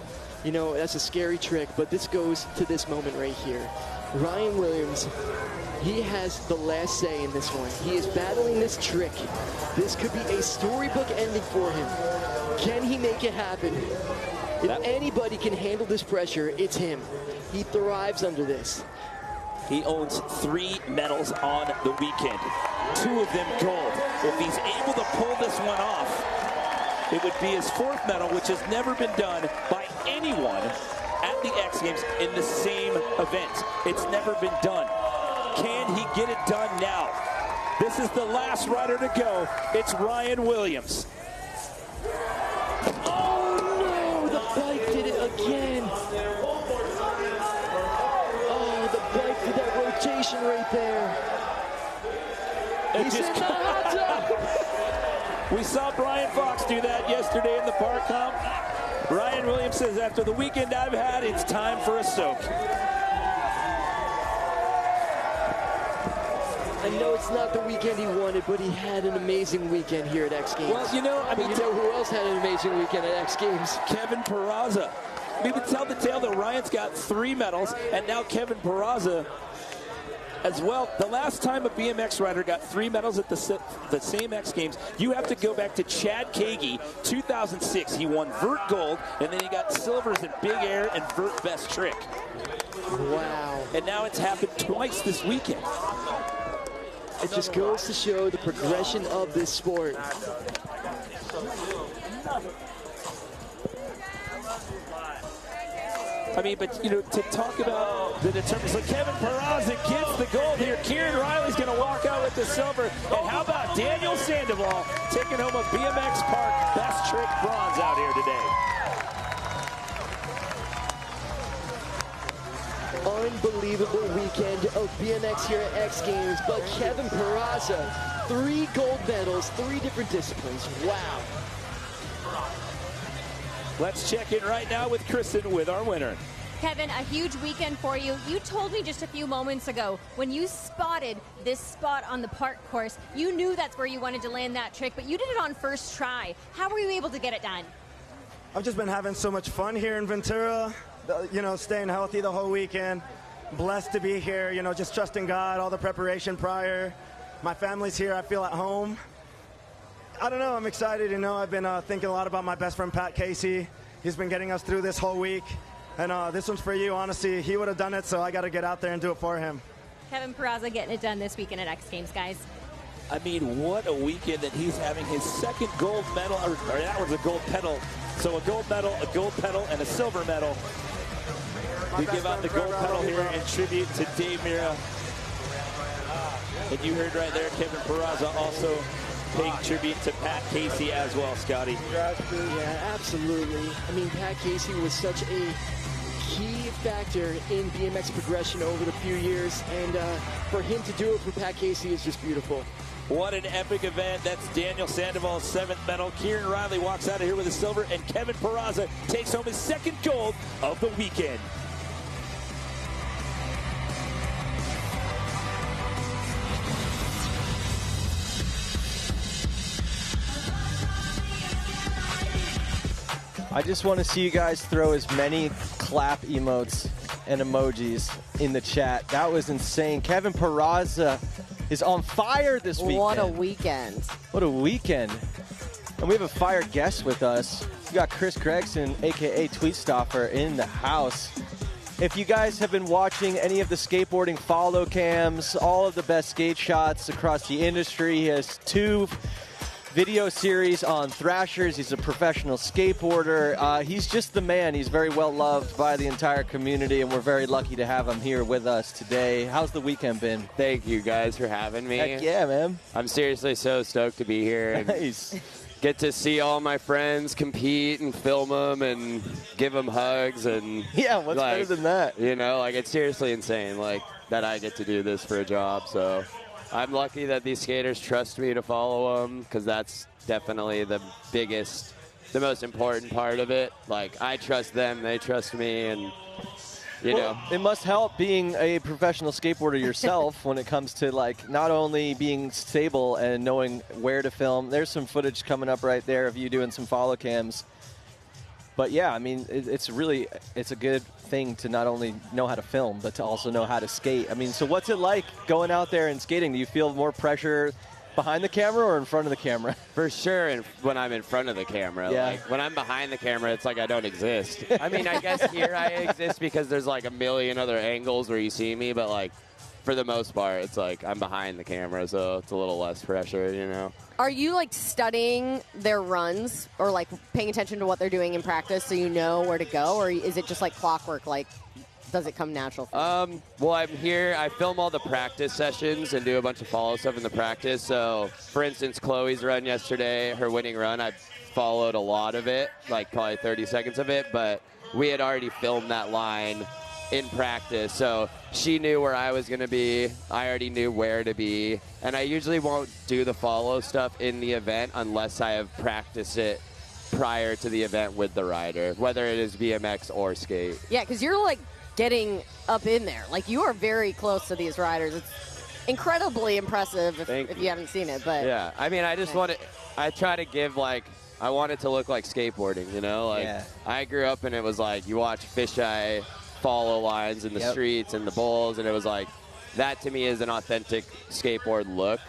Speaker 9: You know, that's a scary trick, but this goes to this moment right here. Ryan Williams, he has the last say in this one. He is battling this trick. This could be a storybook ending for him. Can he make it happen? If anybody can handle this pressure, it's him. He thrives under this.
Speaker 12: He owns 3 medals on the weekend, 2 of them gold. If he's able to pull this one off, it would be his 4th medal, which has never been done by anyone at the X Games in the same event. It's never been done. Can he get it done now? This is the last rider to go. It's Ryan Williams.
Speaker 9: Oh no, the bike did it again. Oh, the bike did that rotation right there. He's in the hot tub.
Speaker 12: We saw Brian Fox do that yesterday in the park comp. Ryan Williams says, after the weekend I've had, it's time for a soak.
Speaker 9: I know it's not the weekend he wanted, but he had an amazing weekend here at X Games.
Speaker 12: Well, you know,
Speaker 9: you know who else had an amazing weekend at X Games?
Speaker 12: Kevin Peraza. We would tell the tale that Ryan's got 3 medals, and now Kevin Peraza as well. The last time a BMX rider got 3 medals at the same X Games, you have to go back to Chad Kagi, 2006. He won Vert Gold, and then he got silvers in Big Air and Vert Best Trick.
Speaker 9: Wow.
Speaker 12: And now it's happened twice this weekend.
Speaker 9: It just goes to show the progression of this sport.
Speaker 12: I mean, but, you know, to talk about the determinants, like Kevin Peraza gets the gold here. Kieran Riley's going to walk out with the silver. And how about Daniel Sandoval taking home a BMX Park Best Trick bronze out here today?
Speaker 9: Unbelievable weekend of BMX here at X Games, but Kevin Peraza, 3 gold medals, 3 different disciplines. Wow.
Speaker 12: Let's check in right now with Kristen with our winner.
Speaker 4: Kevin, a huge weekend for you. You told me just a few moments ago when you spotted this spot on the park course, you knew that's where you wanted to land that trick, but you did it on first try. How were you able to get it done?
Speaker 3: I've just been having so much fun here in Ventura, you know, staying healthy the whole weekend. Blessed to be here, you know, just trusting God, all the preparation prior. My family's here, I feel at home. I don't know, I'm excited, you know, I've been thinking a lot about my best friend Pat Casey. He's been getting us through this whole week. And this one's for you, honestly. He would have done it, so I got to get out there and do it for him.
Speaker 4: Kevin Peraza getting it done this weekend at X Games, guys.
Speaker 12: I mean, what a weekend that he's having his 2nd gold medal, or that was a gold pedal. So a gold medal, and a silver medal. We give out the gold pedal here in tribute to Dave Mirra. And you heard right there, Kevin Peraza also paying tribute to Pat Casey as well, Scotty.
Speaker 9: Yeah, absolutely. I mean, Pat Casey was such a key factor in BMX progression over the few years, and for him to do it for Pat Casey is just beautiful.
Speaker 12: What an epic event. That's Daniel Sandoval's 7th medal. Kieran Riley walks out of here with a silver, and Kevin Peraza takes home his 2nd gold of the weekend.
Speaker 6: I just want to see you guys throw as many clap emotes and emojis in the chat. That was insane. Kevin Peraza is on fire this weekend.
Speaker 7: What a weekend.
Speaker 6: What a weekend. And we have a fire guest with us. We got Chris Gregson, a.k.a. Tweetstoffer, in the house. If you guys have been watching any of the skateboarding follow cams, all of the best skate shots across the industry, he has 2 video series on thrashers. He's a professional skateboarder. He's just the man. He's very well loved by the entire community, and we're very lucky to have him here with us today. How's the weekend been?
Speaker 8: Thank you guys for having me.
Speaker 6: Heck yeah, man.
Speaker 8: I'm seriously so stoked to be here. And
Speaker 6: nice.
Speaker 8: Get to see all my friends compete and film them and give them hugs. And
Speaker 6: yeah, what's better than that?
Speaker 8: You know, like, it's seriously insane, like, that I get to do this for a job. So I'm lucky that these skaters trust me to follow them, because that's definitely the biggest, the most important part of it. Like, I trust them, they trust me, and, you know.
Speaker 6: It must help being a professional skateboarder yourself when it comes to, like, not only being stable and knowing where to film. There's some footage coming up right there of you doing some follow cams. But, yeah, I mean, it's a good thing to not only know how to film, but to also know how to skate. I mean, so what's it like going out there and skating? Do you feel more pressure behind the camera or in front of the camera?
Speaker 8: For sure, when I'm in front of the camera.
Speaker 6: Yeah.
Speaker 8: Like, when I'm behind the camera, it's like I don't exist. I mean, I guess here I exist because there's like a million other angles where you see me, but like, for the most part, it's like I'm behind the camera, so it's a little less pressure, you know?
Speaker 7: Are you, like, studying their runs or, like, paying attention to what they're doing in practice so you know where to go? Or is it just, like, clockwork? Like, does it come natural for you?
Speaker 8: Well, I'm here. I film all the practice sessions and do a bunch of follow stuff in the practice. So, for instance, Chloe's run yesterday, her winning run, I followed a lot of it, like probably 30 seconds of it. But we had already filmed that line in practice, so she knew where I was going to be. I already knew where to be, and I usually won't do the follow stuff in the event unless I have practiced it prior to the event with the rider, whether it is BMX or skate.
Speaker 7: Yeah, because you're, like, getting up in there. Like, you are very close to these riders. It's incredibly impressive if you haven't seen it. But
Speaker 8: yeah, I mean, I just want it. I try to give, like, I want it to look like skateboarding, you know? Like,
Speaker 6: yeah.
Speaker 8: I grew up and it was like you watch fisheye follow lines in the streets and the bowls, and it was like, that to me is an authentic skateboard look.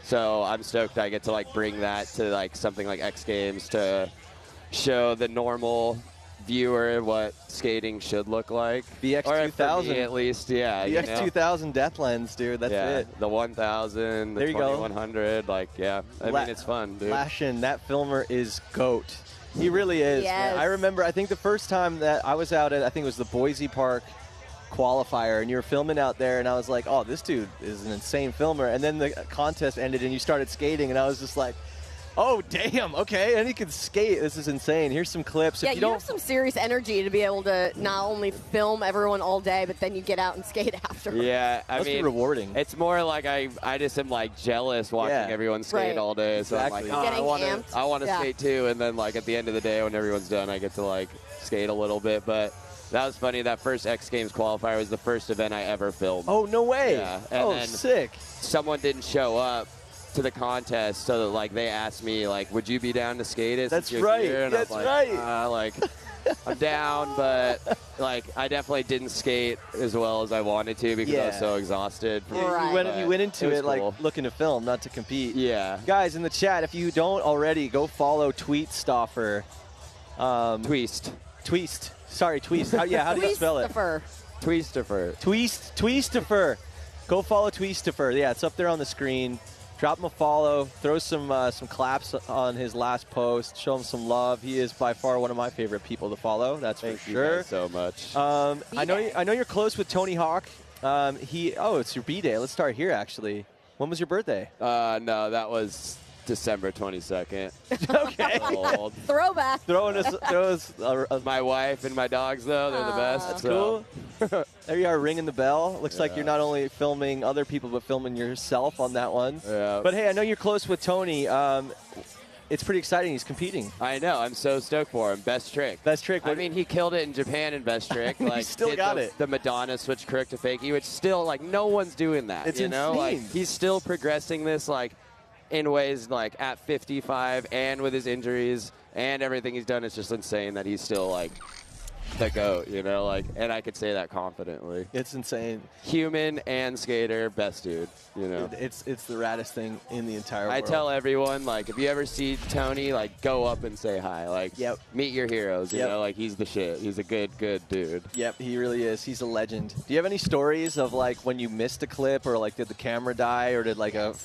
Speaker 8: So I'm stoked I get to, like, bring that to, like, something like X Games to show the normal viewer what skating should look like.
Speaker 6: BX
Speaker 8: or
Speaker 6: 2000
Speaker 8: at least, yeah.
Speaker 6: BX 2000 Death Lens, dude. That's it.
Speaker 8: The 1000, the 2100, like, yeah. I mean, it's fun, dude.
Speaker 6: Lashin, that filmer is GOAT. He really is.
Speaker 7: Yes.
Speaker 6: Man. I remember, I think the first time that I was out at, I think it was the Boise Park qualifier, and you were filming out there, and I was like, oh, this dude is an insane filmer. And then the contest ended, and you started skating, and I was just like, oh, damn, okay, and he can skate. This is insane. Here's some clips.
Speaker 7: Yeah,
Speaker 6: if
Speaker 7: you have some serious energy to be able to not only film everyone all day, but then you get out and skate afterwards.
Speaker 8: Yeah, I
Speaker 6: Must
Speaker 8: mean,
Speaker 6: be rewarding.
Speaker 8: It's more like I just am, like, jealous watching everyone skate all day. So
Speaker 6: Exactly.
Speaker 8: I'm like,
Speaker 7: Getting
Speaker 8: I want to
Speaker 7: amped.
Speaker 8: skate too. And then, like, at the end of the day when everyone's done, I get to, like, skate a little bit. But that was funny. That first X Games qualifier was the first event I ever filmed.
Speaker 6: Oh, no way.
Speaker 8: Yeah. And then
Speaker 6: sick.
Speaker 8: Someone didn't show up to the contest, so that, like, they asked me, like, would you be down to skate it?
Speaker 6: That's right.
Speaker 8: That's
Speaker 6: right.
Speaker 8: Like, I'm down, but, like, I definitely didn't skate as well as I wanted to because I was so exhausted.
Speaker 6: You went into it like looking to film, not to compete.
Speaker 8: Yeah.
Speaker 6: Guys, in the chat, if you don't already, go follow Tweetstoffer. Tweest. Sorry, Tweest. How do you spell it? Tweestoffer. Go follow Tweestoffer. Yeah, it's up there on the screen. Drop him a follow. Throw some claps on his last post. Show him some love. He is by far one of my favorite people to follow. That's for sure.
Speaker 8: You guys so much.
Speaker 6: I know you're close with Tony Hawk. It's your B-Day. Let's start here, actually. When was your birthday?
Speaker 8: No, that was December 22nd.
Speaker 6: Okay.
Speaker 7: Throwback.
Speaker 6: Throw us
Speaker 8: my wife and my dogs, though. They're the best.
Speaker 6: That's
Speaker 8: so.
Speaker 6: cool. There you are, ringing the bell. Looks like you're not only filming other people, but filming yourself on that one.
Speaker 8: Yeah.
Speaker 6: But, hey, I know you're close with Tony. It's pretty exciting. He's competing.
Speaker 8: I know. I'm so stoked for him. Best trick.
Speaker 6: Best trick.
Speaker 8: I mean, he killed it in Japan in best trick. Like,
Speaker 6: he still got it.
Speaker 8: The Madonna switch correct to fakie, which still, like, no one's doing that.
Speaker 6: It's
Speaker 8: insane. Like, he's still progressing this, like, in ways, like, at 55 and with his injuries and everything he's done. It's just insane that he's still, like, the GOAT, you know, like, and I could say that confidently.
Speaker 6: It's insane.
Speaker 8: Human and skater, best dude, you know.
Speaker 6: Dude, it's the raddest thing in the entire world.
Speaker 8: I tell everyone, like, if you ever see Tony, like, go up and say hi. Like, meet your heroes, you know, like, he's the shit. He's a good dude.
Speaker 6: Yep, he really is. He's a legend. Do you have any stories of, like, when you missed a clip or, like, did the camera die or did, like, a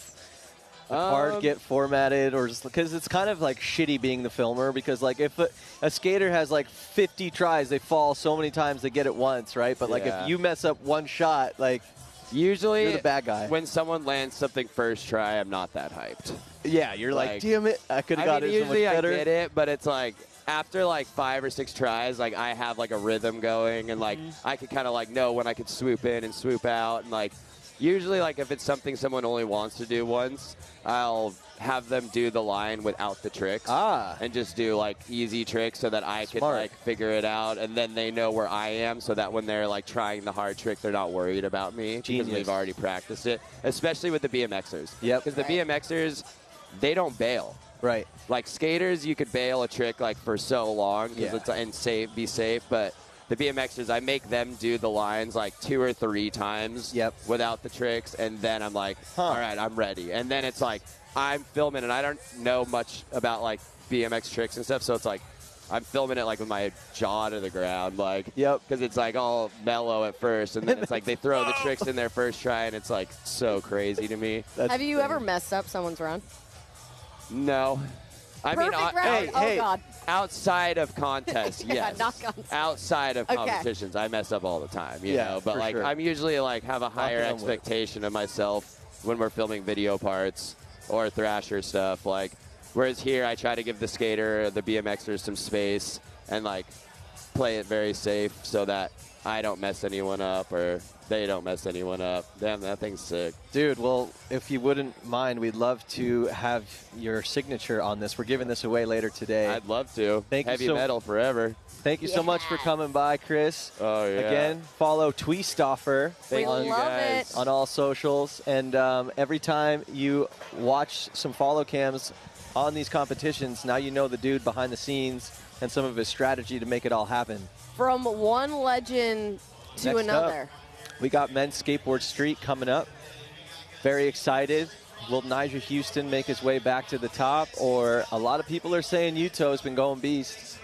Speaker 6: part get formatted, or just because it's kind of like shitty being the filmer, because like if a skater has like 50 tries, they fall so many times they get it once, right? But like if you mess up one shot, like
Speaker 8: usually
Speaker 6: you're the bad guy.
Speaker 8: When someone lands something first try, I'm not that hyped.
Speaker 6: Yeah, you're like damn it, I could have got it so much better.
Speaker 8: Usually I get it, but it's like after like 5 or 6 tries, like I have like a rhythm going, and like I could kind of like know when I could swoop in and swoop out, and like usually like if it's something someone only wants to do once, I'll have them do the line without the tricks and just do like easy tricks so that I can like figure it out, and then they know where I am so that when they're like trying the hard trick, they're not worried about me because they've already practiced it, especially with the BMXers. Yep. Because the BMXers, they don't bail.
Speaker 6: Right.
Speaker 8: Like skaters, you could bail a trick like for so long because it's and be safe, but the BMXers, I make them do the lines like 2 or 3 times without the tricks, and then I'm like, all right, I'm ready. And then it's like, I'm filming, and I don't know much about like BMX tricks and stuff, so it's like, I'm filming it like with my jaw to the ground, like, because it's like all mellow at first, and then it's like they throw the tricks in their first try, and it's like so crazy to me.
Speaker 7: Have you ever messed up someone's run?
Speaker 8: No. I mean,
Speaker 7: round.
Speaker 8: Hey,
Speaker 7: God.
Speaker 8: Outside of contests, yes. Outside of competitions, I mess up all the time, you know. But like, I'm usually like have a higher expectation of myself when we're filming video parts or Thrasher stuff. Like, whereas here, I try to give the skater, the BMXers, some space and like play it very safe so that I don't mess anyone up or they don't mess anyone up. Damn, that thing's sick.
Speaker 6: Dude, well, if you wouldn't mind, we'd love to have your signature on this. We're giving this away later today.
Speaker 8: I'd love to.
Speaker 6: Heavy
Speaker 8: metal forever.
Speaker 6: Thank you so much for coming by, Chris.
Speaker 8: Oh, yeah.
Speaker 6: Again, follow Tweestoffer on all socials. And every time you watch some follow cams on these competitions, now you know the dude behind the scenes and some of his strategy to make it all happen.
Speaker 7: From one legend to
Speaker 6: Next
Speaker 7: another.
Speaker 6: Up, we got Men's Skateboard Street coming up. Very excited. Will Nigel Houston make his way back to the top? Or a lot of people are saying Yuto's been going beast.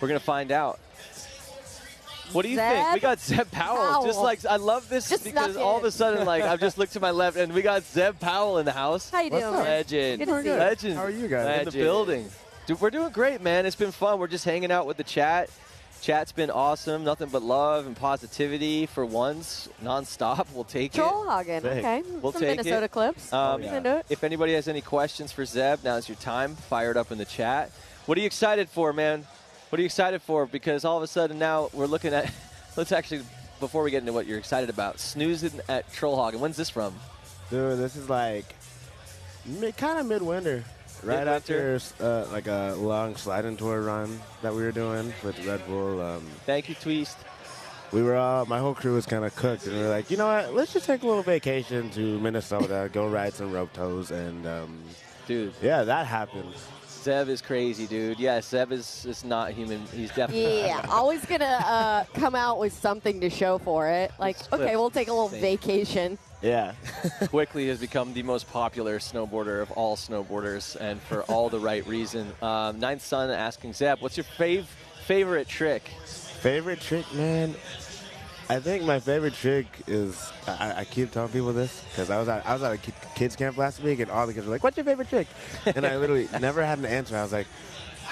Speaker 6: We're going to find out. What do you think? We got Zeb Powell. Just like, I love this because all of a sudden, like, I've just looked to my left and we got Zeb Powell in the house.
Speaker 7: How you doing?
Speaker 8: Legend.
Speaker 7: Good to see you.
Speaker 6: Legend.
Speaker 16: How are you guys?
Speaker 6: In the building. Dude, we're doing great, man. It's been fun. We're just hanging out with the chat. Chat's been awesome. Nothing but love and positivity for once, nonstop. We'll take
Speaker 7: Trollhagen. Okay.
Speaker 6: We'll
Speaker 7: Some
Speaker 6: take
Speaker 7: Minnesota clips.
Speaker 6: If anybody has any questions for Zeb, now's your time. Fire it up in the chat. What are you excited for, man? What are you excited for? Because all of a sudden now we're looking at, let's actually, before we get into what you're excited about, snoozing at Trollhagen. When's this from?
Speaker 16: Dude, this is like kind of midwinter. Right after like a long sliding tour run that we were doing with Red Bull.
Speaker 6: Thank you, Tweest.
Speaker 16: We were all, my whole crew was kind of cooked, and we were like, you know what? Let's just take a little vacation to Minnesota, go ride some rope toes, and
Speaker 6: dude,
Speaker 16: yeah, that happened.
Speaker 6: Zeb is crazy, dude. Yeah, Zeb is not human. He's definitely
Speaker 7: Yeah, always gonna come out with something to show for it. Like, okay, we'll take a little vacation.
Speaker 16: Yeah.
Speaker 6: Quickly has become the most popular snowboarder of all snowboarders, and for all the right reason. Ninth Son asking Zeb, what's your favorite trick?
Speaker 16: Favorite trick, man? I think my favorite trick is, I keep telling people this, because I was at a kids camp last week, and all the kids were like, what's your favorite trick? And I literally never had an answer. I was like,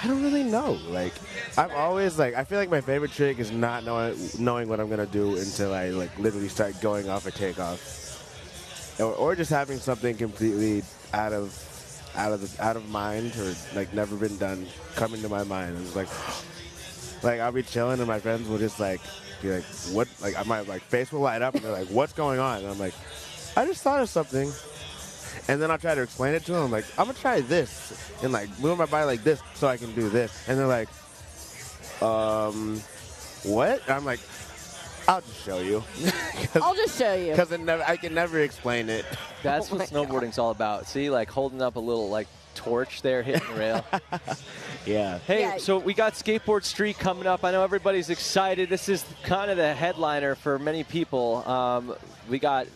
Speaker 16: I don't really know. Like, I'm always like, I feel like my favorite trick is not knowing what I'm going to do until I like literally start going off or take off. Or just having something completely out of mind or like never been done come into my mind. It's like I'll be chilling and my friends will just like be like, what? Like I might like face will light up and they're like, what's going on? And I'm like, I just thought of something. And then I'll try to explain it to them. I'm like, I'm gonna try this and like move my body like this so I can do this. And they're like, what? And I'm like, I'll just show you.
Speaker 7: I'll just show you.
Speaker 16: Because I can never explain it.
Speaker 6: That's what snowboarding's all about. See, like holding up a little like torch there, hitting the rail.
Speaker 16: Yeah.
Speaker 6: Hey,
Speaker 7: Yeah.
Speaker 6: so we got Skateboard Street coming up. I know everybody's excited. This is kind of the headliner for many people. We got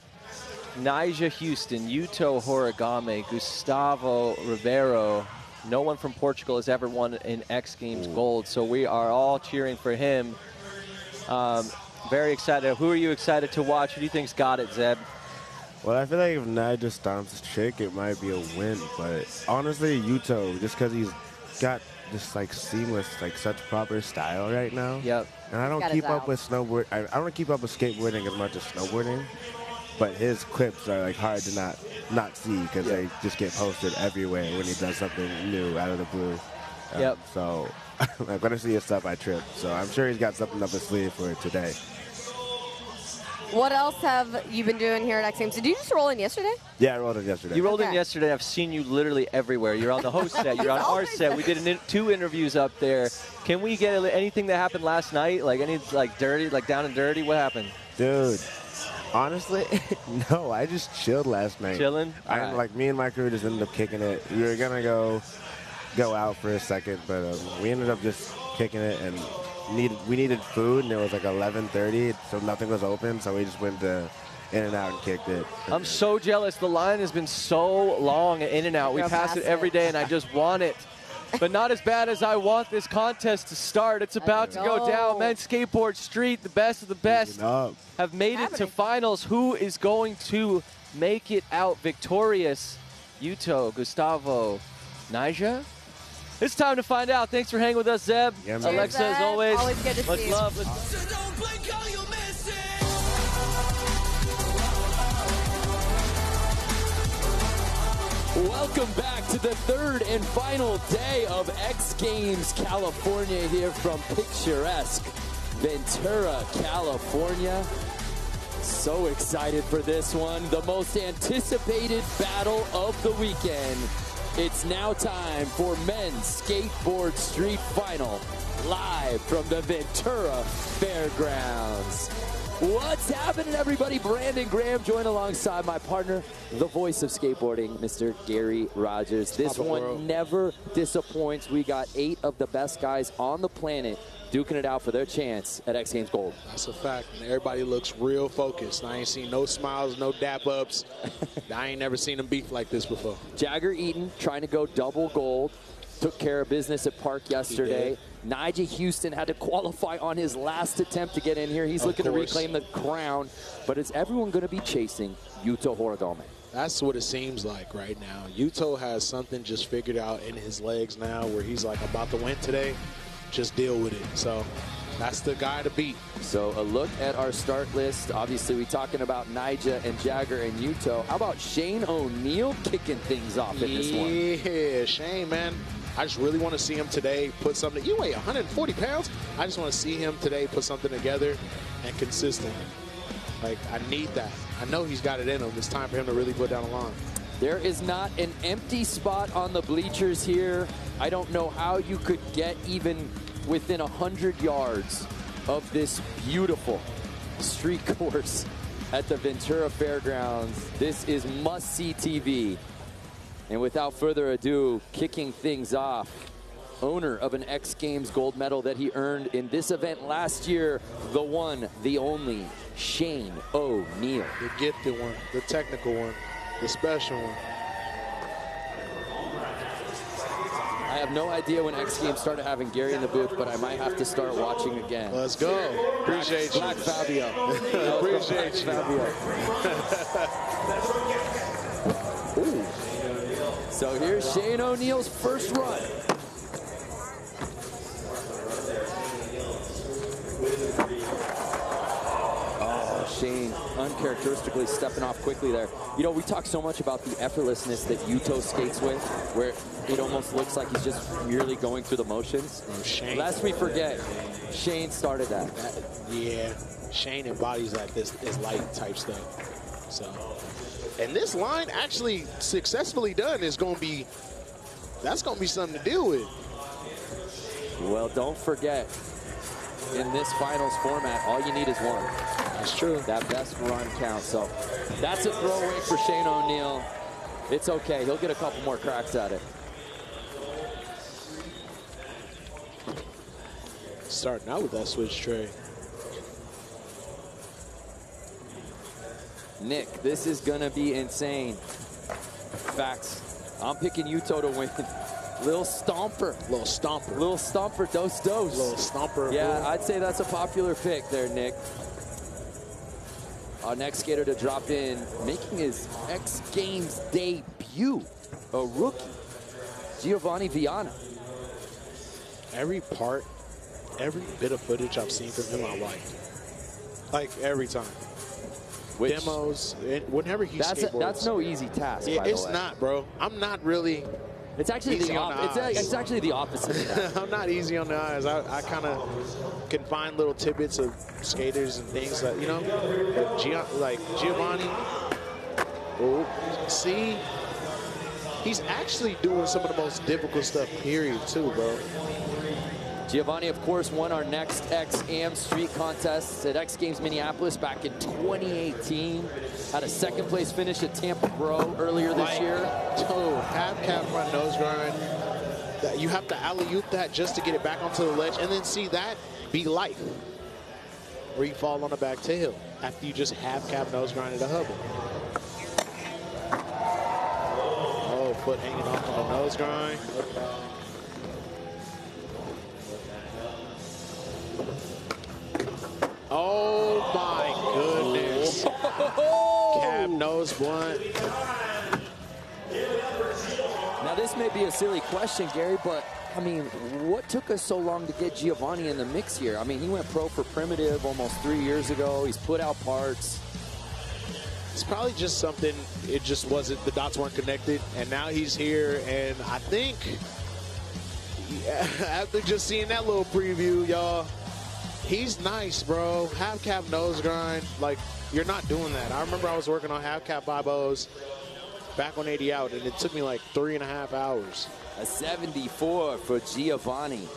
Speaker 6: Nyjah Houston, Yuto Horigame, Gustavo Ribeiro. No one from Portugal has ever won an X Games gold, so we are all cheering for him. Very excited. Who are you excited to watch? Who do you think's got it, Zeb?
Speaker 16: Well, I feel like if Nyjah stomps his trick, it might be a win. But honestly, Yuto, just because he's got this like seamless, like such proper style right now.
Speaker 6: Yep.
Speaker 16: And I don't
Speaker 7: Got
Speaker 16: keep
Speaker 7: his
Speaker 16: up
Speaker 7: out.
Speaker 16: with snowboard. I don't keep up with skateboarding as much as snowboarding. But his clips are like hard to not see because they just get posted everywhere when he does something new out of the blue.
Speaker 6: Yep.
Speaker 16: So I'm gonna see his stuff I trip. So I'm sure he's got something up his sleeve for today.
Speaker 7: What else have you been doing here at X Games? Did you just roll in yesterday?
Speaker 16: Yeah, I rolled it yesterday.
Speaker 6: You rolled in
Speaker 7: Okay.
Speaker 6: yesterday. I've seen you literally everywhere. You're on the host set. You're on our set. We did 2 interviews up there. Can we get anything that happened last night? Like any dirty, like down and dirty? What happened?
Speaker 16: Dude, honestly, no. I just chilled last night.
Speaker 6: Chilling?
Speaker 16: Like me and my crew just ended up kicking it. We were gonna go out for a second, but we ended up just kicking it and we needed food, and it was like 11:30, so nothing was open. So we just went to In-N-Out and kicked it.
Speaker 6: I'm so jealous. The line has been so long at In-N-Out. We pass it every day, and I just want it. But not as bad as I want this contest to start. It's about to go down. Men's Skateboard Street, the best of the best, have made it to finals. Who is going to make it out victorious? Yuto, Gustavo, Nyjah? It's time to find out. Thanks for hanging with us, Zeb.
Speaker 16: Yeah,
Speaker 6: Alexa, as always.
Speaker 7: Always good to
Speaker 6: Much
Speaker 7: see you.
Speaker 6: love.
Speaker 1: Welcome back to the 3rd and final day of X Games California here from picturesque Ventura, California. So excited for this one, the most anticipated battle of the weekend. It's now time for Men's Skateboard Street Final, live from the Ventura Fairgrounds. What's happening, everybody? Brandon Graham joined alongside my partner, the voice of skateboarding, Mr. Gary Rogers. This one never disappoints. We got 8 of the best guys on the planet duking it out for their chance at X Games Gold.
Speaker 20: That's a fact. And everybody looks real focused. I ain't seen no smiles, no dap-ups. I ain't never seen them beef like this before.
Speaker 1: Jagger Eaton trying to go double gold. Took care of business at Park yesterday. Nyjah Houston had to qualify on his last attempt to get in here. He's looking to reclaim the crown. But is everyone going to be chasing Yuto Horigame?
Speaker 20: That's what it seems like right now. Yuto has something just figured out in his legs now where he's like about to win today. Just deal with it. So that's the guy to beat.
Speaker 1: So a look at our start list. Obviously, we're talking about Nyjah and Jagger and Yuto. How about Shane O'Neill kicking things off in this one?
Speaker 20: Yeah, Shane, man. I just really want to see him today put something. You weigh 140 pounds. I just want to see him today put something together and consistent. Like, I need that. I know he's got it in him. It's time for him to really put down the line.
Speaker 1: There is not an empty spot on the bleachers here. I don't know how you could get even within 100 yards of this beautiful street course at the Ventura Fairgrounds. This is must-see TV. And without further ado, kicking things off, owner of an X Games gold medal that he earned in this event last year, the one, the only, Shane O'Neill.
Speaker 20: The gifted one, the technical one, the special one.
Speaker 1: I have no idea when X Games started having Gary in the booth, but I might have to start watching again.
Speaker 20: Let's go. Appreciate you.
Speaker 1: Black Fabio.
Speaker 20: Appreciate you.
Speaker 1: Fabio. Ooh. So here's Shane O'Neill's first run. Oh, Shane uncharacteristically stepping off quickly there. You know, we talk so much about the effortlessness that Yuto skates with, where it almost looks like he's just merely going through the motions.
Speaker 20: Shane.
Speaker 1: Lest we forget, Shane started that.
Speaker 20: Yeah, Shane embodies that this light type stuff. So, and this line actually successfully done is going to be, that's going to be something to deal with.
Speaker 1: Well, don't forget, in this finals format, all you need is one.
Speaker 20: That's true.
Speaker 1: That best run counts. So that's a throwaway for Shane O'Neill. It's okay. He'll get a couple more cracks at it.
Speaker 20: Starting out with that switch tray.
Speaker 1: Nick, this is going to be insane. Facts. I'm picking Yuto to win. Little Stomper.
Speaker 20: Little Stomper.
Speaker 1: Little Stomper, dose.
Speaker 20: Little Stomper.
Speaker 1: Yeah, I'd say that's a popular pick there, Nick. Our next skater to drop in, making his X Games debut, a rookie, Giovanni Viana.
Speaker 20: Every bit of footage I've seen from him, I like every time. Demos, whenever he skateboards.
Speaker 1: That's no easy task,
Speaker 20: Yeah,
Speaker 1: by the
Speaker 20: it's
Speaker 1: way.
Speaker 20: not, bro. I'm not really.
Speaker 1: It's actually
Speaker 20: easy
Speaker 1: the
Speaker 20: on the eyes.
Speaker 1: it's actually the opposite.
Speaker 20: I'm not easy on the eyes. I kind of can find little tidbits of skaters and things that, you know, like Giovanni. Oh, see, he's actually doing some of the most difficult stuff, period, too, bro.
Speaker 1: Giovanni, of course, won our next X-Am street contest at X Games Minneapolis back in 2018. Had a second place finish at Tampa Pro earlier this year.
Speaker 20: Oh, half cap front nose grind. You have to alley-oop that just to get it back onto the ledge, and then see that be life. Where you fall on the back tail after you just half cap nose grinded a hubble. Oh, foot hanging off on the nose grind. Oh my goodness. Cab nose blunt.
Speaker 1: Now this may be a silly question, Gary, but I mean, what took us so long to get Giovanni in the mix here? I mean, he went pro for Primitive almost 3 years ago. He's put out parts.
Speaker 20: It's probably just something, it just wasn't, the dots weren't connected, and now he's here, and I think, after just seeing that little preview, y'all, he's nice, bro. Half cap nose grind, like, you're not doing that. I remember I was working on half cap 5-0s back on 80 out, and it took me like 3.5 hours.
Speaker 1: A 74 for Giovanni.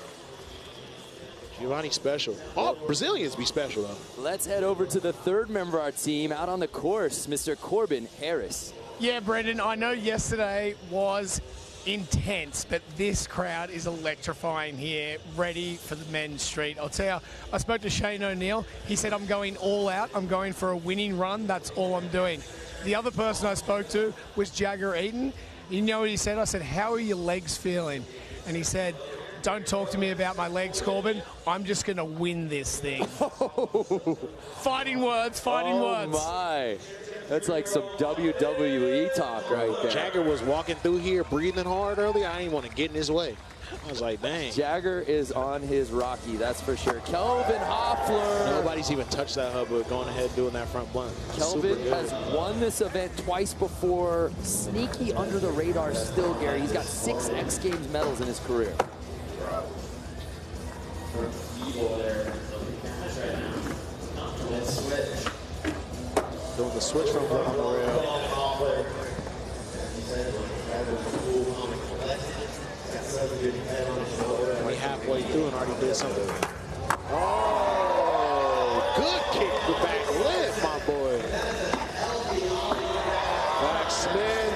Speaker 20: Giovanni special. Oh, Brazilians be special, though.
Speaker 1: Let's head over to the third member of our team out on the course, Mr. Corbin Harris.
Speaker 5: Yeah, Brendan, I know yesterday was intense, but this crowd is electrifying here, ready for the men's street. I'll tell you, I spoke to Shane O'Neill. He said, I'm going all out. I'm going for a winning run. That's all I'm doing. The other person I spoke to was Jagger Eaton. You know what he said? I said, how are your legs feeling? And he said, don't talk to me about my legs, Corbin. I'm just going to win this thing. Fighting words, fighting words.
Speaker 1: Oh, my. That's like some WWE talk right there.
Speaker 20: Jagger was walking through here breathing hard earlier. I didn't want to get in his way. I was like, dang.
Speaker 1: Jagger is on his Rocky, that's for sure. Kelvin Hoffler.
Speaker 20: Nobody's even touched that hub with going ahead and doing that front blunt.
Speaker 1: Kelvin has won this event twice before. Sneaky under the radar still, Gary. He's got 6 X Games medals in his career.
Speaker 20: Doing the switch from on the rail. Only halfway through and already did something. Oh, good kick to back lift, my boy. Back spin.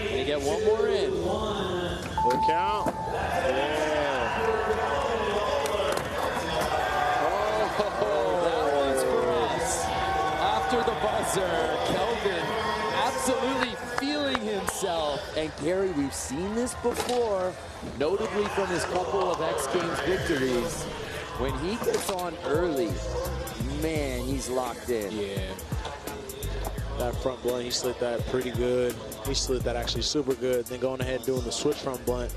Speaker 1: Can you get one more in?
Speaker 20: Good count. Yeah.
Speaker 1: Oh, that one's for us. After the buzzer, Kelvin absolutely feeling himself. And Gary, we've seen this before, notably from his couple of X Games victories. When he gets on early, man, he's locked in.
Speaker 20: Yeah. That front blunt, he slid that pretty good. He slid that actually super good. Then going ahead and doing the switch front blunt.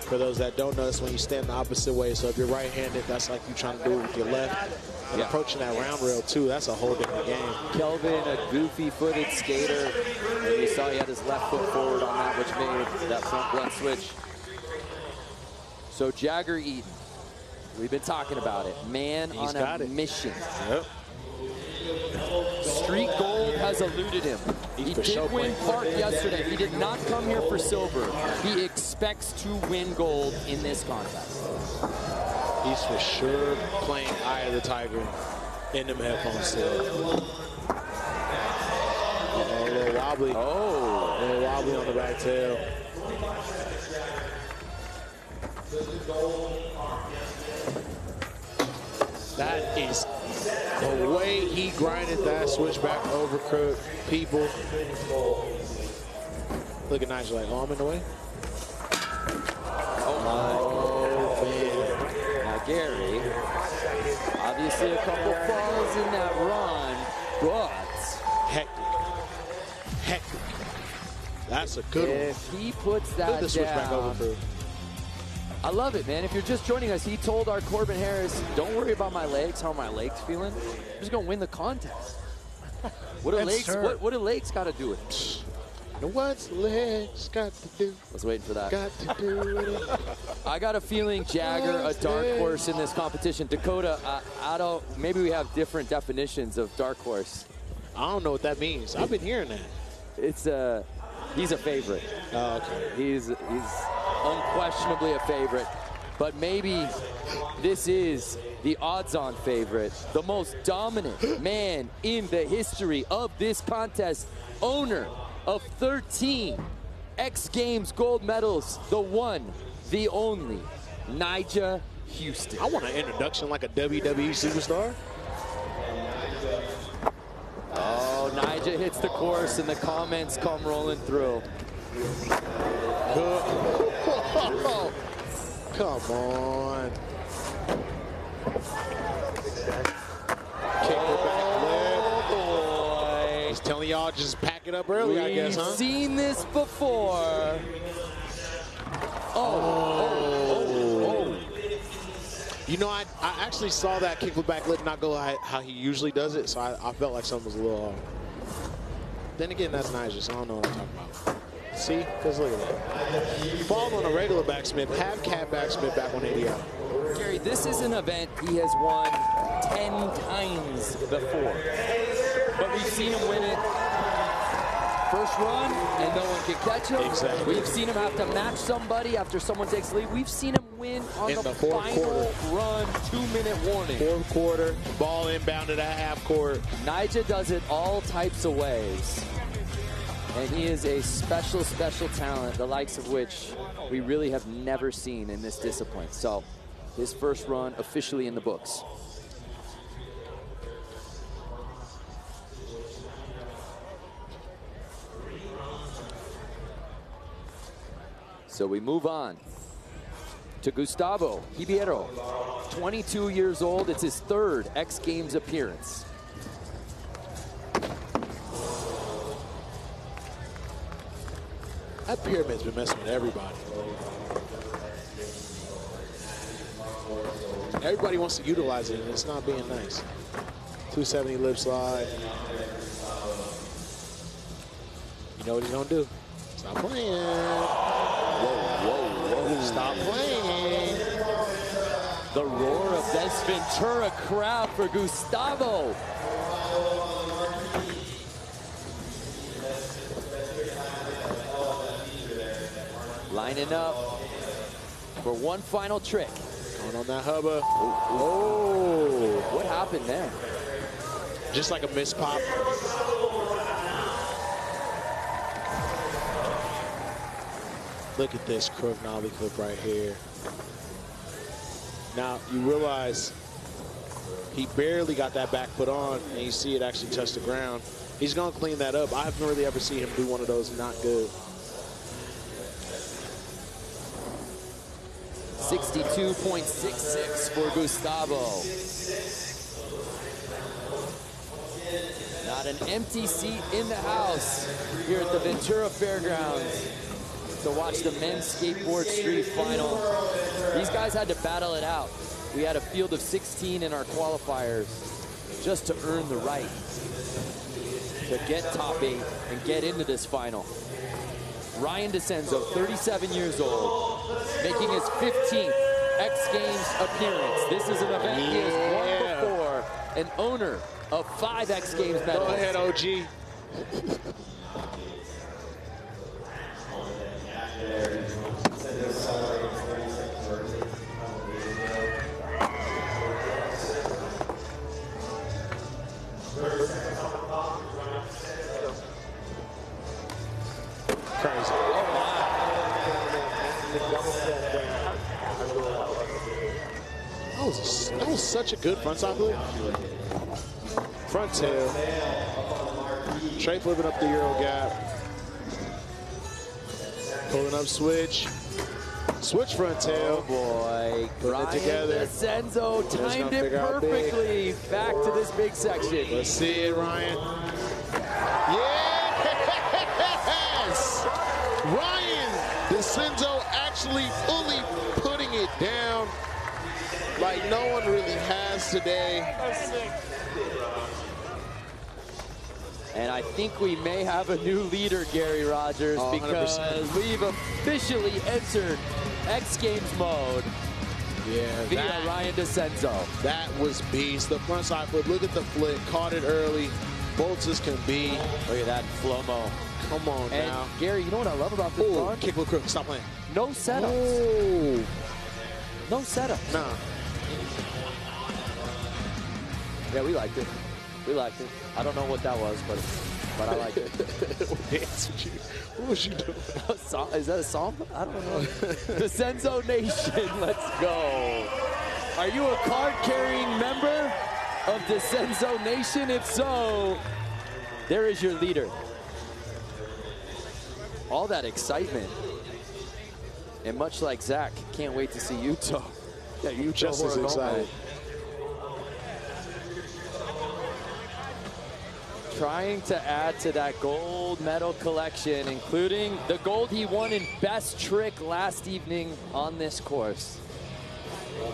Speaker 20: For those that don't know, it's when you stand the opposite way. So if you're right-handed, that's like you trying to do it with your left. And approaching that round rail, too, that's a whole different game.
Speaker 1: Kelvin, a goofy-footed skater. And you saw he had his left foot forward on that, which made that front blunt switch. So Jagger Eaton, we've been talking about it. Man on a mission.
Speaker 20: Yep.
Speaker 1: Street gold has eluded him. He did win Park yesterday. He did not come here for silver. He expects to win gold in this contest.
Speaker 20: He's for sure playing Eye of the Tiger in them headphones still. A little wobbly.
Speaker 1: Oh.
Speaker 20: A little wobbly on the back tail. That is the way he grinded that switchback overcrook. People. Look at Nigel like, oh, I'm in the way.
Speaker 1: Oh, man. Now, Gary, obviously a couple falls in that run, but
Speaker 20: hectic. That's a good one.
Speaker 1: If he puts that
Speaker 20: Look at the switchback
Speaker 1: down,
Speaker 20: overcrook.
Speaker 1: I love it, man. If you're just joining us, he told our Corbin Harris, don't worry about my legs, how are my legs feeling. I'm just going to win the contest. What do legs got to do with it?
Speaker 20: What's legs got to do?
Speaker 1: I was waiting for that.
Speaker 20: Got to do it.
Speaker 1: I got a feeling Jagger, a dark horse in this competition. Dakota, maybe we have different definitions of dark horse.
Speaker 20: I don't know what that means. I've been hearing that.
Speaker 1: It's he's a favorite.
Speaker 20: Oh, okay.
Speaker 1: He's unquestionably a favorite, but maybe this is the odds-on favorite, the most dominant man in the history of this contest, owner of 13 X Games gold medals, the one, the only, Nyjah Huston.
Speaker 20: I want an introduction like a WWE superstar.
Speaker 1: Oh, Nyjah hits the course and the comments come rolling through.
Speaker 20: Come on. Kick her back lip.
Speaker 1: Oh, boy.
Speaker 20: He's telling y'all just pack it up early, I guess, huh?
Speaker 1: We've seen this before. Oh.
Speaker 20: You know, I actually saw that kickflip back lip not go how he usually does it, so I felt like something was a little off. Then again, that's Nyjah, so I don't know what I'm talking about. See? Because look at that. Fall on a regular backsmith, have cat backsmith back on 80 out.
Speaker 1: Gary, this is an event he has won 10 times before. But we've seen him win it first run, and no one can catch him.
Speaker 20: Exactly.
Speaker 1: We've seen him have to match somebody after someone takes the lead. We've seen him win on the
Speaker 20: fourth
Speaker 1: final
Speaker 20: quarter.
Speaker 1: run, 2-minute warning.
Speaker 20: Fourth quarter, ball inbounded at half court.
Speaker 1: Nyjah does it all types of ways. And he is a special, special talent, the likes of which we really have never seen in this discipline. So his first run officially in the books. So we move on to Gustavo Ribeiro, 22 years old. It's his third X Games appearance.
Speaker 20: That pyramid's been messing with everybody. Everybody wants to utilize it, and it's not being nice. 270 lip slide. You know what he's gonna do? Stop playing. Whoa. Stop playing.
Speaker 1: The roar of this Ventura crowd for Gustavo. Lining up for one final trick.
Speaker 20: Going on that hubba.
Speaker 1: Oh, what happened there?
Speaker 20: Just like a missed pop. Look at this crook nollie clip right here. Now, you realize he barely got that back foot on, and you see it actually touch the ground. He's going to clean that up. I haven't really ever seen him do one of those not good.
Speaker 1: 62.66 for Gustavo. Not an empty seat in the house here at the Ventura Fairgrounds to watch the men's skateboard street final. These guys had to battle it out. We had a field of 16 in our qualifiers just to earn the right to get top 8 and get into this final. Ryan DeCenzo, 37 years old, making his 15th X Games appearance. This is an event he has won before, an owner of 5 X Games medals.
Speaker 20: Go ahead, OG.
Speaker 1: Crazy. Oh,
Speaker 20: was such a good frontside flip. Front tail. Trey flipping up the Euro gap. Pulling up switch. Switch front tail.
Speaker 1: Oh boy.
Speaker 20: Putting it together.
Speaker 1: Senzo timed it perfectly. Back to this big section.
Speaker 20: Let's see it, Ryan. Yes! Ryan DeCenzo actually fully putting it down like no one really has today.
Speaker 1: And I think we may have a new leader, Gary Rogers, because we've officially entered X Games mode via Ryan DeCenzo.
Speaker 20: That was beast. The frontside flip, look at the flip, caught it early. Bolts as can be.
Speaker 1: Look at that flow-mo.
Speaker 20: Come on
Speaker 1: and
Speaker 20: now.
Speaker 1: Gary, you know what I love about this run?
Speaker 20: Kick flip crook, stop playing.
Speaker 1: No setups.
Speaker 20: Oh.
Speaker 1: No setups.
Speaker 20: Nah.
Speaker 1: Yeah, we liked it. We liked it. I don't know what that was, but I liked it.
Speaker 20: What was you doing?
Speaker 1: Is that a song? I don't know. The Senzo Nation, let's go. Are you a card-carrying member of the Senzo Nation? If so, there is your leader. All that excitement. And much like Zach, can't wait to see Yuto. Yeah, Yuto
Speaker 20: just as excited.
Speaker 1: Trying to add to that gold medal collection, including the gold he won in best trick last evening on this course.
Speaker 20: Bro,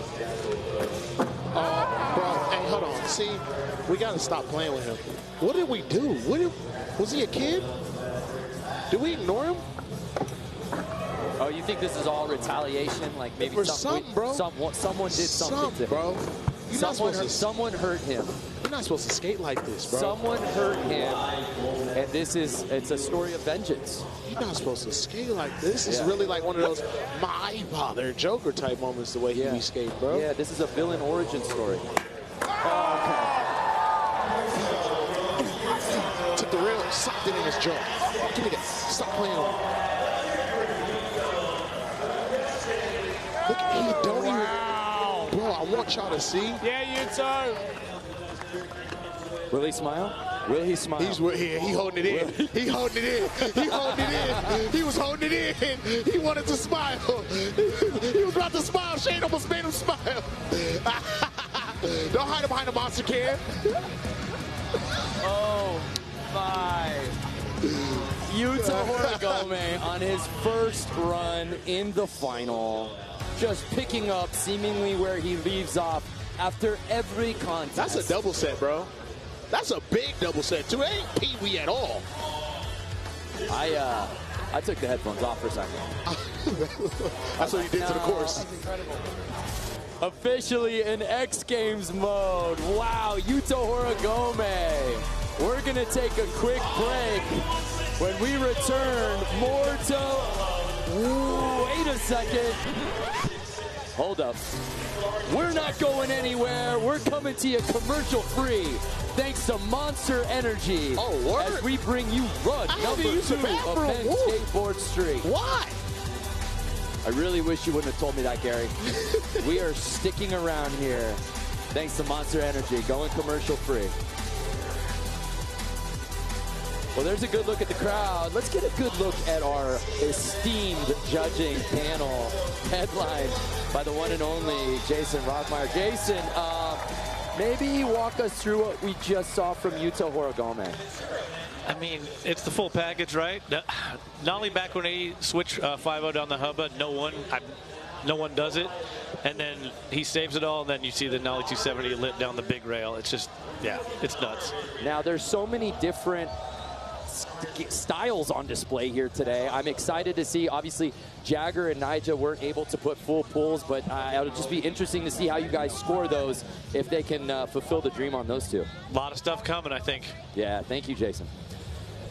Speaker 20: hey, hold on. See, we got to stop playing with him. What did we do? Was he a kid? Did we ignore him?
Speaker 1: Oh, you think this is all retaliation? Like maybe
Speaker 20: something, bro.
Speaker 1: Someone did something to him.
Speaker 20: Bro.
Speaker 1: Someone hurt him.
Speaker 20: You're not supposed to skate like this, bro.
Speaker 1: Someone hurt him, and it's a story of vengeance.
Speaker 20: You're not supposed to skate like this. This is really like one of those my father Joker type moments, the way he be skating, bro.
Speaker 1: Yeah, this is a villain origin story. Oh,
Speaker 20: okay. Took the rail, sucked it in his jaw. Give me that. Stop playing on. Look, he don't even. Bro, I want y'all to see.
Speaker 5: Yeah, you too.
Speaker 1: Will he smile? Will he smile?
Speaker 20: He holding it in. He holding it in. He holding it in. He was holding it in. He wanted to smile. He was about to smile. Shane almost made him smile. Don't hide him behind a monster can.
Speaker 1: Oh, my. Yuto Horigome on his first run in the final. Just picking up seemingly where he leaves off after every contest.
Speaker 20: That's a double set, bro. That's a big double set, too. It ain't pee-wee at all.
Speaker 1: I took the headphones off for a second.
Speaker 20: That's what you did to the course.
Speaker 1: Officially in X Games mode. Wow, Yuto Horigome. We're going to take a quick break. When we return, more to... Wait a second. Hold up. We're not going anywhere. We're coming to you commercial free. Thanks to Monster Energy.
Speaker 20: Oh, word.
Speaker 1: As we bring you run number 2 of Penn Skateboard Street.
Speaker 20: Why?
Speaker 1: I really wish you wouldn't have told me that, Gary. We are sticking around here. Thanks to Monster Energy. Going commercial free. Well, there's a good look at the crowd. Let's get a good look at our esteemed judging panel, headlined by the one and only Jason Rothmeyer. Jason, maybe walk us through what we just saw from Yuto Horigome.
Speaker 13: I mean, it's the full package, right? Not only back when he switched 5-0 down the hubba, no one does it. And then he saves it all, and then you see the Nollie 270 lit down the big rail. It's just, yeah, it's nuts.
Speaker 1: Now, there's so many different styles on display here today. I'm excited to see. Obviously, Jagger and Nyjah weren't able to put full pulls, but it'll just be interesting to see how you guys score those, if they can fulfill the dream on those two.
Speaker 13: A lot of stuff coming, I think.
Speaker 1: Yeah, thank you, Jason.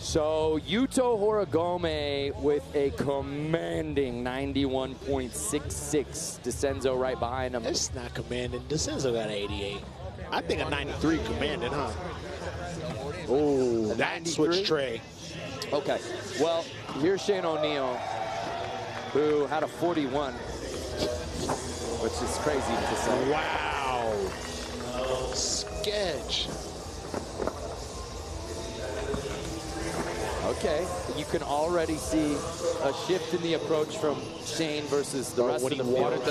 Speaker 1: So Yuto Horigome with a commanding 91.66. DeCenzo right behind him.
Speaker 20: It's not commanding. DeCenzo got 88. I think a 93 commanded, huh? Oh, that switch tray.
Speaker 1: Okay, well, here's Shane O'Neill, who had a 41, which is crazy to say.
Speaker 20: Wow.
Speaker 1: you can already see a shift in the approach from Shane versus the rest of the field.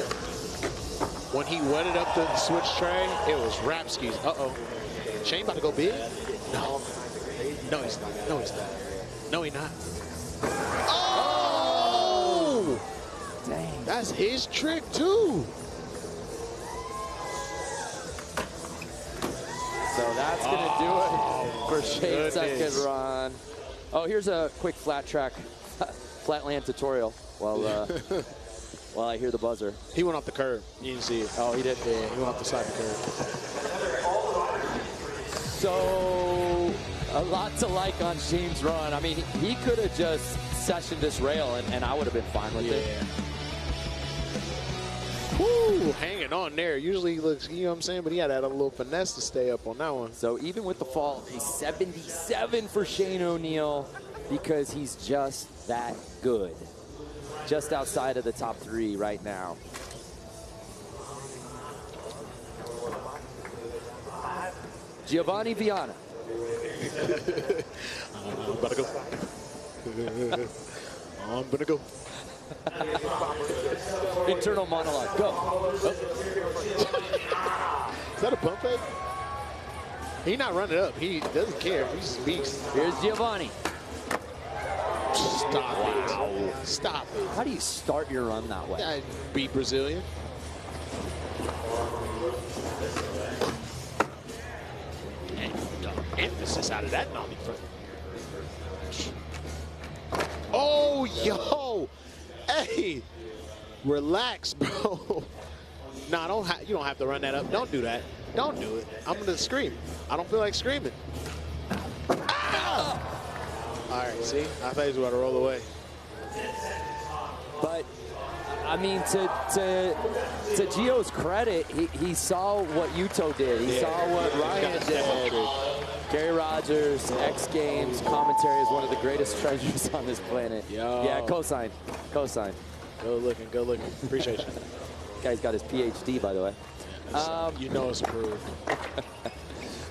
Speaker 20: When he wetted up the switch tray, it was rap skis. Uh-oh. Shane about to go big? No. No, he's not. No, he's not. No, he's not. Oh!
Speaker 1: Dang.
Speaker 20: That's his trick, too.
Speaker 1: So that's going to do it for Shane's second run. Oh, here's a quick flatland tutorial while while I hear the buzzer.
Speaker 20: He went off the curb. You didn't see it.
Speaker 1: Oh, he did?
Speaker 20: Yeah, he went off the side of the curb.
Speaker 1: So a lot to like on Shane's run. I mean, he could have just sessioned this rail, and I would have been fine with it.
Speaker 20: Woo, hanging on there. Usually he looks, you know what I'm saying? But he had that little finesse to stay up on that one.
Speaker 1: So even with the fall, a 77 for Shane O'Neill because he's just that good. Just outside of the top 3 right now. Giovanni Viana.
Speaker 20: I'm about to go. I'm going to go.
Speaker 1: Internal monologue, go.
Speaker 20: Is that a pump fake? He's not running up. He doesn't care. He speaks.
Speaker 1: Here's Giovanni.
Speaker 20: Stop it. Stop it.
Speaker 1: How do you start your run that way?
Speaker 20: Beat Brazilian. And the emphasis out of that nollie front. Oh, yo. Hey, relax, bro. Nah, you don't have to run that up. Don't do that. Don't do it. I'm going to scream. I don't feel like screaming. Ah! All right, see? I thought he was about to roll away.
Speaker 1: But, I mean, to Gio's credit, he saw what Yuto did. He saw what Ryan did. Gary Rogers, X Games, commentary is one of the greatest treasures on this planet.
Speaker 20: Yo.
Speaker 1: Yeah, cosign. Cosign.
Speaker 20: Go looking, go looking. Appreciate you.
Speaker 1: Guy's got his PhD, by the way.
Speaker 20: You know it's approved.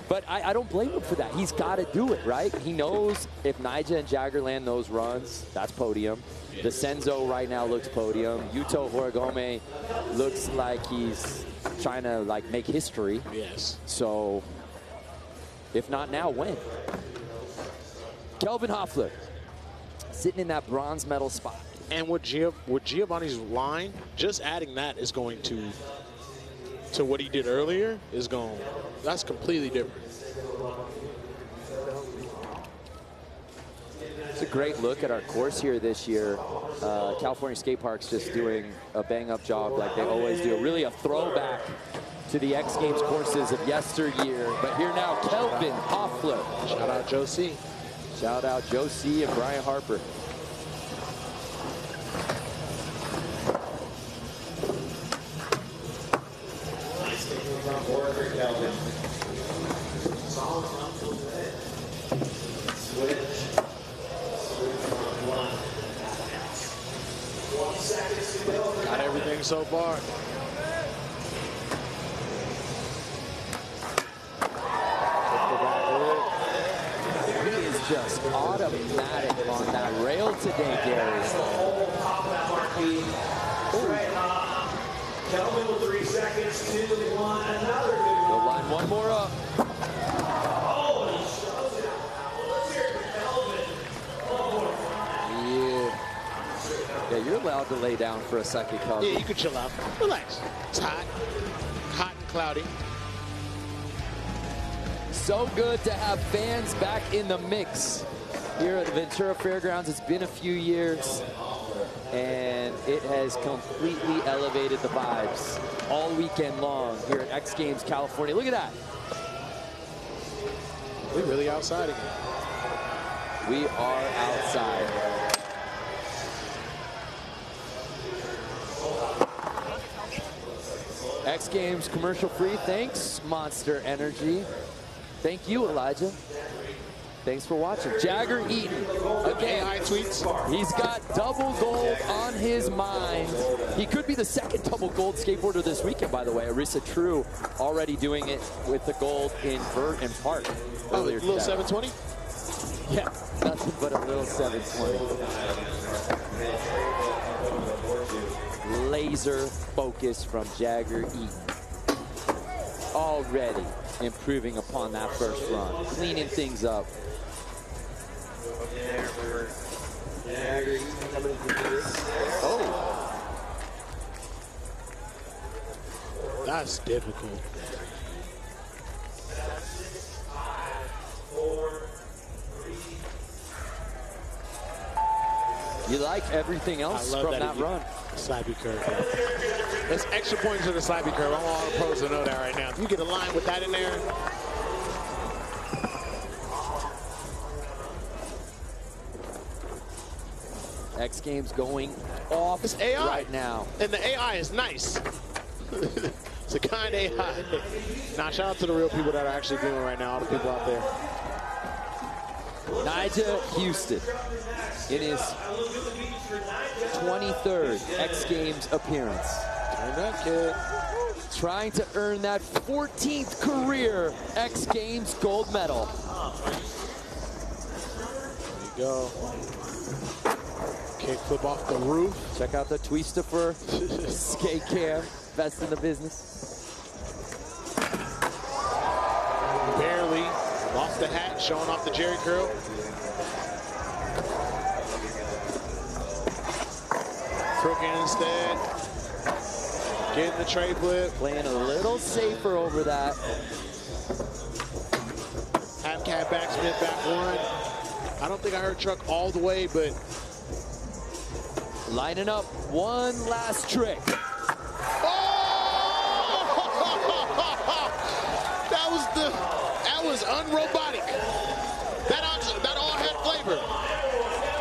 Speaker 1: But I don't blame him for that. He's got to do it, right? He knows if Nyjah and Jagger land those runs, that's podium. Yes. The Senzo right now looks podium. Yuto Horigome looks like he's trying to make history.
Speaker 20: Yes.
Speaker 1: So, if not now, when? Kelvin Hoffler, sitting in that bronze medal spot.
Speaker 20: And with Giovanni's line, just adding that is going to what he did earlier is going. That's completely different.
Speaker 1: It's a great look at our course here this year. California Skate Park's just doing a bang-up job like they always do. Really a throwback to the X Games courses of yesteryear. But here now, Kelvin Hoffler.
Speaker 20: Shout out Joe C.
Speaker 1: Shout out Joe C. and Brian Harper.
Speaker 20: Got everything so far.
Speaker 1: He is just automatic on that rail today, Gary.
Speaker 17: Kelvin with 3 seconds, 2, 1, another good one.
Speaker 1: Go line one more up. Yeah, you're allowed to lay down for a second, Kelvin.
Speaker 20: Yeah, you can chill out. Relax. It's hot. Hot and cloudy.
Speaker 1: So good to have fans back in the mix here at the Ventura Fairgrounds. It's been a few years, and it has completely elevated the vibes all weekend long here at X Games California. Look at that.
Speaker 20: We're really outside again.
Speaker 1: We are outside. X Games commercial free. Thanks, Monster Energy. Thank you, Elijah. Thanks for watching. Jagger Eaton. Again, he's got double gold on his mind. He could be the second double gold skateboarder this weekend, by the way. Arisa True already doing it with the gold in Vert and Park earlier
Speaker 20: little
Speaker 1: today.
Speaker 20: 720?
Speaker 1: Yeah, nothing but a little 720. Laser focus from Jagger Eaton. Already improving upon that first run, cleaning things up.
Speaker 20: Oh. That's difficult.
Speaker 1: You like everything else from that run.
Speaker 20: Slappy curve. That's extra points for the slappy curve. I want all the pros to know that right now. If you get a line with that in there.
Speaker 1: X Games going off
Speaker 20: it's AI.
Speaker 1: right now.
Speaker 20: And the AI is nice. It's a kind AI. Now, shout out to the real people that are actually doing it right now, all the people out there.
Speaker 1: Nigel Houston in his 23rd X Games appearance.
Speaker 20: Turn that kid.
Speaker 1: Trying to earn that 14th career X Games gold medal.
Speaker 20: There you go. Kickflip off the roof.
Speaker 1: Check out the twister for skate cam. Best in the business.
Speaker 20: Barely. Lost the hat, showing off the Jerry curl. Crooking instead. Getting the tray flip.
Speaker 1: Playing a little safer over that.
Speaker 20: Half cat backspin back one. I don't think I heard truck all the way, but
Speaker 1: lining up one last trick.
Speaker 20: That was unrobotic. That all had flavor.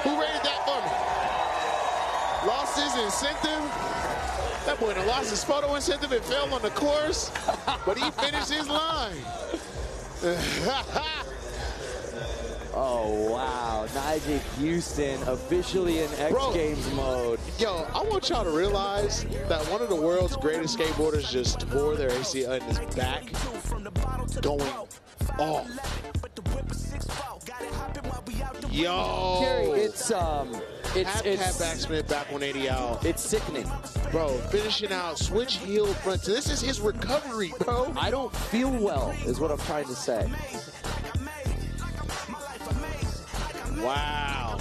Speaker 20: Who rated that for me? Lost his incentive. That boy done lost his photo incentive and fell on the course, but he finished his line.
Speaker 1: Oh, wow. Nigel Houston officially in X Games mode.
Speaker 20: Yo, I want y'all to realize that one of the world's greatest skateboarders just tore their ACL in his back going off. Yo.
Speaker 1: Gary, it's
Speaker 20: half backspin back 180 out.
Speaker 1: It's sickening.
Speaker 20: Bro, finishing out, switch heel front. This is his recovery, bro.
Speaker 1: I don't feel well, is what I'm trying to say.
Speaker 20: Wow.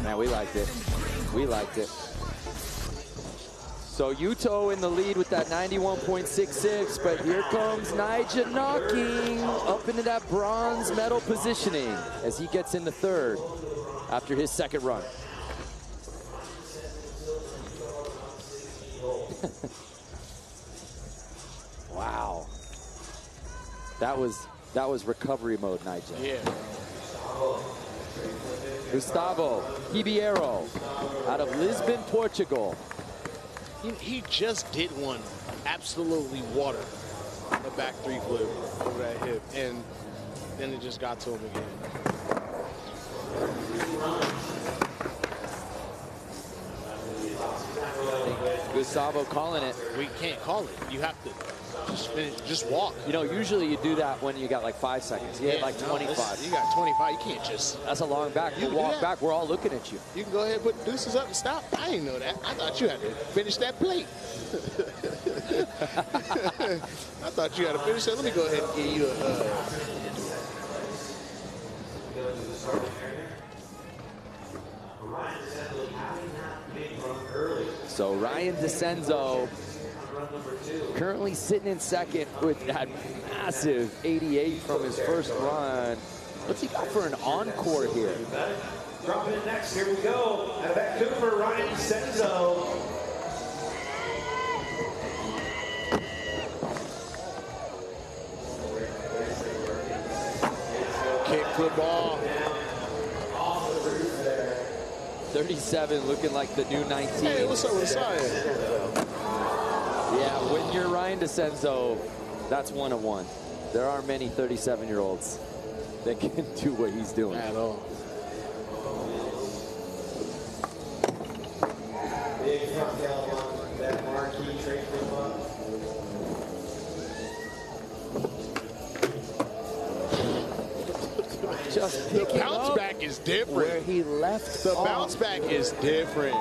Speaker 1: Man, we liked it. We liked it. So Yuto in the lead with that 91.66, but here comes Nigel knocking up into that bronze medal positioning as he gets into third after his second run. Wow. That was recovery mode, Nigel.
Speaker 20: Yeah.
Speaker 1: Gustavo Ribeiro out of Lisbon, Portugal.
Speaker 20: He just did one absolutely water. A back three flip over that hip, and then it just got to him again.
Speaker 1: Gustavo calling it.
Speaker 20: We can't call it. You have to just walk.
Speaker 1: You know, usually you do that when you got like 5 seconds. You had like 25.
Speaker 20: You got 25. You can't just.
Speaker 1: That's a long back. You walk back. We're all looking at you.
Speaker 20: You can go ahead and put the deuces up and stop. I didn't know that. I thought you had to finish that plate. I thought you had to finish that. Let me go ahead and give you a.
Speaker 1: So Ryan DeCenzo currently sitting in second with that massive 88 from his first run. What's he got for an encore here?
Speaker 17: Dropping it next. Here we go. Out of Vancouver, Ryan DeCenzo.
Speaker 20: Kick flip ball.
Speaker 1: 37 looking like the new 19.
Speaker 20: Hey, what's up with Saya?
Speaker 1: Yeah, when you're Ryan DeCenzo, that's 1 of 1. There aren't many 37-year-olds that can do what he's doing.
Speaker 20: At all.
Speaker 17: Big front tail on that marquee tray flip up.
Speaker 1: just
Speaker 20: The
Speaker 1: picking
Speaker 20: bounce
Speaker 1: up
Speaker 20: back is different.
Speaker 1: where he left
Speaker 20: The
Speaker 1: off.
Speaker 20: bounce back is different.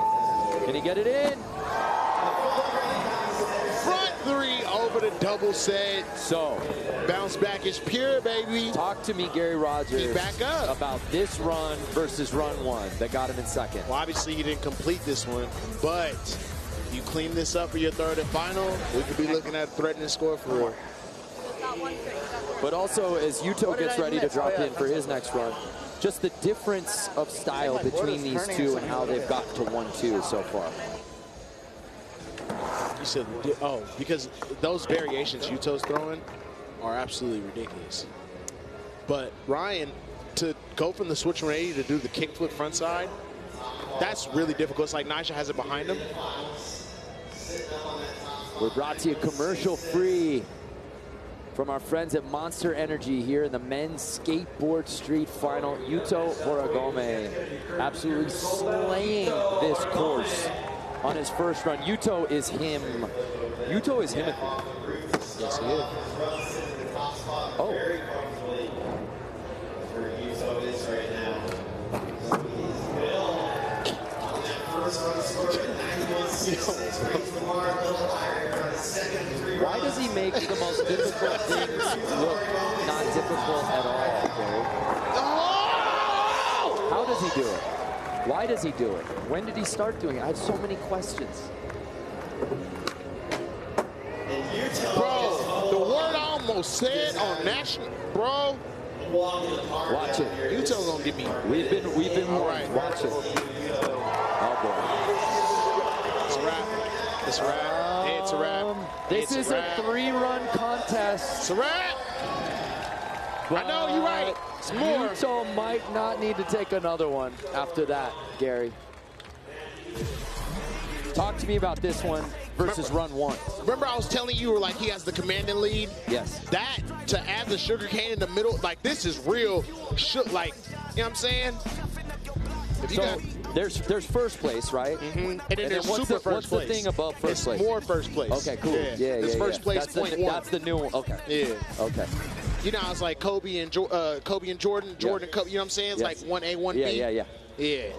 Speaker 1: Can he get it in?
Speaker 20: Front three over the double set.
Speaker 1: So,
Speaker 20: bounce back is pure, baby.
Speaker 1: Talk to me, Gary Rogers.
Speaker 20: He's back up.
Speaker 1: About this run versus run one that got him in second.
Speaker 20: Well, obviously, you didn't complete this one, but you clean this up for your third and final, we could be looking at a threatening score for real.
Speaker 1: But also, as Yuto gets ready to drop in for his next run, just the difference of style between these two and how they've gotten to 1-2 so far.
Speaker 20: You said, oh, because those variations Yuto's throwing are absolutely ridiculous. But Ryan, to go from the switch 180 to do the kickflip front side, that's really difficult. It's like Nisha has it behind him.
Speaker 1: We're brought to you commercial free from our friends at Monster Energy here in the men's skateboard street final. Yuto Horigome absolutely slaying this course on his first run. Yuto is him. Yuto is him.
Speaker 20: Yes, he is.
Speaker 1: Oh. Why does he make the most difficult things look not difficult at all, Gary? How does he do it? Why does he do it? When did he start doing it? I have so many questions.
Speaker 20: Bro, the word I almost said on national, bro.
Speaker 1: Watch it.
Speaker 20: Yuto gonna get me.
Speaker 1: We've been
Speaker 20: all right.
Speaker 1: Watch it. Oh boy.
Speaker 20: It's a wrap. It's a wrap. It's a wrap.
Speaker 1: This is a 3-run contest.
Speaker 20: It's a wrap. I know, you're right. It's more.
Speaker 1: Yuto might not need to take another one after that, Gary. Talk to me about this one versus run one.
Speaker 20: Remember I was telling you, were like, he has the commanding lead?
Speaker 1: Yes.
Speaker 20: That, to add the sugar cane in the middle, like, this is real, like, you know what I'm saying? If you
Speaker 1: So there's first place, right?
Speaker 20: And then there's
Speaker 1: what's
Speaker 20: super
Speaker 1: the,
Speaker 20: first
Speaker 1: what's
Speaker 20: place.
Speaker 1: the thing above first
Speaker 20: It's
Speaker 1: place?
Speaker 20: more first place.
Speaker 1: Okay, cool. Yeah,
Speaker 20: It's first place,
Speaker 1: that's
Speaker 20: point
Speaker 1: the,
Speaker 20: one.
Speaker 1: That's the new one. Okay.
Speaker 20: Yeah.
Speaker 1: Okay.
Speaker 20: You know, it's like Kobe and Jordan, Kobe and Kobe, you know what I'm saying? It's like 1A, 1B. Yeah.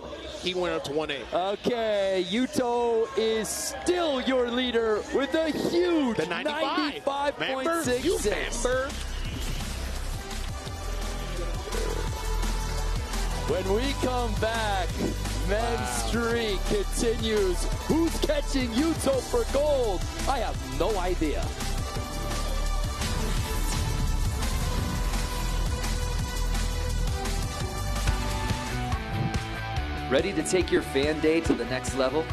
Speaker 20: He went up to 1A.
Speaker 1: Okay, Yuto is still your leader with a huge 95.66. When we come back, men's streak continues. Who's catching Yuto for gold? I have no idea. Ready to take your fan day to the next level?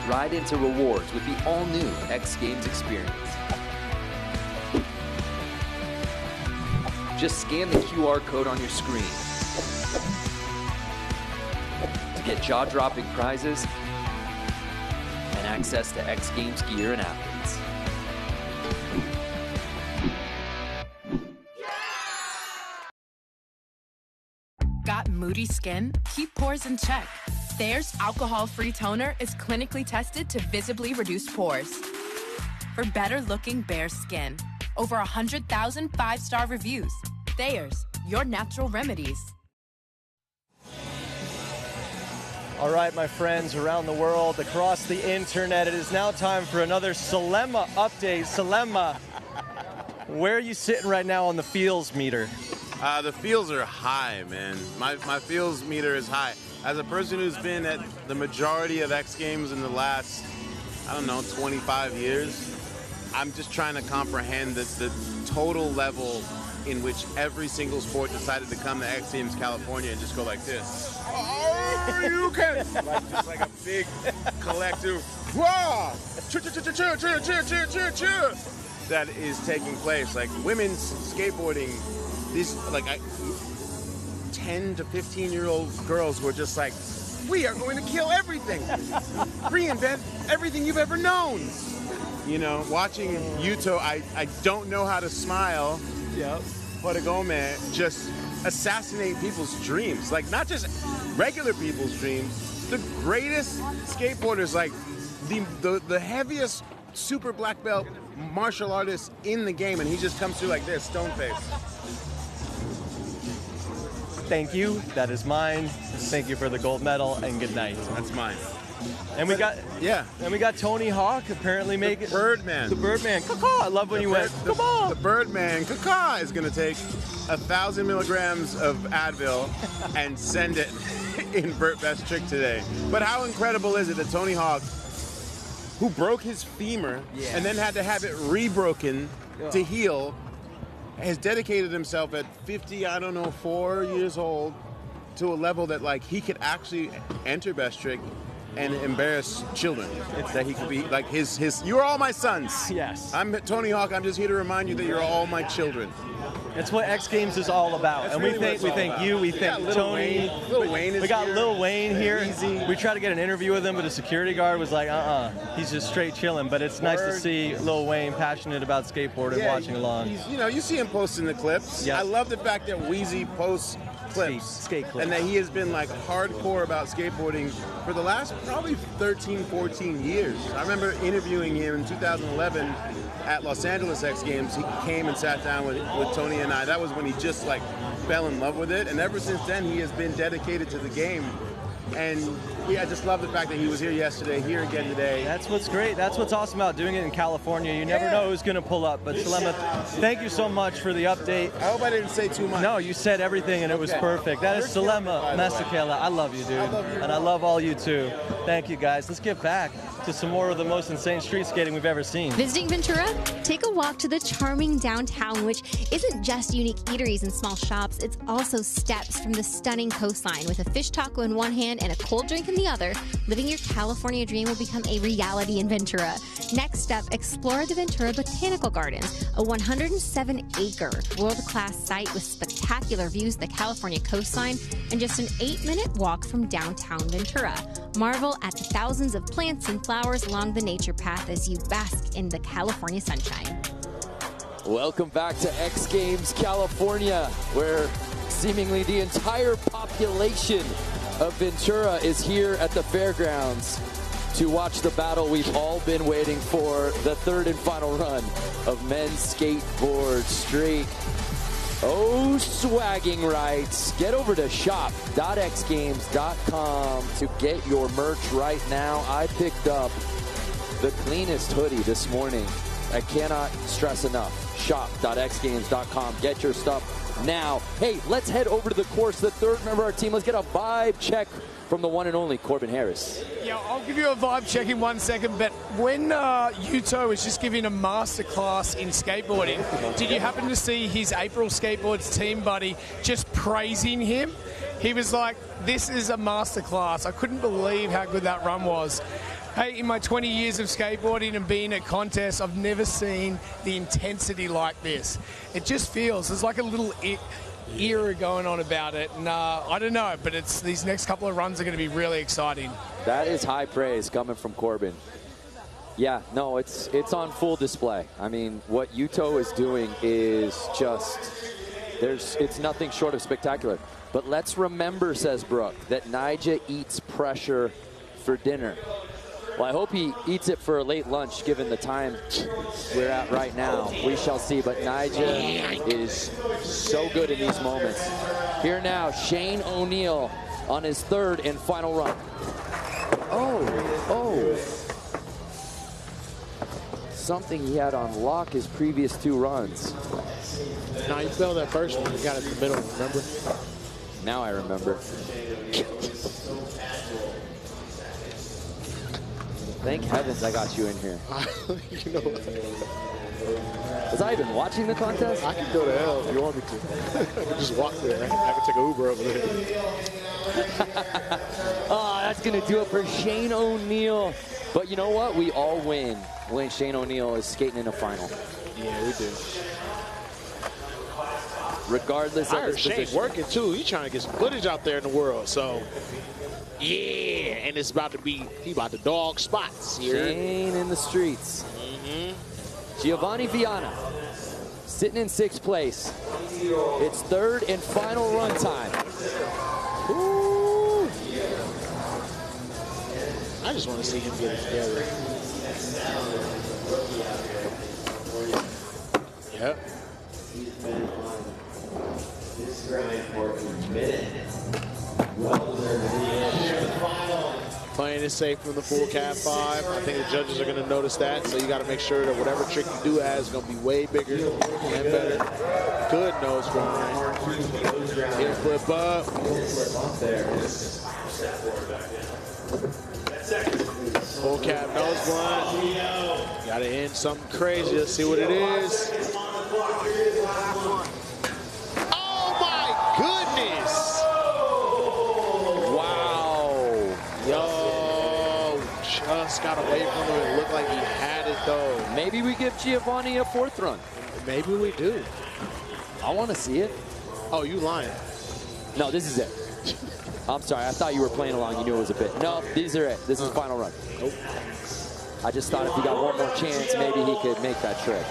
Speaker 1: Ride into rewards with the all-new XGames experience. Just scan the QR code on your screen to get jaw-dropping prizes and access to XGames gear and athletes.
Speaker 15: Got moody skin? Keep pores in check. Thayer's alcohol-free toner is clinically tested to visibly reduce pores. For better-looking bare skin. Over 100,000 5-star reviews. Thayer's, your natural remedies.
Speaker 14: All right, my friends around the world, across the internet, it is now time for another Salema update. Salema, where are you sitting right now on the feels meter?
Speaker 11: The feels are high, man. My feels meter is high. As a person who's been at the majority of X Games in the last, 25 years, I'm just trying to comprehend the total level in which every single sport decided to come to X Games California and just go like this. Oh, you can! Just like a big collective, whoa! That is taking place. Like women's skateboarding, these 10 to 15-year-old girls who are just like, we are going to kill everything, reinvent everything you've ever known. You know, watching Yuto, I don't know how to smile. Yep. Horigome just assassinate people's dreams. Like, not just regular people's dreams, the greatest skateboarders, like the heaviest super black belt martial artist in the game, and he just comes through like this, stone face.
Speaker 14: thank you. That is mine. Thank you for the gold medal, and good night.
Speaker 10: That's mine.
Speaker 14: And we got And we got Tony Hawk apparently making
Speaker 10: Birdman.
Speaker 14: The Birdman. Caw-caw. I love when you went. Come on.
Speaker 10: The Birdman caw is going to take 1,000 milligrams of Advil and send it in Vert Best Trick today. But how incredible is it that Tony Hawk, who broke his femur and then had to have it rebroken to heal, has dedicated himself at 4 years old to a level that like he could actually enter Best Trick and embarrass children. That he could be like his. You're all my sons.
Speaker 14: Yes.
Speaker 10: I'm Tony Hawk. I'm just here to remind you that you're all my children.
Speaker 14: It's what X Games is all about.
Speaker 10: That's
Speaker 14: And
Speaker 10: really
Speaker 14: we thank you. We thank Tony.
Speaker 10: Lil Wayne is
Speaker 14: We got
Speaker 10: here.
Speaker 14: Lil Wayne here.
Speaker 10: Easy.
Speaker 14: We tried to get an interview with him, but a security guard was like, he's just straight chilling. But it's nice to see Lil Wayne passionate about skateboarding,
Speaker 10: Yeah,
Speaker 14: watching along.
Speaker 10: You see him posting the clips.
Speaker 14: Yes.
Speaker 10: I love the fact that Wheezy posts clips.
Speaker 14: Skate clips.
Speaker 10: And that he has been like hardcore about skateboarding for the last probably 13, 14 years. I remember interviewing him in 2011 at Los Angeles X Games. He came and sat down with Tony and I. That was when he just like fell in love with it. And ever since then, he has been dedicated to the game. And I just love the fact that he was here yesterday, here again today.
Speaker 14: That's what's great. That's what's awesome about doing it in California. You never know who's going to pull up. But Salema, thank you so much for the update.
Speaker 10: I hope I didn't say too much.
Speaker 14: No, you said everything, and it was perfect. That is Salema Masakela. I love you, dude. And I love all you too. Thank you, guys. Let's get back to some more of the most insane street skating we've ever seen.
Speaker 4: Visiting Ventura? Take a walk to the charming downtown, which isn't just unique eateries and small shops, it's also steps from the stunning coastline. With a fish taco in one hand and a cold drink in the other, living your California dream will become a reality in Ventura. Next up, explore the Ventura Botanical Gardens, a 107-acre world-class site with spectacular views of the California coastline and just an 8-minute walk from downtown Ventura. Marvel at the thousands of plants and flowers along the nature path as you bask in the California sunshine.
Speaker 1: Welcome back to X Games California, where seemingly the entire population of Ventura is here at the fairgrounds to watch the battle we've all been waiting for, the third and final run of men's skateboard street. Oh, swagging rights. Get over to shop.xgames.com to get your merch right now. I picked up the cleanest hoodie this morning. I cannot stress enough. Shop.xgames.com. Get your stuff now. Hey, let's head over to the course. The third member of our team. Let's get a vibe check from the one and only Corbin Harris.
Speaker 5: Yeah, I'll give you a vibe check in 1 second, but when Yuto was just giving a masterclass in skateboarding, did you happen to see his April Skateboards team buddy just praising him? He was like, this is a masterclass. I couldn't believe how good that run was. Hey, in my 20 years of skateboarding and being at contests, I've never seen the intensity like this. It just feels, there's like a little era going on about it, and I don't know, but it's these next couple of runs are going to be really exciting.
Speaker 1: That is high praise coming from Corbin. Yeah, no, it's on full display. I mean, what Yuto is doing is just, it's nothing short of spectacular. But let's remember, says Brooke, that Nyjah eats pressure for dinner. Well, I hope he eats it for a late lunch, given the time we're at right now. We shall see, but Nyjah is so good in these moments. Here now, Shane O'Neill on his third and final run. Oh. Something he had on lock his previous two runs.
Speaker 20: No, you fell that first one. You got it in the middle, remember?
Speaker 1: Now I remember. Thank heavens I got you in here.
Speaker 20: You know,
Speaker 1: was I even watching the contest?
Speaker 20: I can go to hell if you want me to. I can just walk there. I can take an Uber over there.
Speaker 1: Oh, that's going to do it for Shane O'Neill. But you know what? We all win when Shane O'Neill is skating in a final.
Speaker 20: Yeah, we do.
Speaker 1: Regardless of his
Speaker 20: Shane
Speaker 1: position.
Speaker 20: working too. He's trying to get some footage out there in the world. So, yeah, and it's about to be, he about to dog spots here.
Speaker 1: Shane in the streets. Giovanni Viana sitting in sixth place. It's third and final run time.
Speaker 20: Ooh. I just want to see him get it together. Yep. Playing it safe from the full cap 5. I think the judges are going to notice that, so you got to make sure that whatever trick you do has is going to be way bigger and better. Good nose grind. Heel flip up. Full cap nose blind. Got to end something crazy. Let's see what it is. Oh my goodness!
Speaker 1: Wow.
Speaker 20: Yo, just got away from him. It looked like he had it though.
Speaker 1: Maybe we give Giovanni a 4th run.
Speaker 20: Maybe we do.
Speaker 1: I want to see it.
Speaker 20: Oh, you lying.
Speaker 1: No, this is it. I'm sorry, I thought you were playing along. You knew it was a bit. No, these are it. This is final run.
Speaker 20: Nope.
Speaker 1: I just thought if he got one more chance, maybe he could make that trick.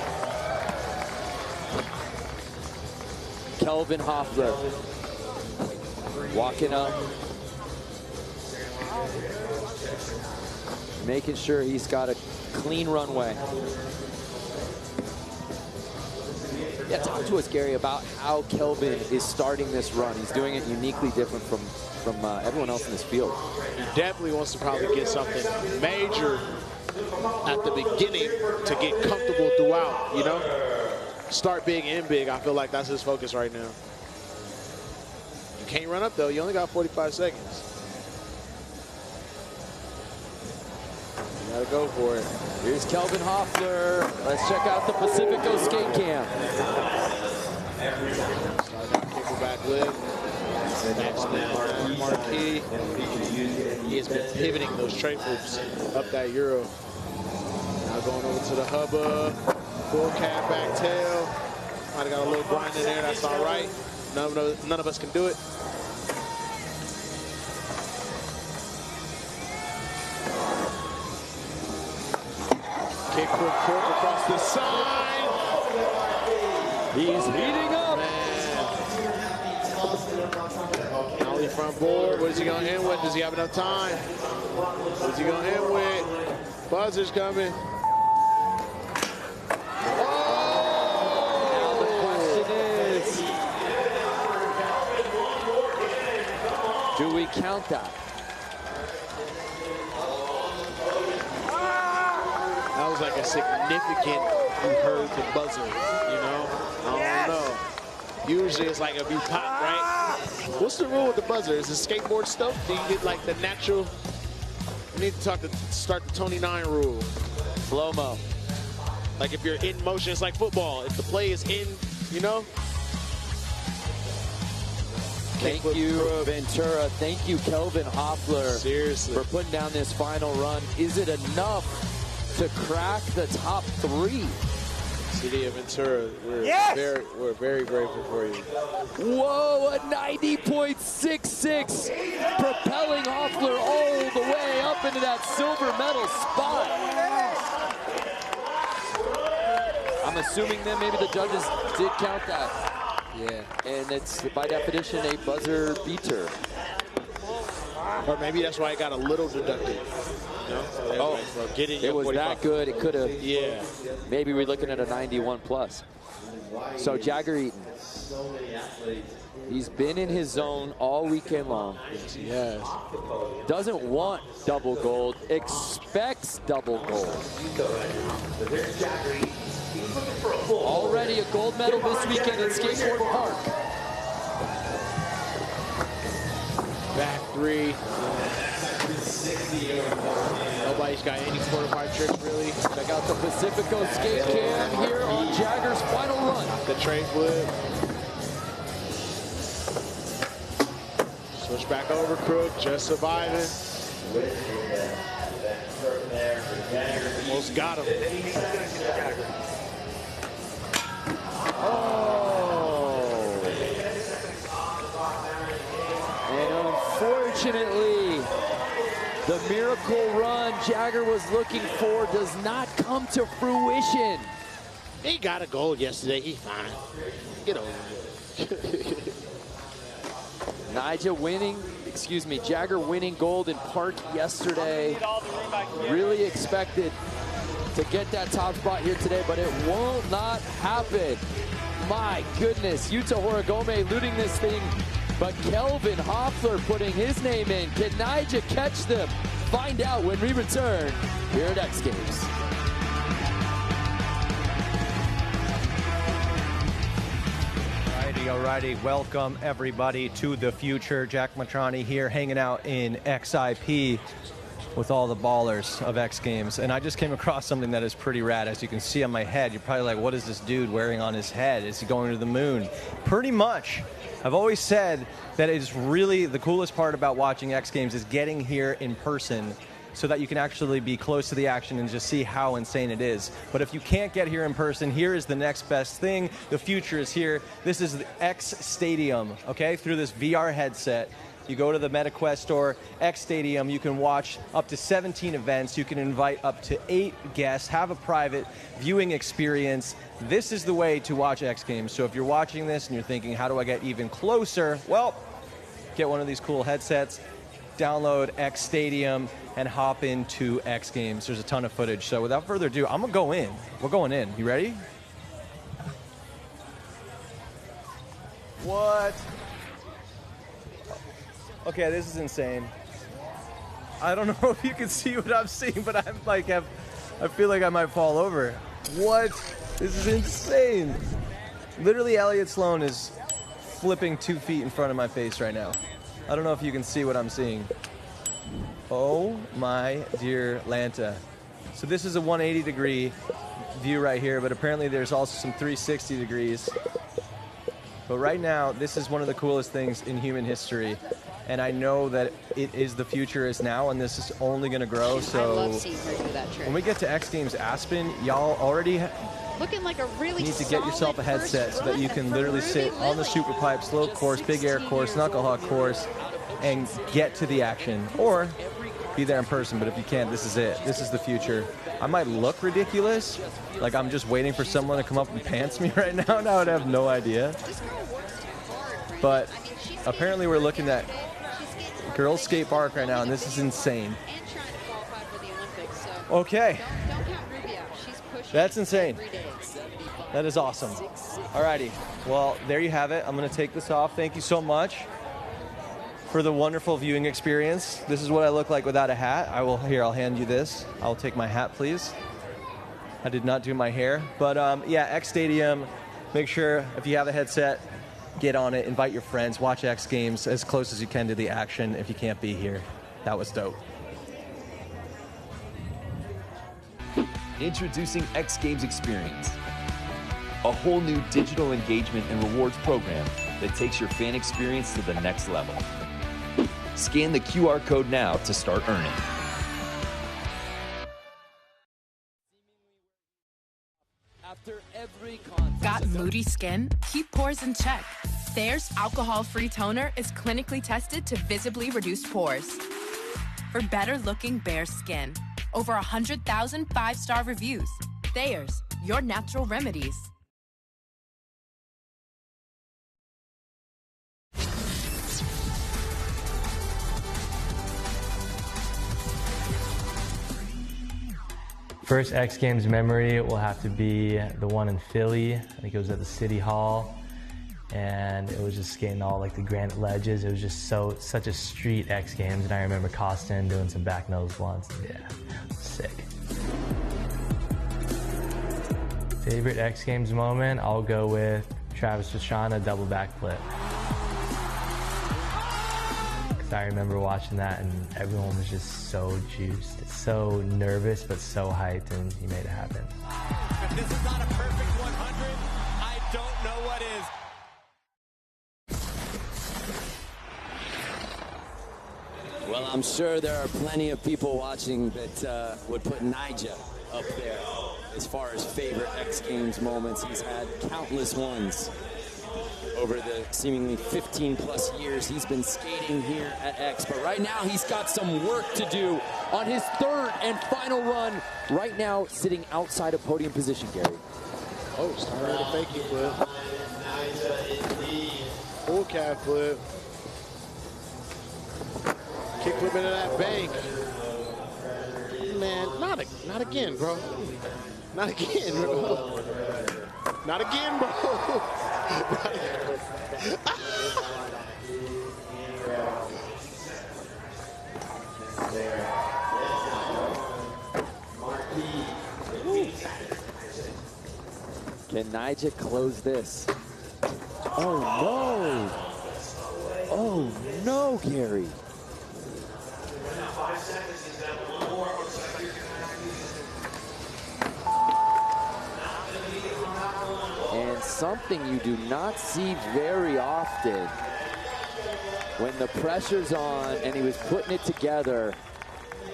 Speaker 1: Kelvin Hoffler walking up, making sure he's got a clean runway. Yeah, talk to us, Gary, about how Kelvin is starting this run. He's doing it uniquely different from everyone else in this field.
Speaker 20: He definitely wants to probably get something major at the beginning to get comfortable throughout, you know? Start big, end big. I feel like that's his focus right now. You can't run up, though. You only got 45 seconds. You gotta go for it.
Speaker 1: Here's Kelvin Hoffler. Let's check out the Pacifico skate cam.
Speaker 20: Kickle back lip. Marquee. He has been pivoting those tray flips up that Euro. Now going over to the hubba. Full cap back tail. Might have got a little grind in there. That's all right. None of us can do it. Kick quick cork across the side.
Speaker 1: He's heating up.
Speaker 20: Ollie front board. What is he going to end with? Does he have enough time? What is he going to end with? Buzzer's coming.
Speaker 1: Now the question is, do we count that?
Speaker 20: That was like a significant, you heard the buzzer, you know? I don't know. Usually it's like a be pop, right? What's the rule with the buzzer? Is it skateboard stuff? Do you get like the natural? You need to start the Tony 9 rule.
Speaker 1: Slow-mo.
Speaker 20: Like if you're in motion, it's like football. If the play is in, you know?
Speaker 1: Thank you, Ventura. Thank you, Kelvin Hoffler.
Speaker 20: Seriously.
Speaker 1: For putting down this final run. Is it enough to crack the top 3?
Speaker 20: City of Ventura, we're very grateful for you.
Speaker 1: Whoa, a 90.66, propelling Hoffler all the way up into that silver medal spot. I'm assuming then maybe the judges did count that. Yeah, and it's by definition a buzzer beater.
Speaker 20: Or maybe that's why I got a little deducted. You know?
Speaker 1: Oh, it was that good. It could have.
Speaker 20: Yeah.
Speaker 1: Maybe we're looking at a 91 plus. So Jagger Eaton, he's been in his zone all weekend long.
Speaker 20: Yes, he has.
Speaker 1: Doesn't want double gold, expects double gold. Already a gold medal this weekend at Skateboard Park.
Speaker 20: Back 3. Nobody's got any 4-5 tricks really.
Speaker 1: Check out the Pacifico skate cam here on Jagger's final run.
Speaker 20: The tray flip. Switch back over, Crook, just surviving. Almost got him.
Speaker 1: Oh. And unfortunately, the miracle run Jagger was looking for does not come to fruition.
Speaker 20: He got a goal yesterday. He's fine. Get over it.
Speaker 1: Jagger winning gold in Park yesterday. Really expected to get that top spot here today, but it will not happen. My goodness, Yuta Horigome looting this thing But Kelvin Hoffler putting his name in. Can Nyjah catch them? Find out when we return here at X Games.
Speaker 14: Alrighty, welcome everybody to the future. Jack Mitrani here, hanging out in XIP with all the ballers of X Games. And I just came across something that is pretty rad. As you can see on my head, you're probably like, what is this dude wearing on his head? Is he going to the moon? Pretty much. I've always said that it's really the coolest part about watching X Games is getting here in person so that you can actually be close to the action and just see how insane it is. But if you can't get here in person, here is the next best thing. The future is here. This is the X Stadium, okay? Through this VR headset. You go to the MetaQuest store, X Stadium, you can watch up to 17 events, you can invite up to 8 guests, have a private viewing experience. This is the way to watch X Games. So if you're watching this and you're thinking, how do I get even closer? Well, get one of these cool headsets, download X Stadium, and hop into X Games. There's a ton of footage. So without further ado, I'm gonna go in. We're going in. You ready? What? Okay, this is insane. I don't know if you can see what I'm seeing, but I'm like, I feel like I might fall over. What? This is insane. Literally, Elliot Sloan is flipping 2 feet in front of my face right now. I don't know if you can see what I'm seeing. Oh my dear Lanta. So this is a 180-degree view right here, but apparently there's also some 360 degrees. But right now, this is one of the coolest things in human history. And I know that it is the future is now, and this is only going to grow. So
Speaker 19: I love seeing her do that trick.
Speaker 14: When we get to X Games Aspen, y'all already
Speaker 19: looking like a really
Speaker 14: need to get yourself a headset so that you can literally sit on the super pipe, slope course, big air course, knucklehuck course, and get to the action. Or be there in person, but if you can't, this is it. This is the future. I might look ridiculous, like I'm just waiting for someone to come up and pants me right now, and I would have no idea. But apparently we're looking at girls skate park right now, and this is insane. Okay. That's insane. That is awesome. Alrighty. Well, there you have it. I'm going to take this off. Thank you so much for the wonderful viewing experience. This is what I look like without a hat. I'll hand you this. I'll take my hat, please. I did not do my hair. But yeah, X Stadium. Make sure if you have a headset, get on it, invite your friends, watch X Games as close as you can to the action if you can't be here. That was dope.
Speaker 21: Introducing X Games Experience, a whole new digital engagement and rewards program that takes your fan experience to the next level. Scan the QR code now to start earning.
Speaker 1: After every contest.
Speaker 15: Got moody skin? Keep pores in check. Thayer's alcohol-free toner is clinically tested to visibly reduce pores. For better-looking bare skin. Over 100,000 5-star reviews. Thayer's, your natural remedies.
Speaker 23: First X Games memory will have to be the one in Philly. I think it was at the City Hall. And it was just skating all like the granite ledges. It was just such a street X Games. And I remember Costin doing some back nose once. Yeah, sick. Favorite X Games moment, I'll go with Travis Pastrana double backflip. Because I remember watching that and everyone was just so juiced, so nervous, but so hyped, and he made it happen.
Speaker 24: If this is not a perfect 100, I don't know what is.
Speaker 1: Well, I'm sure there are plenty of people watching that would put Nyjah up there as far as favorite X Games moments. He's had countless ones over the seemingly 15-plus years he's been skating here at X. But right now, he's got some work to do on his third and final run. Right now, sitting outside of podium position, Gary.
Speaker 20: Oh, started a fakie flip. Full calf flip. Kick flip into that bank. Man, not again, bro. Not again, bro. Not again, bro.
Speaker 1: Can Nigel close this? Oh, no. Oh, no, Gary. And something you do not see very often. When the pressure's on and he was putting it together,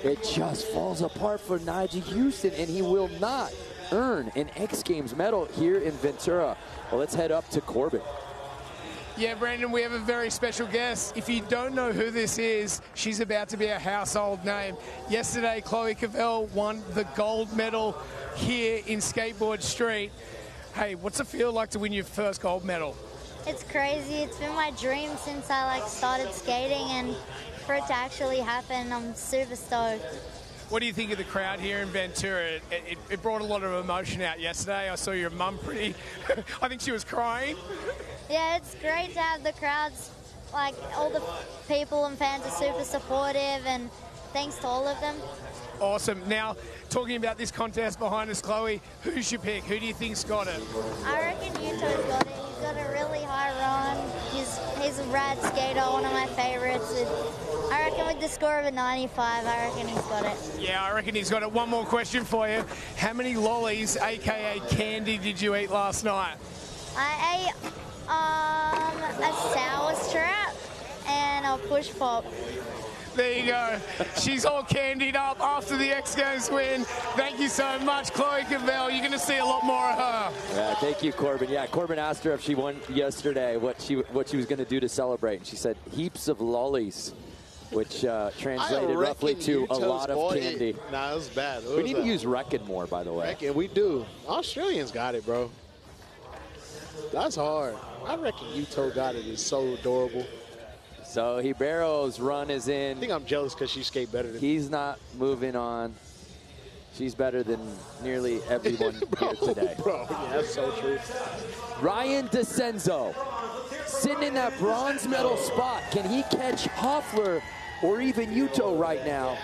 Speaker 1: it just falls apart for Nigel Houston, and he will not earn an X Games medal here in Ventura. Well, let's head up to Corbin.
Speaker 5: Yeah, Brandon, we have a very special guest. If you don't know who this is, she's about to be a household name. Yesterday, Chloe Cavell won the gold medal here in Skateboard Street. Hey, what's it feel like to win your first gold medal?
Speaker 2: It's crazy. It's been my dream since I started skating, and for it to actually happen, I'm super stoked.
Speaker 5: What do you think of the crowd here in Ventura? It brought a lot of emotion out yesterday. I saw your mum pretty, I think she was crying.
Speaker 2: Yeah, it's great to have the crowds, all the people and fans are super supportive, and thanks to all of them.
Speaker 5: Awesome. Now, talking about this contest behind us, Chloe, who's your pick? Who do you think's got it?
Speaker 2: I reckon Yuto's got it. He's got a really high run. He's a rad skater, one of my favorites. I reckon with the score of a 95, I reckon he's got it.
Speaker 5: Yeah, I reckon he's got it. One more question for you. How many lollies, a.k.a. candy, did you eat last night?
Speaker 2: I ate a sour strap and a push pop.
Speaker 5: There you go. She's all candied up after the X Games win. Thank you so much, Chloe Cavell. You're going to see a lot more of her.
Speaker 1: Yeah, thank you, Corbin. Yeah, Corbin asked her if she won yesterday what she was going to do to celebrate, and she said heaps of lollies, which translated roughly to a lot of candy.
Speaker 20: Nah, it was bad.
Speaker 1: We need to use Reckon more, by the way.
Speaker 20: Reckon, we do. Australians got it, bro. That's hard. I reckon Yuto got it. It's so adorable.
Speaker 1: So Ribero's run is in.
Speaker 20: I think I'm jealous because she skate better than me.
Speaker 1: He's not moving on. She's better than nearly everyone here today.
Speaker 20: Bro, yeah, that's so true.
Speaker 1: Ryan DeCenzo, sitting in that bronze medal spot. Can he catch Hoffler or even Yuto right now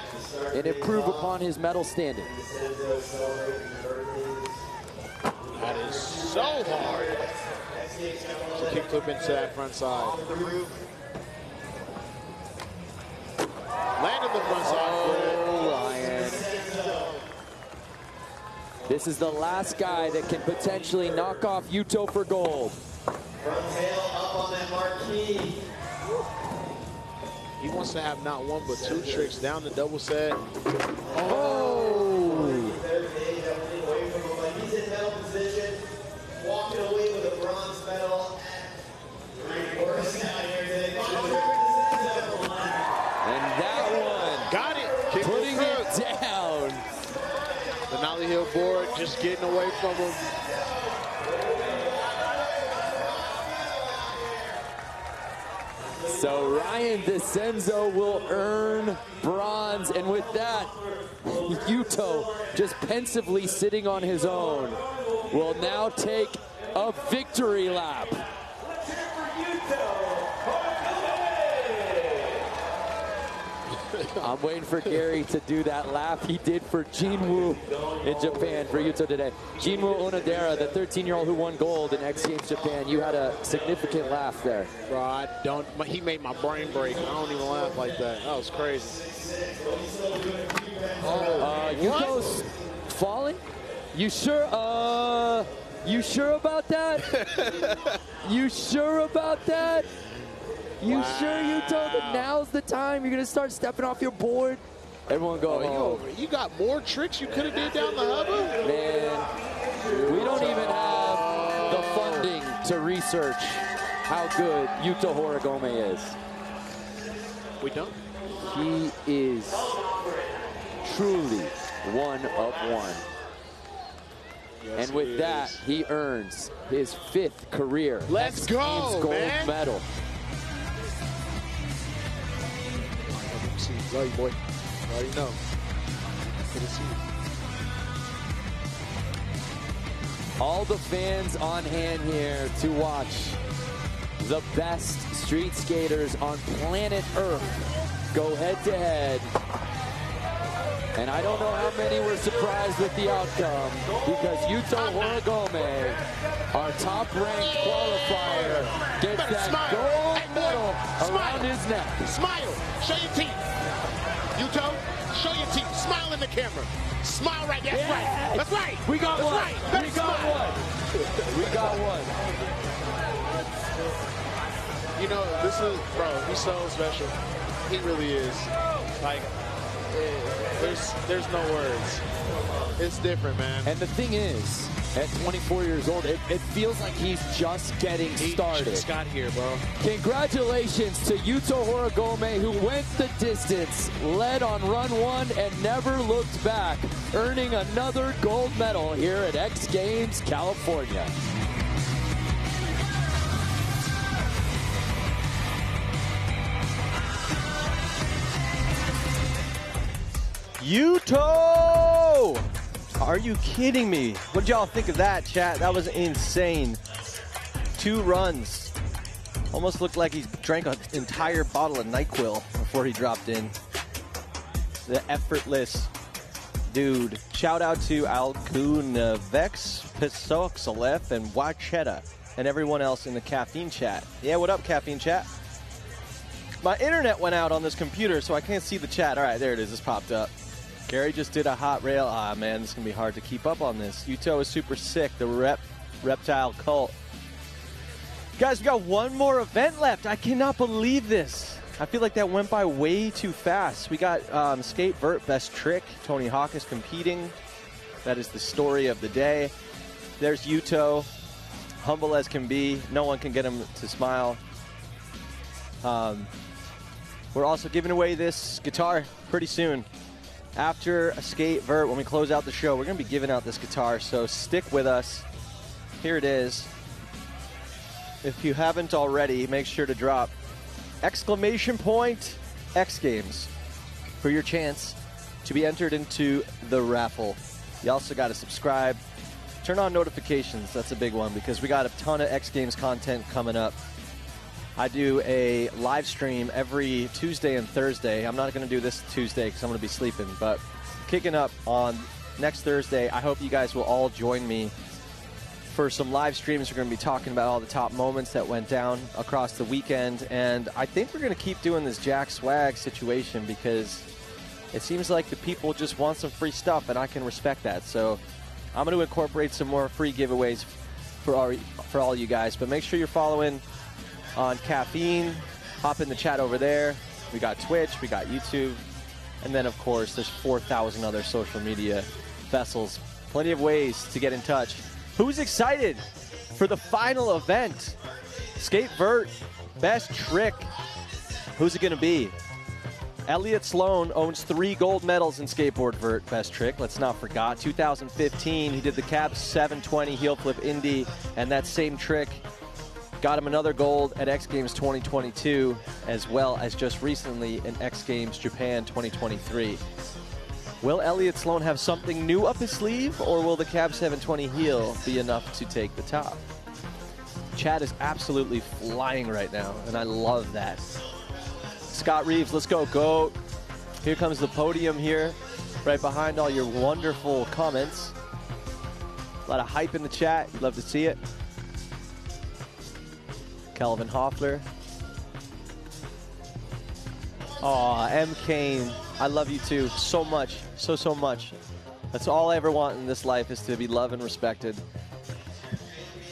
Speaker 1: and improve upon his medal standing?
Speaker 20: That is so hard. So kick flip into that front side. Landed the front side.
Speaker 1: Oh, Ryan. This is the last guy that can potentially knock off Yuto for gold.
Speaker 17: Front tail up on that marquee.
Speaker 20: He wants to have not one but two tricks down the double set.
Speaker 1: Oh!
Speaker 17: He's in medal position, walking away with a bronze medal.
Speaker 1: And that one.
Speaker 20: Got it.
Speaker 1: Putting it down.
Speaker 20: The Nolly Hill board just getting away from him.
Speaker 1: So Ryan DeCenzo will earn bronze, and with that, Yuto, just pensively sitting on his own, will now take a victory lap. I'm waiting for Gary to do that lap he did for Jinwoo in Japan for Yuto today. Jinwoo Onodera, the 13-year-old who won gold in X Games Japan, you had a significant laugh there.
Speaker 20: Bro, I don't. He made my brain break. I don't even laugh like that. That was crazy.
Speaker 1: Yuto's falling? You sure? You sure about that? You sure about that? You sure, Yuto, that now's the time you're going to start stepping off your board? Everyone go home.
Speaker 20: You got more tricks you could have did down the hubba?
Speaker 1: Man, we don't even have the funding to research how good Yuto Horigome is.
Speaker 20: We don't?
Speaker 1: He is truly one of one.
Speaker 20: Yes,
Speaker 1: and with that, he earns his 5th career
Speaker 20: Let's go,
Speaker 1: gold
Speaker 20: man.
Speaker 1: medal.
Speaker 20: Love you, boy. You already know. Good to see you.
Speaker 1: All the fans on hand here to watch the best street skaters on planet Earth go head to head And I don't know how many were surprised with the outcome because Yuto Horigome, our top-ranked qualifier, gets that gold medal around his neck.
Speaker 20: Smile. Show your teeth. Yuto, show your teeth. Smile in the camera. Smile right. That's right. That's right.
Speaker 1: We got
Speaker 20: That's
Speaker 1: one.
Speaker 20: right.
Speaker 1: We got one. We got one.
Speaker 20: You know, this is, bro, he's so special. He really is. Like, there's no words. It's different, man.
Speaker 1: And the thing is, at 24 years old, it feels like he's just getting started.
Speaker 20: He just got here, bro.
Speaker 1: Congratulations to Yuto Horigome, who went the distance, led on run one, and never looked back, earning another gold medal here at X Games, California.
Speaker 6: Yuto! Are you kidding me? What did y'all think of that, chat? That was insane. 2 runs. Almost looked like he drank an entire bottle of NyQuil before he dropped in. The effortless dude. Shout out to Alcun Vex, Pisoxalef, and Wachetta, and everyone else in the Caffeine chat. Yeah, what up, Caffeine chat? My internet went out on this computer, so I can't see the chat. All right, there it is. It's popped up. Gary just did a hot rail. Ah, man, this is going to be hard to keep up on this. Yuto is super sick. The reptile cult. Guys, we got one more event left. I cannot believe this. I feel like that went by way too fast. We got Skate Vert Best Trick. Tony Hawk is competing. That is the story of the day. There's Yuto, humble as can be. No one can get him to smile. We're also giving away this guitar pretty soon. After a Skate Vert, when we close out the show, we're going to be giving out this guitar, so stick with us. Here it is. If you haven't already, make sure to drop exclamation point X Games for your chance to be entered into the raffle. You also got to subscribe. Turn on notifications. That's a big one because we got a ton of X Games content coming up. I do a live stream every Tuesday and Thursday. I'm not going to do this Tuesday because I'm going to be sleeping, but kicking up on next Thursday. I hope you guys will all join me for some live streams. We're going to be talking about all the top moments that went down across the weekend, and I think we're going to keep doing this Jack Swag situation because it seems like the people just want some free stuff, and I can respect that. So I'm going to incorporate some more free giveaways for all you guys, but make sure you're following on Caffeine. Hop in the chat over there. We got Twitch, we got YouTube, and then of course there's 4,000 other social media vessels. Plenty of ways to get in touch. Who's excited for the final event? Skate Vert Best Trick. Who's it gonna be? Elliott Sloan owns 3 gold medals in Skateboard Vert Best Trick. Let's not forget. 2015, he did the Cab 720 heel flip Indy, and that same trick got him another gold at X Games 2022, as well as just recently in X Games Japan 2023. Will Elliott Sloan have something new up his sleeve, or will the Cab 720 heel be enough to take the top? Chat is absolutely flying right now, and I love that. Scott Reeves, let's go, GOAT. Here comes the podium here, right behind all your wonderful comments. A lot of hype in the chat. You'd love to see it. Kelvin Hoffler. Aw, M. Kane. I love you too so much. So much. That's all I ever want in this life is to be loved and respected.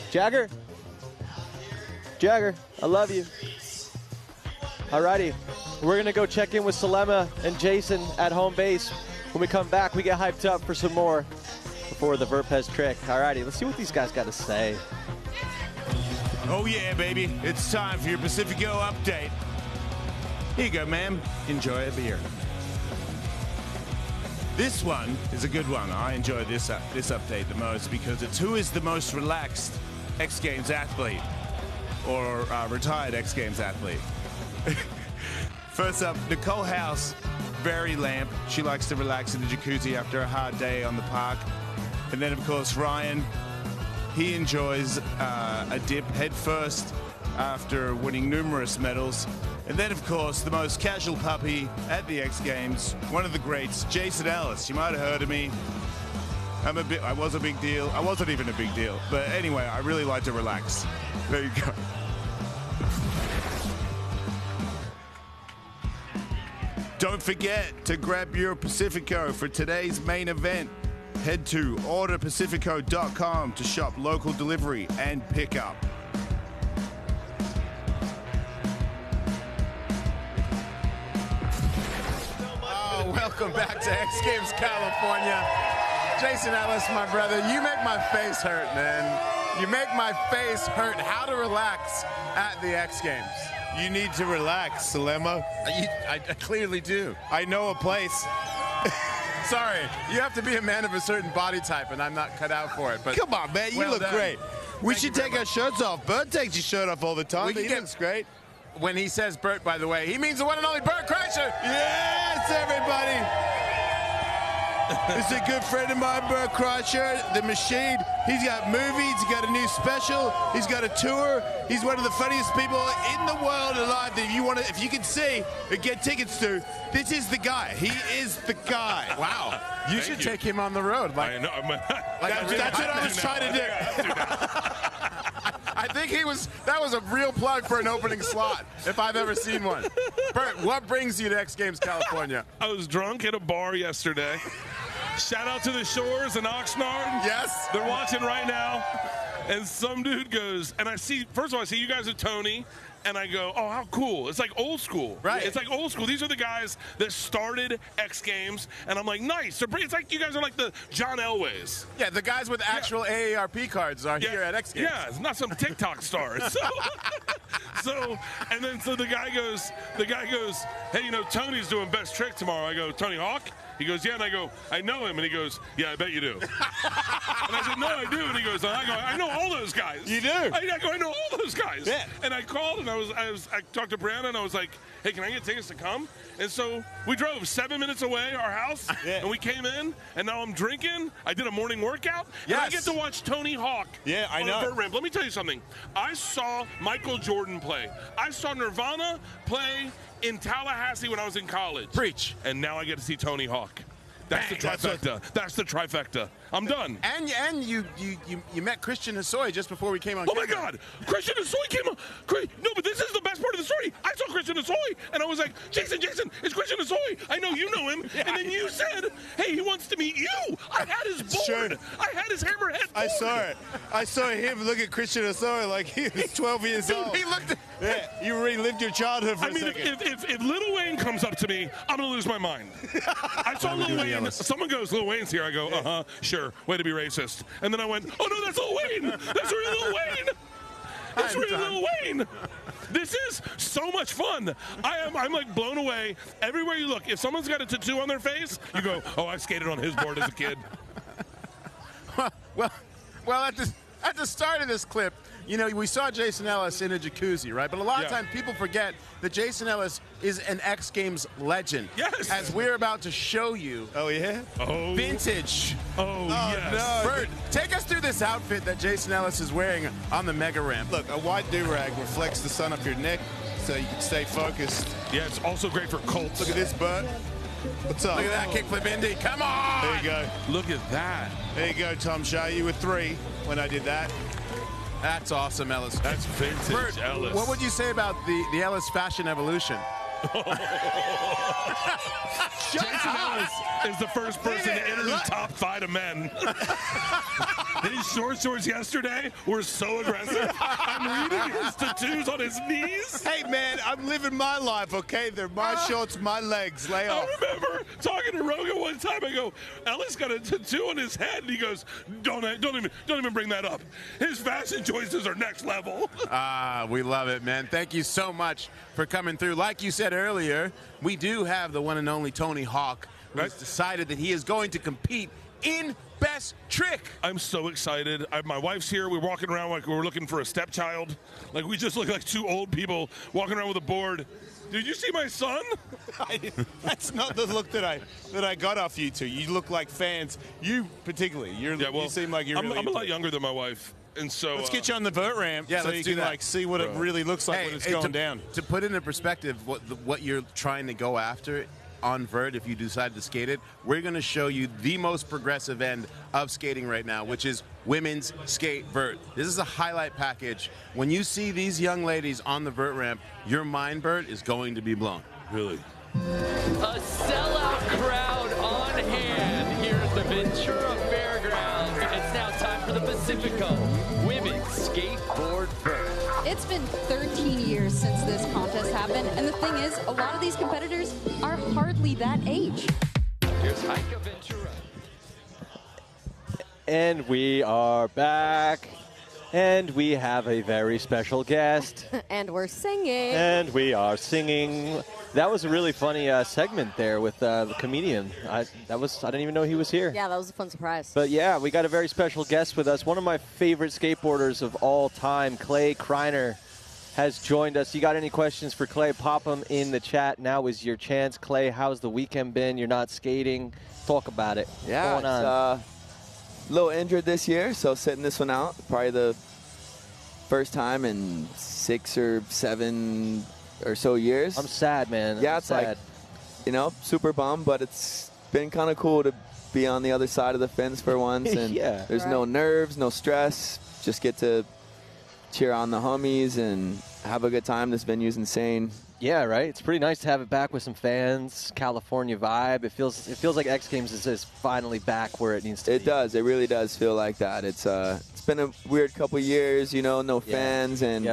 Speaker 6: Jagger. Jagger, I love you. Alrighty. We're going to go check in with Salema and Jason at home base. When we come back, we get hyped up for some more before the Verpez trick. Alrighty, let's see what these guys got to say.
Speaker 11: Oh yeah, baby. It's time for your Pacifico update. Here you go, ma'am. Enjoy a beer. This one is a good one. I enjoy this update the most because it's who is the most relaxed X Games athlete or retired X Games athlete. First up, Nicole House, very lamp. She likes to relax in the jacuzzi after a hard day on the park. And then, of course, Ryan. He enjoys a dip head first after winning numerous medals And then, of course, the most casual puppy at the X Games, one of the greats, Jason Ellis. You might have heard of me. I was a big deal. I wasn't even a big deal. But anyway, I really like to relax. There you go. Don't forget to grab your Pacifico for today's main event. Head to orderpacifico.com to shop local delivery and pickup.
Speaker 10: Welcome back to X Games California. Jason Ellis, my brother, you make my face hurt, man. You make my face hurt. How to relax at the X Games.
Speaker 11: You need to relax, Salema.
Speaker 10: I clearly do.
Speaker 11: I know a place.
Speaker 10: Sorry, you have to be a man of a certain body type, and I'm not cut out for it. But
Speaker 11: come on, man, you look great. We should take our shirts off. Bert takes his shirt off all the time. He looks great.
Speaker 10: When he says Bert, by the way, he means the one and only Bert Kreischer.
Speaker 11: Yes, everybody. This is a good friend of mine, Bert Kreischer, the machine. He's got movies, he's got a new special, he's got a tour. He's one of the funniest people in the world alive that if you can see and get tickets to, this is the guy. He is the guy.
Speaker 10: Wow. You should take him on the road.
Speaker 3: I know.
Speaker 11: That's what I was trying to do.
Speaker 10: I think that was a real plug for an opening slot, if I've ever seen one. Bert, what brings you to X Games California?
Speaker 3: I was drunk at a bar yesterday. Shout out to the Shores in Oxnard.
Speaker 10: Yes.
Speaker 3: They're watching right now. And some dude goes, and first of all, I see you guys are Tony. And I go, oh, how cool. It's like old school.
Speaker 10: Right.
Speaker 3: It's like old school. These are the guys that started X Games. And I'm like, nice. It's like you guys are like the John Elways.
Speaker 10: Yeah, the guys with actual AARP cards are here at X Games.
Speaker 3: Yeah, it's not some TikTok stars. So the guy goes, hey, Tony's doing Best Trick tomorrow. I go, Tony Hawk? He goes, yeah, and I go, I know him, and he goes, yeah, I bet you do. And I said, no, I do, and he goes, I know all those guys.
Speaker 11: You do?
Speaker 3: I know all those guys.
Speaker 11: Yeah.
Speaker 3: And I called, and I talked to Brianna, and I was like, hey, can I get tickets to come? And so we drove 7 minutes away, our house, and we came in, and now I'm drinking. I did a morning workout, and I get to watch Tony Hawk.
Speaker 11: Yeah, I know.
Speaker 3: On the Vert ramp. Let me tell you something. I saw Michael Jordan play. I saw Nirvana play in Tallahassee when I was in college.
Speaker 10: Preach.
Speaker 3: And now I get to see Tony Hawk. That's the trifecta. That's the trifecta. I'm done.
Speaker 10: And you met Christian Hosoi just before we came on.
Speaker 3: Oh my God, Christian Hosoi came on. No, but this is the best part of the story. I saw Christian Hosoi, and I was like, Jason, it's Christian Hosoi. I know you know him. And then you said, hey, he wants to meet you. I had his board.
Speaker 11: Sure.
Speaker 3: I had his hammerhead board.
Speaker 11: I saw it. I saw him look at Christian Hosoi like he was 12 years old.
Speaker 10: He looked.
Speaker 11: Yeah, you relived your childhood for a second.
Speaker 3: If Lil Wayne comes up to me, I'm gonna lose my mind. I saw Lil Wayne. Someone goes, Lil Wayne's here. I go, sure. Way to be racist. And then I went, oh no, that's Lil Wayne. That's real Lil Wayne. That's real Lil Wayne. This is so much fun. I'm like blown away. Everywhere you look, if someone's got a tattoo on their face, you go, oh, I skated on his board as a kid.
Speaker 10: Well, at the start of this clip, we saw Jason Ellis in a jacuzzi, right? But a lot of times people forget that Jason Ellis is an X Games legend.
Speaker 3: Yes.
Speaker 10: As we're about to show you.
Speaker 11: Oh, yeah?
Speaker 3: Oh.
Speaker 10: Vintage.
Speaker 3: Oh, yes.
Speaker 10: No. Bert, take us through this outfit that Jason Ellis is wearing on the mega ramp.
Speaker 11: Look, a white do-rag reflects the sun up your neck so you can stay focused.
Speaker 3: Yeah, it's also great for Colts.
Speaker 11: Look at this, Bert. What's up?
Speaker 10: Look at that kickflip Indy. Come on!
Speaker 11: There you go.
Speaker 3: Look at that.
Speaker 11: There you go, Tom Shaw. You were 3 when I did that.
Speaker 10: That's awesome, Ellis.
Speaker 3: That's vintage
Speaker 10: Bert,
Speaker 3: Ellis.
Speaker 10: What would you say about the Ellis fashion evolution?
Speaker 3: Jason Ellis is the first person to enter the top 5 of men. His short shorts yesterday were so aggressive. I'm reading his tattoos on his knees.
Speaker 11: Hey, man, I'm living my life, okay? They're my shorts, my legs. Lay off.
Speaker 3: I remember talking to Rogan one time. I go, Ellis got a tattoo on his head, and he goes, don't even bring that up. His fashion choices are next level.
Speaker 10: We love it, man. Thank you so much for coming through. Like you said earlier, we do have the one and only Tony Hawk, who's decided that he is going to compete in Best Trick.
Speaker 3: I'm so excited. My wife's here. We're walking around like we're looking for a stepchild. Like we just look like 2 old people walking around with a board. Did you see my son?
Speaker 11: That's not the look that I got off you two. You look like fans. You particularly. You seem like you're really
Speaker 3: I'm a lot younger than my wife. And so
Speaker 11: let's get you on the vert ramp so you can like see what it really looks like when it's going down.
Speaker 10: To put into perspective what you're trying to go after on vert, if you decide to skate it, we're going to show you the most progressive end of skating right now, which is women's skate vert. This is a highlight package. When you see these young ladies on the vert ramp, your mind, Bert, is going to be blown.
Speaker 3: Really?
Speaker 1: A sellout crowd on hand here at the Ventura Fairgrounds. It's now time for the Pacifico Women's Skateboard Vert.
Speaker 19: It's been 13 years since this contest happened, and the thing is, a lot of these competitors are hardly that age.
Speaker 1: Here's Heike Ventura.
Speaker 6: And we are back. And we have a very special guest.
Speaker 7: And we're singing.
Speaker 6: And we are singing. That was a really funny segment there with the comedian. I didn't even know he was here.
Speaker 7: Yeah, that was a fun surprise.
Speaker 6: But yeah, we got a very special guest with us. One of my favorite skateboarders of all time, Clay Kreiner, has joined us. You got any questions for Clay? Pop them in the chat. Now is your chance. Clay, how's the weekend been? You're not skating. Talk about it.
Speaker 9: Yeah,
Speaker 6: What's going on?
Speaker 9: A little injured this year, so sitting this one out. Probably the first time in 6 or 7 or so years.
Speaker 6: I'm sad, man.
Speaker 9: Yeah,
Speaker 6: I'm
Speaker 9: it's
Speaker 6: sad.
Speaker 9: like, super bummed, but it's been kind of cool to be on the other side of the fence for once. And
Speaker 6: Yeah.
Speaker 9: there's no nerves, no stress. Just get to cheer on the homies and have a good time. This venue's insane.
Speaker 6: Yeah, right. It's pretty nice to have it back with some fans. California vibe. It feels like X Games is just finally back where it needs to be.
Speaker 9: It does. It really does feel like that. It's been a weird couple years, no fans, and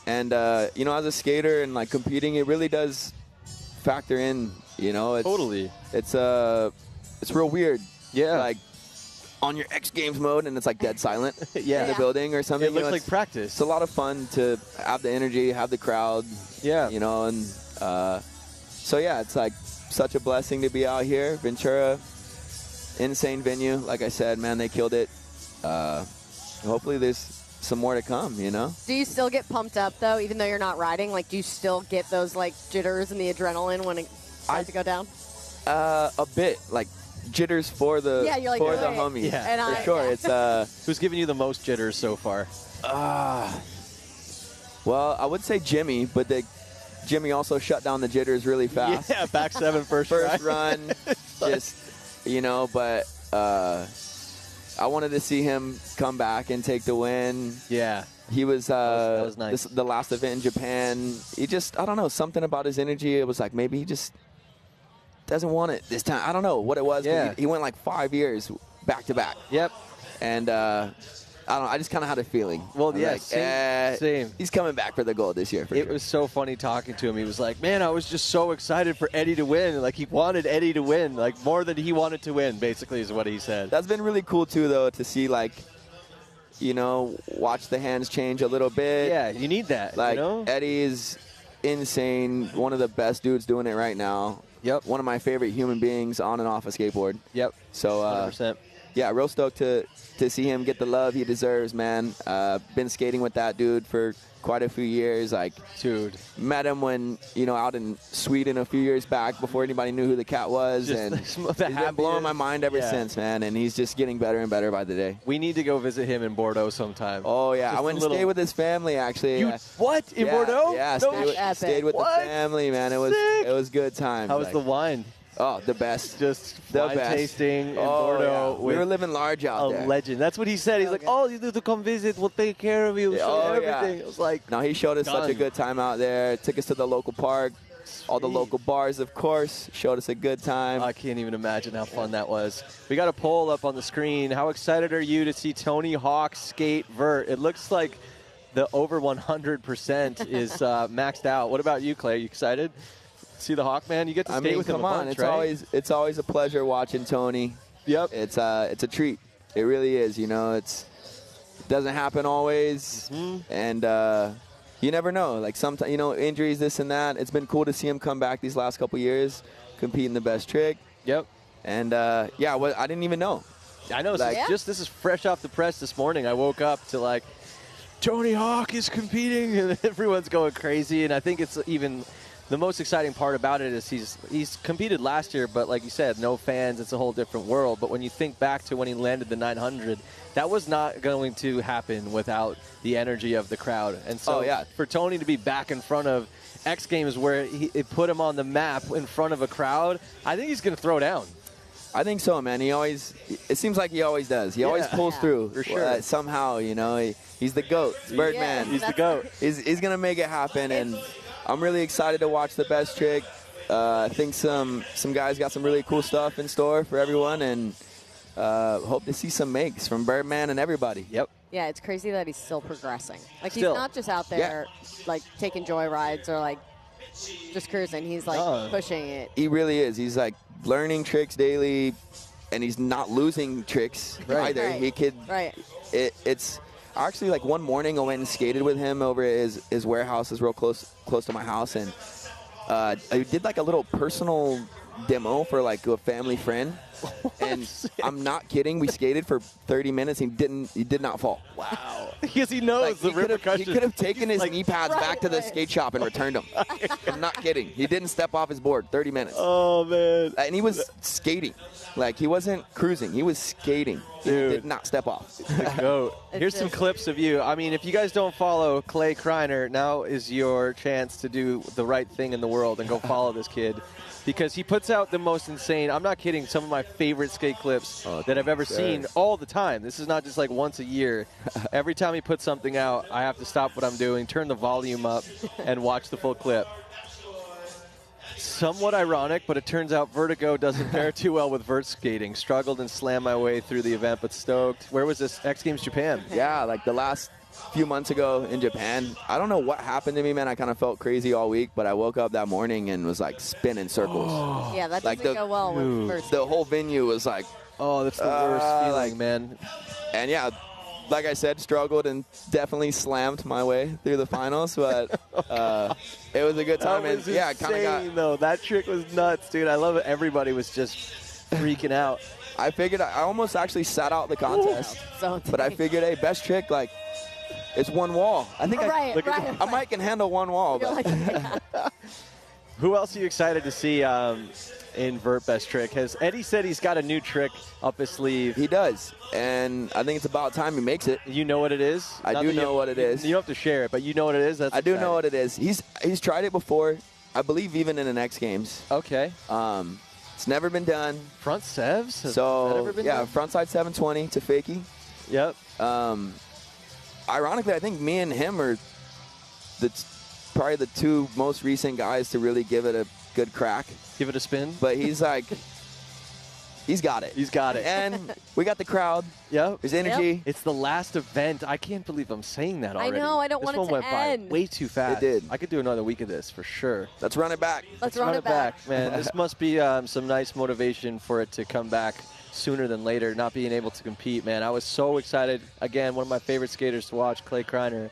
Speaker 9: as a skater and like competing, it really does factor in. It's,
Speaker 6: totally.
Speaker 9: It's real weird.
Speaker 6: Yeah.
Speaker 9: Like on your X Games mode, and it's like dead silent.
Speaker 6: Yeah.
Speaker 9: In the building or something.
Speaker 6: It looks like practice.
Speaker 9: It's a lot of fun to have the energy, have the crowd.
Speaker 6: Yeah.
Speaker 9: And so yeah, it's like such a blessing to be out here. Ventura, insane venue. Like I said, man, they killed it. Hopefully there's some more to come,
Speaker 7: Do you still get pumped up, though, even though you're not riding? Like, do you still get those, like, jitters and the adrenaline when it starts to go down?
Speaker 9: A bit. Like, jitters for the
Speaker 7: you're like,
Speaker 9: for the
Speaker 7: okay.
Speaker 9: homies.
Speaker 7: Yeah. And
Speaker 9: for sure. It's
Speaker 6: Who's giving you the most jitters so far?
Speaker 9: Well, I would say Jimmy, but Jimmy also shut down the jitters really fast.
Speaker 6: Yeah, back 7 first
Speaker 9: run. Just but I wanted to see him come back and take the win.
Speaker 6: Yeah.
Speaker 9: He was,
Speaker 6: that was nice.
Speaker 9: the last event in Japan. He just, I don't know, something about his energy. It was like maybe he just doesn't want it this time. I don't know what it was.
Speaker 6: Yeah.
Speaker 9: But he went like 5 years back to back.
Speaker 6: Yep.
Speaker 9: And I don't know. I just kind of had a feeling.
Speaker 6: Well,
Speaker 9: I'm
Speaker 6: yeah,
Speaker 9: like,
Speaker 6: same.
Speaker 9: He's coming back for the gold this year.
Speaker 6: It was so funny talking to him. He was like, man, I was just so excited for Eddie to win. Like, he wanted Eddie to win, like, more than he wanted to win, basically, is what he said.
Speaker 9: That's been really cool, too, though, to see, like, watch the hands change a little bit.
Speaker 6: Yeah, you need that,
Speaker 9: Like, Eddie is insane. One of the best dudes doing it right now.
Speaker 6: Yep.
Speaker 9: One of my favorite human beings on and off a skateboard.
Speaker 6: Yep.
Speaker 9: So,
Speaker 6: 100%.
Speaker 9: Yeah, real stoked to see him get the love he deserves, man. Been skating with that dude for quite a few years. Like,
Speaker 6: dude,
Speaker 9: met him when out in Sweden a few years back before anybody knew who the cat was,
Speaker 6: Just
Speaker 9: and
Speaker 6: the
Speaker 9: he's been blowing my mind ever
Speaker 6: Yeah.
Speaker 9: since, man. And he's just getting better and better by the day.
Speaker 6: We need to go visit him in Bordeaux sometime.
Speaker 9: Oh yeah,
Speaker 6: Just
Speaker 9: I went
Speaker 6: a
Speaker 9: and stayed
Speaker 6: little-
Speaker 9: with his family actually.
Speaker 6: You what in
Speaker 9: Yeah,
Speaker 6: Bordeaux?
Speaker 9: Yeah,
Speaker 6: No
Speaker 9: stayed with the
Speaker 6: What?
Speaker 9: family, man. It was
Speaker 6: Sick.
Speaker 9: it was good time.
Speaker 6: How was the wine?
Speaker 9: Oh, the best.
Speaker 6: Just
Speaker 9: the
Speaker 6: wine
Speaker 9: best.
Speaker 6: tasting in
Speaker 9: Oh,
Speaker 6: Bordeaux.
Speaker 9: yeah. We were living large out
Speaker 6: a
Speaker 9: there.
Speaker 6: legend. That's what he said. He's like, oh, you need to come visit. We'll take care of you. Show you everything.
Speaker 9: Yeah.
Speaker 6: It was like,
Speaker 9: no, he showed us such a
Speaker 6: done.
Speaker 9: good time out there. Took us to the local park, all the local bars, of course. Showed us a good time.
Speaker 6: I can't even imagine how fun that was. We got a poll up on the screen. How excited are you to see Tony Hawk skate vert? It looks like the over 100% is maxed out. What about you, Clay? You excited? See the Hawk, man? You get to skate with him
Speaker 9: come
Speaker 6: a
Speaker 9: on,
Speaker 6: bunch,
Speaker 9: it's
Speaker 6: right?
Speaker 9: always a pleasure watching Tony.
Speaker 6: Yep.
Speaker 9: It's a treat. It really is. It doesn't happen always, and you never know. Like sometimes, injuries, this and that. It's been cool to see him come back these last couple years, competing the best trick.
Speaker 6: Yep.
Speaker 9: And I didn't even know.
Speaker 6: I know. This is fresh off the press this morning. I woke up to like, Tony Hawk is competing, and everyone's going crazy. And I think it's even the most exciting part about it is he's competed last year, but like you said, no fans. It's a whole different world. But when you think back to when he landed the 900, that was not going to happen without the energy of the crowd. And so for Tony to be back in front of X Games where it put him on the map in front of a crowd, I think he's going to throw down.
Speaker 9: I think so, man. It seems like he always does. He always pulls through. For sure. Somehow, he's the GOAT. It's Birdman.
Speaker 6: He's the GOAT.
Speaker 9: He's going to make it happen, and I'm really excited to watch the best trick. I think some guys got some really cool stuff in store for everyone, and hope to see some makes from Birdman and everybody.
Speaker 6: Yep.
Speaker 7: Yeah, it's crazy that he's still progressing. Like,
Speaker 9: Still.
Speaker 7: he's not just out there, like, taking joy rides or, like, just cruising. He's, like, pushing it.
Speaker 9: He really is. He's, like, learning tricks daily, and he's not losing tricks either.
Speaker 7: Right.
Speaker 9: He could.
Speaker 7: Right.
Speaker 9: It's actually, like, one morning I went and skated with him over at his warehouse is real close to my house, and I did, like, a little personal demo for, like, a family friend. And I'm not kidding. We skated for 30 minutes. And he did not fall.
Speaker 6: Wow. Because he knows the repercussions.
Speaker 9: He could have taken his knee pads back to the skate shop and returned them. I'm not kidding. He didn't step off his board 30 minutes.
Speaker 6: Oh, man.
Speaker 9: And he was skating. Like, he wasn't cruising. He was skating.
Speaker 6: Dude.
Speaker 9: He did not step off.
Speaker 6: The GOAT. Here's some clips of you. I mean, if you guys don't follow Clay Kreiner, now is your chance to do the right thing in the world and go follow this kid. Because he puts out the most insane, I'm not kidding, some of my favorite skate clips that I've ever seen all the time. This is not just like once a year. Every time he puts something out, I have to stop what I'm doing, turn the volume up, and watch the full clip. Somewhat ironic, but it turns out Vertigo doesn't fare too well with vert skating. Struggled and slammed my way through the event, but stoked. Where was this? X Games Japan.
Speaker 9: Yeah, like the last few months ago in Japan. I don't know what happened to me, man. I kind of felt crazy all week, but I woke up that morning and was like spinning circles.
Speaker 7: Yeah, that doesn't go well with first.
Speaker 9: The whole venue was like,
Speaker 6: oh, that's the worst feeling, man.
Speaker 9: And yeah, like I said, struggled and definitely slammed my way through the finals, but it was a good time.
Speaker 6: That was
Speaker 9: and yeah, kind of got.
Speaker 6: though. That trick was nuts, dude. I love it. Everybody was just freaking out.
Speaker 9: I figured I almost actually sat out the contest, but I figured, hey, best trick, like. It's one wall. I think I might can handle one wall. But.
Speaker 6: Who else are you excited to see in Vert Best Trick? Has Eddie said he's got a new trick up his sleeve?
Speaker 9: He does, and I think it's about time he makes it.
Speaker 6: You know what it is?
Speaker 9: I do know what it is.
Speaker 6: You don't have to share it, but you know what it is?
Speaker 9: I do know what it is. He's tried it before, I believe even in an X Games.
Speaker 6: Okay.
Speaker 9: It's never been done.
Speaker 6: Front sevs?
Speaker 9: So,
Speaker 6: has that ever been done?
Speaker 9: frontside 720 to fakie.
Speaker 6: Yep.
Speaker 9: Ironically, I think me and him are probably the two most recent guys to really give it a good crack.
Speaker 6: Give it a spin?
Speaker 9: But he's like, he's got it.
Speaker 6: He's got it.
Speaker 9: And we got the crowd.
Speaker 6: Yep.
Speaker 9: There's energy.
Speaker 6: Yep. It's the last event. I can't believe I'm saying that already.
Speaker 7: I know. I don't want it to
Speaker 6: This one went
Speaker 7: end.
Speaker 6: by way too fast.
Speaker 9: It did.
Speaker 6: I could do another week of this for sure.
Speaker 9: Let's run it back.
Speaker 7: Let's run it back.
Speaker 6: Man, this must be some nice motivation for it to come back sooner than later, not being able to compete, man. I was so excited. Again, one of my favorite skaters to watch, Clay Kreiner.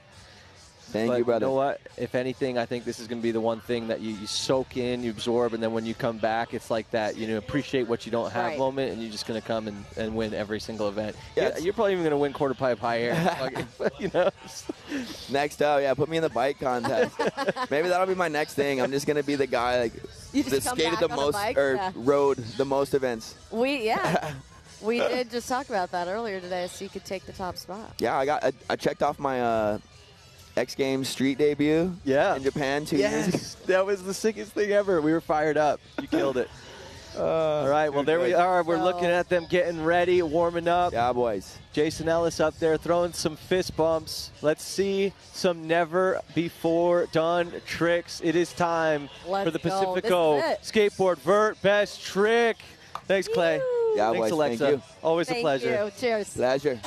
Speaker 9: Thank you, brother.
Speaker 6: You know what? If anything, I think this is going to be the one thing that you soak in, you absorb, and then when you come back, it's like that, appreciate what you don't have moment, and you're just going to come and win every single event. Yeah, you're probably even going to win quarter pipe high air.
Speaker 9: Next up, put me in the bike contest. Maybe that'll be my next thing. I'm just going to be the guy that skated the most or rode the most events.
Speaker 7: We did just talk about that earlier today, so you could take the top spot.
Speaker 9: Yeah, I checked off my X Games street debut in Japan 2 years ago.
Speaker 6: That was the sickest thing ever. We were fired up. You killed it. All right, well, there we are. We're looking at them getting ready, warming up.
Speaker 9: Yeah, boys.
Speaker 6: Jason Ellis up there throwing some fist bumps. Let's see some never-before-done tricks. It is time for the Pacifico Skateboard Vert Best Trick. Thanks, Clay.
Speaker 9: Yeah,
Speaker 6: thanks,
Speaker 9: boys.
Speaker 6: Alexa.
Speaker 9: Thank you.
Speaker 6: Always a pleasure.
Speaker 7: Thank you. Cheers.
Speaker 9: Pleasure.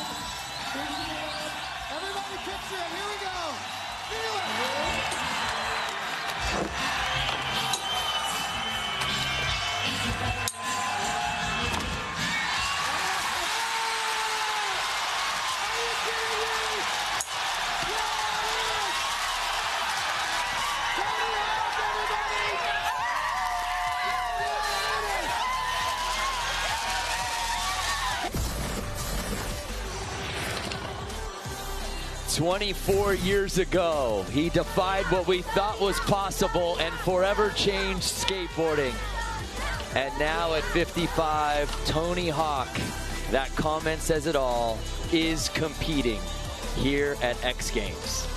Speaker 1: 24 years ago, he defied what we thought was possible and forever changed skateboarding. And now at 55, Tony Hawk, that comment says it all, is competing here at X Games.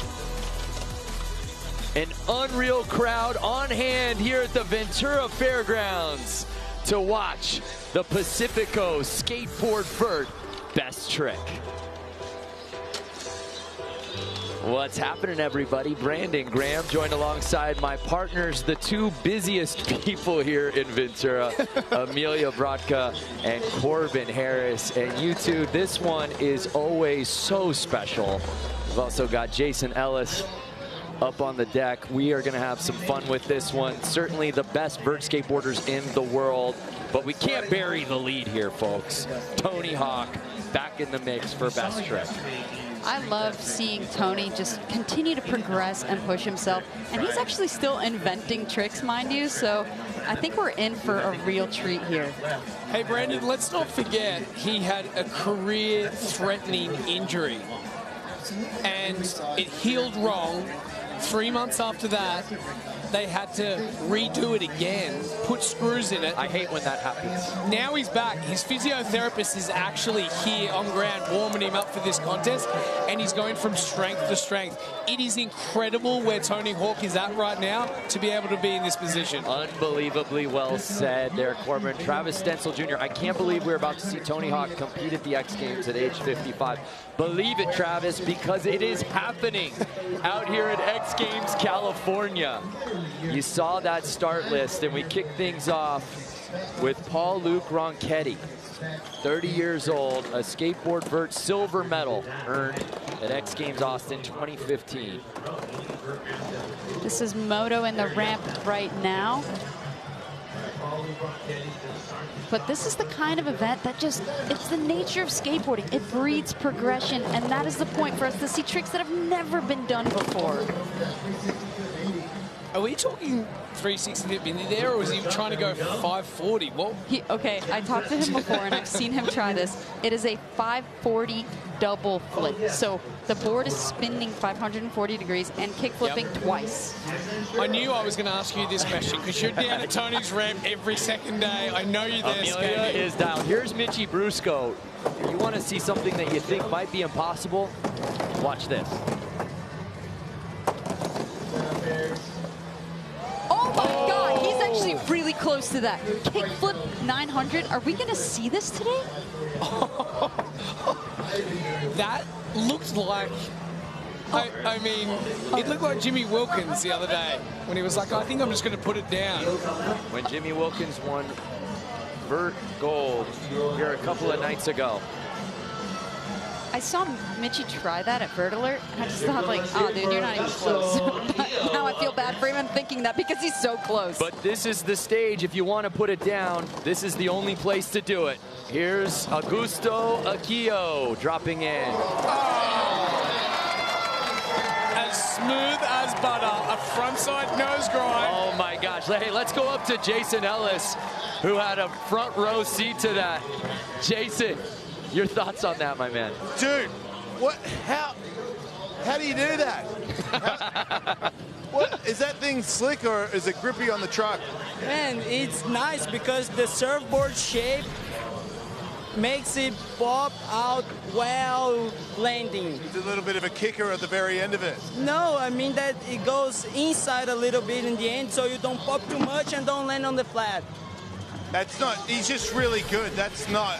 Speaker 1: An unreal crowd on hand here at the Ventura Fairgrounds to watch the Pacifico Skateboard Vert best trick. What's happening, everybody? Brandon Graham joined alongside my partners, the two busiest people here in Ventura, Amelia Brodka and Corbin Harris. And you two, this one is always so special. We've also got Jason Ellis up on the deck. We are going to have some fun with this one. Certainly the best vert skateboarders in the world, but we can't bury the lead here, folks. Tony Hawk back in the mix for best trick.
Speaker 19: I love seeing Tony just continue to progress and push himself. And he's actually still inventing tricks, mind you. So I think we're in for a real treat here.
Speaker 8: Hey, Brandon, let's not forget he had a career-threatening injury. And it healed wrong. 3 months after that, they had to redo it again, put screws in it.
Speaker 1: I hate when that happens.
Speaker 8: Now he's back. His physiotherapist is actually here on ground warming him up for this contest, and he's going from strength to strength. It is incredible where Tony Hawk is at right now to be able to be in this position.
Speaker 1: Unbelievably well said there, Corbin. Travis Stencil Jr., I can't believe we're about to see Tony Hawk compete at the X Games at age 55. Believe it, Travis, because it is happening out here at X Games, California. You saw that start list, and we kick things off with Paul-Luc Ronchetti, 30 years old, a skateboard vert silver medal earned at X Games Austin 2015.
Speaker 19: This is Moto in the ramp right now. But this is the kind of event that just, it's the nature of skateboarding. It breeds progression, and that is the point for us to see tricks that have never been done before.
Speaker 8: Are we talking 360 dip in there, or is he trying to go 540? What?
Speaker 19: Okay, I talked to him before, and I've seen him try this. It is a 540 double flip. So the board is spinning 540 degrees and kick flipping twice.
Speaker 8: I knew I was going to ask you this question because you're down at Tony's ramp every second day. I know you're there.
Speaker 1: Amelia is down. Here's Mitchie Brusco. You want to see something that you think might be impossible? Watch this.
Speaker 19: Oh my God, he's actually really close to that. Kickflip 900. Are we going to see this today?
Speaker 8: That looked like, I mean, it looked like Jimmy Wilkins the other day when he was like, I think I'm just going to put it down.
Speaker 1: When Jimmy Wilkins won Vert Gold here a couple of nights ago.
Speaker 19: I saw Mitchie try that at Vert Alert, and I just thought, like, oh, dude, you're not even close. But now I feel bad for him thinking that because he's so close.
Speaker 1: But this is the stage. If you want to put it down, this is the only place to do it. Here's Augusto Aquillo dropping in.
Speaker 8: Oh. As smooth as butter, a frontside nose grind.
Speaker 1: Oh my gosh. Hey, let's go up to Jason Ellis, who had a front row seat to that. Jason, your thoughts on that, my man?
Speaker 11: Dude, what? How do you do that? What is that thing slick or is it grippy on the truck?
Speaker 12: Man, it's nice because the surfboard shape makes it pop out while landing.
Speaker 11: It's a little bit of a kicker at the very end of it.
Speaker 12: No, I mean that it goes inside a little bit in the end so you don't pop too much and don't land on the flat.
Speaker 11: That's not, he's just really good. That's not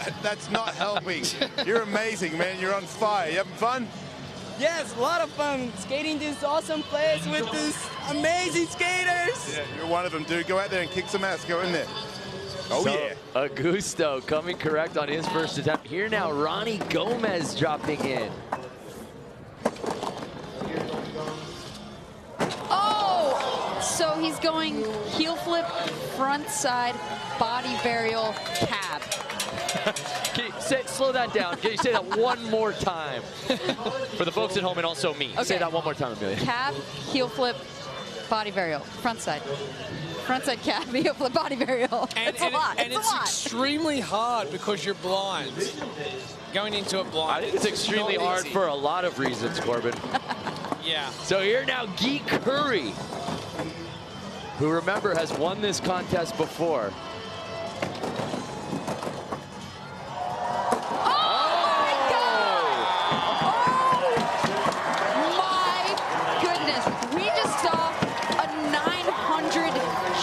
Speaker 11: helping. You're amazing, man. You're on fire. You having fun?
Speaker 12: Yes, a lot of fun skating this awesome place with these amazing skaters.
Speaker 11: Yeah, you're one of them, dude. Go out there and kick some ass. Go in there. Oh,
Speaker 1: so,
Speaker 11: yeah.
Speaker 1: Augusto coming correct on his first attempt. Here now, Ronnie Gomez dropping in.
Speaker 19: Oh! So he's going heel flip, front side, body varial, cab.
Speaker 1: Slow that down. Can you say that one more time? For the folks at home and also me.
Speaker 19: Okay.
Speaker 1: Say that one more time, Amelia.
Speaker 19: Cab, heel flip, body varial, front side. frontside cab, via flip body varial. It's a lot.
Speaker 8: And it's extremely hard because you're blind. Going into it blind.
Speaker 1: I think it's extremely hard for a lot of reasons, Corbin.
Speaker 8: Yeah.
Speaker 1: So here now, Geek Curry, who, remember, has won this contest before.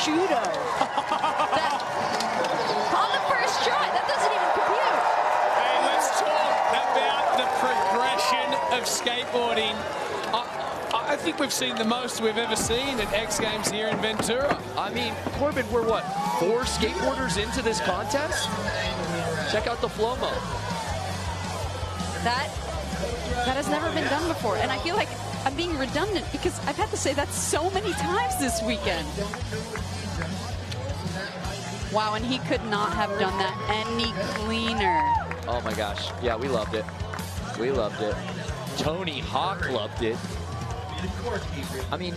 Speaker 19: Judo. On the first try, that doesn't even compute.
Speaker 8: Hey, let's talk about the progression of skateboarding. I think we've seen the most we've ever seen at X Games here in Ventura.
Speaker 1: I mean, Corbin, we're what, 4 skateboarders into this contest? Check out the flow mode.
Speaker 19: That has never been done before, and I feel like I'm being redundant because I've had to say that so many times this weekend. Wow, and he could not have done that any cleaner.
Speaker 1: Oh my gosh. Yeah, we loved it. We loved it. Tony Hawk loved it. I mean,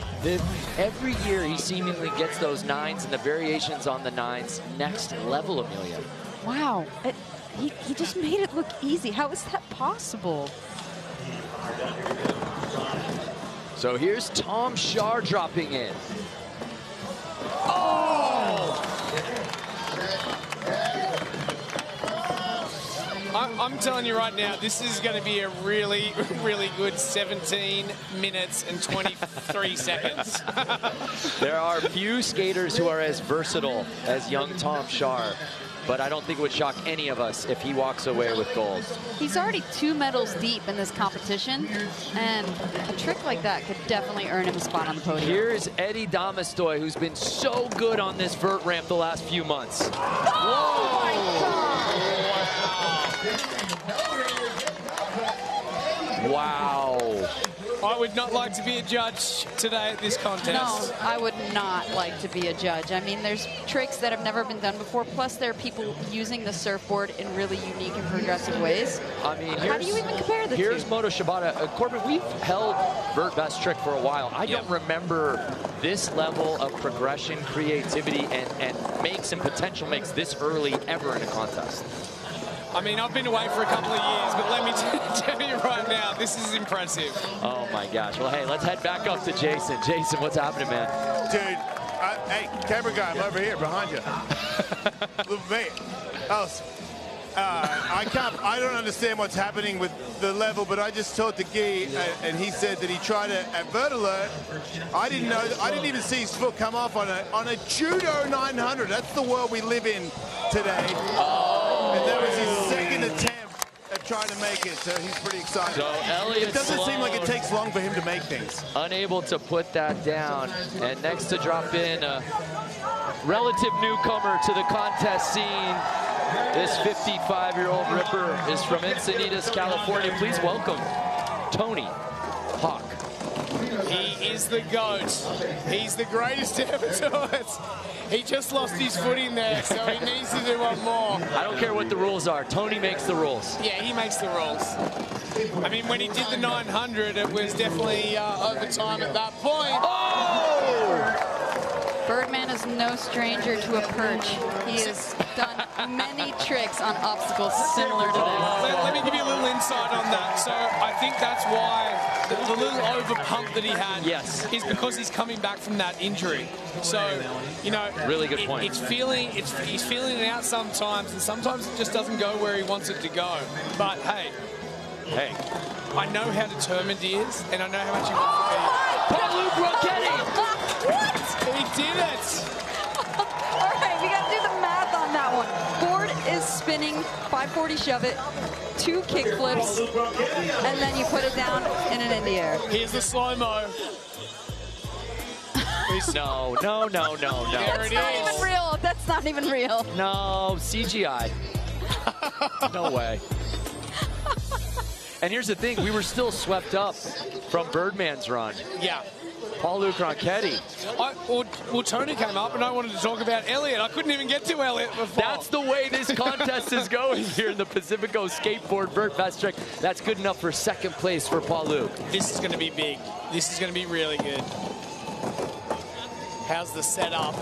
Speaker 1: every year he seemingly gets those 9s and the variations on the 9s next level, Amelia.
Speaker 19: Wow. He just made it look easy. How is that possible?
Speaker 1: So here's Tom Shar dropping in. Oh!
Speaker 8: I'm telling you right now, this is going to be a really, really good 17 minutes and 23 seconds.
Speaker 1: There are few skaters who are as versatile as young Tom Shar, but I don't think it would shock any of us if he walks away with gold.
Speaker 19: He's already 2 medals deep in this competition, and a trick like that could definitely earn him a spot on the podium.
Speaker 1: Here's Eddie Damastoy, who's been so good on this vert ramp the last few months.
Speaker 19: Oh my God!
Speaker 1: Wow.
Speaker 8: I would not like to be a judge today at this contest.
Speaker 19: No, I would not like to be a judge. I mean, there's tricks that have never been done before, plus there are people using the surfboard in really unique and progressive ways.
Speaker 1: I mean,
Speaker 19: how do you even compare the two?
Speaker 1: Here's Moto Shibata. Corbin, we've held Vert Best Trick for a while. I don't remember this level of progression, creativity, and makes and potential makes this early ever in a contest.
Speaker 8: I mean, I've been away for a couple of years, but let me tell you right now, this is impressive.
Speaker 1: Oh my gosh. Well, hey, let's head back up to Jason. Jason, what's happening, man?
Speaker 11: Dude, hey, camera guy, I'm over here behind you. Look, mate. I don't understand what's happening with the level, but I just talked to Guy, and he said that he tried it at Vert Alert. I didn't know. I didn't even see his foot come off on a Judo 900. That's the world we live in today. And that was his second attempt at trying to make it, so he's pretty excited.
Speaker 1: So Elliot
Speaker 11: it doesn't seem like it
Speaker 1: Sloan,
Speaker 11: takes long for him to make things.
Speaker 1: Unable to put that down, and next to drop in a relative newcomer to the contest scene. This 55-year-old ripper is from Encinitas, California. Please welcome Tony Hawk.
Speaker 8: He is the GOAT. He's the greatest ever to it. He just lost his footing there, so he needs to do one more.
Speaker 1: I don't care what the rules are. Tony makes the rules.
Speaker 8: Yeah, he makes the rules. I mean, when he did the 900, it was definitely overtime at that point.
Speaker 1: Oh!
Speaker 19: Birdman is no stranger to a perch. He has done many tricks on obstacles similar to this.
Speaker 8: Let me give you a little insight on that. So I think that's why the little over pump that he had is because he's coming back from that injury. So, you know,
Speaker 1: really good point.
Speaker 8: He's feeling it out sometimes, and sometimes it just doesn't go where he wants it to go. But hey, I know how determined he is, and I know how much he wants to be.
Speaker 1: Paul-Luke Rocchetti!
Speaker 19: What?
Speaker 8: He did it!
Speaker 19: All right, we got to do the math on that one. Board is spinning, 540 shove it, 2 kick flips, and then you put it down in an indie air.
Speaker 8: Here's the slow-mo.
Speaker 1: No.
Speaker 19: That's not even real. That's not even real.
Speaker 1: No, CGI. No way. And here's the thing, we were still swept up from Birdman's run.
Speaker 8: Yeah.
Speaker 1: Paul-Luke Rocchetti.
Speaker 8: Well, Tony came up and I wanted to talk about Elliot. I couldn't even get to Elliot before.
Speaker 1: That's the way this contest is going here in the Pacifico Skateboard Vert Best Trick. That's good enough for second place for Paul-Luke.
Speaker 8: This is going to be big. This is going to be really good. How's the setup?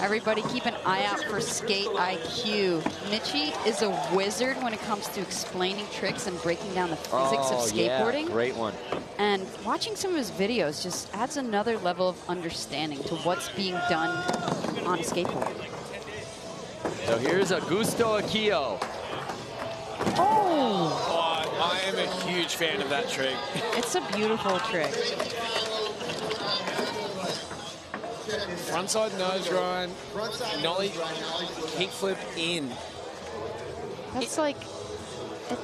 Speaker 19: Everybody keep an eye out for skate IQ. Mitchie is a wizard when it comes to explaining tricks and breaking down the physics of skateboarding.
Speaker 1: Yeah, great one.
Speaker 19: And watching some of his videos just adds another level of understanding to what's being done on a skateboard.
Speaker 1: So here's Augusto Akio.
Speaker 19: Oh!
Speaker 8: I am a huge fan of that trick.
Speaker 19: It's a beautiful trick.
Speaker 8: Frontside nose run, nollie, kickflip in.
Speaker 19: That's like,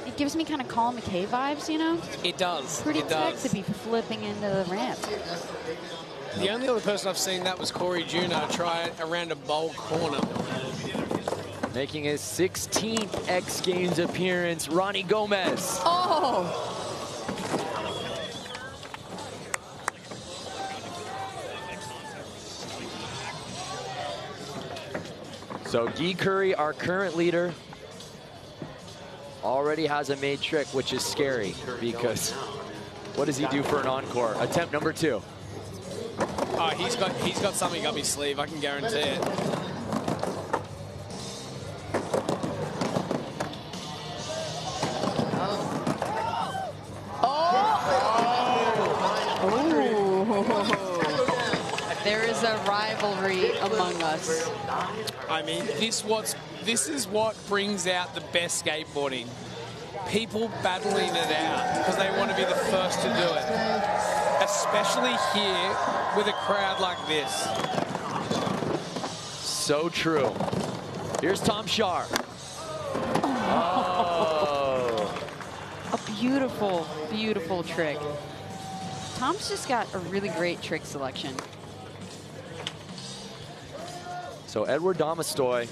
Speaker 19: it gives me kind of Colin McKay vibes, you know?
Speaker 8: It does.
Speaker 19: Pretty
Speaker 8: it
Speaker 19: tech
Speaker 8: does.
Speaker 19: to be flipping into the ramp.
Speaker 8: The only other person I've seen that was Corey Juno try it around a bowl corner.
Speaker 1: Making his 16th X Games appearance, Ronnie Gomez.
Speaker 19: Oh!
Speaker 1: So Guy Curry, our current leader, already has a made trick, which is scary because what does he do for an encore? Attempt number 2.
Speaker 8: Oh, he's got something up his sleeve, I can guarantee it.
Speaker 19: There is a rivalry among us.
Speaker 8: I mean, this is what brings out the best skateboarding. People battling it out because they want to be the first to do it. Especially here with a crowd like this.
Speaker 1: So true. Here's Tom Shar. Oh.
Speaker 19: A beautiful, beautiful trick. Tom's just got a really great trick selection.
Speaker 1: So Edward Domastoy,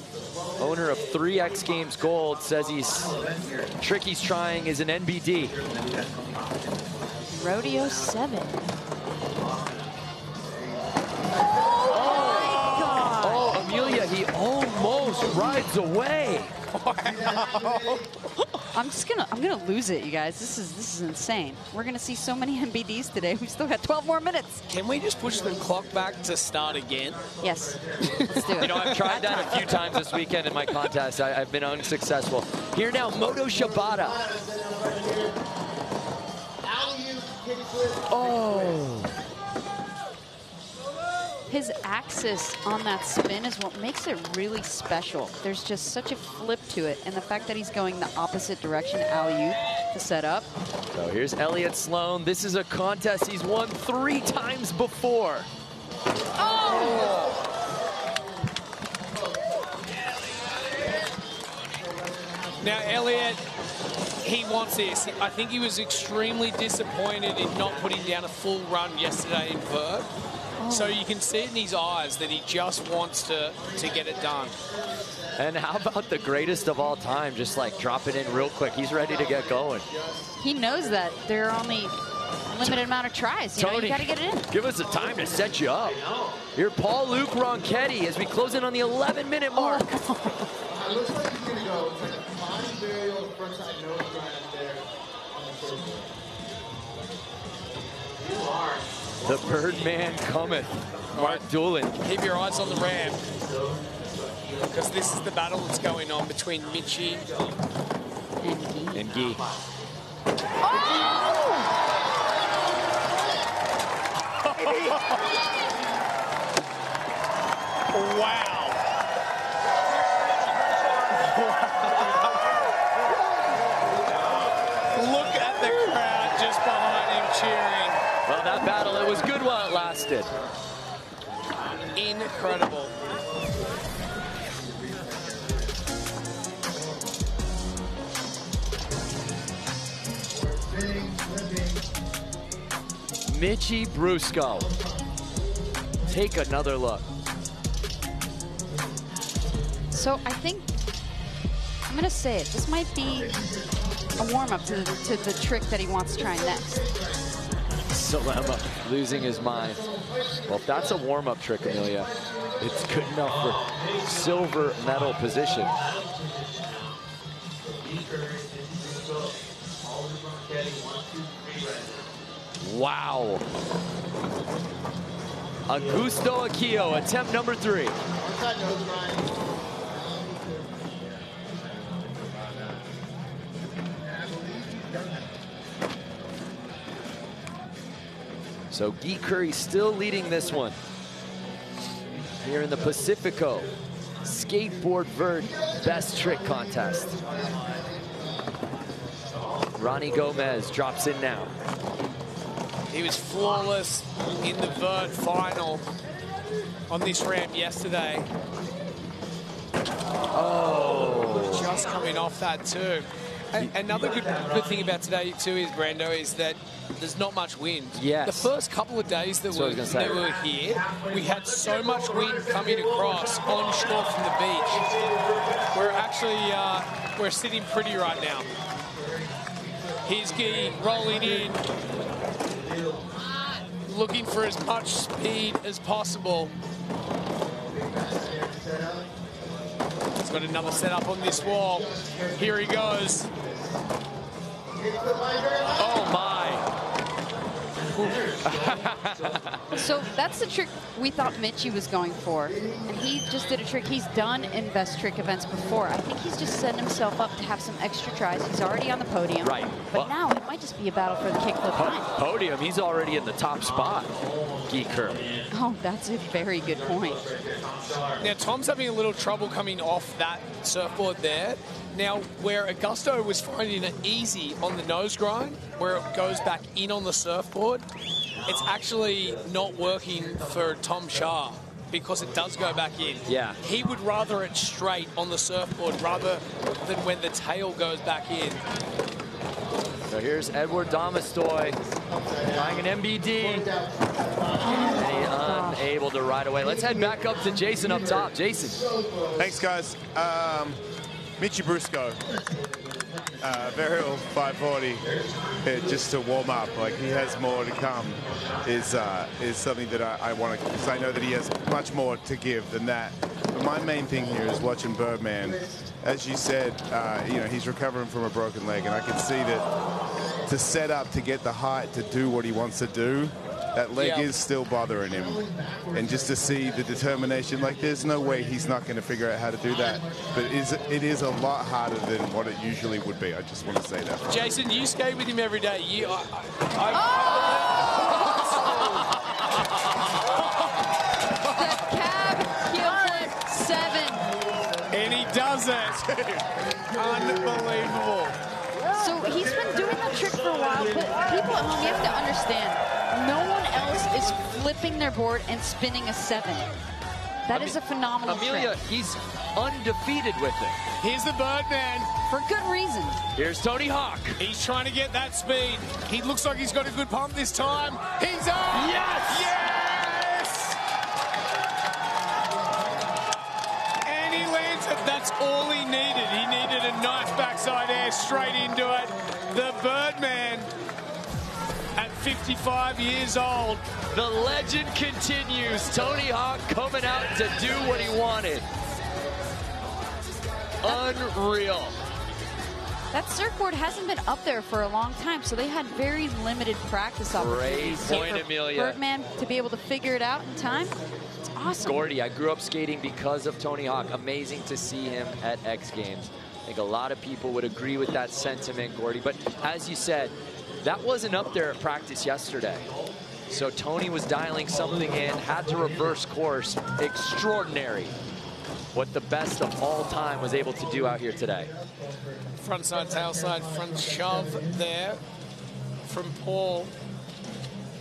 Speaker 1: owner of 3 X Games Gold, says trick he's trying is an NBD.
Speaker 19: Rodeo 7.
Speaker 1: Oh, Amelia, he almost rides away.
Speaker 19: I'm gonna lose it, you guys. This is insane. We're gonna see so many NBDs today. We've still got 12 more minutes.
Speaker 8: Can we just push the clock back to start again?
Speaker 19: Yes. Let's do it.
Speaker 1: You know, I've tried that a few times this weekend in my contest. I've been unsuccessful. Here now, Moto Shibata. Oh.
Speaker 19: His axis on that spin is what makes it really special. There's just such a flip to it, and the fact that he's going the opposite direction, alley-oop, to set up.
Speaker 1: So here's Elliott Sloan. This is a contest he's won 3 times before.
Speaker 19: Oh!
Speaker 8: Now, Elliott, he wants this. I think he was extremely disappointed in not putting down a full run yesterday in Vert. So you can see it in his eyes that he just wants to get it done.
Speaker 1: And how about the greatest of all time, just like drop it in real quick. He's ready to get going.
Speaker 19: He knows that there are only a limited amount of tries. You know, you got to get it in.
Speaker 1: Give us the time to set you up. Here, Paul-Luc Ronchetti as we close in on the 11-minute mark.
Speaker 13: Looks like he's going to go. It's like a fine burial frontside nose grind up there on the surface.
Speaker 1: The Birdman cometh. Mark Doolin.
Speaker 8: Keep your eyes on the ramp, because this is the battle that's going on between Mitchie
Speaker 1: and Guy.
Speaker 8: Wow. Look at the crowd just behind him cheering.
Speaker 1: Well, that battle, it was good while it lasted.
Speaker 8: Incredible.
Speaker 1: Mitchie Brusco. Take another look.
Speaker 19: So I think, I'm going to say it, this might be a warm-up to the trick that he wants to try next.
Speaker 1: Salema losing his mind. Well, if that's a warm-up trick, Amelia, it's good enough for silver medal position. Wow. Augusto Akio, attempt number 3. So Guy Curry still leading this one here in the Pacifico Skateboard Vert Best Trick Contest. Ronnie Gomez drops in now.
Speaker 8: He was flawless in the Vert final on this ramp yesterday. Oh, just coming off that too. Another good thing about today too is, Brando, is that there's not much wind.
Speaker 1: Yes.
Speaker 8: The first couple of days that we were here, we had so much wind coming across onshore from the beach. We're actually we're sitting pretty right now. Here's Guy rolling in, looking for as much speed as possible. He's got another setup on this wall. Here he goes.
Speaker 1: Oh my.
Speaker 19: So that's the trick we thought Mitchie was going for. And he just did a trick he's done in best trick events before. I think he's just setting himself up to have some extra tries. He's already on the podium.
Speaker 1: Right.
Speaker 19: But now it might just be a battle for the kickflip.
Speaker 1: Podium, he's already in the top spot, Guy Curry.
Speaker 19: Oh, that's a very good point.
Speaker 8: Now, Tom's having a little trouble coming off that surfboard there. Now, where Augusto was finding it easy on the nose grind, where it goes back in on the surfboard, it's actually not working for Tom Shah because it does go back in.
Speaker 1: Yeah.
Speaker 8: He would rather it straight on the surfboard rather than when the tail goes back in.
Speaker 1: So here's Edward Domastoy trying an MBD. And he's unable to ride away. Let's head back up to Jason up top. Jason.
Speaker 11: Thanks, guys. Mitchie Brusco, Varial 540, just to warm up. Like, he has more to come is something that I want to, because I know that he has much more to give than that. But my main thing here is watching Birdman. As you said, you know, he's recovering from a broken leg, and I can see that to set up to get the height to do what he wants to do, that leg is still bothering him. And just to see the determination, like, there's no way he's not going to figure out how to do that. But it is a lot harder than what it usually would be. I just want to say that.
Speaker 8: Jason, you skate with him every day. The
Speaker 19: cab heel flip 7.
Speaker 8: And he does it. Unbelievable.
Speaker 19: So he's been doing that trick for a while, but people at home, you have to understand, no one else is flipping their board and spinning a 7. That is a phenomenal
Speaker 1: Amelia,
Speaker 19: trick.
Speaker 1: he's undefeated with it.
Speaker 8: Here's the Birdman.
Speaker 19: For good reason.
Speaker 1: Here's Tony Hawk.
Speaker 8: He's trying to get that speed. He looks like he's got a good pump this time. He's on!
Speaker 1: Yes!
Speaker 8: Yes! And he lands it. That's all he needed. He needed a nice backside air straight into it. The Birdman, at 55 years old.
Speaker 1: The legend continues. Tony Hawk coming out to do what he wanted. Unreal.
Speaker 19: That surfboard hasn't been up there for a long time, so they had very limited practice opportunities.
Speaker 1: Great point, Amelia.
Speaker 19: Birdman to be able to figure it out in time. It's awesome.
Speaker 1: Gordy, I grew up skating because of Tony Hawk. Amazing to see him at X Games. I think a lot of people would agree with that sentiment, Gordy. But as you said, that wasn't up there at practice yesterday. So Tony was dialing something in, had to reverse course. Extraordinary what the best of all time was able to do out here today.
Speaker 8: Front side, tail side, front shove there from Paul.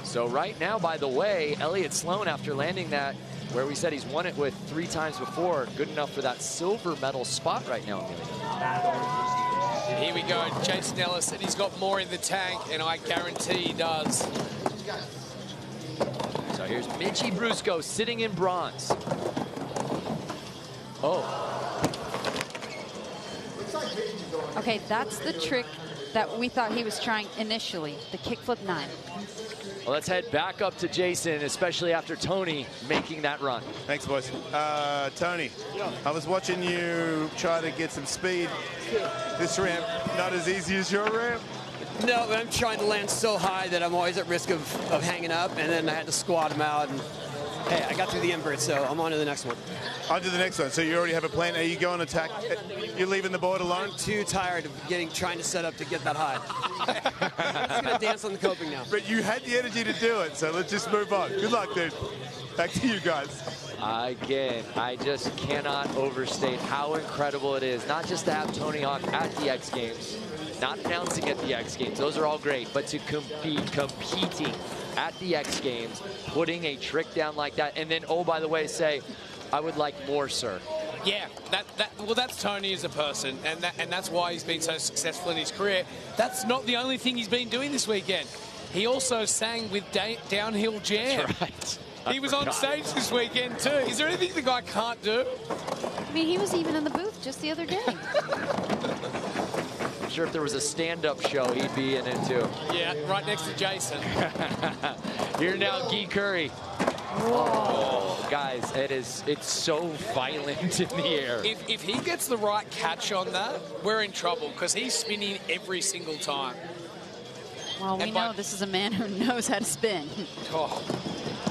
Speaker 1: So right now, by the way, Elliott Sloan, after landing that, where we said he's won it with 3 times before, good enough for that silver medal spot right now, Amelia.
Speaker 8: Here we go, Jason Ellis, and he's got more in the tank, and I guarantee he does.
Speaker 1: So here's Mitchie Brusco sitting in bronze. Oh.
Speaker 19: Okay, that's the trick that we thought he was trying initially, the kickflip 9.
Speaker 1: Well, let's head back up to Jason, especially after Tony making that run.
Speaker 11: Thanks, boys. Tony, I was watching you try to get some speed. This ramp, not as easy as your ramp.
Speaker 4: No, I'm trying to land so high that I'm always at risk of hanging up, and then I had to squat him out. And hey, I got through the invert, so I'm on to the next one.
Speaker 11: On to the next one. So you already have a plan. Are you going to attack? You're leaving the board alone?
Speaker 4: I'm too tired of trying to set up to get that high. I'm just going to dance on the coping now.
Speaker 11: But you had the energy to do it, so let's just move on. Good luck, dude. Back to you guys.
Speaker 1: Again, I just cannot overstate how incredible it is, not just to have Tony Hawk at the X Games, not announcing at the X Games, those are all great, but to be competing at the X Games, putting a trick down like that, and then, oh, by the way, say, I would like more, sir.
Speaker 8: Yeah, well, that's Tony as a person, and that's why he's been so successful in his career. That's not the only thing he's been doing this weekend. He also sang with Downhill Jam.
Speaker 1: That's right.
Speaker 8: He was on stage this weekend too. Is there anything the guy can't do?
Speaker 19: I mean, he was even in the booth just the other day.
Speaker 1: I'm sure if there was a stand-up show, he'd be in it too.
Speaker 8: Yeah, right next to Jason.
Speaker 1: Here now, Guy Curry. Oh, guys, it's so violent in the air.
Speaker 8: If he gets the right catch on that, we're in trouble because he's spinning every single time.
Speaker 19: Well, we know this is a man who knows how to spin.
Speaker 8: Oh,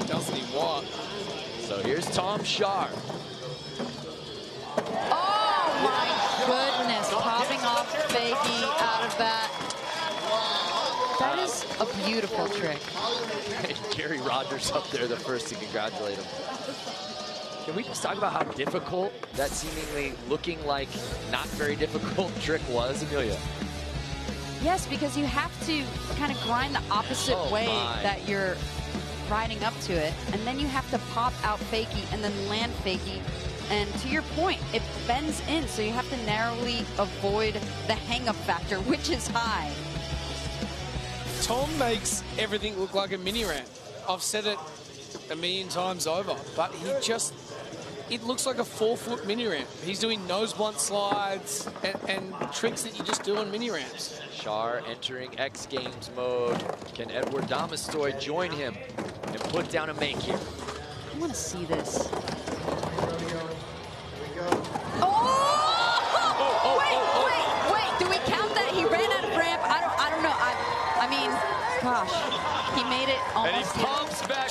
Speaker 8: doesn't he what?
Speaker 1: So here's Tom Schaar.
Speaker 19: Oh my goodness, popping off fakie out of that. That is a beautiful trick.
Speaker 1: Gary Rogers up there, the first to congratulate him. Can we just talk about how difficult that seemingly looking like not very difficult trick was, Amelia?
Speaker 19: Yes, because you have to kind of grind the opposite way that you're riding up to it, and then you have to pop out fakie and then land fakie. And to your point, it bends in, so you have to narrowly avoid the hang-up factor, which is high.
Speaker 8: Tom makes everything look like a mini ramp. I've said it a million times over, but it looks like a 4-foot mini ramp. He's doing nose blunt slides and tricks that you just do on mini ramps.
Speaker 1: Schaar entering X Games mode. Can Edward Domastoy join him and put down a make here?
Speaker 19: I want to see this. Wait, do we count that? He ran out of ramp. I don't know. I mean, gosh, he made it almost.
Speaker 1: And he pumps back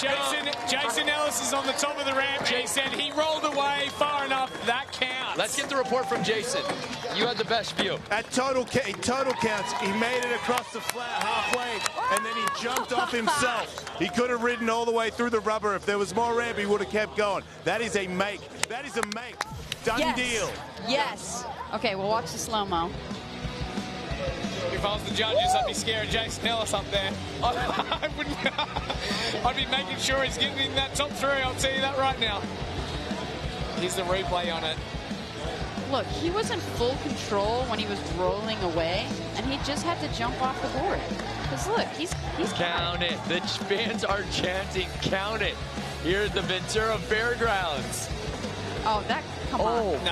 Speaker 8: Jason Ellis is on the top of the ramp. He said he rolled away far enough. That counts.
Speaker 1: Let's get the report from Jason. You had the best view.
Speaker 11: At total counts, he made it across the flat halfway, and then he jumped off himself. He could have ridden all the way through the rubber. If there was more ramp, he would have kept going. That is a make. That is a make. Done deal.
Speaker 19: Yes. Okay, we'll watch the slow-mo.
Speaker 8: If I was the judges, I'd be scared of Jason Ellis up there. I wouldn't. I'd be making sure he's getting in that top 3. I'll tell you that right now. Here's the replay on it.
Speaker 19: Look, he was in full control when he was rolling away, and he just had to jump off the board. Because look, he's
Speaker 1: count it. The fans are chanting, count it. Here at the Ventura Fairgrounds.
Speaker 19: Oh, come on.
Speaker 8: No,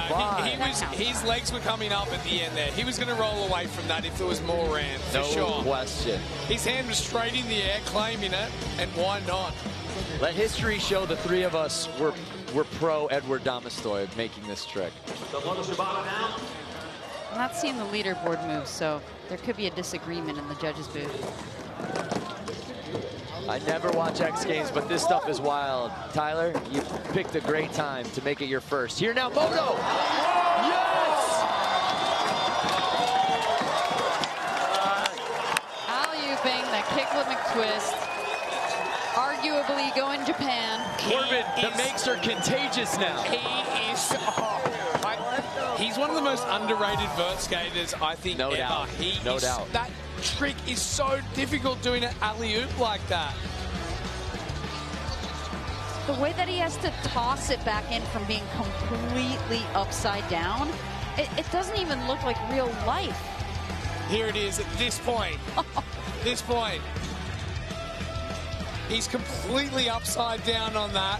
Speaker 8: his legs were coming up at the end there. He was going to roll away from that if there was more ramp, for sure.
Speaker 1: No question.
Speaker 8: His hand was straight in the air, claiming it, and why not?
Speaker 1: Let history show the three of us were pro Edward Domastoy making this trick.
Speaker 19: I'm not seeing the leaderboard move, so there could be a disagreement in the judges' booth.
Speaker 1: I never watch X Games, but this stuff is wild. Tyler, you picked a great time to make it your first. Here now, Moto! Yes!
Speaker 19: Alley-ooping the kickflip McTwist. Arguably going Japan.
Speaker 1: Corbin, the makes are contagious now.
Speaker 8: He's one of the most underrated vert skaters, I think,
Speaker 1: no
Speaker 8: ever.
Speaker 1: Doubt. No doubt.
Speaker 8: That trick is so difficult doing an alley-oop like that.
Speaker 19: The way that he has to toss it back in from being completely upside down, it doesn't even look like real life.
Speaker 8: Here it is at this point. This point. He's completely upside down on that.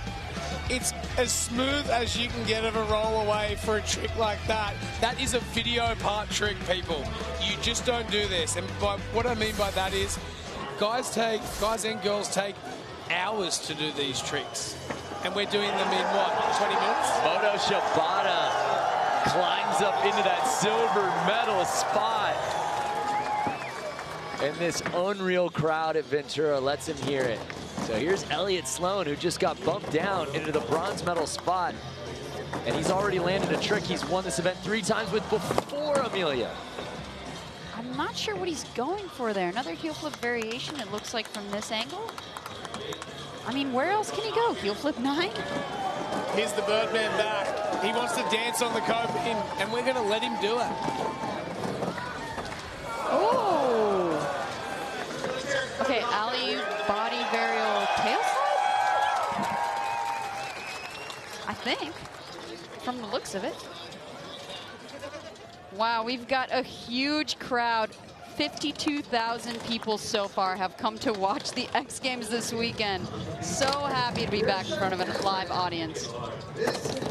Speaker 8: It's as smooth as you can get of a roll away for a trick like that. That is a video part trick, people. You just don't do this. And what I mean by that is guys and girls take hours to do these tricks. And we're doing them in, what, 20 minutes?
Speaker 1: Moto Shibata climbs up into that silver medal spot. And this unreal crowd at Ventura lets him hear it. So here's Elliott Sloan, who just got bumped down into the bronze medal spot. And he's already landed a trick he's won this event 3 times with before, Amelia.
Speaker 19: I'm not sure what he's going for there. Another heel flip variation, it looks like, from this angle. I mean, where else can he go? Heel flip 9?
Speaker 8: Here's the Birdman back. He wants to dance on the coping, and we're going to let him do it.
Speaker 19: Oh! Okay, alley body varial tail slide? I think, from the looks of it. Wow, we've got a huge crowd. 52,000 people so far have come to watch the X Games this weekend. So happy to be back in front of a live audience.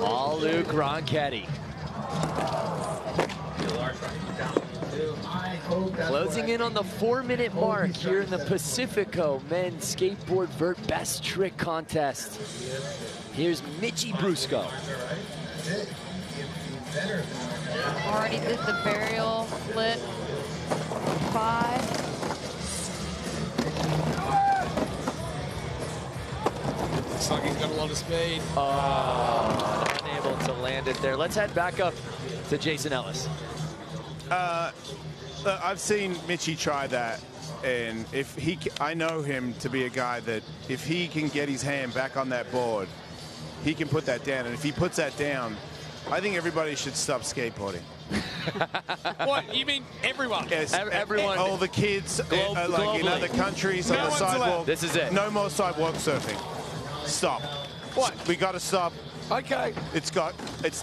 Speaker 1: All Luke Ronchetti. Closing in on the 4-minute mark here in the Pacifico Men's Skateboard Vert Best Trick Contest. Here's Mitchy Brusco.
Speaker 19: Already did the varial flip. 5.
Speaker 8: Looks like he's got a lot of speed.
Speaker 1: Unable to land it there. Let's head back up to Jason Ellis.
Speaker 11: I've seen Mitchy try that, and if he, I know him to be a guy that if he can get his hand back on that board, he can put that down. And if he puts that down, I think everybody should stop skateboarding.
Speaker 8: What? You mean everyone?
Speaker 11: Yes,
Speaker 1: everyone.
Speaker 11: All the kids, like in other countries on the sidewalk.
Speaker 1: This is it.
Speaker 11: No more sidewalk surfing. Stop.
Speaker 8: What?
Speaker 11: We got to stop.
Speaker 8: Okay.
Speaker 11: It's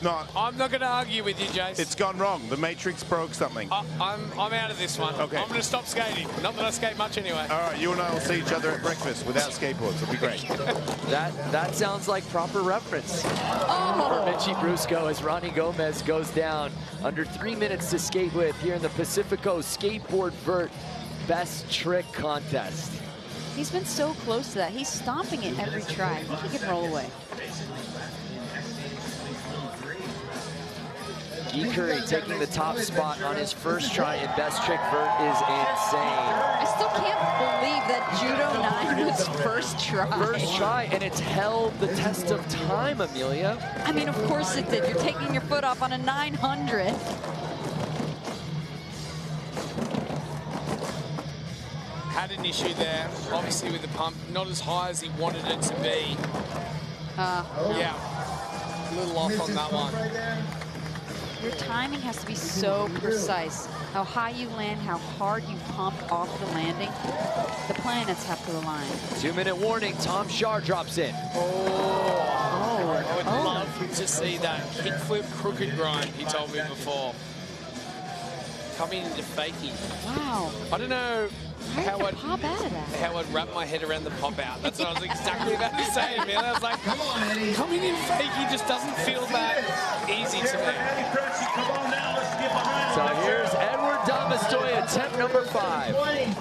Speaker 11: not.
Speaker 8: I'm not going to argue with you, Jace.
Speaker 11: It's gone wrong. The Matrix broke something.
Speaker 8: I'm out of this one.
Speaker 11: Okay.
Speaker 8: I'm going to stop skating. Not that I skate much anyway.
Speaker 11: All right, you and I will see each other at breakfast without skateboards. It'll be great.
Speaker 1: That sounds like proper reference for Mitchy Brusco as Ronnie Gomez goes down. Under 3 minutes to skate with here in the Pacifico Skateboard Vert Best Trick Contest.
Speaker 19: He's been so close to that. He's stomping it every try. I think he can roll away.
Speaker 1: Guy Curry taking the top spot on his first try in Best Trick Vert is insane.
Speaker 19: I still can't believe that Judo 9 was first try.
Speaker 1: First try, and it's held the test of time, Amelia.
Speaker 19: I mean, of course it did. You're taking your foot off on a 900.
Speaker 8: Had an issue there, obviously with the pump, not as high as he wanted it to be. Yeah, a little off on that one.
Speaker 19: Your timing has to be so precise. How high you land, how hard you pump off the landing. The planets have to align.
Speaker 1: 2-minute warning, Tom Shar drops in.
Speaker 8: I would love to see that kickflip crooked grind he told me before. Coming into fakie.
Speaker 19: Wow.
Speaker 8: I don't know how I'd wrap my head around the pop out. That's what I was exactly about to say, man. I was like, coming in fakie just doesn't feel that easy to me.
Speaker 1: So here's Edward Damastoy, attempt number 5.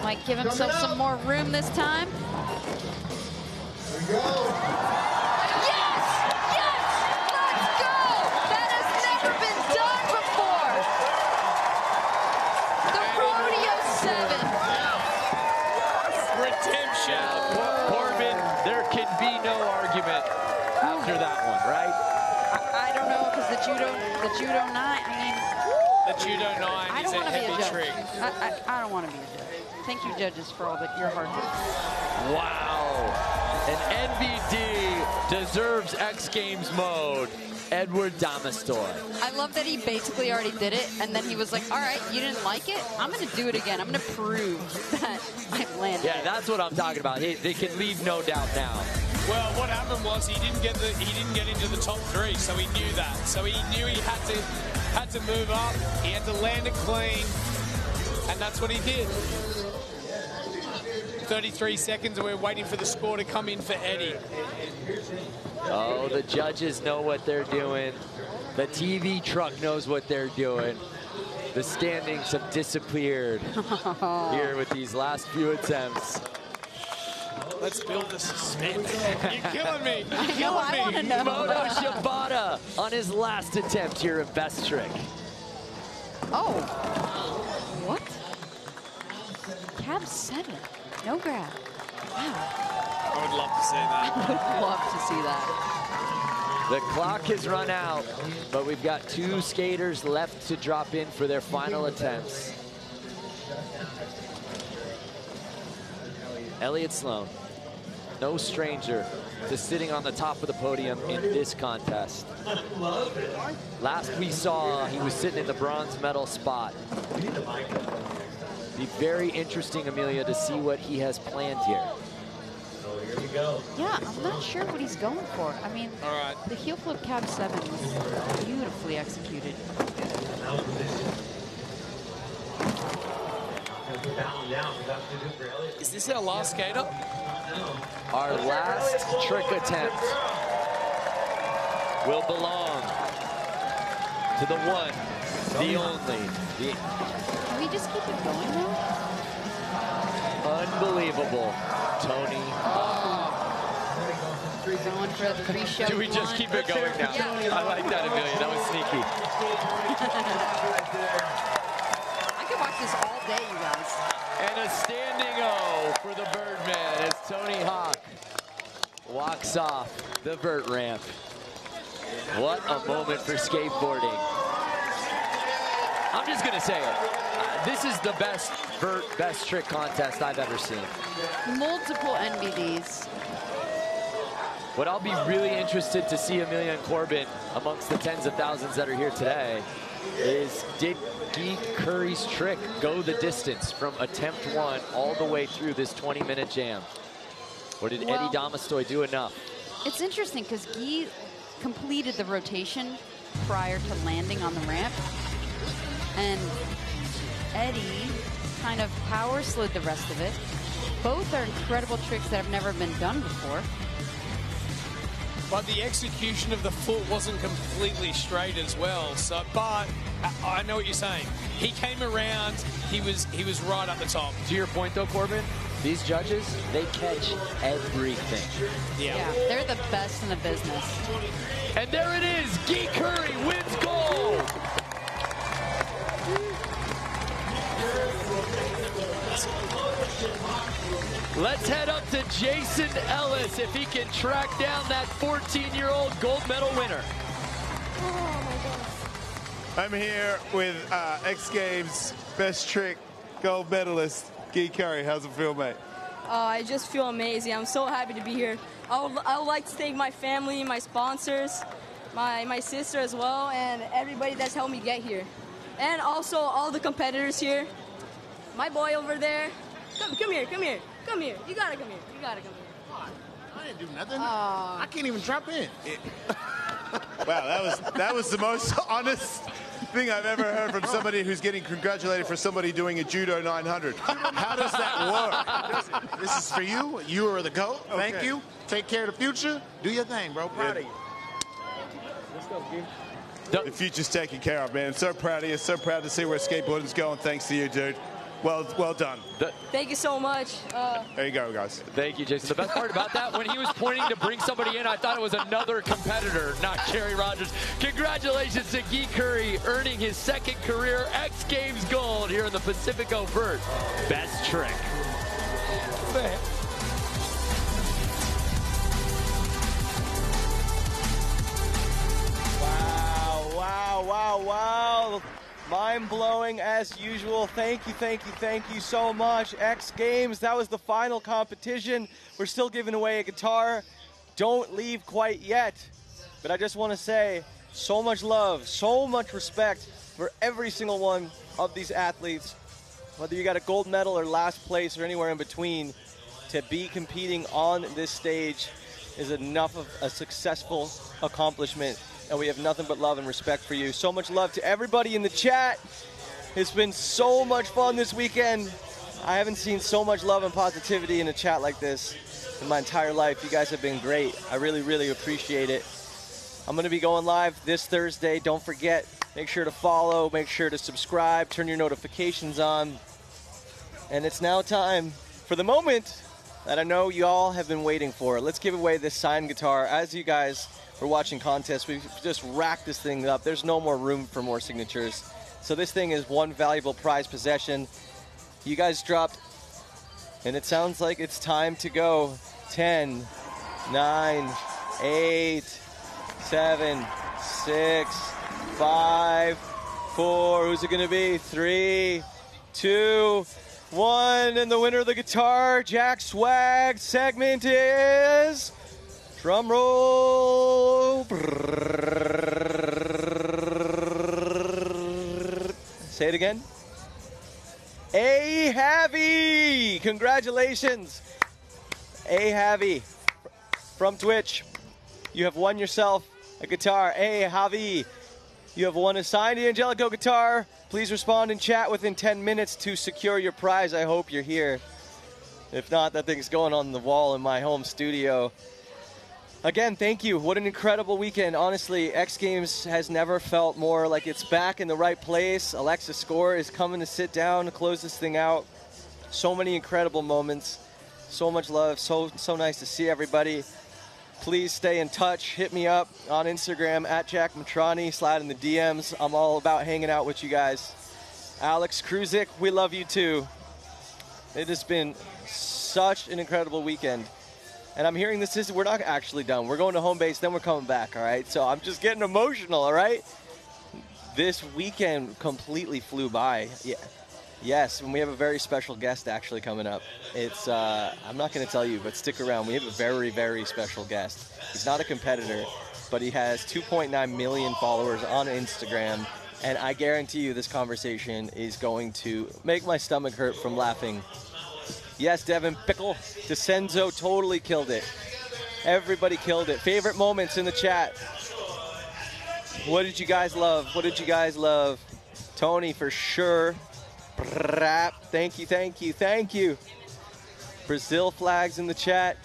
Speaker 19: Might give himself some more room this time.
Speaker 13: Here we go.
Speaker 19: Yes! Yes! Let's go! That has never been done before. The Rodeo 7.
Speaker 8: Redemption.
Speaker 1: Corbin, there can be no argument after that one, right?
Speaker 19: I don't know, because the Judo 9, I mean...
Speaker 8: The Judo 9 is a heavy trick.
Speaker 19: I don't want to be a judge. Thank you, judges, for all your hard work.
Speaker 1: Wow. An NBD deserves X Games mode. Edward Damastoy.
Speaker 19: I love that he basically already did it, and then he was like, all right, you didn't like it? I'm going to do it again. I'm going to prove that I've landed.
Speaker 1: Yeah, that's what I'm talking about. They can leave no doubt now.
Speaker 8: Well, what happened was he didn't get into the top 3, so he knew that. So he knew he had to move up. He had to land it clean, and that's what he did. 33 seconds, and we're waiting for the score to come in for Eddie.
Speaker 1: Oh, the judges know what they're doing. The TV truck knows what they're doing. The standings have disappeared here with these last few attempts.
Speaker 8: Let's build the suspense. You're killing me.
Speaker 19: I want to know.
Speaker 1: Moto Shibata on his last attempt here in Best Trick.
Speaker 19: Oh. What? Cab 7. No grab. Wow.
Speaker 8: I would love to see that.
Speaker 19: I would love to see that.
Speaker 1: The clock has run out, but we've got 2 skaters left to drop in for their final attempts. Elliott Sloan, no stranger to sitting on the top of the podium in this contest. Last we saw, he was sitting in the bronze medal spot. Be very interesting, Amelia, to see what he has planned here.
Speaker 13: Here we go.
Speaker 19: Yeah, I'm not sure what he's going for. I mean, the heel flip cab 7 was beautifully executed.
Speaker 8: Is this our last skater?
Speaker 1: Our last trick attempt will belong to the one, the only, the
Speaker 19: Can we just keep it going now?
Speaker 1: unbelievable Tony Hawk.
Speaker 19: Going for the pre-show.
Speaker 1: Do we just keep it going now?
Speaker 19: Yeah.
Speaker 1: I like that, Amelia. That was sneaky.
Speaker 19: I could watch this all day, you guys.
Speaker 1: And a standing O for the Birdman as Tony Hawk walks off the Vert ramp. What a moment for skateboarding. I'm just going to say it. This is the best Vert best trick contest I've ever seen.
Speaker 19: Multiple NBDs.
Speaker 1: What I'll be really interested to see, Amelia and Corbin, amongst the tens of thousands that are here today, is did Guy Curry's trick go the distance from attempt 1 all the way through this 20-minute jam? Or did Eddie Damastoy do enough?
Speaker 19: It's interesting because Guy completed the rotation prior to landing on the ramp. And Eddie kind of power slid the rest of it. Both are incredible tricks that have never been done before.
Speaker 8: But the execution of the foot wasn't completely straight as well. So, but I know what you're saying. He came around. He was right up the top.
Speaker 1: To your point, though, Corbin, these judges, they catch everything.
Speaker 19: Yeah, they're the best in the business.
Speaker 1: And there it is. Guy Curry wins gold. Let's head up to Jason Ellis if he can track down that 14-year-old gold medal winner.
Speaker 11: I'm here with X Games best trick gold medalist, Guy Curry. How's it feel, mate?
Speaker 14: I just feel amazing. I'm so happy to be here. I would like to thank my family, my sponsors, my sister as well, and everybody that's helped me get here. And also all the competitors here. My boy over there. Come here. You gotta come here.
Speaker 10: I didn't do nothing. I can't even drop in.
Speaker 11: Wow, that was the most honest thing I've ever heard from somebody who's getting congratulated for somebody doing a judo 900. How does that work?
Speaker 10: This is for you. You are the GOAT.
Speaker 11: Okay.
Speaker 10: Thank you. Take care of the future. Do your thing, bro. Proud of you.
Speaker 11: The future's taken care of, man. So proud of you. So proud to see where skateboarding's going. Thanks to you, dude. Well done.
Speaker 14: Thank you so much.
Speaker 11: There you go, guys.
Speaker 1: Thank you, Jason. The best part about that, when he was pointing to bring somebody in, I thought it was another competitor, not Kerry Rogers. Congratulations to Guy Curry, earning his second career X Games gold here in the Pacifico Vert. Best trick.
Speaker 6: Wow. Mind-blowing as usual. Thank you so much. X Games, that was the final competition. We're still giving away a guitar. Don't leave quite yet. But I just want to say, so much love, so much respect for every single one of these athletes. Whether you got a gold medal or last place or anywhere in between, to be competing on this stage is enough of a successful accomplishment. And we have nothing but love and respect for you. So much love to everybody in the chat. It's been so much fun this weekend. I haven't seen so much love and positivity in a chat like this in my entire life. You guys have been great. I really appreciate it. I'm going to be going live this Thursday. Don't forget, make sure to follow, make sure to subscribe, turn your notifications on. And it's now time for the moment that I know you all have been waiting for. Let's give away this signed guitar. As you guys were watching contests, we've just racked this thing up. There's no more room for more signatures. So this thing is one valuable prize possession. You guys dropped And it sounds like it's time to go. 10, 9, 8, 7, 6, 5, 4. Who's it going to be? 3, 2, 1. And the winner of the guitar, Jack Swag segment is... Drum roll. Say it again. A Javi. Congratulations. A Javi from Twitch. You have won yourself a guitar. A Javi. You have won a signed Angelico guitar. Please respond in chat within 10 minutes to secure your prize. I hope you're here. If not, that thing's going on the wall in my home studio. Again, thank you. What an incredible weekend. Honestly, X Games has never felt more like it's back in the right place. Alexa Score is coming to sit down to close this thing out. So many incredible moments. So much love. So nice to see everybody. Please stay in touch. Hit me up on Instagram at Jack Mitrani. Slide in the DMs. I'm all about hanging out with you guys. Alex Kruzik, we love you too. It has been such an incredible weekend. And I'm hearing we're not actually done. We're going to home base, then we're coming back, all right? So I'm just getting emotional, all right? This weekend completely flew by. Yeah. Yes, and we have a very special guest actually coming up. It's, I'm not going to tell you, but stick around. We have a very, very special guest. He's not a competitor, but he has 2.9 million followers on Instagram. And I guarantee you this conversation is going to make my stomach hurt from laughing. Yes, Devin Pickle. DeCenzo totally killed it. Everybody killed it. Favorite moments in the chat. What did you guys love? What did you guys love? Tony, for sure. Thank you, thank you, thank you. Brazil flags in the chat.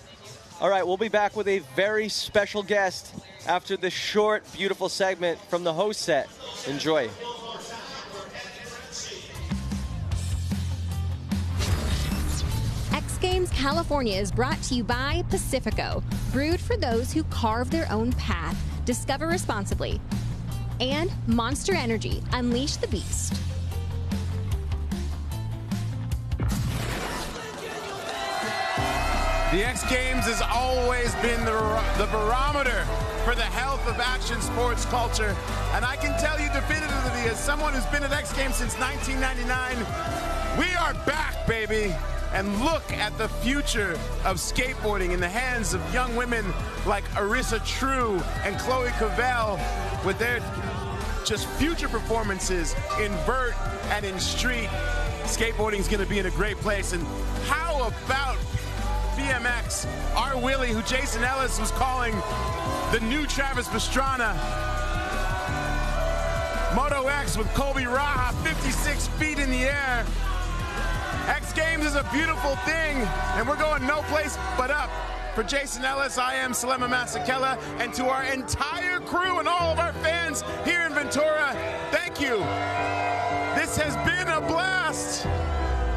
Speaker 6: All right, we'll be back with a very special guest after this short, beautiful segment from the host set. Enjoy.
Speaker 16: X Games California is brought to you by Pacifico, brewed for those who carve their own path. Discover responsibly. And Monster Energy, unleash the beast.
Speaker 10: The X Games has always been the barometer for the health of action sports culture. And I can tell you definitively, as someone who's been at X Games since 1999, we are back, baby. And look at the future of skateboarding in the hands of young women like Arissa True and Chloe Cavell with their just future performances in Vert and in Street. Skateboarding is going to be in a great place. And how about BMX, our Willie, who Jason Ellis was calling the new Travis Pastrana. Moto X with Colby Raha, 56 feet in the air. X Games is a beautiful thing, and we're going no place but up. For Jason Ellis, I am Salema Masekela, and to our entire crew and all of our fans here in Ventura, thank you. This has been a blast.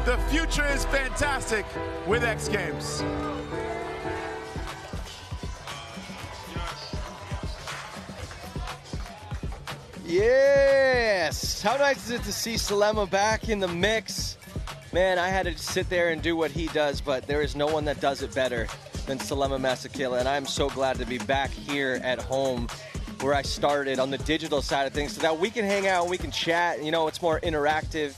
Speaker 10: The future is fantastic with X Games.
Speaker 6: Yes! How nice is it to see Salema back in the mix? Man, I had to sit there and do what he does, but there is no one that does it better than Salema Masekela, and I'm so glad to be back here at home where I started on the digital side of things so that we can hang out and we can chat. You know, it's more interactive.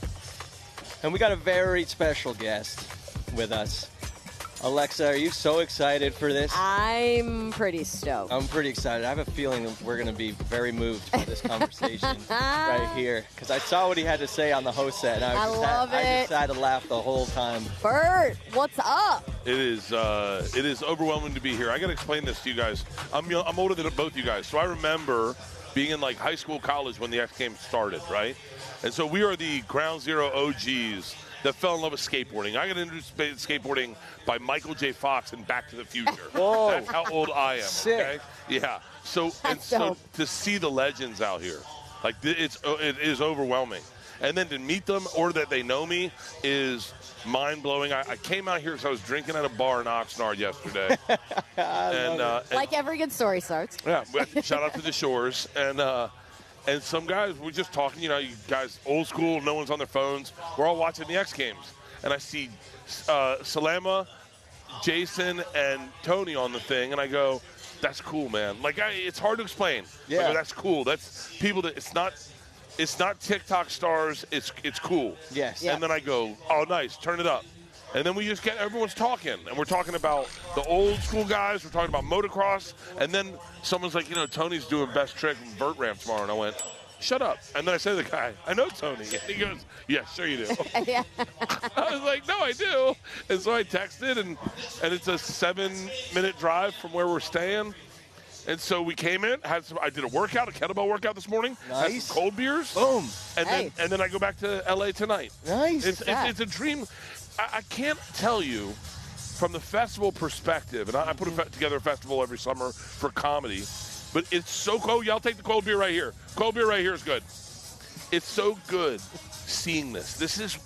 Speaker 6: And we got a very special guest with us. Alexa, are you so excited for this?
Speaker 7: I'm pretty stoked.
Speaker 6: I'm pretty excited. I have a feeling that we're going to be very moved by this conversation right here. Because I saw what he had to say on the host set, and I just had to laugh the whole time.
Speaker 7: Bert, what's up?
Speaker 3: It is overwhelming to be here. I got to explain this to you guys. I'm older than both you guys, so I remember being in like high school, college when the X Games started, right? And so we are the ground zero OGs that fell in love with skateboarding. I got introduced to skateboarding by Michael J. Fox in Back to the Future.
Speaker 6: Whoa.
Speaker 3: That's how old I am.
Speaker 6: Sick.
Speaker 3: Okay? Yeah. So to see the legends out here, like it is overwhelming. And then to meet them or that they know me is mind-blowing. I came out here because I was drinking at a bar in Oxnard yesterday.
Speaker 7: Like every good story starts.
Speaker 3: Yeah, shout out to the Shores. And some guys, we're just talking, you guys, old school, no one's on their phones. We're all watching the X Games. and I see Salama, Jason, and Tony on the thing, and I go, that's cool, man. Like, it's hard to explain.
Speaker 6: Yeah.
Speaker 3: I go, that's cool. That's people that it's not TikTok stars. It's cool.
Speaker 6: Yes.
Speaker 3: And then I go, oh, nice. Turn it up. And then we just get everyone's talking, and we're talking about the old school guys. We're talking about motocross, and then someone's like, Tony's doing best trick Vert ramp tomorrow, and I went, shut up. And then I said to the guy, I know Tony. And he goes, yeah, sure you do.
Speaker 7: Yeah.
Speaker 3: I was like, no, I do. And so I texted, and it's a 7-minute drive from where we're staying. And so we came in, I did a kettlebell workout this morning.
Speaker 6: Nice.
Speaker 3: Had some cold beers.
Speaker 6: Boom.
Speaker 3: And then I go back to LA tonight.
Speaker 6: Nice.
Speaker 3: It's a dream. I can't tell you from the festival perspective, and I put together a festival every summer for comedy, but it's so cold. Y'all take the cold beer right here. Cold beer right here is good. It's so good seeing this. This is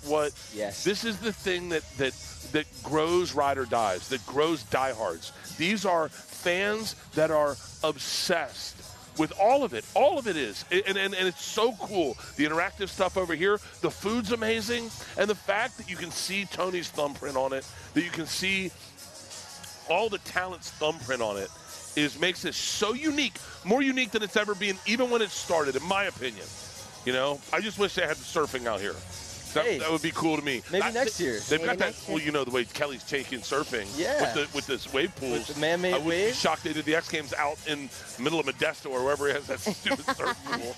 Speaker 3: the thing that grows ride or dies, that grows diehards. These are fans that are obsessed with all of it. All of it is. And it's so cool. The interactive stuff over here, the food's amazing, and the fact that you can see Tony's thumbprint on it, that you can see all the talent's thumbprint on it, makes this so unique, more unique than it's ever been, even when it started, in my opinion. I just wish they had the surfing out here. That would be cool to me.
Speaker 6: Maybe next year.
Speaker 3: They've got that. Well, the way Kelly's taking surfing.
Speaker 6: Yeah.
Speaker 3: With this wave pools.
Speaker 6: With the man-made
Speaker 3: I would be
Speaker 6: wave.
Speaker 3: shocked they did the X Games out in the middle of Modesto or wherever he has that stupid surf pool.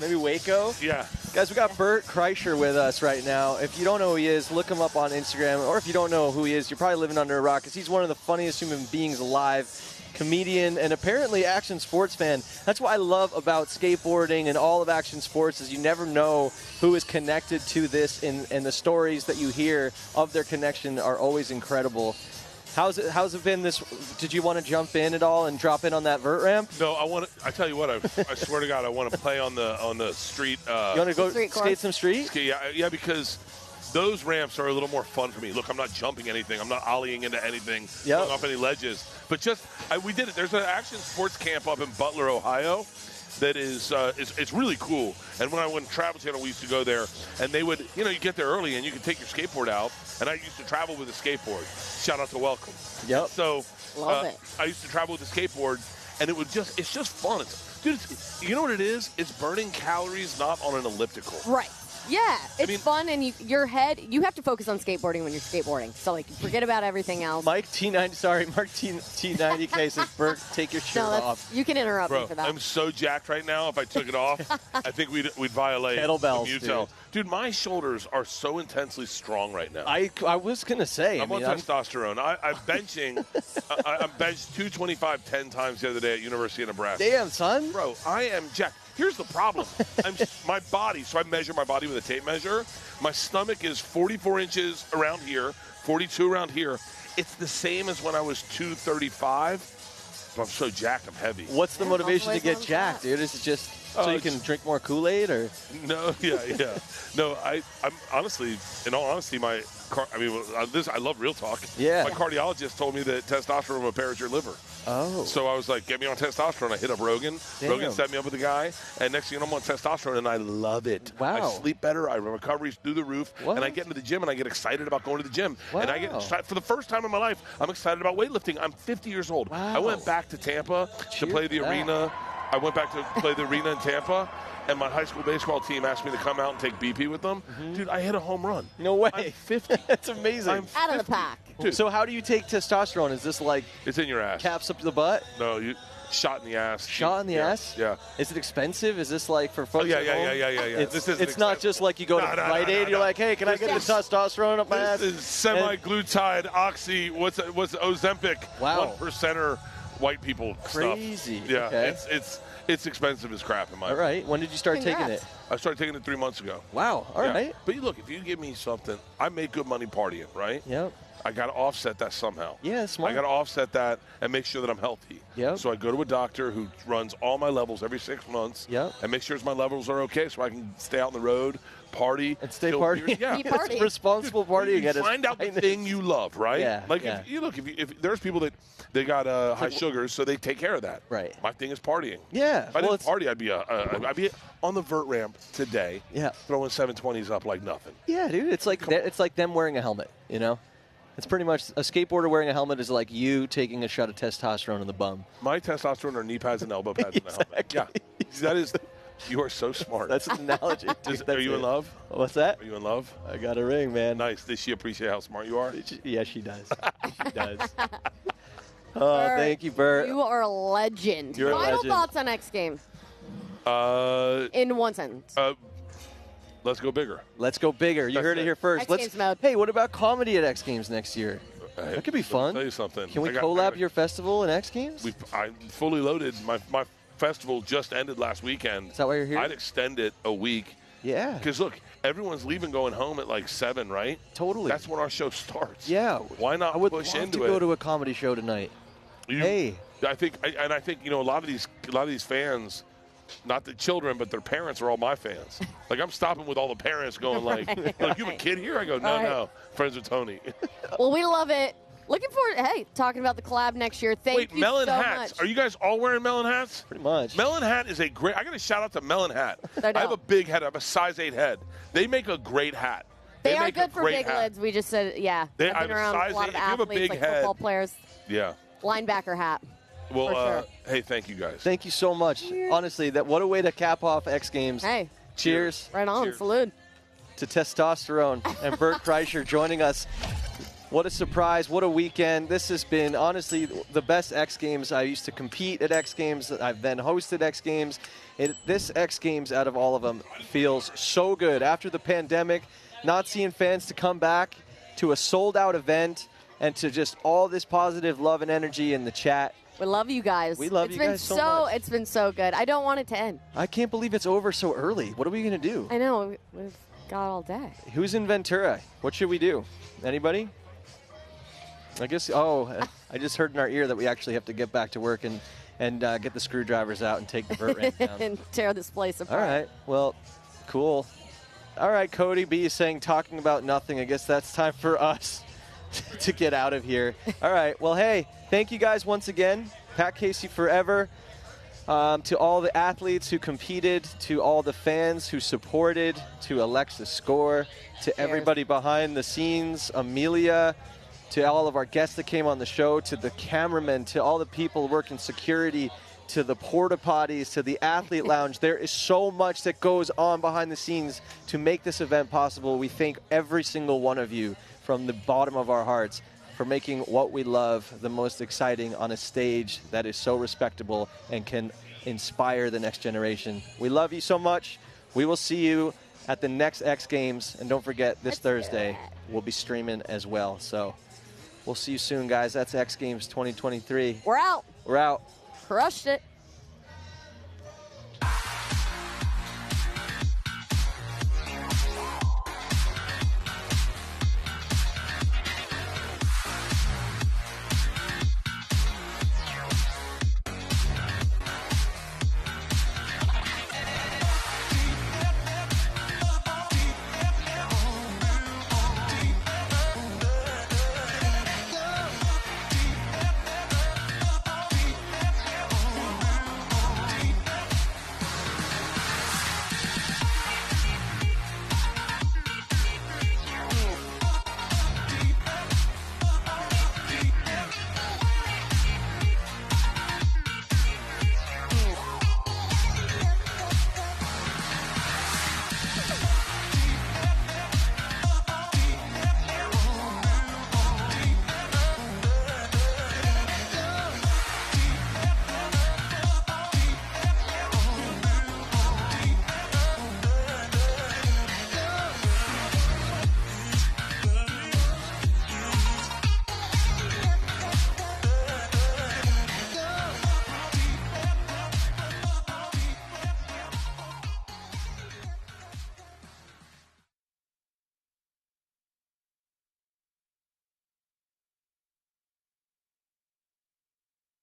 Speaker 6: Maybe Waco.
Speaker 3: Yeah.
Speaker 6: Guys, we got Vert Kreischer with us right now. If you don't know who he is, look him up on Instagram. Or if you don't know who he is, you're probably living under a rock, because he's one of the funniest human beings alive. Comedian and apparently action sports fan. That's what I love about skateboarding and all of action sports, is you never know who is connected to this, and the stories that you hear of their connection are always incredible. How's it been this? Did you want to jump in at all and drop in on that vert ramp?
Speaker 3: No, I tell you what, I swear to God, I want to play on the street.
Speaker 6: You want to go skate some street?
Speaker 3: Yeah, because those ramps are a little more fun for me. Look, I'm not jumping anything. I'm not ollieing into anything, going off any ledges. But we did it. There's an action sports camp up in Butler, Ohio, that is it's really cool. And when I went to Travel Channel, we used to go there, and they would, you get there early, and you could take your skateboard out. And I used to travel with a skateboard. Shout out to Welcome.
Speaker 6: Yep.
Speaker 3: So
Speaker 7: Love it.
Speaker 3: I used to travel with a skateboard, and it's just fun. Dude, you know what it is? It's burning calories, not on an elliptical.
Speaker 7: Right. Yeah, it's fun, and your head, you have to focus on skateboarding when you're skateboarding. So, forget about everything else.
Speaker 6: Mark T90K says, Vert, take your shirt off.
Speaker 7: You can interrupt me for that.
Speaker 3: I'm so jacked right now. If I took it off, I think we'd violate
Speaker 6: kettlebells,
Speaker 3: the Dude, my shoulders are so intensely strong right now.
Speaker 6: I was going to say.
Speaker 3: I'm on testosterone. I'm benching. I benched 225 10 times the other day at University of Nebraska.
Speaker 6: Damn, son.
Speaker 3: Bro, I am jacked. Here's the problem. My body, so I measure my body with a tape measure. My stomach is 44 inches around here, 42 around here. It's the same as when I was 235, but I'm so jacked, I'm heavy.
Speaker 6: What's the motivation to get jacked, dude? Is it just so you can drink more Kool-Aid, or?
Speaker 3: No, yeah. No, I'm honestly, in all honesty, I love real talk.
Speaker 6: Yeah.
Speaker 3: My cardiologist told me that testosterone repairs your liver.
Speaker 6: Oh.
Speaker 3: So I was like, get me on testosterone. I hit up Rogan.
Speaker 6: Damn.
Speaker 3: Rogan set me up with a guy, and next thing you know, I'm on testosterone, and I love it.
Speaker 6: Wow.
Speaker 3: I sleep better. I recovery's through the roof.
Speaker 6: What?
Speaker 3: And I get into the gym, and I get excited about going to the gym.
Speaker 6: Wow.
Speaker 3: And I get for the first time in my life, I'm excited about weightlifting. I'm 50 years old.
Speaker 6: Wow.
Speaker 3: I went back to Tampa to play the arena. I went back to play the arena in Tampa, and my high school baseball team asked me to come out and take BP with them.
Speaker 6: Mm-hmm.
Speaker 3: Dude, I hit a home run.
Speaker 6: No way.
Speaker 3: I'm 50.
Speaker 6: That's amazing.
Speaker 3: I'm
Speaker 7: out of the pack.
Speaker 3: Dude.
Speaker 6: So how do you take testosterone? Is this like
Speaker 3: it's in your ass?
Speaker 6: Caps up the butt?
Speaker 3: No, you shot in the ass.
Speaker 6: Shot in the ass?
Speaker 3: Yeah.
Speaker 6: Is it expensive? Is this like for folks
Speaker 3: yeah.
Speaker 6: It's not just like you go to Rite Aid. You're like, hey, can I get the testosterone up my ass?
Speaker 3: This is semi-glutide, oxy. What's Ozempic?
Speaker 6: Wow.
Speaker 3: 1%er white people
Speaker 6: Crazy.
Speaker 3: stuff. Yeah.
Speaker 6: Okay.
Speaker 3: It's expensive as crap in my
Speaker 6: opinion. All right. When did you start taking it?
Speaker 3: I started taking it 3 months ago.
Speaker 6: Wow. All right.
Speaker 3: But look, if you give me something, I make good money partying, right?
Speaker 6: Yep.
Speaker 3: I got to offset that somehow.
Speaker 6: Yeah, smart.
Speaker 3: I got to offset that and make sure that I'm healthy.
Speaker 6: Yep.
Speaker 3: So I go to a doctor who runs all my levels every 6 months.
Speaker 6: Yep.
Speaker 3: And make sure my levels are okay so I can stay out on the road, party.
Speaker 6: And stay
Speaker 3: kill
Speaker 6: partying.
Speaker 3: beers. Yeah.
Speaker 6: It's responsible partying.
Speaker 3: You find out the thing you love, right?
Speaker 6: Yeah,
Speaker 3: Like,
Speaker 6: yeah.
Speaker 3: if there's people that they got high sugars, so they take care of that.
Speaker 6: Right.
Speaker 3: My thing is partying.
Speaker 6: Yeah.
Speaker 3: If I didn't party, I'd be on the vert ramp today.
Speaker 6: Yeah.
Speaker 3: Throwing 720s up like nothing.
Speaker 6: Yeah, dude. It's like them wearing a helmet, you know? It's pretty much a skateboarder wearing a helmet is like you taking a shot of testosterone in the bum.
Speaker 3: My testosterone are knee pads and elbow pads in the helmet. Yeah. That is, you are so smart.
Speaker 6: That's an analogy.
Speaker 3: Are you in love?
Speaker 6: What's that?
Speaker 3: Are you in love?
Speaker 6: I got a ring, man.
Speaker 3: Nice. Does she appreciate how smart you are?
Speaker 6: Yeah, she does. She does. Oh, thank you, Bert.
Speaker 7: You are a legend.
Speaker 6: You're a
Speaker 7: Final
Speaker 6: legend.
Speaker 7: thoughts on X Games in one sentence.
Speaker 3: Let's go bigger.
Speaker 6: Let's go bigger. You heard it here first.
Speaker 7: X Games mode.
Speaker 6: Hey, what about comedy at X Games next year? That could be fun.
Speaker 3: I'll tell you something.
Speaker 6: Can we collab your festival and X Games?
Speaker 3: I'm fully loaded. My festival just ended last weekend.
Speaker 6: Is that why you're here?
Speaker 3: I'd extend it a week.
Speaker 6: Yeah.
Speaker 3: Because look, everyone's leaving, going home at like 7, right?
Speaker 6: Totally.
Speaker 3: That's when our show starts.
Speaker 6: Yeah.
Speaker 3: Why not
Speaker 6: I would
Speaker 3: push
Speaker 6: love
Speaker 3: into
Speaker 6: to
Speaker 3: it?
Speaker 6: go to a comedy show tonight. Hey.
Speaker 3: I think a lot of these fans, not the children, but their parents are all my fans. Like I'm stopping with all the parents, going like, "You have a kid here?" I go, "No, friends with Tony."
Speaker 7: Well, we love it. Looking forward. Hey, talking about the collab next year. Thank you
Speaker 3: melon
Speaker 7: so
Speaker 3: hats.
Speaker 7: much.
Speaker 3: Are you guys all wearing melon hats?
Speaker 6: Pretty much.
Speaker 3: Melon hat is a great. I got to shout out to Melon Hat.
Speaker 7: No
Speaker 3: I have a
Speaker 7: doubt.
Speaker 3: big head. I have a size 8 head. They make a great hat.
Speaker 7: They are
Speaker 3: make a
Speaker 7: good for
Speaker 3: great
Speaker 7: big
Speaker 3: hat.
Speaker 7: lids. We just said, yeah.
Speaker 3: I
Speaker 7: I've
Speaker 3: have
Speaker 7: been
Speaker 3: a
Speaker 7: around
Speaker 3: size
Speaker 7: a lot
Speaker 3: 8.
Speaker 7: of
Speaker 3: If you have a
Speaker 7: athletes,
Speaker 3: big
Speaker 7: like
Speaker 3: head,
Speaker 7: football players.
Speaker 3: Yeah.
Speaker 7: Linebacker hat.
Speaker 3: Well,
Speaker 7: For sure.
Speaker 3: hey, thank you guys.
Speaker 6: Thank you so much. Honestly, what a way to cap off X Games.
Speaker 7: Hey.
Speaker 6: Cheers.
Speaker 7: Right on. Salute.
Speaker 6: To testosterone and Bert Kreischer joining us. What a surprise. What a weekend. This has been, honestly, the best X Games. I used to compete at X Games. I've then hosted X Games. This X Games, out of all of them, feels so good. After the pandemic, not seeing fans to come back to a sold-out event and to just all this positive love and energy in the chat.
Speaker 7: We love you guys.
Speaker 6: We love you guys so much.
Speaker 7: It's been so good. I don't want it to end.
Speaker 6: I can't believe it's over so early. What are we going to do?
Speaker 7: I know. We've got all day.
Speaker 6: Who's in Ventura? What should we do? Anybody? I guess, I just heard in our ear that we actually have to get back to work and get the screwdrivers out and take the vert ramp down.
Speaker 7: And tear this place apart.
Speaker 6: All right. Well, cool. All right, Cody B is saying talking about nothing. I guess that's time for us to get out of here. All right. Well, hey, thank you guys once again. Pat Casey forever. To all the athletes who competed, to all the fans who supported, to Alexa Score, to everybody behind the scenes, Amelia, to all of our guests that came on the show, to the cameramen, to all the people working security, to the porta potties, to the athlete lounge. There is so much that goes on behind the scenes to make this event possible. We thank every single one of you from the bottom of our hearts for making what we love the most exciting on a stage that is so respectable and can inspire the next generation. We love you so much. We will see you at the next X Games. And don't forget, this Thursday, we'll be streaming as well. So we'll see you soon, guys. That's X Games 2023.
Speaker 7: We're out.
Speaker 6: We're out.
Speaker 7: Crushed it.